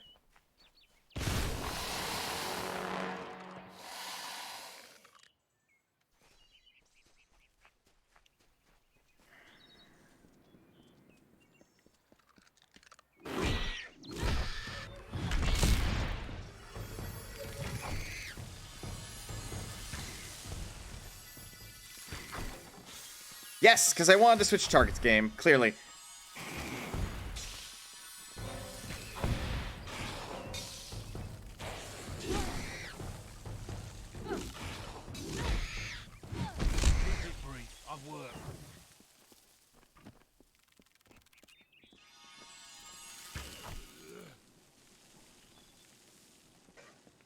Yes, because I wanted to switch targets game, clearly. I've worked.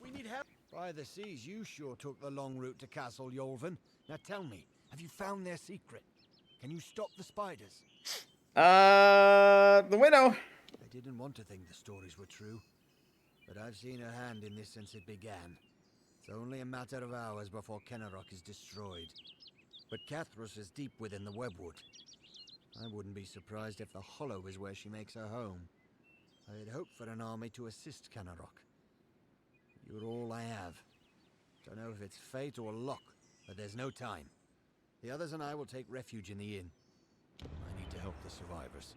We need help. By the seas, you sure took the long route to Castle Yolven. Now tell me, have you found their secret? Can you stop the spiders? The widow. I didn't want to think the stories were true, but I've seen her hand in this since it began. It's only a matter of hours before Kenarok is destroyed. But Cathrus is deep within the webwood. I wouldn't be surprised if the Hollow is where she makes her home. I had hoped for an army to assist Kenarok. You're all I have. Don't know if it's fate or luck, but there's no time. The others and I will take refuge in the inn. I need to help the survivors.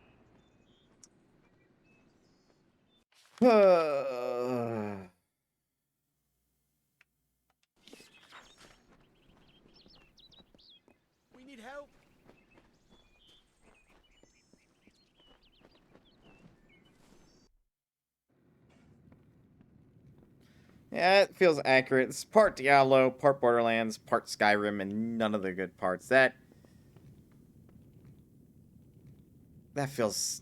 We need help. Yeah, it feels accurate. It's part Diablo, part Borderlands, part Skyrim, and none of the good parts. That feels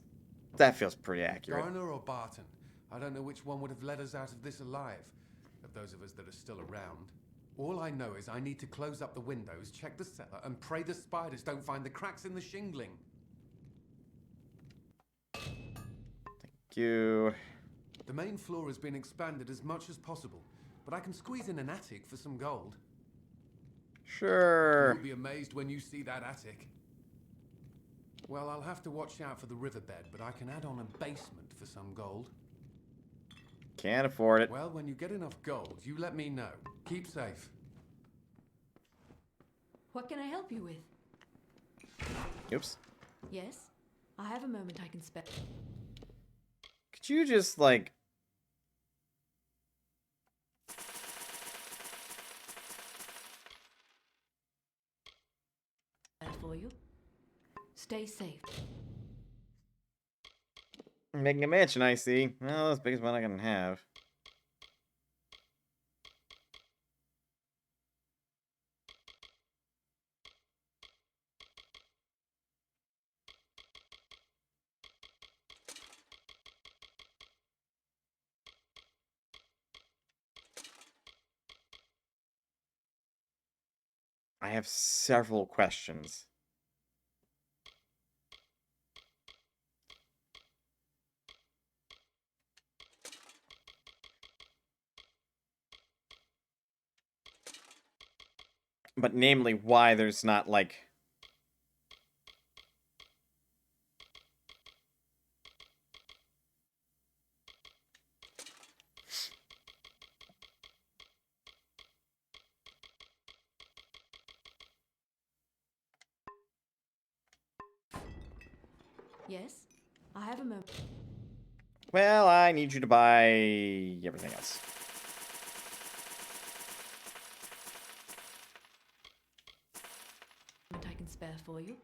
pretty accurate. Garner or Barton? I don't know which one would have led us out of this alive, of those of us that are still around. All I know is I need to close up the windows, check the cellar, and pray the spiders don't find the cracks in the shingling. Thank you. The main floor has been expanded as much as possible, but I can squeeze in an attic for some gold. Sure. You'll be amazed when you see that attic. Well, I'll have to watch out for the riverbed, but I can add on a basement for some gold. Can't afford it. Well, when you get enough gold, you let me know. Keep safe. What can I help you with? Oops. Yes? I have a moment I can spare. Could you just, like... For you. Stay safe. Making a mansion, I see. Well, that's the biggest one I can have. I have several questions. But namely, why there's not, like... Yes? I have a moment. Well, I need you to buy everything else. I can spare for you.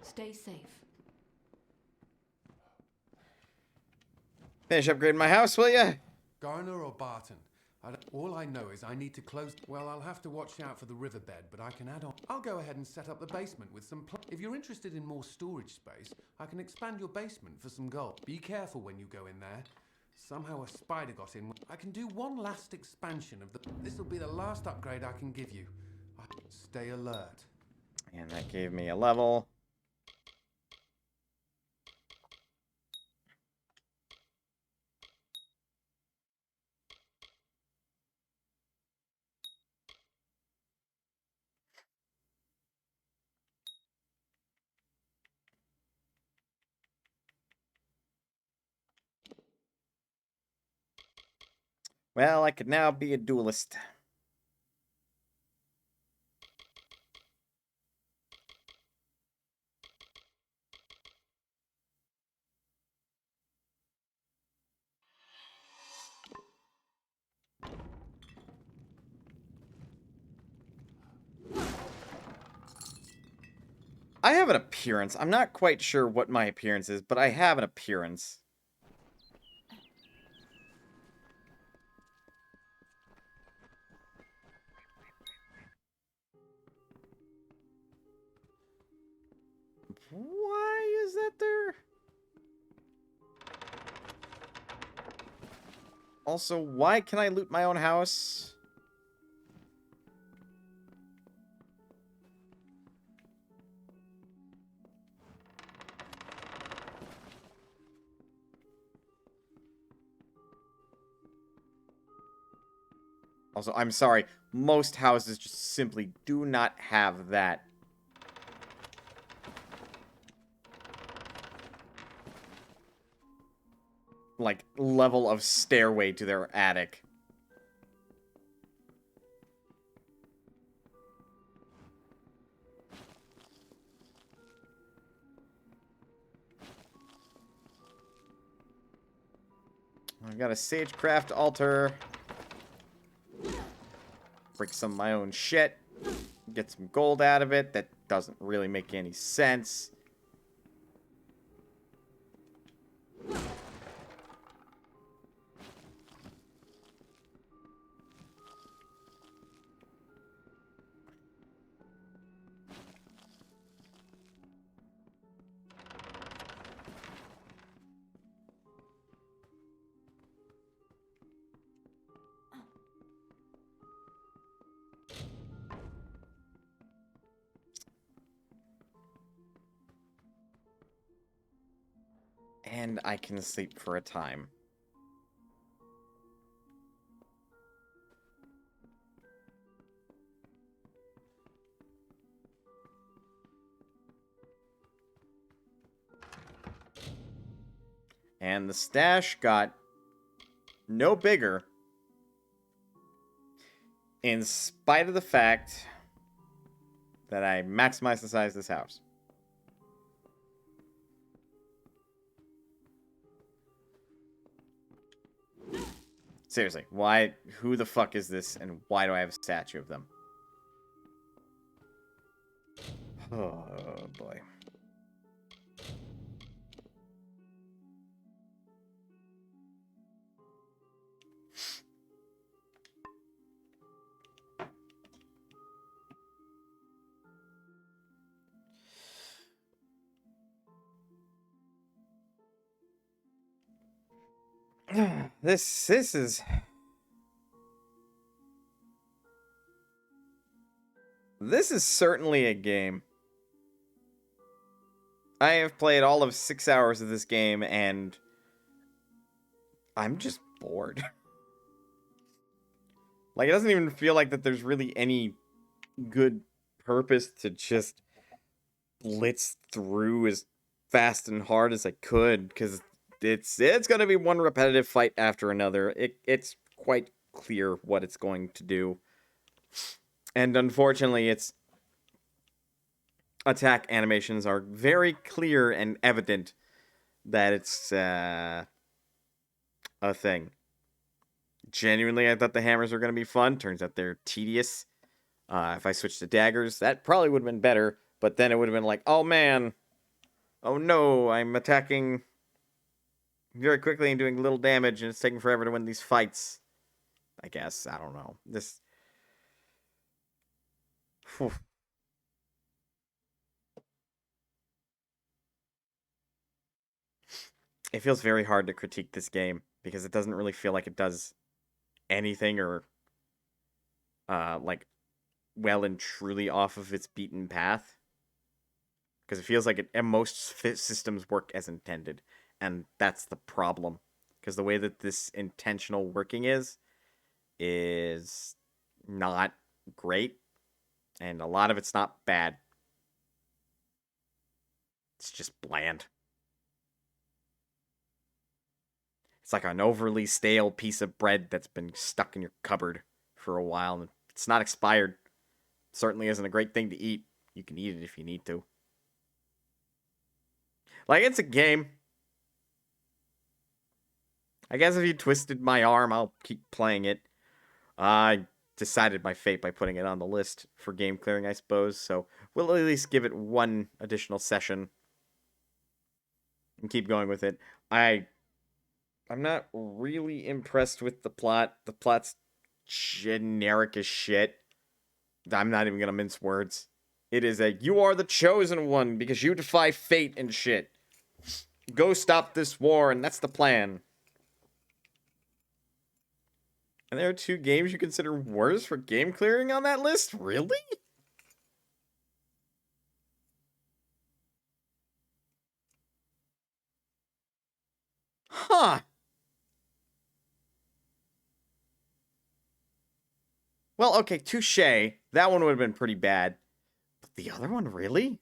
Stay safe. Finish upgrading my house, will ya? Garner or Barton? All I know is I need to close... Well, I'll have to watch out for the riverbed, but I can add on... I'll go ahead and set up the basement with some... If you're interested in more storage space, I can expand your basement for some gold. Be careful when you go in there. Somehow a spider got in. I can do one last expansion of the... This'll be the last upgrade I can give you. Stay alert. And that gave me a level. Well, I could now be a duelist. I have an appearance. I'm not quite sure what my appearance is, but I have an appearance. Why is that there? Also, why can I loot my own house? Also, I'm sorry, most houses just simply do not have that. Like, level of stairway to their attic. I've got a sagecraft altar. Break some of my own shit. Get some gold out of it. That doesn't really make any sense. And I can sleep for a time. And the stash got no bigger, in spite of the fact that I maximized the size of this house. Seriously, why? Who the fuck is this, and why do I have a statue of them? Oh, boy. This is... This is certainly a game. I have played all of 6 hours of this game, and I'm just bored. Like, it doesn't even feel like that there's really any good purpose to just blitz through as fast and hard as I could, because it's going to be one repetitive fight after another. It's quite clear what it's going to do. And unfortunately, its attack animations are very clear and evident that it's a thing. Genuinely, I thought the hammers were going to be fun. Turns out they're tedious. If I switched to daggers, that probably would have been better. But then it would have been like, oh man, oh no, I'm attacking very quickly and doing little damage, and it's taking forever to win these fights. I guess. I don't know. This... Whew. It feels very hard to critique this game, because it doesn't really feel like it does anything or, like, well and truly off of its beaten path. Because it feels like most systems work as intended, and that's the problem. Because the way that this intentional working is not great, and a lot of it's not bad. It's just bland. It's like an overly stale piece of bread that's been stuck in your cupboard for a while. And it's not expired. Certainly isn't a great thing to eat. You can eat it if you need to. Like, it's a game. I guess if you twisted my arm, I'll keep playing it. I decided my fate by putting it on the list for game clearing, I suppose. So we'll at least give it one additional session and keep going with it. I'm not really impressed with the plot. The plot's generic as shit. I'm not even gonna mince words. It is you are the chosen one because you defy fate and shit. Go stop this war, and that's the plan. And there are 2 games you consider worse for game clearing on that list? Really? Huh. Well, okay, touche. That one would have been pretty bad. But the other one, really?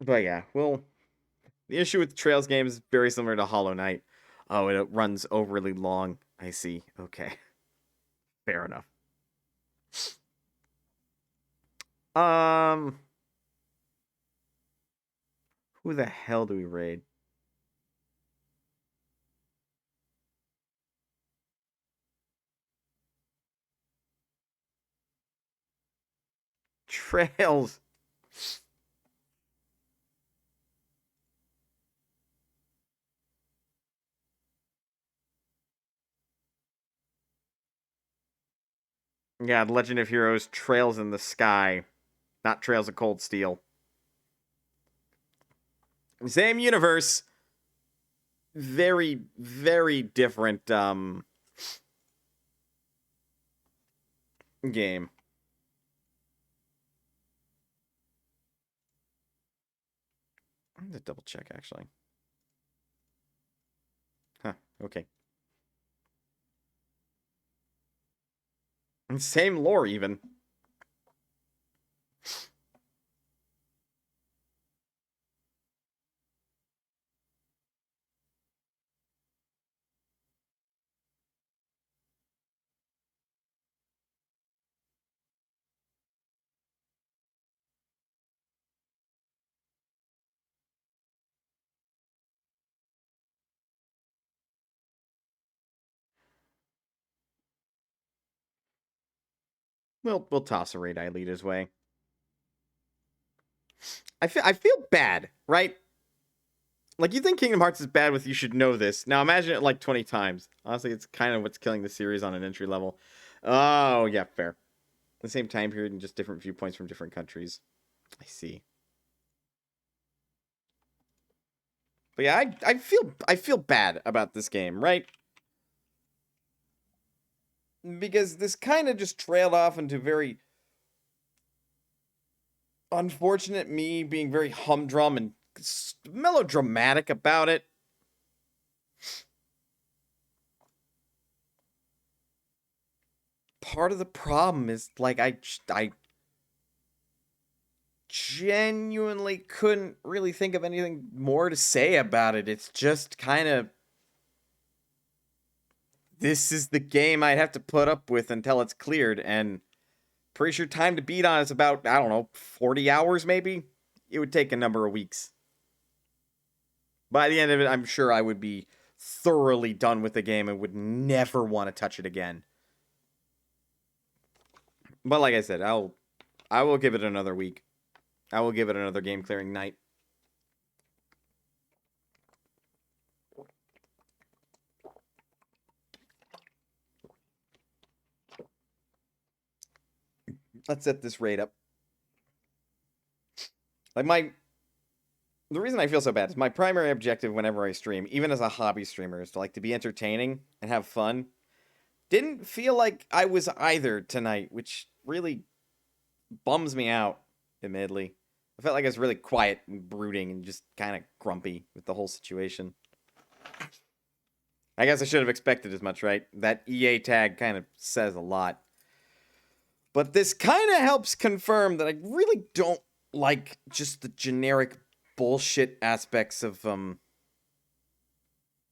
But yeah, well, the issue with Trails games is very similar to Hollow Knight. Oh, and it runs overly long. I see. Okay. Fair enough. Who the hell do we raid? Trails. Yeah, Legend of Heroes Trails in the Sky. Not Trails of Cold Steel. Same universe. Very, very different game. I'm gonna double check, actually. Huh, okay. And same lore, even. We'll toss a raid Ileeta's way. I feel bad, right? Like, you think Kingdom Hearts is bad with You Should Know This. Now, imagine it like 20 times. Honestly, it's kind of what's killing the series on an entry level. Oh, yeah, fair. The same time period and just different viewpoints from different countries. I see. But yeah, I feel bad about this game, right? Because this kind of just trailed off into very unfortunate me being very humdrum and melodramatic about it. Part of the problem is, like, I genuinely couldn't really think of anything more to say about it. It's just kind of, this is the game I'd have to put up with until it's cleared, and pretty sure time to beat on is about, I don't know, 40 hours maybe? It would take a number of weeks. By the end of it, I'm sure I would be thoroughly done with the game and would never want to touch it again. But like I said, I will give it another week. I will give it another game clearing night. Let's set this raid up. Like, the reason I feel so bad is my primary objective whenever I stream, even as a hobby streamer, is to be entertaining and have fun. Didn't feel like I was either tonight, which really bums me out, admittedly. I felt like I was really quiet and brooding and just kind of grumpy with the whole situation. I guess I should have expected as much, right? That EA tag kind of says a lot. But this kind of helps confirm that I really don't like just the generic bullshit aspects of,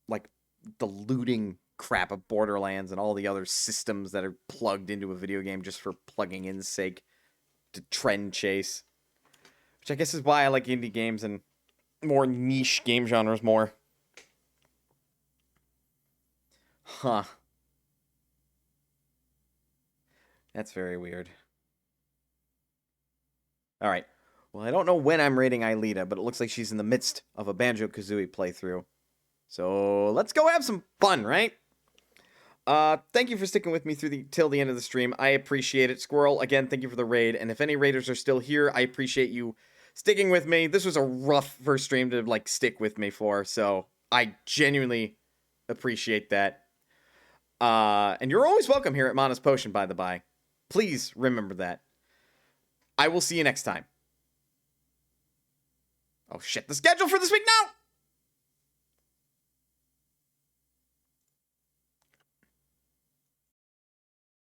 like, the looting crap of Borderlands and all the other systems that are plugged into a video game just for plugging in's sake to trend chase. Which I guess is why I like indie games and more niche game genres more. Huh. That's very weird. Alright. Well, I don't know when I'm rating Aelita, but it looks like she's in the midst of a Banjo-Kazooie playthrough. So, let's go have some fun, right? Thank you for sticking with me till the end of the stream. I appreciate it. Squirrel, again, thank you for the raid. And if any raiders are still here, I appreciate you sticking with me. This was a rough first stream to, like, stick with me for, so I genuinely appreciate that. And you're always welcome here at ManasPotion, by the by. Please remember that. I will see you next time. Oh shit, the schedule for this week now!